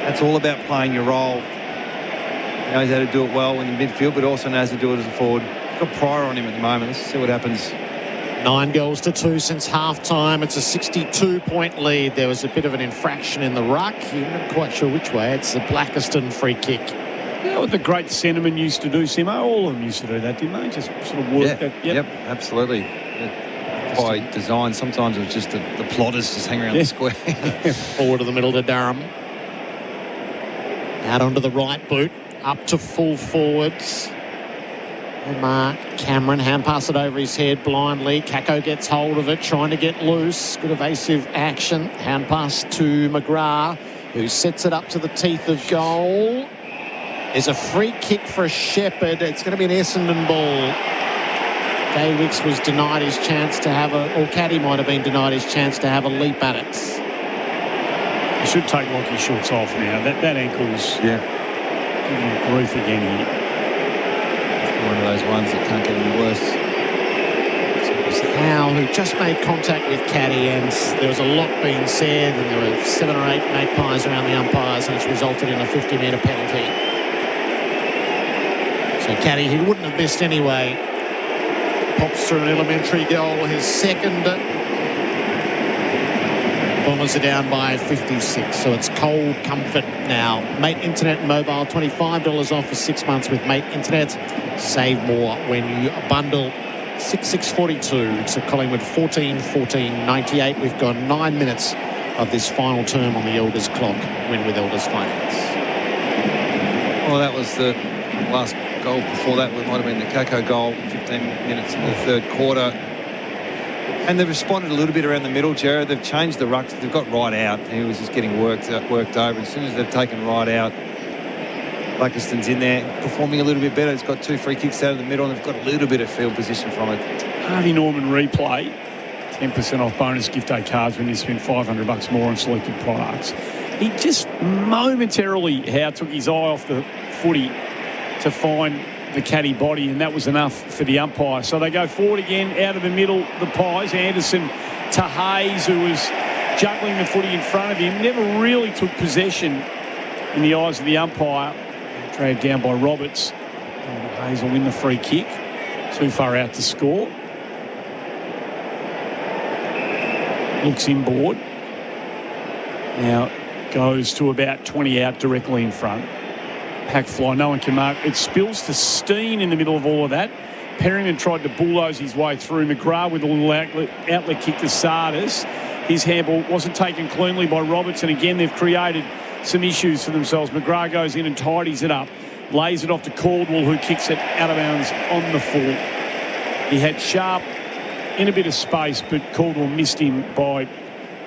that's all about playing your role. He knows how to do it well in the midfield, but also knows how to do it as a forward. Got Pryor on him at the moment. Let's see what happens. 9 goals to 2 since half-time. It's a 62-point lead. There was a bit of an infraction in the ruck. I'm not quite sure which way. It's a Blackiston free kick. You know what the great Sentiment used to do, Simo? All of them used to do that, didn't they? Just sort of work that. Yep, absolutely. By design, sometimes it was just the plotters just hang around the square. Forward to the middle to Durham. Out onto the right boot. Up to full forwards. And Mark Cameron hand pass it over his head blindly. Kako gets hold of it, trying to get loose. Good evasive action. Hand pass to McGrath, who sets it up to the teeth of goal. Is a free kick for Shepherd. It's going to be an Essendon ball. Day Wicks was denied his chance to have or Caddy might have been denied his chance to have a leap at it. He should take Lockie Schultz off now. That ankle's giving him grief again here. It's one of those ones that can't get any worse. Howe, who just made contact with Caddy, and there was a lot being said, and there were 7 or 8 magpies around the umpires, and it's resulted in a 50-metre penalty. So Caddy, he wouldn't have missed anyway. Pops through an elementary goal, his second. Bombers are down by 56, so it's cold comfort now. Mate Internet and Mobile, $25 off for 6 months with Mate Internet. Save more when you bundle. 6642 to Collingwood 14-14-98. We've got 9 minutes of this final term on the Elders clock. Win with Elders Finance. Well, that was the last goal. Before that, it might have been the Coco goal, 15 minutes in the third quarter. And they've responded a little bit around the middle, Gerard. They've changed the ruck. They've got right out. He was just getting worked over. As soon as they've taken right out, Blackiston's in there, performing a little bit better. He's got 2 free kicks out of the middle, and they've got a little bit of field position from it. Harvey Norman replay, 10% off bonus gift day cards when you spend $500 more on selected products. He just momentarily, took his eye off the footy to find the caddy body, and that was enough for the umpire. So they go forward again, out of the middle, the Pies. Anderson to Hayes, who was juggling the footy in front of him, never really took possession in the eyes of the umpire. Dragged down by Roberts. And Hayes will win the free kick. Too far out to score. Looks inboard. Now goes to about 20 out directly in front. Pack fly, no one can mark. It spills to Steen in the middle of all of that. Perryman tried to bulldoze his way through. McGrath with a little outlet kick to Sardis. His handball wasn't taken cleanly by Roberts, and again they've created some issues for themselves. McGrath goes in and tidies it up. Lays it off to Caldwell, who kicks it out of bounds on the full. He had Sharp in a bit of space, but Caldwell missed him by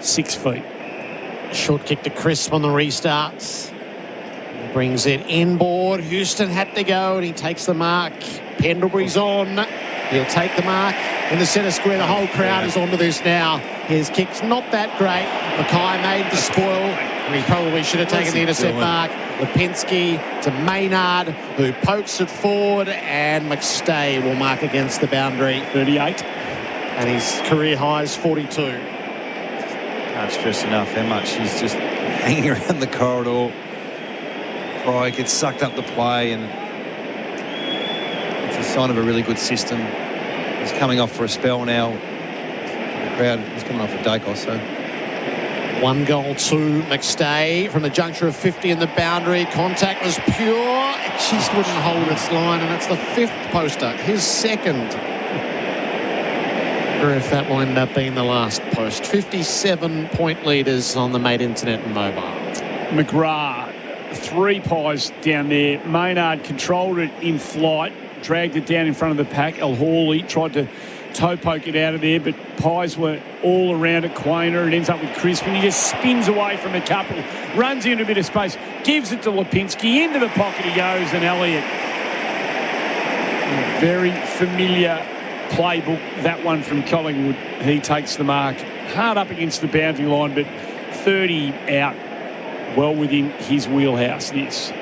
6 feet. Short kick to Crisp on the restarts. He brings it inboard. Houston had to go, and he takes the mark. Pendlebury's on. He'll take the mark in the centre square. The whole crowd is onto this now. His kick's not that great. Mackay made the spoil, and he probably should have taken the intercept mark. Lipinski to Maynard, who pokes it forward, and McStay will mark against the boundary. 38. And his career high is 42. Can't stress enough how much he's just hanging around the corridor. Fry gets sucked up the play, and it's a sign of a really good system. He's coming off for a spell now. The crowd is coming off for Dacos, so. 1 goal to McStay from the juncture of 50 in the boundary. Contact was pure. It just wouldn't hold its line, and that's the 5th poster, his 2nd. Or if that will end up being the last post. 57-point leaders on the Mate Internet and Mobile. McGrath, 3 Pies down there. Maynard controlled it in flight, dragged it down in front of the pack. El Hawley tried to toe poke it out of there, but Pies were all around it. Quainer, it ends up with Crisp, and he just spins away from a couple, runs into a bit of space, gives it to Lipinski, into the pocket he goes, and Elliott. Very familiar playbook, that one from Collingwood. He takes the mark, hard up against the boundary line, but 30 out, well within his wheelhouse, this.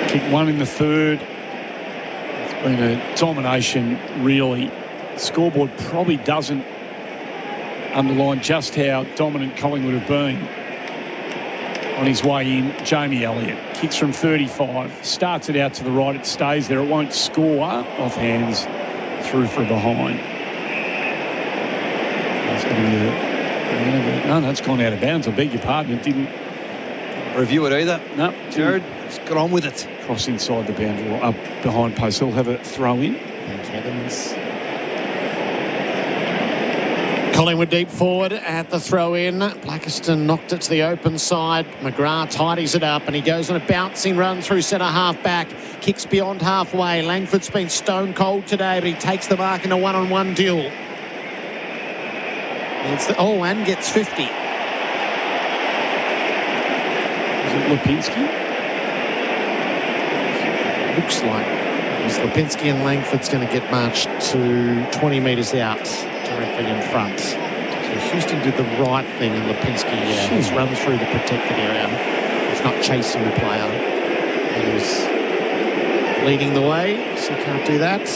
Kick 1 in the third. It's been a domination, really. Scoreboard probably doesn't underline just how dominant Collingwood have been. On his way in, Jamie Elliott kicks from 35, starts it out to the right, it stays there, it won't score, off hands, through from behind. That's going to be no, it's gone out of bounds, I beg your pardon, it didn't review it either. No, Gerard, just got on with it. Cross inside the boundary, up behind post, he'll have a throw in. Thank Evans. Collingwood deep forward at the throw-in. Blackiston knocked it to the open side. McGrath tidies it up, and he goes on a bouncing run through centre half back. Kicks beyond halfway. Langford's been stone cold today, but he takes the mark in a one-on-one duel. And gets 50. Is it Lipinski? Looks like it's Lipinski, and Langford's going to get marched to 20 metres out. Directly in front. So Houston did the right thing, and Lipinski has run through the protected area. He's not chasing the player. He was leading the way, so he can't do that.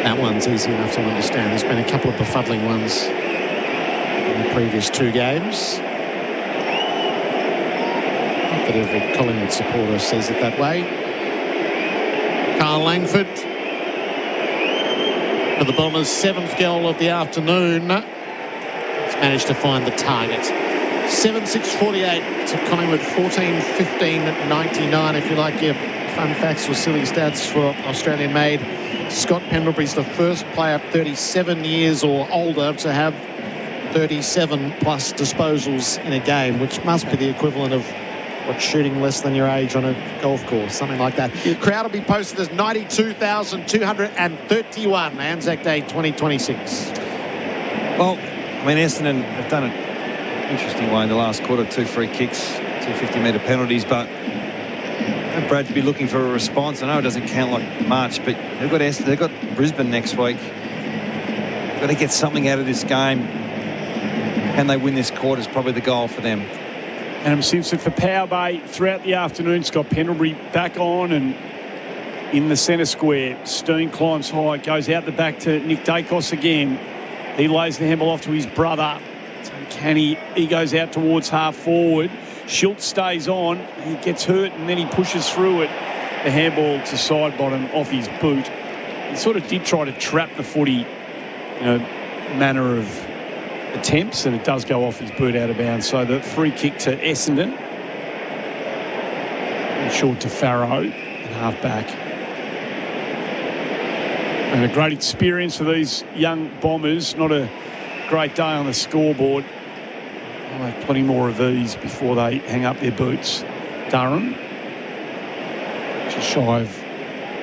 That one's easy enough to understand. There's been a couple of befuddling ones in the previous 2 games. Not that every Collingwood supporter sees it that way. Carl Langford For the Bombers' 7th goal of the afternoon. It's managed to find the target. 7-6-48 to Collingwood, 14-15-99. If you like your fun facts or silly stats for Australian-made, Scott Pendlebury's the first player 37 years or older to have 37 plus disposals in a game, which must be the equivalent of what, shooting less than your age on a golf course, something like that. Crowd will be posted as 92,231, Anzac Day 2026. Well, I mean, Essendon have done it interesting way in the last quarter. 2 free kicks, 2 50-metre penalties, but Brad to be looking for a response. I know it doesn't count like much, but they've got Brisbane next week. They've got to get something out of this game. Can they win this quarter is probably the goal for them. Adam Simpson for Power Bay throughout the afternoon. Scott Pendlebury back on and in the centre square. Steen climbs high, goes out the back to Nick Dacos again. He lays the handball off to his brother. So he goes out towards half forward. Schultz stays on. He gets hurt and then he pushes through it. The handball to side bottom off his boot. He sort of did try to trap the footy, manner of attempts, and it does go off his boot out of bounds. So the free kick to Essendon. And short to Farrow and half back. And a great experience for these young Bombers. Not a great day on the scoreboard. They'll have plenty more of these before they hang up their boots. Durham, just shy of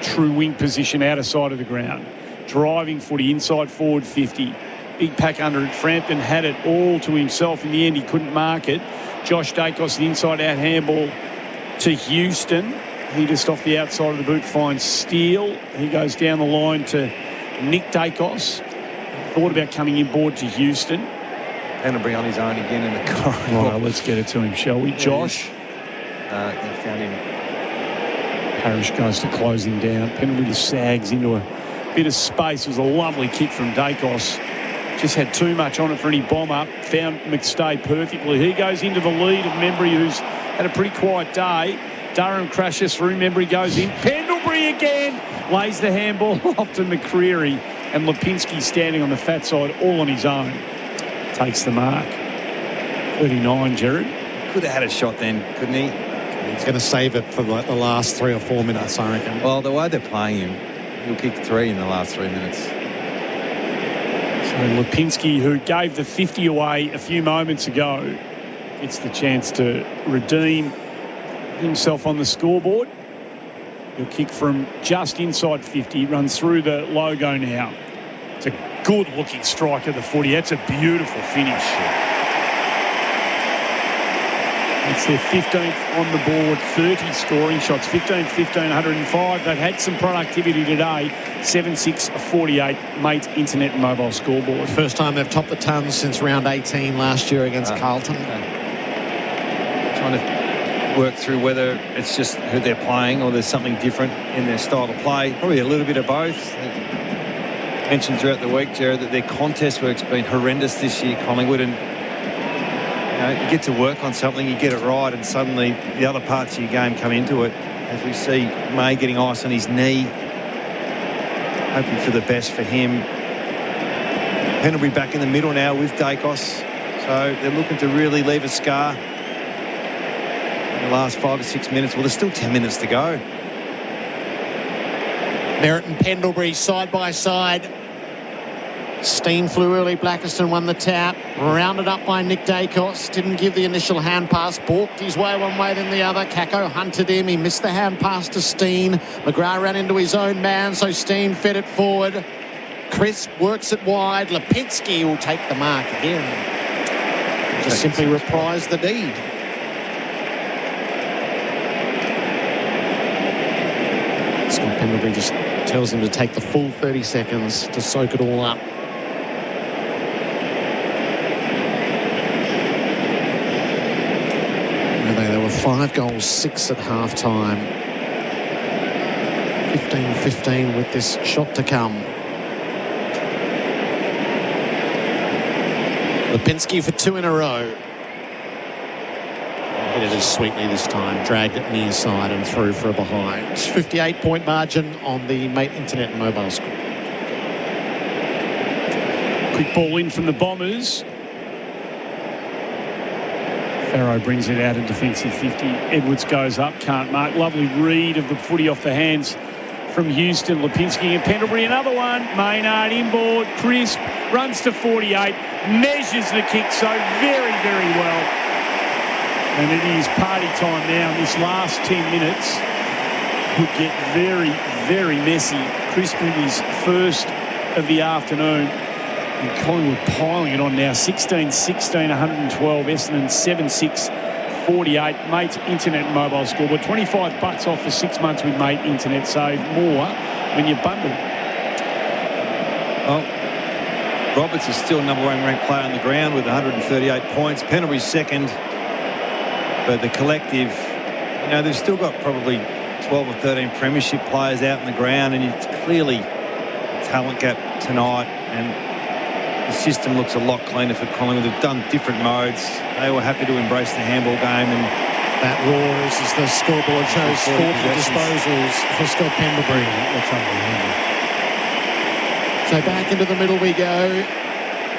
true wing position, outer side of the ground. Driving footy inside forward 50. Big pack under it. Frampton had it all to himself. In the end, he couldn't mark it. Josh Dacos, the inside-out handball to Houston. He just off the outside of the boot finds Steele. He goes down the line to Nick Dacos. Thought about coming in board to Houston. Pendlebury on his own again in the corridor. Right, let's get it to him, shall we? Josh. They found him. Parrish goes to close him down. Pendlebury just sags into a bit of space. It was a lovely kick from Dacos. Just had too much on it for any bomb up. Found McStay perfectly. He goes into the lead of Membry, who's had a pretty quiet day. Durham crashes through. Membry goes in. Pendlebury again lays the handball off to McCreary. And Lipinski standing on the fat side all on his own. Takes the mark. 39, Gerard. Could have had a shot then, couldn't he? He's going to save it for like the last 3 or 4 minutes, I reckon. Well, the way they're playing him, he'll kick 3 in the last 3 minutes. So Lipinski, who gave the 50 away a few moments ago, gets the chance to redeem himself on the scoreboard. He'll kick from just inside 50, runs through the logo now. It's a good-looking strike of the footy. That's a beautiful finish. It's their 15th on the board, 30 scoring shots, 15, 105. They've had some productivity today. 7-6-48, Mate Internet and Mobile scoreboard. First time they've topped the tons since round 18 last year against Carlton. Trying to work through whether it's just who they're playing or there's something different in their style of play. Probably a little bit of both. I mentioned throughout the week, Gerard, that their contest work's been horrendous this year, Collingwood, and you get to work on something, you get it right, and suddenly the other parts of your game come into it. As we see May getting ice on his knee, hoping for the best for him. Pendlebury back in the middle now with Dacos, so they're looking to really leave a scar in the last 5 or 6 minutes. Well, there's still 10 minutes to go. Merritt and Pendlebury side by side. Steen flew early. Blackiston won the tap. Rounded up by Nick Dacos. Didn't give the initial hand pass. Balked his way one way then the other. Kako hunted him. He missed the hand pass to Steen. McGrath ran into his own man, so Steen fed it forward. Chris works it wide. Lipinski will take the mark again. Just simply reprise the deed. Scott Pendlebury just tells him to take the full 30 seconds to soak it all up. There were 5 goals, 6 at half-time. 15-15 with this shot to come. Lipinski for 2 in a row. Hit it as sweetly this time. Dragged it near side and through for a behind. 58-point margin on the Mate Internet and Mobile score. Quick ball in from the Bombers. Farrow brings it out in defensive 50. Edwards goes up, can't mark. Lovely read of the footy off the hands from Houston. Lipinski and Pendlebury, another one. Maynard inboard, crisp, runs to 48, measures the kick so very, very well. And it is party time now. This last 10 minutes could get very, very messy. Crisp with his first of the afternoon. And Collingwood piling it on now. 16-16, 112. Essendon 7-6, 48. Mate's internet and mobile scoreboard. $25 off for 6 months with Mate Internet. Save more when you bundle. Well, Roberts is still number 1 ranked player on the ground with 138 points. Pendlebury's second. But the collective, you know, they've still got probably 12 or 13 premiership players out in the ground, and it's clearly a talent gap tonight. And the system looks a lot cleaner for Collingwood. They've done different modes. They were happy to embrace the handball game. And that roars as the scoreboard shows 40 disposals for Scott Pendlebury. That's unbelievable. So back into the middle we go.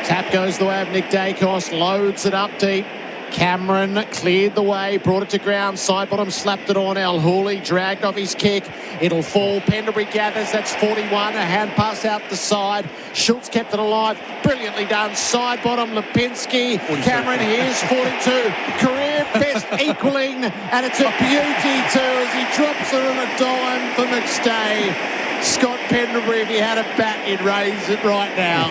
Tap goes the way of Nick Dacos. Loads it up deep. Cameron cleared the way, brought it to ground, side bottom, slapped it on. El Hooley dragged off his kick. It'll fall. Pendlebury gathers. That's 41. A hand pass out the side. Schultz kept it alive. Brilliantly done. Side bottom, Lipinski. Cameron, here's 42. Career best equaling. And it's a beauty too as he drops it on a dime for McStay. Scott Pendlebury, if he had a bat, he'd raise it right now.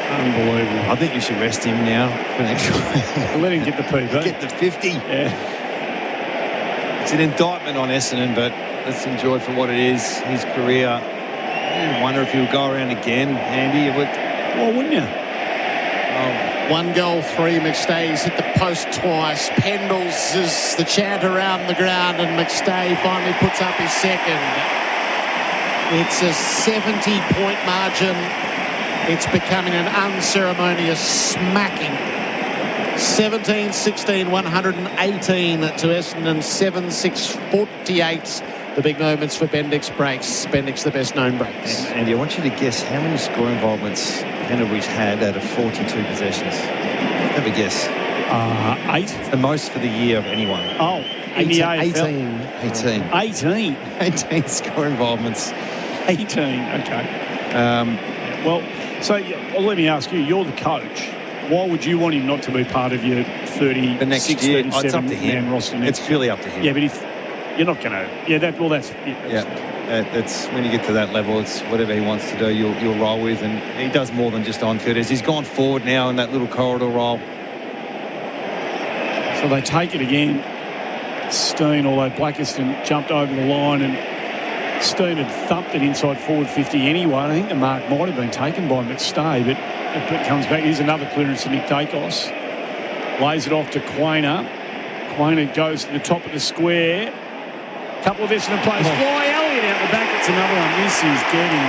unbelievable. I think you should rest him now for next week. Let him get the PB. Get the 50. Yeah. It's an indictment on Essendon, but let's enjoy it for what it is. His career. I wonder if he'll go around again, Andy. Well, wouldn't you? Oh. 1 goal, 3 McStay's hit the post twice. Pendles is the chant around the ground, and McStay finally puts up his second. It's a 70-point margin. It's becoming an unceremonious smacking. 17-16, 118 to Essendon, 7-6, 48. The big moments for Bendix breaks. Bendix, the best known breaks. Andy, I want you to guess how many score involvements Pendlebury's had out of 42 possessions. Have a guess. 8. It's the most for the year of anyone. Oh, in the AFL. 18 score involvements. 18, okay. Well, let me ask you, you're the coach. Why would you want him not to be part of your 36, the next year? It's up to him. Man roster it's purely up to him. Yeah, but if you're not going to... that's when you get to that level, it's whatever he wants to do, you'll roll with, and he does more than just on-field. He's gone forward now in that little corridor role. So they take it again. Steen, although Blackiston jumped over the line, and Steen had thumped it inside forward 50 anyway. I think the mark might have been taken by McStay, but it comes back. Here's another clearance to Nick Dacos. Lays it off to Quainer. Quainer goes to the top of the square. Couple of Essendon players. Fly Elliott out the back. It's another one. This is getting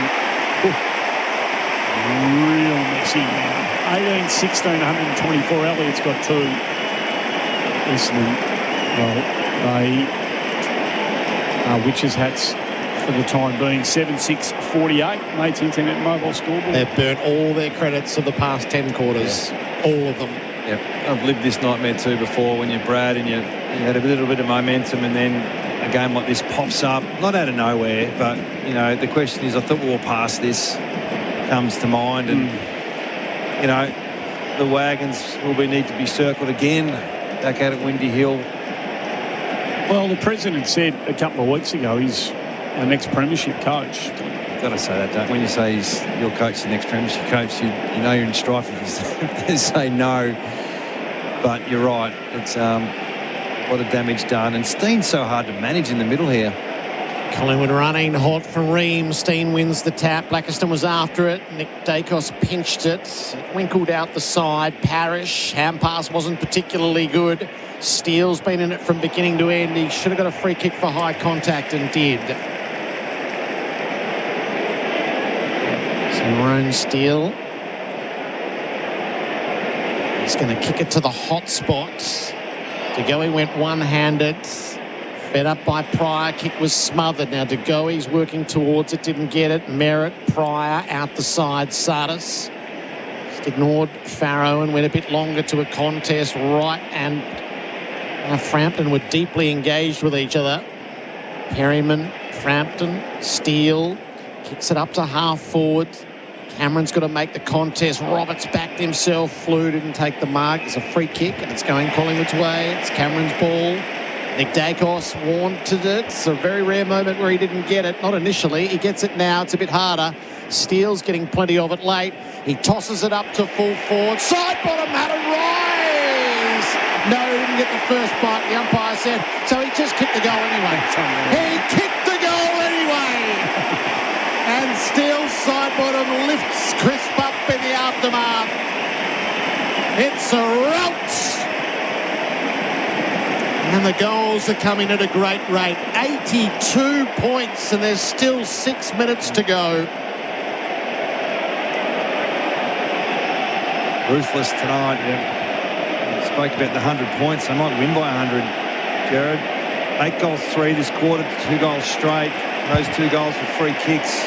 real messy now. 18-16, 124. Elliott's got 2. Essendon, well, they are witches' hats for the time being. 7-6, 48. Mate's internet mobile scoreboard. They've burnt all their credits of the past 10 quarters. Yeah. All of them. Yep. I've lived this nightmare too before when you're Brad and you had a little bit of momentum, and then a game like this pops up, not out of nowhere, but, you know, the question is, I thought we were past this, comes to mind, and, you know, the wagons will need to be circled again back out at Windy Hill. Well, the president said a couple of weeks ago he's our next premiership coach. You've got to say that, don't you? When you say he's your coach, the next premiership coach, you know you're in strife if you say no. But you're right. It's a lot of damage done. And Steen's so hard to manage in the middle here. Collingwood running hot for Ream. Steen wins the tap. Blackiston was after it. Nick Dacos pinched it. It winkled out the side. Parrish. Hand pass wasn't particularly good. Steele's been in it from beginning to end. He should have got a free kick for high contact and did. So Ron Steele. He's going to kick it to the hot spot. De Goey went one-handed. Fed up by Pryor. Kick was smothered. Now De Goey's working towards it. Didn't get it. Merritt, Pryor out the side. Sardis. Just ignored Farrow and went a bit longer to a contest. Wright and Frampton were deeply engaged with each other. Perryman, Frampton, Steele, kicks it up to half forward. Cameron's got to make the contest. Roberts backed himself. Flew didn't take the mark. It's a free kick and it's going Collingwood's way. It's Cameron's ball. Nick Dacos wanted it. It's a very rare moment where he didn't get it. Not initially. He gets it now. It's a bit harder. Steele's getting plenty of it late. He tosses it up to full forward. Side bottom, Madden Rise! No, he didn't get the first bite, the umpire said. So he just kicked the goal anyway. He kicked the goal anyway! And Steele's side bottom lifts Crisp up in the aftermath. It's a rout! And the goals are coming at a great rate. 82 points, and there's still 6 minutes to go. Ruthless tonight. Yeah. Spoke about the 100 points. They might win by 100. Gerard, 8 goals, 3 this quarter, 2 goals straight. Those 2 goals were free kicks.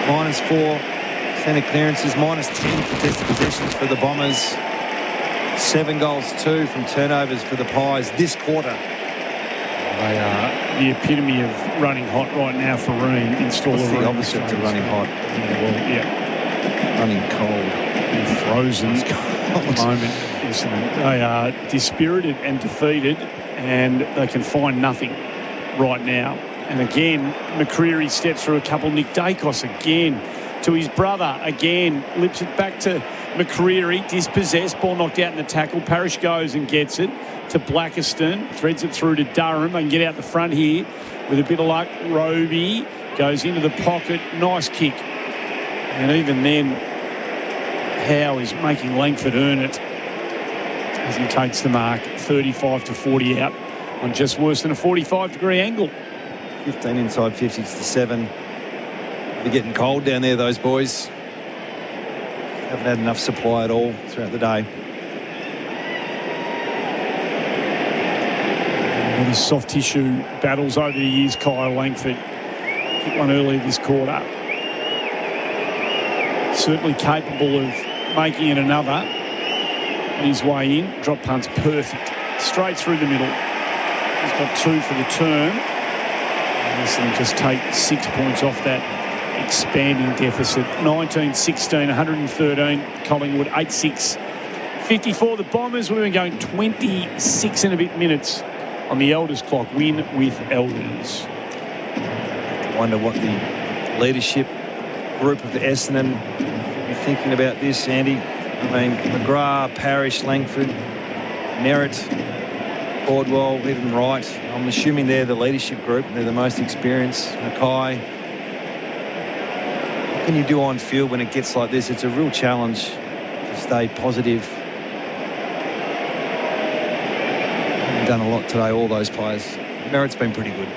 -4 centre clearances, -10 contested possessions for the Bombers. 7 goals, 2 from turnovers for the Pies this quarter. They are the epitome of running hot right now for Roon. What's the opposite to running hot? Running cold. And frozen at the moment. They are dispirited and defeated, and they can find nothing right now. And again, McCreery steps through a couple. Nick Dacos again to his brother again. Lips it back to McCreery. Dispossessed. Ball knocked out in the tackle. Parrish goes and gets it to Blackiston. Threads it through to Durham. They can get out the front here with a bit of luck. Roby goes into the pocket. Nice kick. And even then, Howe is making Langford earn it as he takes the mark. 35 to 40 out on just worse than a 45-degree angle. 15 inside 50s to 7. They're getting cold down there, those boys. Haven't had enough supply at all throughout the day. All the soft tissue battles over the years, Kyle Langford. Hit one earlier this quarter. Certainly capable of making it another. On his way in, drop punt's perfect. Straight through the middle. He's got 2 for the term. And just take 6 points off that expanding deficit. 19-16, 113. Collingwood 8-6. 54. The Bombers, we've been going 26 and a bit minutes on the Elders clock. Win with Elders. I wonder what the leadership group of the Essendon are thinking about this, Andy. I mean, McGrath, Parrish, Langford, Merritt, Cordwell, even Wright. I'm assuming they're the leadership group. They're the most experienced. Mackay. What can you do on field when it gets like this? It's a real challenge to stay positive. They've done a lot today, all those players. Merritt's been pretty good.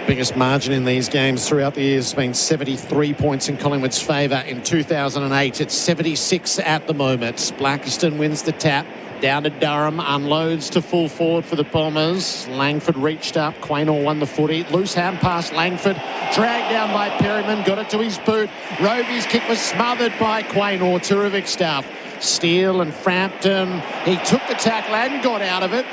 Biggest margin in these games throughout the years has been 73 points in Collingwood's favour. In 2008, it's 76 at the moment. Blackiston wins the tap. Down to Durham, unloads to full forward for the Bombers. Langford reached up. Quaynor won the footy. Loose hand pass Langford. Dragged down by Perryman. Got it to his boot. Roby's kick was smothered by Quaynor. Terrific stuff. Steele and Frampton. He took the tackle and got out of it.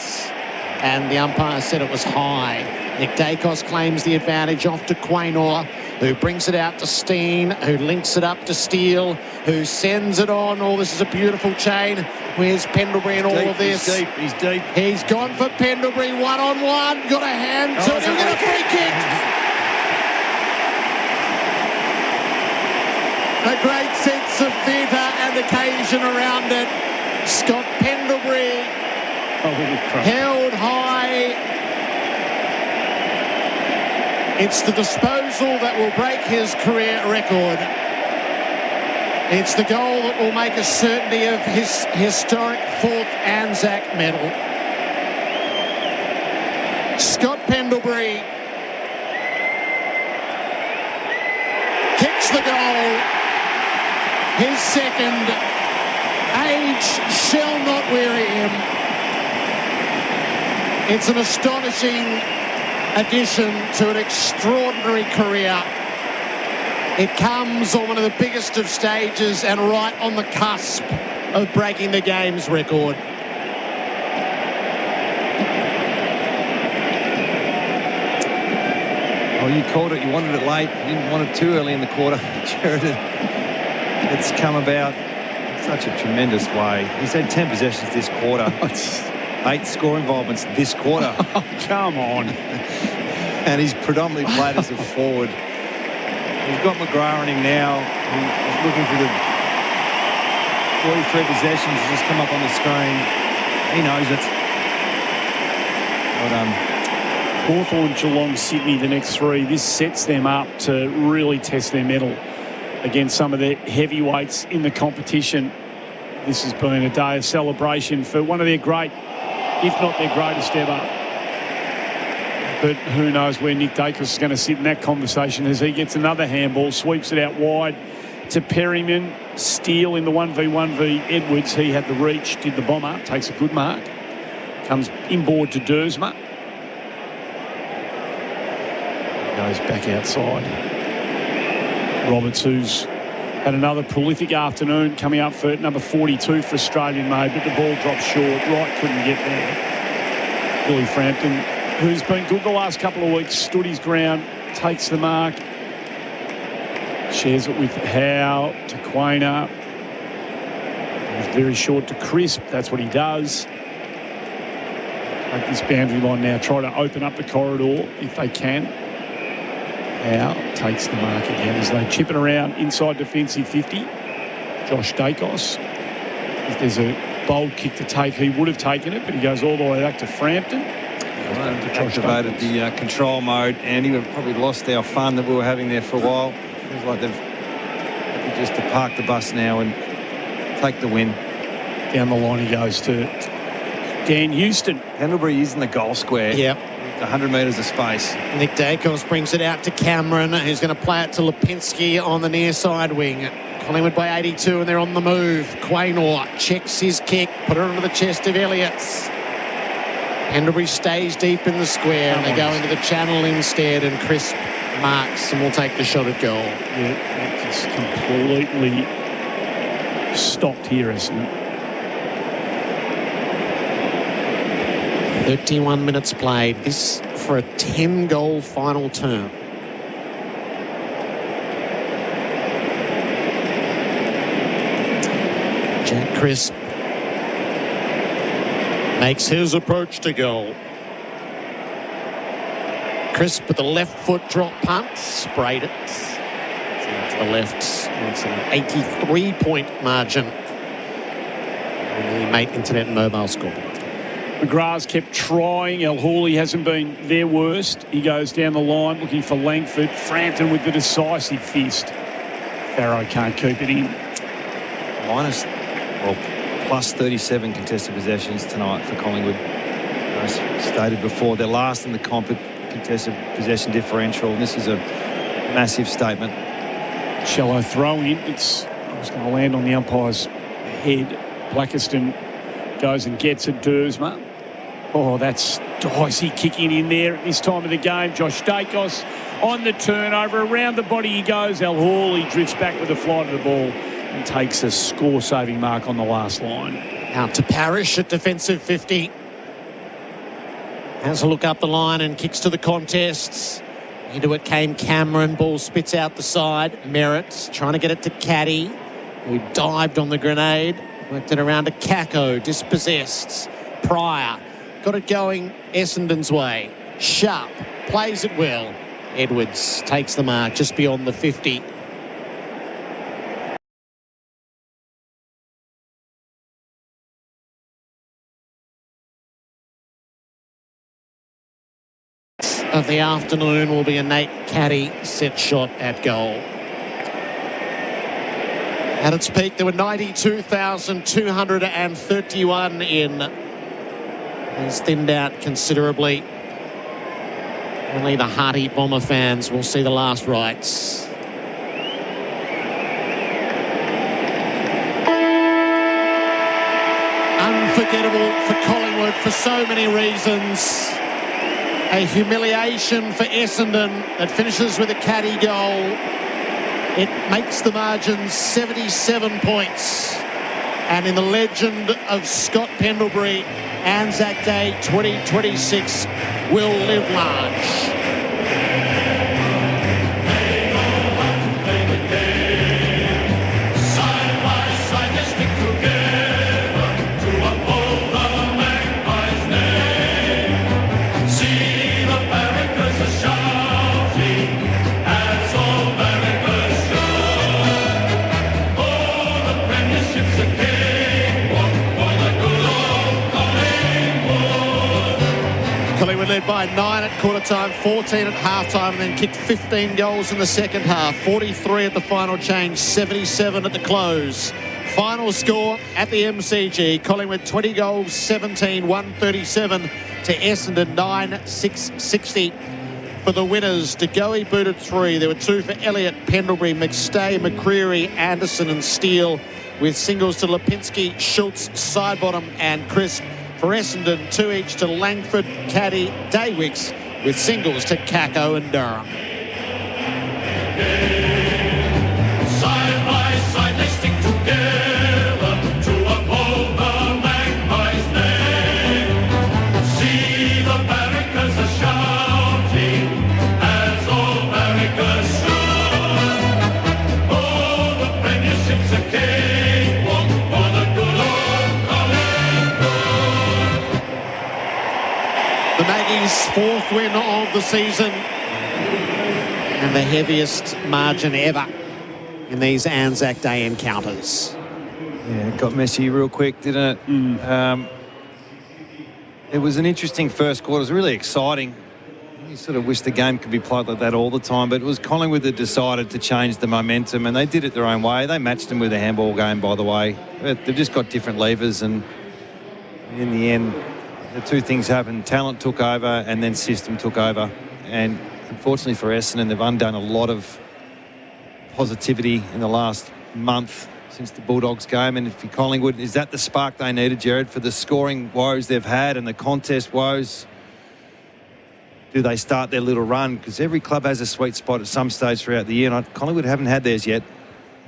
And the umpire said it was high. Nick Dacos claims the advantage off to Quaynor, who brings it out to Steen, who links it up to Steele, who sends it on. Oh, this is a beautiful chain. Where's Pendlebury in all of this? He's deep. He's deep. He's gone for Pendlebury, one-on-one. Got a hand to it. He'll get a free kick. A great sense of theatre and occasion around it. Scott Pendlebury held high. It's the disposal that will break his career record. It's the goal that will make a certainty of his historic 4th Anzac medal. Scott Pendlebury kicks the goal. His second. Age shall not weary him. It's an astonishing addition to an extraordinary career. It comes on one of the biggest of stages and right on the cusp of breaking the game's record. Oh, you called it. You wanted it late. You didn't want it too early in the quarter. Gerard, it's come about in such a tremendous way. He's had 10 possessions this quarter. 8 score involvements this quarter. Oh, come on. And he's predominantly played as a forward. He's got McGrath in him now. He's looking for the 43 possessions just come up on the screen. He knows it. Well done. Hawthorn, Geelong, Sydney, the next 3. This sets them up to really test their mettle against some of the heavyweights in the competition. This has been a day of celebration for one of their great, if not their greatest ever. But who knows where Nick Dacos is going to sit in that conversation as he gets another handball, sweeps it out wide to Perryman. Steele in the 1v1v Edwards. He had the reach, did the bomber, takes a good mark. Comes inboard to Dersma. Goes back outside. Roberts, who's had another prolific afternoon, coming up for number 42 for Australian made, but the ball dropped short. Wright couldn't get there. Billy Frampton, who's been good the last couple of weeks, stood his ground, takes the mark, shares it with Howe to Quainer. He's very short to Crisp. That's what he does. Take this boundary line now, try to open up the corridor if they can. Howe takes the mark again as they chip it around inside defensive 50. Josh Dacos. If there's a bold kick to take, he would have taken it, but he goes all the way back to Frampton. Activated the control mode, and he would have probably lost our fun that we were having there for a while. Feels like they've just to park the bus now and take the win. Down the line he goes to Dan Houston. Pendlebury is in the goal square. Yep. 100 metres of space. Nick Dacos brings it out to Cameron, who's going to play it to Lipinski on the near side wing. Collingwood by 82, and they're on the move. Quaynor checks his kick, put it onto the chest of Elliott's. Pendlebury stays deep in the square, and they go into the channel instead, and Crisp marks and will take the shot at goal. Yeah, that just completely stopped here, isn't it? 31 minutes played. This for a 10-goal final term. Jack Crisp makes his approach to goal. Crisp with the left foot drop punt, sprayed it to the left. It's an 83-point margin on the Mate Internet and Mobile scoreboard. McGrath's kept trying. El Hawley hasn't been their worst. He goes down the line looking for Langford. Frampton with the decisive fist. Farrow can't keep it in. Plus 37 contested possessions tonight for Collingwood. As stated before, they're last in the comp at contested possession differential. And this is a massive statement. Shallow throw in. It's going to land on the umpire's head. Blackiston goes and gets it. Dersma. Oh, that's dicey kicking in there at this time of the game. Josh Dacos on the turnover. Around the body he goes. El Hawley drifts back with the flight of the ball and takes a score-saving mark on the last line. Out to Parrish at defensive 50. Has a look up the line and kicks to the contests. Into it came Cameron. Ball spits out the side. Merritt trying to get it to Caddy, who dived on the grenade. Worked it around to Kako. Dispossessed. Pryor got it going Essendon's way. Sharp plays it well. Edwards takes the mark just beyond the 50. Of the afternoon will be a Nate Caddy set shot at goal. At its peak, there were 92,231 in. It's thinned out considerably. Only the hearty Bomber fans will see the last rites. Unforgettable for Collingwood for so many reasons. A humiliation for Essendon that finishes with a Caddy goal. It makes the margin 77 points. And in the legend of Scott Pendlebury, Anzac Day 2026 will live large. Led by 9 at quarter time, 14 at half time, and then kicked 15 goals in the second half. 43 at the final change, 77 at the close. Final score at the MCG, Collingwood 20 goals, 17, 137 to Essendon 9, 660 for the winners. De Goey booted 3. There were 2 for Elliott, Pendlebury, McStay, McCreery, Anderson and Steele, with singles to Lipinski, Schultz, Sidebottom and Crisp. For Essendon, 2 each to Langford, Caddy, Daywicks, with singles to Kako and Durham. Side by side they stick together to uphold the Magpies' name. See the barricades are shouting as all barricades should. Oh, the premiership's a cakewalk for the good old Collingwood. The Maggies' 4th win of the season and the heaviest margin ever in these Anzac Day encounters. Yeah, it got messy real quick, didn't it? It was an interesting first quarter. It was really exciting. You sort of wish the game could be played like that all the time, but it was Collingwood that decided to change the momentum, and they did it their own way. They matched them with a handball game, by the way. They've just got different levers, and in the end, the two things happened. Talent took over, and then system took over. And unfortunately for Essendon, they've undone a lot of positivity in the last month since the Bulldogs game. And for Collingwood, is that the spark they needed, Gerard, for the scoring woes they've had and the contest woes? Do they start their little run? Because every club has a sweet spot at some stage throughout the year, and Collingwood haven't had theirs yet.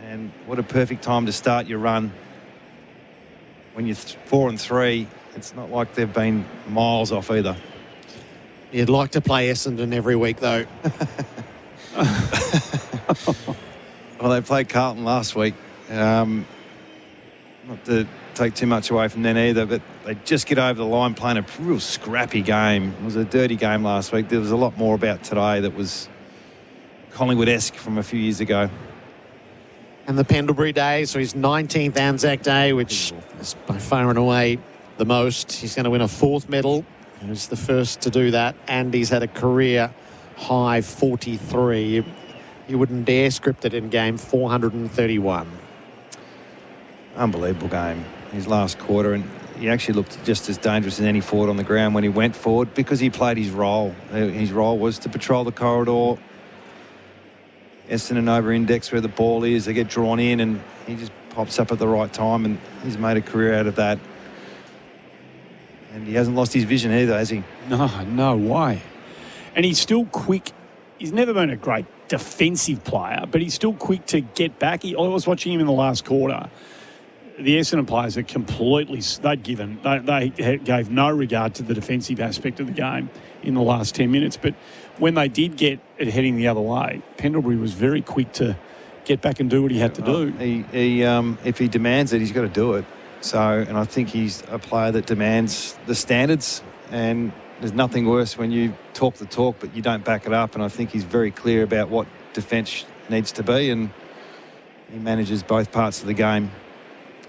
And what a perfect time to start your run. When you're 4-3, it's not like they've been miles off either. You'd like to play Essendon every week, though. Well, they played Carlton last week. Not to take too much away from them either, but they just get over the line playing a real scrappy game. It was a dirty game last week. There was a lot more about today that was Collingwood-esque from a few years ago. And the Pendlebury Day, so his 19th Anzac Day, which is by far and away the most. He's going to win a 4th medal. He was the first to do that, and he's had a career high 43. You wouldn't dare script it in game 431. Unbelievable game, his last quarter, and he actually looked just as dangerous as any forward on the ground when he went forward because he played his role. His role was to patrol the corridor. Essendon over-index where the ball is. They get drawn in, and he just pops up at the right time, and he's made a career out of that. And he hasn't lost his vision either, has he? No way. And he's still quick. He's never been a great defensive player, but he's still quick to get back. I was watching him in the last quarter. The Essendon players are completely... They gave no regard to the defensive aspect of the game in the last 10 minutes. But when they did get it heading the other way, Pendlebury was very quick to get back and do what he had to do. If he demands it, he's got to do it. So, and I think he's a player that demands the standards, and there's nothing worse when you talk the talk but you don't back it up, and I think he's very clear about what defence needs to be, and he manages both parts of the game.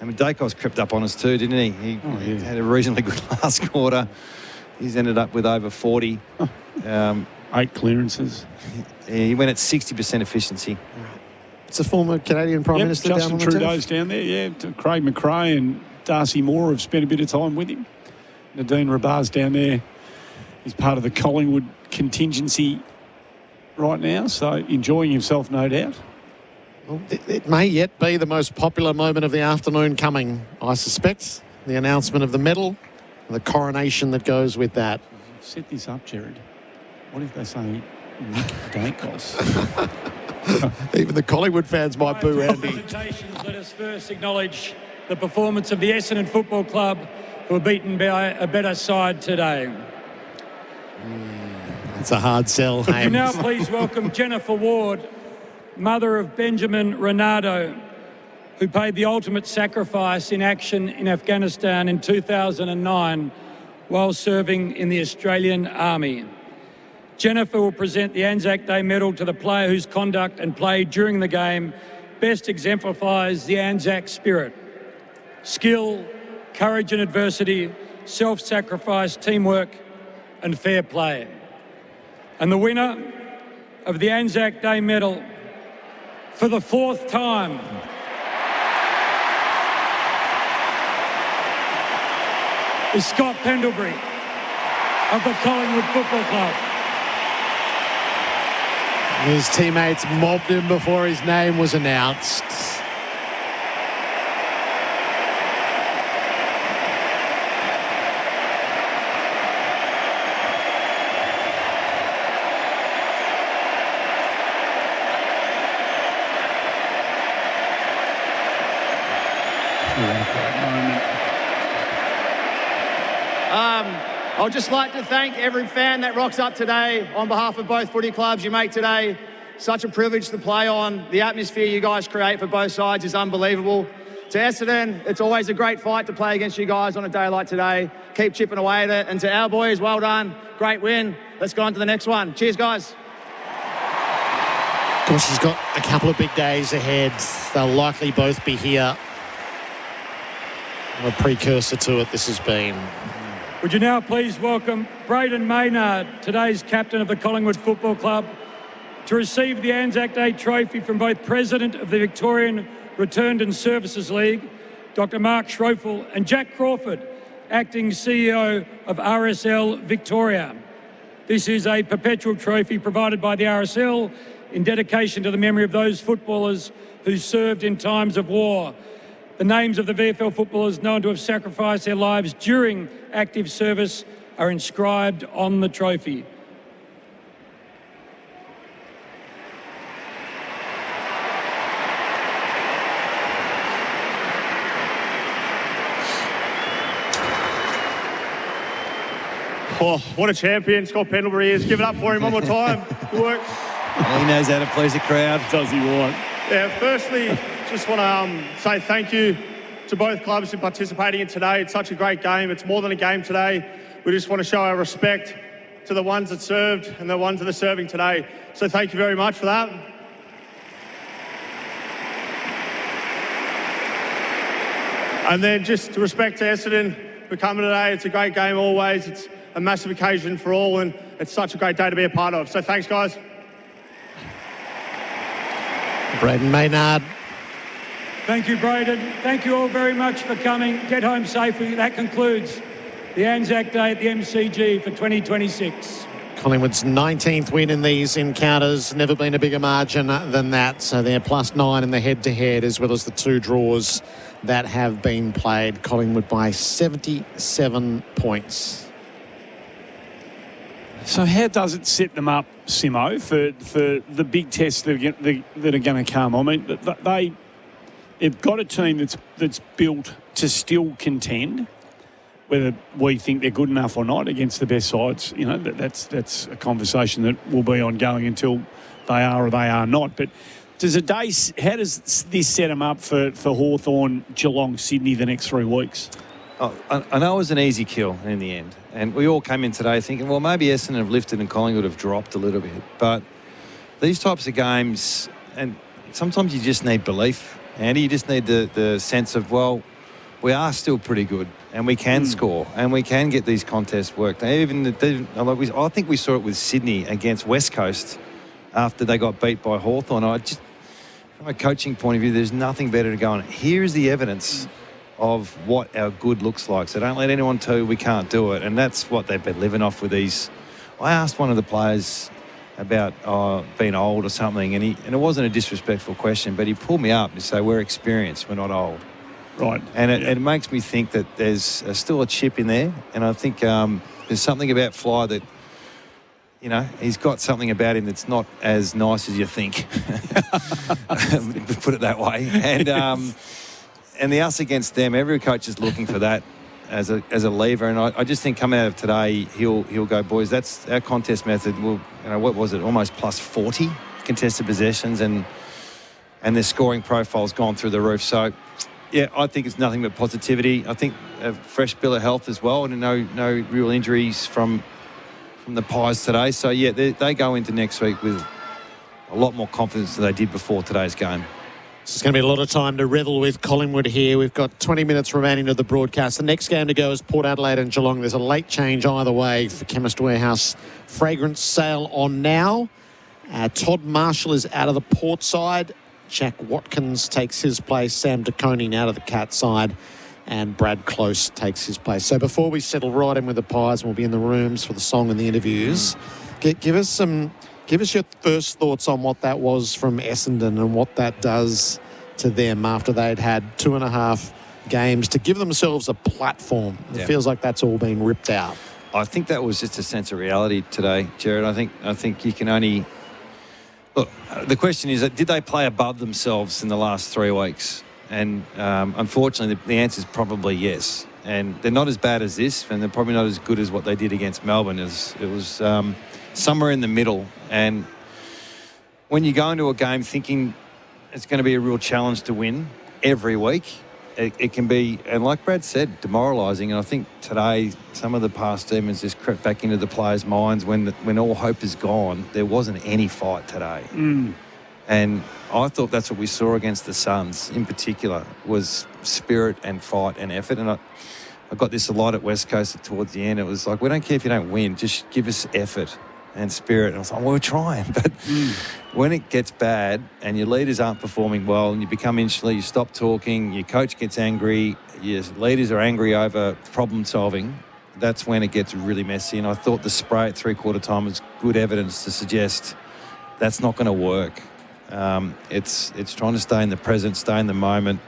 I mean, Dacos crept up on us too, didn't he? He had a reasonably good last quarter. He's ended up with over 40. 8 clearances. He went at 60% efficiency. It's a former Canadian Prime Minister Justin down on the Trudeau's down there, yeah. Craig McRae and Darcy Moore have spent a bit of time with him. Nadine Rabar's down there. He's part of the Collingwood contingency right now, so enjoying himself, no doubt. Well, it may yet be the most popular moment of the afternoon coming, I suspect. The announcement of the medal and the coronation that goes with that. Set this up, Gerard. What if they say Nick Dacos? Even the Collingwood fans might boo Andy. Let us first acknowledge the performance of the Essendon Football Club, who were beaten by a better side today. It's a hard sell. Would you now please welcome Jennifer Ward, mother of Benjamin Renato, who paid the ultimate sacrifice in action in Afghanistan in 2009 while serving in the Australian Army. Jennifer will present the Anzac Day medal to the player whose conduct and play during the game best exemplifies the Anzac spirit. Skill, courage in adversity, self-sacrifice, teamwork and fair play. And the winner of the Anzac Day medal for the 4th time is Scott Pendlebury of the Collingwood Football Club. His teammates mobbed him before his name was announced. I'd just like to thank every fan that rocks up today on behalf of both footy clubs. You make today such a privilege to play on. The atmosphere you guys create for both sides is unbelievable. To Essendon, it's always a great fight to play against you guys on a day like today. Keep chipping away at it. And to our boys, well done. Great win. Let's go on to the next one. Cheers, guys. Of course, he's got a couple of big days ahead. They'll likely both be here. A precursor to it, this has been. Would you now please welcome Brayden Maynard, today's captain of the Collingwood Football Club, to receive the Anzac Day trophy from both President of the Victorian Returned and Services League, Dr. Mark Schroeffel, and Jack Crawford, acting CEO of RSL Victoria. This is a perpetual trophy provided by the RSL in dedication to the memory of those footballers who served in times of war. The names of the VFL footballers known to have sacrificed their lives during active service are inscribed on the trophy. Oh, what a champion Scott Pendlebury is. Give it up for him one more time. Good work. He knows how to please a crowd. Does he want? Yeah, firstly, just want to say thank you to both clubs for participating in today. It's such a great game. It's more than a game today. We just want to show our respect to the ones that served and the ones that are serving today. So thank you very much for that. And then just to respect to Essendon for coming today. It's a great game always. It's a massive occasion for all, and it's such a great day to be a part of. So thanks, guys. Brayden Maynard. Thank you, Brayden. Thank you all very much for coming. Get home safely. That concludes the Anzac Day at the MCG for 2026. Collingwood's 19th win in these encounters. Never been a bigger margin than that. So they're +9 in the head-to-head, as well as the 2 draws that have been played. Collingwood by 77 points. So how does it set them up, Simo, for the big tests that are going to come? I mean, they've got a team that's built to still contend, whether we think they're good enough or not against the best sides. You know, that's a conversation that will be ongoing until they are or they are not. But how does this set them up for Hawthorn, Geelong, Sydney the next 3 weeks? Oh, I know it was an easy kill in the end. And we all came in today thinking, well, maybe Essendon have lifted and Collingwood have dropped a little bit. But these types of games, and sometimes you just need belief, Andy. You just need the sense of, well, we are still pretty good and we can score and we can get these contests worked. I think we saw it with Sydney against West Coast after they got beat by Hawthorn. From a coaching point of view, there's nothing better to go on. Here is the evidence of what our good looks like. So don't let anyone tell you we can't do it. And that's what they've been living off with these. I asked one of the players about being old or something, and it wasn't a disrespectful question, but he pulled me up and said, we're experienced, we're not old. Right. And it makes me think that there's still a chip in there. And I think there's something about Fly that you know, he's got something about him that's not as nice as you think. Put it that way. And the us against them, every coach is looking for that as a lever. And I just think coming out of today, he'll go, boys, that's our contest method. Well, you know, what was it? Almost plus 40 contested possessions, and their scoring profile's gone through the roof. So, yeah, I think it's nothing but positivity. I think a fresh bill of health as well, and no real injuries from the Pies today. So, yeah, they go into next week with a lot more confidence than they did before today's game. It's going to be a lot of time to revel with Collingwood here. We've got 20 minutes remaining to the broadcast. The next game to go is Port Adelaide and Geelong. There's a late change either way for Chemist Warehouse. Fragrance sale on now. Todd Marshall is out of the Port side. Jack Watkins takes his place. Sam DeConing out of the Cat side. And Brad Close takes his place. So before we settle right in with the Pies, and we'll be in the rooms for the song and the interviews, give us your first thoughts on what that was from Essendon and what that does to them after they'd had 2.5 games to give themselves a platform. It feels like that's all been ripped out. I think that was just a sense of reality today, Gerard. I think you can only... Look, the question is, did they play above themselves in the last 3 weeks? And unfortunately, the answer is probably yes. And they're not as bad as this, and they're probably not as good as what they did against Melbourne. It was somewhere in the middle. And when you go into a game thinking it's going to be a real challenge to win every week, it can be, and like Brad said, demoralising. And I think today some of the past demons just crept back into the players' minds when all hope is gone. There wasn't any fight today. And I thought that's what we saw against the Suns in particular, was spirit and fight and effort. And I got this a lot at West Coast towards the end. It was like, we don't care if you don't win, just give us effort and spirit. And I was like, well, we're trying. But when it gets bad and your leaders aren't performing well and you become insular, you stop talking, your coach gets angry, your leaders are angry over problem solving, that's when it gets really messy. And I thought the spray at three-quarter time was good evidence to suggest that's not going to work. It's trying to stay in the present, stay in the moment.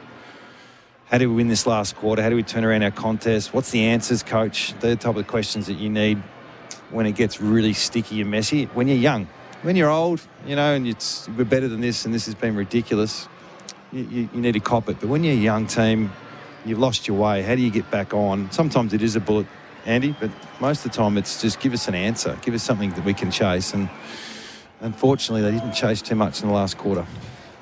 How do we win this last quarter? How do we turn around our contest? What's the answers, coach? They're the type of questions that you need when it gets really sticky and messy. When you're young, when you're old, you know, and we're better than this and this has been ridiculous, you need to cop it. But when you're a young team, you've lost your way. How do you get back on? Sometimes it is a bullet, Andy, but most of the time it's just give us an answer. Give us something that we can chase. And unfortunately, they didn't chase too much in the last quarter.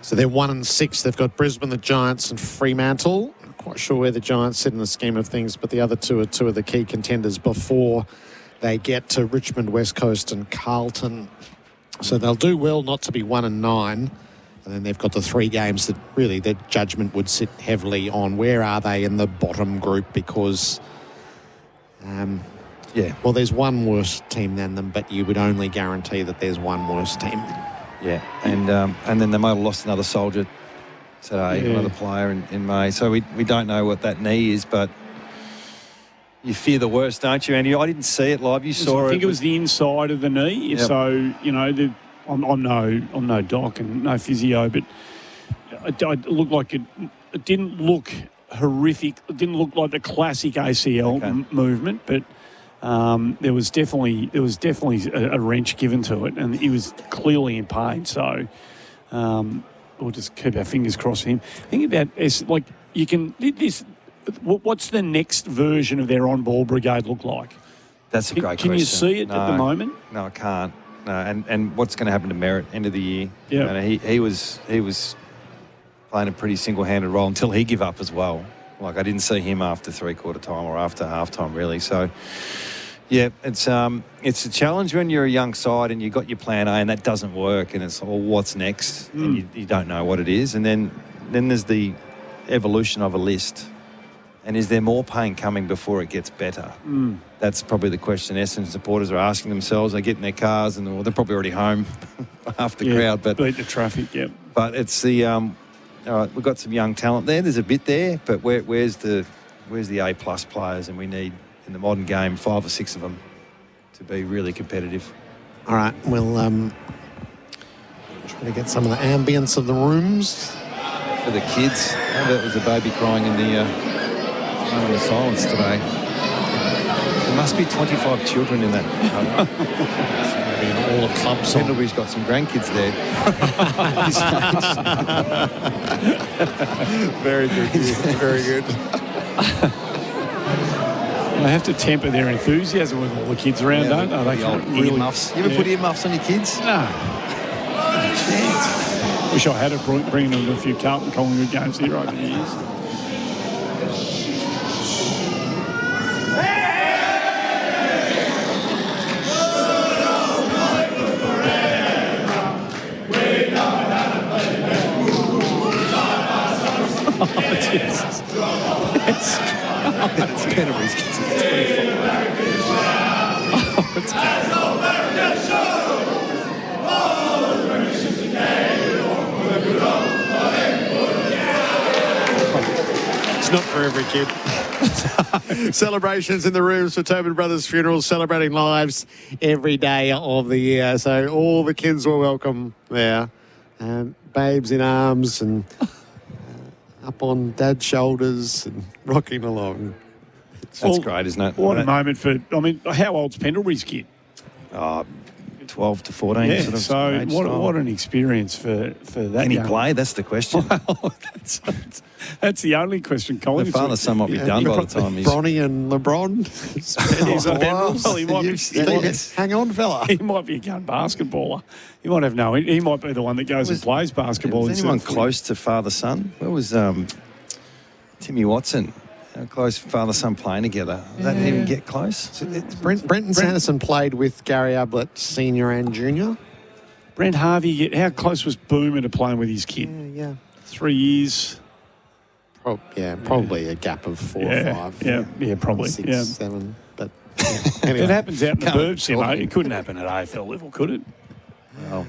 So they're 1-6. They've got Brisbane, the Giants, and Fremantle. Not quite sure where the Giants sit in the scheme of things, but the other two are two of the key contenders before they get to Richmond, West Coast, and Carlton. So they'll do well not to be 1-9. And then they've got the 3 games that really their judgment would sit heavily on. Where are they in the bottom group? Because, well, there's one worse team than them, but you would only guarantee that there's one worse team. Yeah, and then they might have lost another soldier today, another player in May. So we don't know what that knee is, but you fear the worst, don't you, Andy? I didn't see it live. You saw it. I think it was the inside of the knee. Yep. So, you know, I'm no doc and no physio, but it looked like it didn't look horrific. It didn't look like the classic ACL movement, but there was definitely a wrench given to it, and he was clearly in pain. So we'll just keep our fingers crossed for him. Think about like you can this. What's the next version of their on-ball brigade look like? That's a great question. Can you see it at the moment? No, I can't. No, and what's going to happen to Merritt end of the year? Yeah, he was playing a pretty single-handed role until he gave up as well. Like I didn't see him after three-quarter time or after half-time really. So yeah, it's a challenge when you're a young side and you've got your plan A and that doesn't work, and it's what's next, and you don't know what it is, and then there's the evolution of a list. And is there more pain coming before it gets better? That's probably the question Essendon supporters are asking themselves. They get in their cars and they're probably already home after the crowd. But beat the traffic, But it's the all right, we've got some young talent there. There's a bit there, but where's the A+ players? And we need in the modern game 5 or 6 of them to be really competitive. All right, we'll try to get some of the ambience of the rooms for the kids. Oh, that was a baby crying in the silence today. There must be 25 children in that. probably in all of club song. Pendlebury's got some grandkids there. Very good. Very good. They have to temper their enthusiasm with all the kids around, don't they? They The can't old really... earmuffs. You ever put earmuffs on your kids? No. Not a chance. Wish I had it bringing them to a few Carlton Collingwood games here over the years. Oh, Jesus. It's Canterbury's kids. It's not for every kid. Celebrations in the rooms for Tobin Brothers Funerals, celebrating lives every day of the year. So all the kids were welcome there. Babes in arms and up on Dad's shoulders and rocking along. That's great, isn't it? What a moment for... I mean, how old's Pendlebury's kid? 12 to 14. Yeah, sort of so age what style. an experience for that. Can he play? That's the question. Well, that's the only question, Colin. The father-son might be done by the time he's... Bronny and LeBron. Well, he might be, hang on, fella. He might be a gun basketballer. He might have no... He might be the one that goes and plays basketball. Was anyone close to father-son? Where was Timmy Watson? How close father-son playing together? They didn't even get close. Brenton Sanderson played with Gary Ablett, Senior and Junior. Brent Harvey, how close was Boomer to playing with his kid? Yeah. 3 years. Probably a gap of 4 or 5. Yeah, probably. 6, 7. But anyway. It happens out in the burbs, mate. It couldn't happen at AFL level, could it? Well,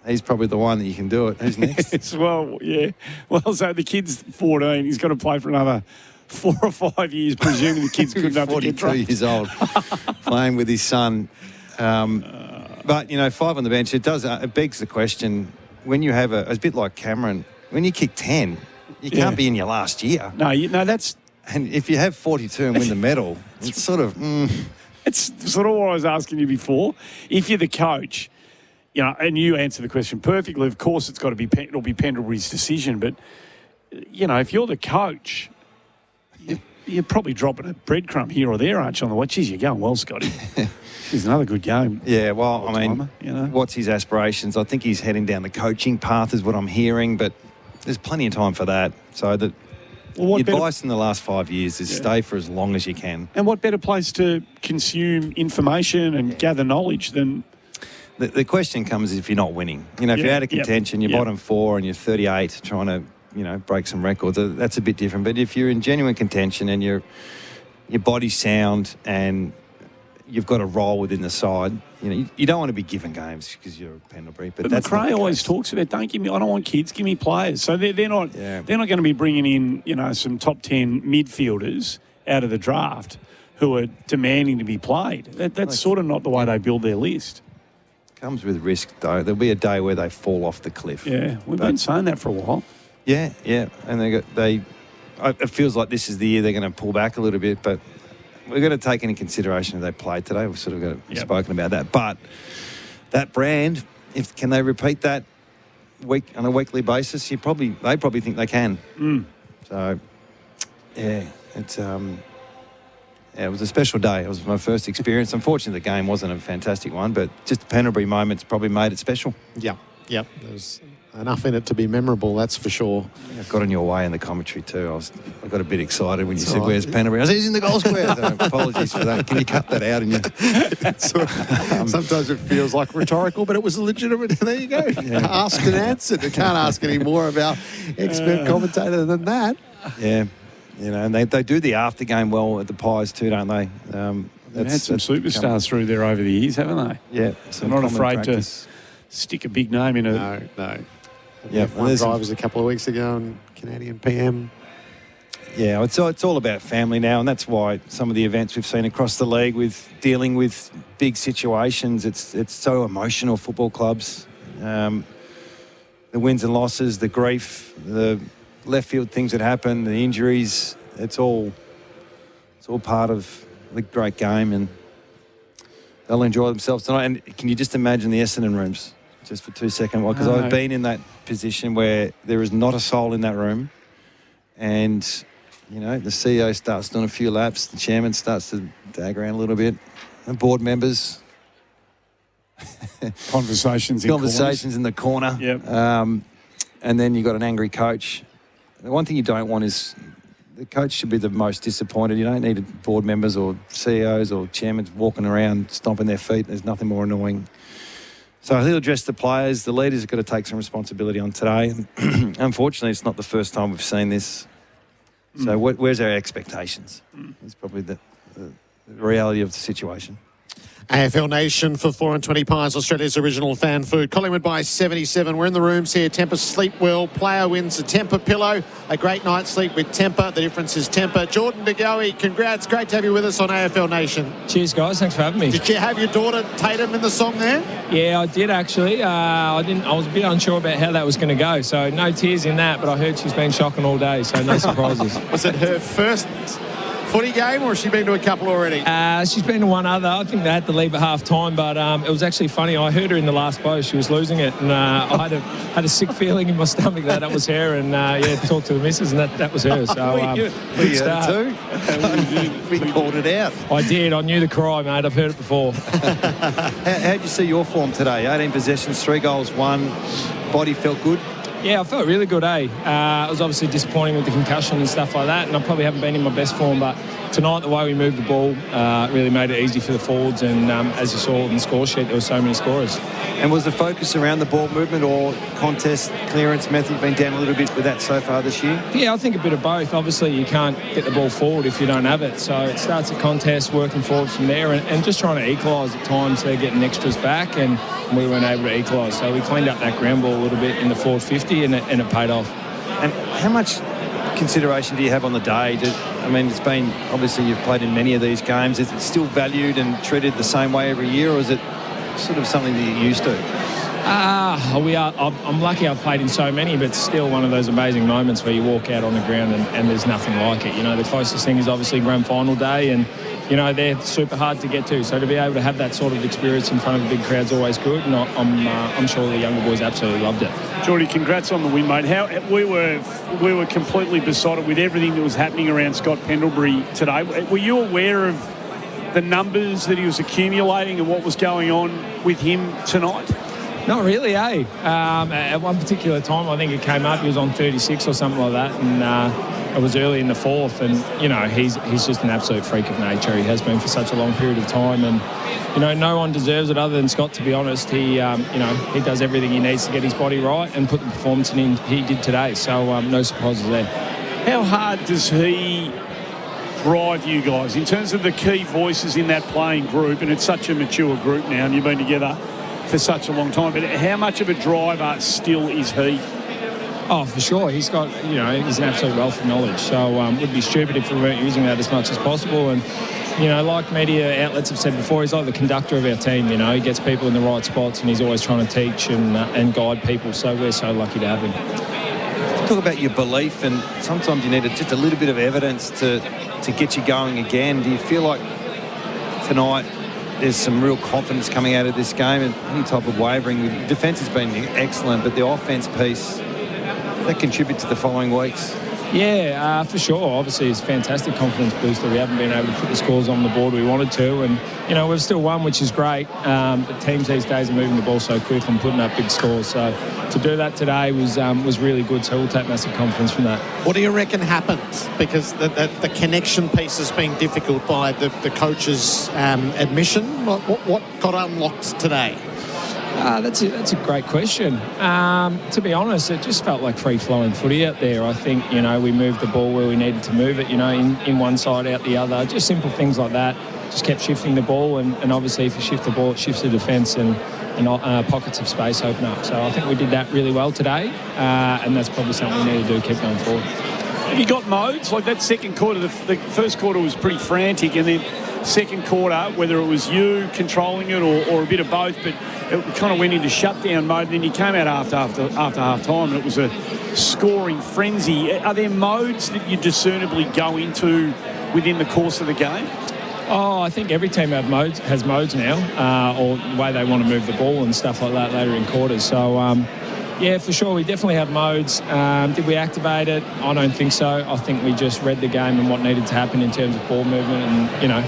he's probably the one that you can do it. Who's next? Well, yeah. Well, so the kid's 14. He's got to play for another 4 or 5 years, presuming the kid's good enough to get 42 years old, playing with his son. But, 5 on the bench, it begs the question, when you have it's a bit like Cameron, when you kick 10, you can't be in your last year. No, that's... And if you have 42 and win the medal, it's sort of... It's sort of what I was asking you before. If you're the coach, and you answer the question perfectly, of course it'll be Pendlebury's decision, but, if you're the coach... You're probably dropping a breadcrumb here or there, aren't you, on the watch? Geez, you're going well, Scotty. It's another good game. Yeah, well, what's his aspirations? I think he's heading down the coaching path is what I'm hearing, but there's plenty of time for that. So the advice in the last 5 years is stay for as long as you can. And what better place to consume information and gather knowledge than... The question comes if you're not winning. If you're out of contention, you're bottom 4 and you're 38 trying to... break some records. That's a bit different. But if you're in genuine contention and your body's sound and you've got a role within the side, you don't want to be given games because you're a Pendlebury. But that's McRae always talks about, I don't want kids, give me players. So they're not going to be bringing in some top 10 midfielders out of the draft who are demanding to be played. That's sort of not the way they build their list. Comes with risk though. There'll be a day where they fall off the cliff. Yeah, we've been saying that for a while. Yeah, and it feels like this is the year they're going to pull back a little bit, but we've got to take into consideration who they played today. We've sort of spoken about that, but that brand, can they repeat that on a weekly basis? They probably think they can. So, it was a special day. It was my first experience. Unfortunately, the game wasn't a fantastic one, but just the Pendlebury moments probably made it special. Yeah. There's enough in it to be memorable, that's for sure. I got in your way in the commentary too. I got a bit excited when you said, "Where's Pendlebury?" I said, "He's in the goal square." So apologies for that. Can you cut that out? Sometimes it feels like rhetorical, but it was legitimate. There you go. Yeah. Asked and answered. You can't ask any more of our expert commentator than that. Yeah. And they do the after game well at the Pies too, don't they? They've had some superstars through there over the years, haven't they? Yeah. They're not afraid to stick a big name in it. No. Yeah, F1 drivers a couple of weeks ago and Canadian PM. Yeah, it's all about family now, and that's why some of the events we've seen across the league with dealing with big situations, it's so emotional, football clubs. The wins and losses, the grief, the left field things that happen, the injuries, it's all part of the great game, and they'll enjoy themselves tonight. And can you just imagine the Essendon rooms just for 2 seconds? Because I've been in that position where there is not a soul in that room, and you know the CEO starts doing a few laps, the chairman starts to dag around a little bit, and board members. Conversations in the corner. Yep. And then you've got an angry coach. The one thing you don't want is the coach should be the most disappointed. You don't need board members or CEOs or chairmen walking around stomping their feet. There's nothing more annoying. So he'll address the players. The leaders have got to take some responsibility on today. Unfortunately, it's not the first time we've seen this. So where's our expectations? It's probably the reality of the situation. AFL Nation for 4 and 20 pies, Australia's original fan food. Collingwood by 77. We're in the rooms here. Tempur sleep well. Player wins a Tempur pillow. A great night's sleep with Tempur. The difference is Tempur. Jordan De Goey, congrats. Great to have you with us on AFL Nation. Cheers, guys. Thanks for having me. Did you have your daughter Tatum in the song there? Yeah, I did actually. I was a bit unsure about how that was going to go. So no tears in that, but I heard she's been shocking all day. So no surprises. Was it her first footy game, or has she been to a couple already? She's been to one other. I think they had to leave at half time, but it was actually funny. I heard her in the last post. She was losing it, and I had a sick feeling in my stomach that was her. And talked to the missus, and that was her. So we heard too. We called it out. I did. I knew the cry, mate. I've heard it before. How'd you see your form today? 18 possessions, 3 goals, 1. Body felt good. Yeah, I felt really good, It was obviously disappointing with the concussion and stuff like that, and I probably haven't been in my best form, but tonight the way we moved the ball really made it easy for the forwards, and as you saw in the score sheet, there were so many scorers. And was the focus around the ball movement or contest clearance method been down a little bit with that so far this year? Yeah, I think a bit of both. Obviously, you can't get the ball forward if you don't have it, so it starts at contest, working forward from there, and just trying to equalise at times. They're getting extras back, and we weren't able to equalise, so we cleaned up that ground ball a little bit in the forward 50, and it paid off. And how much consideration do you have on the day? I mean, it's been, obviously you've played in many of these games. Is it still valued and treated the same way every year, or is it sort of something that you're used to? I'm lucky I've played in so many, but still one of those amazing moments where you walk out on the ground and there's nothing like it. You know, the closest thing is obviously grand final day, and you know they're super hard to get to. So to be able to have that sort of experience in front of a big crowd is always good, and I'm sure the younger boys absolutely loved it. Geordie, congrats on the win, mate. We were completely besotted with everything that was happening around Scott Pendlebury today. Were you aware of the numbers that he was accumulating and what was going on with him tonight? Not really, at one particular time, I think it came up, he was on 36 or something like that, and it was early in the fourth, and, you know, he's just an absolute freak of nature. He has been for such a long period of time, and, you know, no one deserves it other than Scott, to be honest. He does everything he needs to get his body right and put the performance in he did today, so no surprises there. How hard does he drive you guys in terms of the key voices in that playing group? And it's such a mature group now, and you've been together for such a long time, but how much of a driver still is he? Oh, for sure. He's got, you know, he's an absolute wealth of knowledge. So it would be stupid if we weren't using that as much as possible. And, you know, like media outlets have said before, he's like the conductor of our team. You know, he gets people in the right spots, and he's always trying to teach and guide people. So we're so lucky to have him. Talk about your belief, and sometimes you need just a little bit of evidence to get you going again. Do you feel like tonight there's some real confidence coming out of this game, and any type of wavering? The defence has been excellent, but the offence piece, that contribute to the following weeks? Yeah, for sure. Obviously, it's a fantastic confidence booster. We haven't been able to put the scores on the board we wanted to, and, you know, we've still won, which is great. But teams these days are moving the ball so quick and putting up big scores. So to do that today was really good. So we'll take massive confidence from that. What do you reckon happens? Because the connection piece has been difficult by the coach's admission. What got unlocked today? That's a great question. To be honest, it just felt like free-flowing footy out there. I think, you know, we moved the ball where we needed to move it, you know, in one side, out the other. Just simple things like that. Just kept shifting the ball, and obviously if you shift the ball, it shifts the defence, and pockets of space open up. So I think we did that really well today, and that's probably something we need to do, keep going forward. Have you got modes? Like that second quarter, the first quarter was pretty frantic, and then second quarter, whether it was you controlling it or a bit of both, but it kind of went into shutdown mode, and then you came out after half-time, and it was a scoring frenzy. Are there modes that you discernibly go into within the course of the game? Oh, I think every team has modes now, or the way they want to move the ball and stuff like that later in quarters. So, yeah, for sure, we definitely have modes. Did we activate it? I don't think so. I think we just read the game and what needed to happen in terms of ball movement and,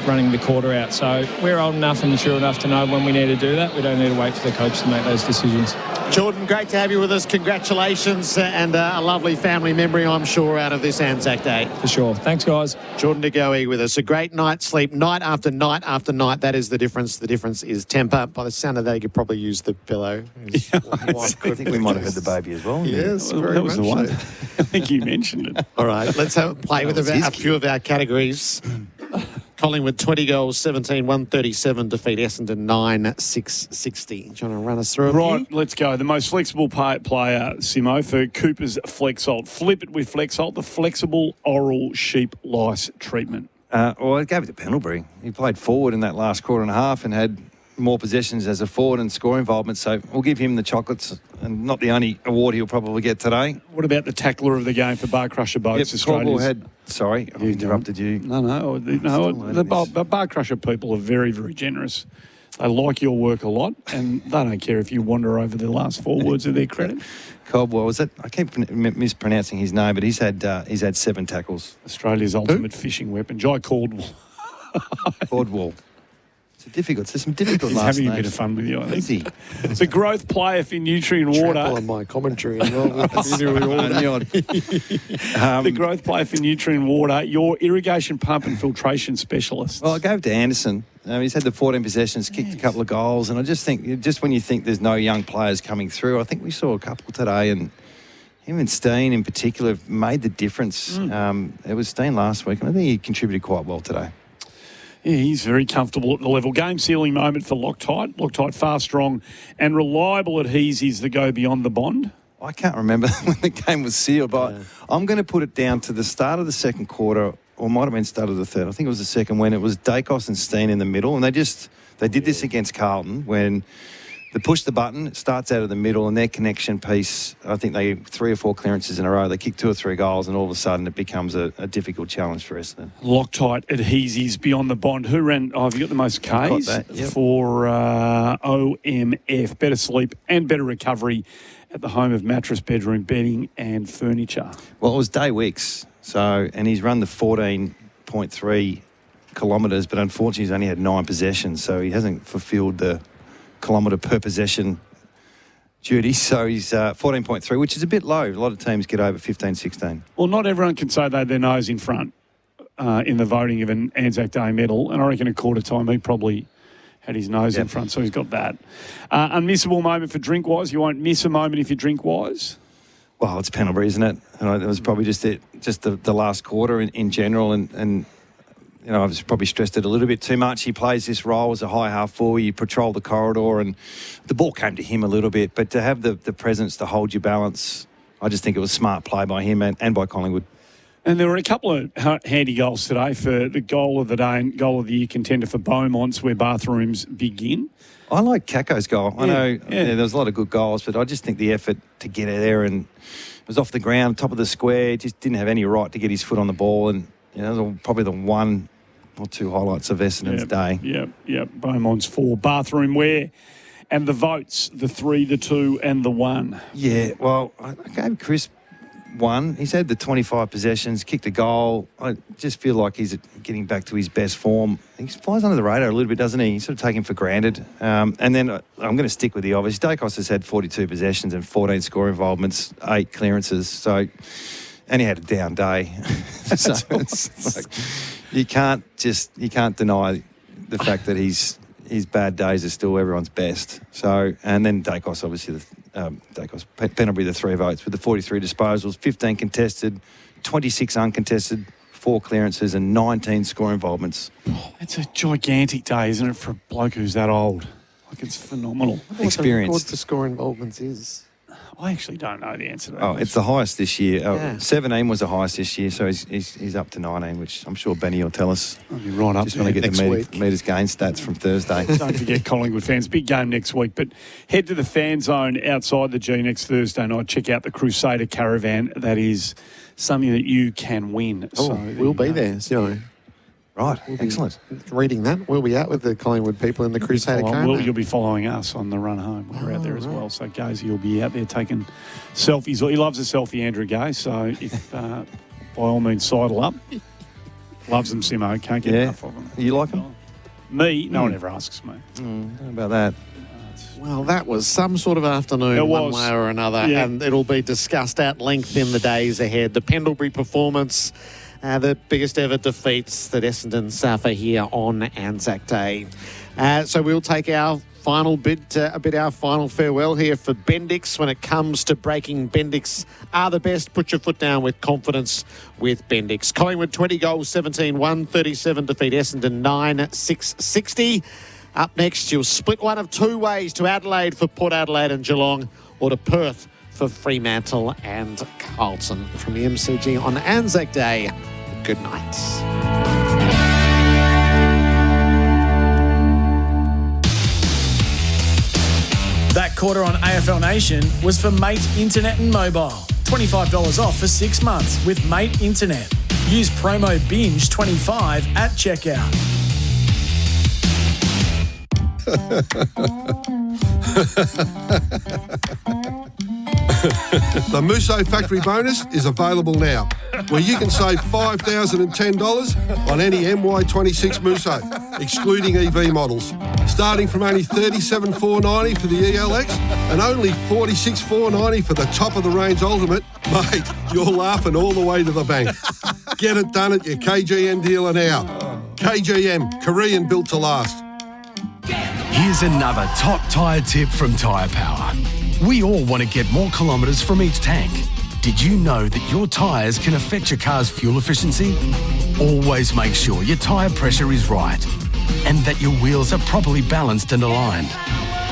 running the quarter out. So we're old enough and mature enough to know when we need to do that. We don't need to wait for the coach to make those decisions. Jordan, great to have you with us. Congratulations and a lovely family memory, I'm sure, out of this Anzac Day. For sure. Thanks, guys. Jordan DeGoey with us. A great night's sleep, night after night after night. That is the difference. The difference is temper. By the sound of that, you could probably use the pillow. I think we might have heard the baby as well. Yes, very that was the one. so. I think you mentioned it. All right, let's have a play with a few of our categories. Collingwood 20 goals, 17, 137 defeat Essendon 9-6-60. Do you want to run us through it? Right, let's go. The most flexible player, Simo, for Cooper's Flexalt. Flip it with Flexalt, the flexible oral sheep lice treatment. Well, I gave it to Pendlebury. He played forward in that last quarter and a half and had more possessions as a forward and score involvement. So we'll give him the chocolates, and not the only award he'll probably get today. What about the tackler of the game for Bar Crusher Boats? Australia's... Sorry, I interrupted you. No. The Bar Crusher people are very, very generous. They like your work a lot, and they don't care if you wander over the last 4 words of their credit. Coll, was it? I keep mispronouncing his name, but he's had 7 tackles. Australia's ultimate fishing weapon, Jai Caldwell. Caldwell. There's some difficult He's last having names. a bit of fun with you, I think. Is he? It's a growth player for nutrient water. On my commentary as well. The growth player for nutrient water, your irrigation pump and filtration specialist. Well, I gave it to Anderson. He's had the 14 possessions, kicked a couple of goals, and I just think, just when you think there's no young players coming through, I think we saw a couple today, and him and Steen in particular have made the difference. It was Steen last week, and I think he contributed quite well today. Yeah, he's very comfortable at the level. Game sealing moment for Loctite. Loctite, fast, strong and reliable adhesives that go beyond the bond. I can't remember when the game was sealed, but I'm going to put it down to the start of the second quarter, or might have been start of the third. I think it was the second, when it was Dacos and Steen in the middle, and they did this against Carlton when they push the button, it starts out of the middle, and their connection piece, I think they 3 or 4 clearances in a row. They kick 2 or 3 goals, and all of a sudden it becomes a difficult challenge for Essendon. Loctite adhesives beyond the bond. Who ran? Oh, have you got the most Ks for OMF? Better sleep and better recovery at the home of mattress, bedroom, bedding, and furniture. Well, it was Day Wicks, and he's run the 14.3 kilometres, but unfortunately he's only had 9 possessions, so he hasn't fulfilled the kilometre per possession duty. So he's 14.3, which is a bit low. A lot of teams get over 15, 16. Well, not everyone can say they had their nose in front in the voting of an Anzac Day medal, and I reckon at quarter time he probably had his nose in front, so he's got that. Unmissable moment for Drinkwise. You won't miss a moment if you drink wise. Well, it's Pendlebury, isn't it? And it was probably just the last quarter in general, and you know, I've probably stressed it a little bit too much. He plays this role as a high half forward. You patrol the corridor, and the ball came to him a little bit. But to have the presence to hold your balance, I just think it was smart play by him and by Collingwood. And there were a couple of handy goals today for the goal of the day and goal of the year contender for Beaumont's, where bathrooms begin. I like Caco's goal. I know there was a lot of good goals, but I just think the effort to get there, and it was off the ground, top of the square, just didn't have any right to get his foot on the ball. And you know, probably the 1 or 2 highlights of Essendon's day. Yep. Beaumont's 4. Bathroom wear. And the votes, the 3, the 2 and the 1. Yeah, well, I gave Chris 1. He's had the 25 possessions, kicked a goal. I just feel like he's getting back to his best form. He flies under the radar a little bit, doesn't he? He's sort of taken for granted. And then I'm going to stick with the obvious. Dacos has had 42 possessions and 14 score involvements, 8 clearances. So, and he had a down day. So it's like, you can't deny the fact that his bad days are still everyone's best. So, and then Dacos, obviously, Pendlebury, the 3 votes with the 43 disposals, 15 contested, 26 uncontested, 4 clearances, and 19 score involvements. It's a gigantic day, isn't it, for a bloke who's that old? Like, it's phenomenal. Experienced. What the score involvements is? I actually don't know the answer to that. Oh, it's the highest this year. 17 was the highest this year, so he's up to 19, which I'm sure Benny will tell us. I'll be right up just there. want to get Next the week. meters gain stats from Thursday. Don't forget, Collingwood fans, big game next week. But head to the fan zone outside the G next Thursday night. Check out the Crusader Caravan. That is something that you can win. Oh, so we'll be there. So Right, excellent. Reading that, we'll be out with the Collingwood people in the Crusader Caravan. You'll be following us on the run home. We're out there as well. So Gazy will be out there taking selfies. He loves a selfie, Andrew Gay. So if by all means sidle up. Loves them, Simo. Can't get enough of them. You like them? Me? No one ever asks me. Don't know about that. Well, that was some sort of afternoon, one way or another, and it'll be discussed at length in the days ahead. The Pendlebury performance, the biggest ever defeats that Essendon suffer here on Anzac Day. So we'll take our final bid, our final farewell here for Bendix. When it comes to breaking Bendix are the best, put your foot down with confidence with Bendix. Collingwood 20 goals, 17-137 defeat Essendon 9-6-60. Up next, you'll split one of two ways to Adelaide for Port Adelaide and Geelong, or to Perth for Fremantle and Carlton. From the MCG on Anzac Day, good night. That quarter on AFL Nation was for Mate Internet and Mobile. $25 off for 6 months with Mate Internet. Use promo BINGE25 at checkout. The Musso Factory Bonus is available now, where you can save $5,010 on any MY26 Musso, excluding EV models. Starting from only $37,490 for the ELX and only $46,490 for the top-of-the-range Ultimate, mate, you're laughing all the way to the bank. Get it done at your KGN dealer now. KGN, Korean built to last. Here's another top tyre tip from Tyre Power. We all want to get more kilometres from each tank. Did you know that your tyres can affect your car's fuel efficiency? Always make sure your tyre pressure is right and that your wheels are properly balanced and aligned.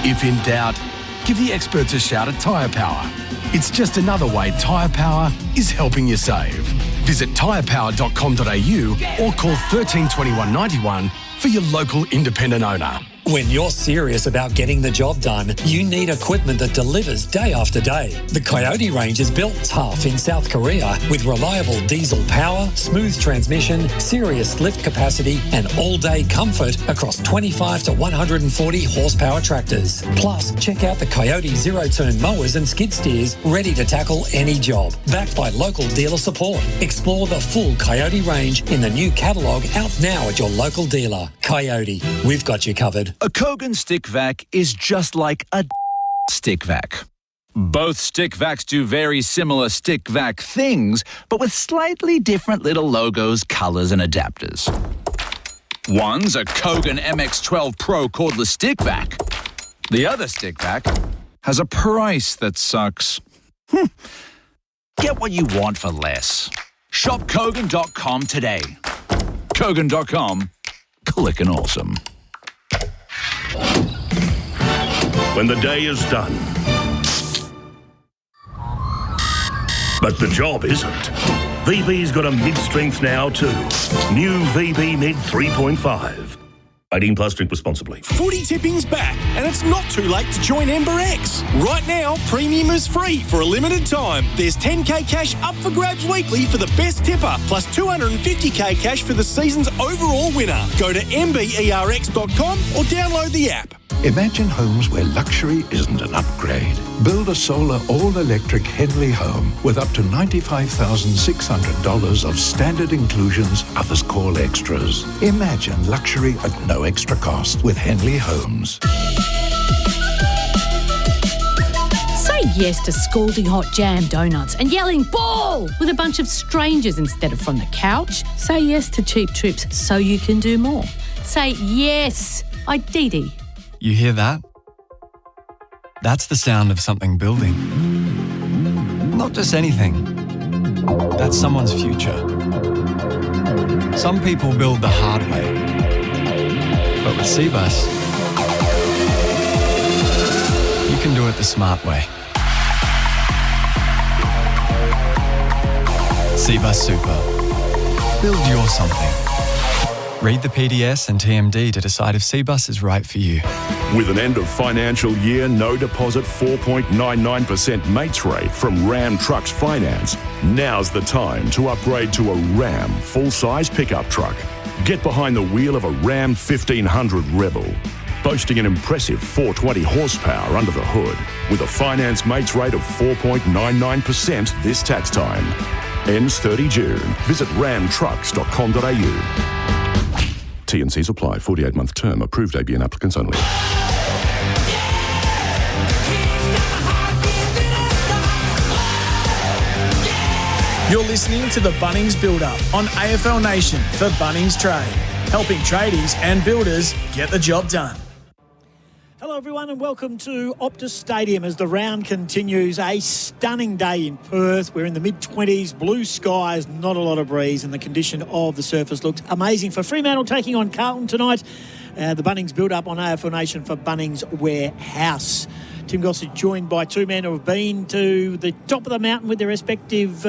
If in doubt, give the experts a shout at Tyre Power. It's just another way Tyre Power is helping you save. Visit tyrepower.com.au or call 13 21 91 for your local independent owner. When you're serious about getting the job done, you need equipment that delivers day after day. The Coyote range is built tough in South Korea with reliable diesel power, smooth transmission, serious lift capacity and all-day comfort across 25 to 140 horsepower tractors. Plus, check out the Coyote zero-turn mowers and skid steers ready to tackle any job. Backed by local dealer support. Explore the full Coyote range in the new catalogue out now at your local dealer. Coyote, we've got you covered. A Kogan stick vac is just like a stick vac. Both stick vacs do very similar stick vac things, but with slightly different little logos, colours and adapters. One's a Kogan MX12 Pro cordless stick vac. The other stick vac has a price that sucks. Get what you want for less. Shop Kogan.com today. Kogan.com. Clickin' awesome. When the day is done. But the job isn't. VB's got a mid-strength now too. New VB Mid 3.5. 18 plus, drink responsibly. Footy tipping's back, and it's not too late to join Ember X. Right now, premium is free for a limited time. There's 10k cash up for grabs weekly for the best tipper, plus 250k cash for the season's overall winner. Go to mberx.com or download the app. Imagine homes where luxury isn't an upgrade. Build a solar all-electric Henley home with up to $95,600 of standard inclusions, others call extras. Imagine luxury at no extra cost with Henley Homes. Say yes to scalding hot jam donuts and yelling ball with a bunch of strangers instead of from the couch. Say yes to cheap trips so you can do more. Say yes, Didi. You hear that? That's the sound of something building. Not just anything. That's someone's future. Some people build the hard way. But with Cbus, you can do it the smart way. Cbus Super. Build your something. Read the PDS and TMD to decide if Cbus is right for you. With an end of financial year, no deposit 4.99% mates rate from Ram Trucks Finance, now's the time to upgrade to a Ram full-size pickup truck. Get behind the wheel of a Ram 1500 Rebel, boasting an impressive 420 horsepower under the hood, with a finance mates rate of 4.99% this tax time. Ends 30 June. Visit ramtrucks.com.au. T&Cs apply. 48-month term. Approved ABN applicants only. You're listening to the Bunnings Build-Up on AFL Nation for Bunnings Trade, helping tradies and builders get the job done. Hello everyone and welcome to Optus Stadium as the round continues. A stunning day in Perth. We're in the mid-20s, blue skies, not a lot of breeze, and the condition of the surface looks amazing for Fremantle taking on Carlton tonight. The Bunnings Build-Up on AFL Nation for Bunnings Warehouse. Tim Gossett joined by two men who have been to the top of the mountain with their respective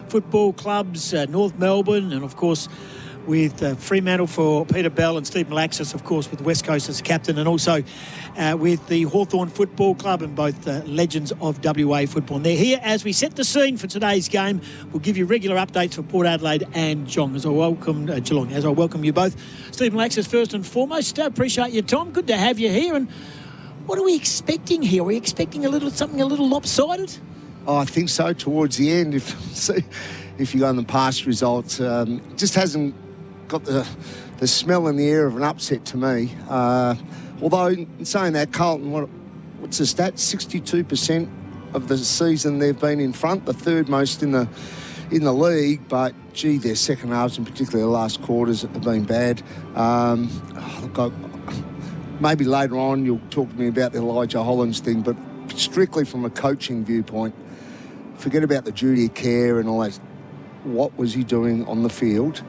football clubs, North Melbourne, and of course with Fremantle for Peter Bell and Steve Malaxis, of course, with West Coast as captain, and also with the Hawthorn Football Club, and both legends of WA football. And they're here as we set the scene for today's game. We'll give you regular updates for Port Adelaide and Geelong as I welcome you both. Steve Malaxis, first and foremost, appreciate your time. Good to have you here. And what are we expecting here? Are we expecting something a little lopsided? Oh, I think so towards the end. If you go on the past results, just hasn't got the smell in the air of an upset to me. Although, in saying that, Carlton, what's the stat? 62% of the season they've been in front, the third most in the league. But gee, their second halves, and particularly the last quarters, have been bad. Maybe later on you'll talk to me about the Elijah Hollands thing, but strictly from a coaching viewpoint, forget about the duty of care and all that. What was he doing on the field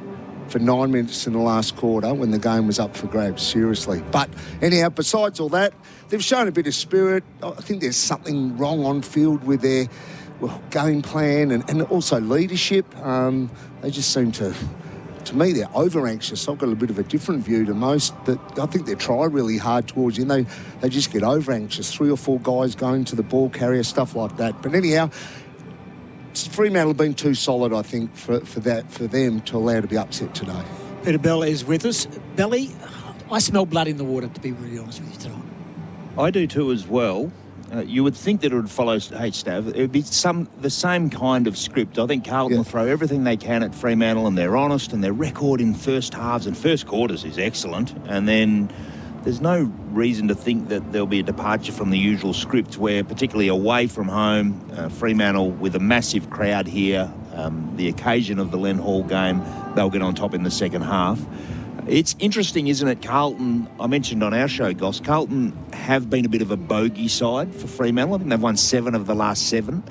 for 9 minutes in the last quarter when the game was up for grabs? Seriously. But anyhow, besides all that, they've shown a bit of spirit. I think there's something wrong on field with their game plan and also leadership. They just seem to me, they're over-anxious. I've got a bit of a different view to most. That I think they try really hard towards the end. They just get over-anxious. 3 or 4 guys going to the ball carrier, stuff like that. But anyhow, Fremantle have been too solid, I think, for them to allow to be upset today. Peter Bell is with us. Belly, I smell blood in the water, to be really honest with you tonight. I do too as well. You would think that it would follow H-Stav. It would be the same kind of script. I think Carlton will throw everything they can at Fremantle, and they're honest, and their record in first halves and first quarters is excellent. And then there's no reason to think that there'll be a departure from the usual script where, particularly away from home, Fremantle with a massive crowd here, the occasion of the Len Hall game, they'll get on top in the second half. It's interesting, isn't it, Carlton, I mentioned on our show, Goss, Carlton have been a bit of a bogey side for Fremantle. I think they've won 7 of the last 7.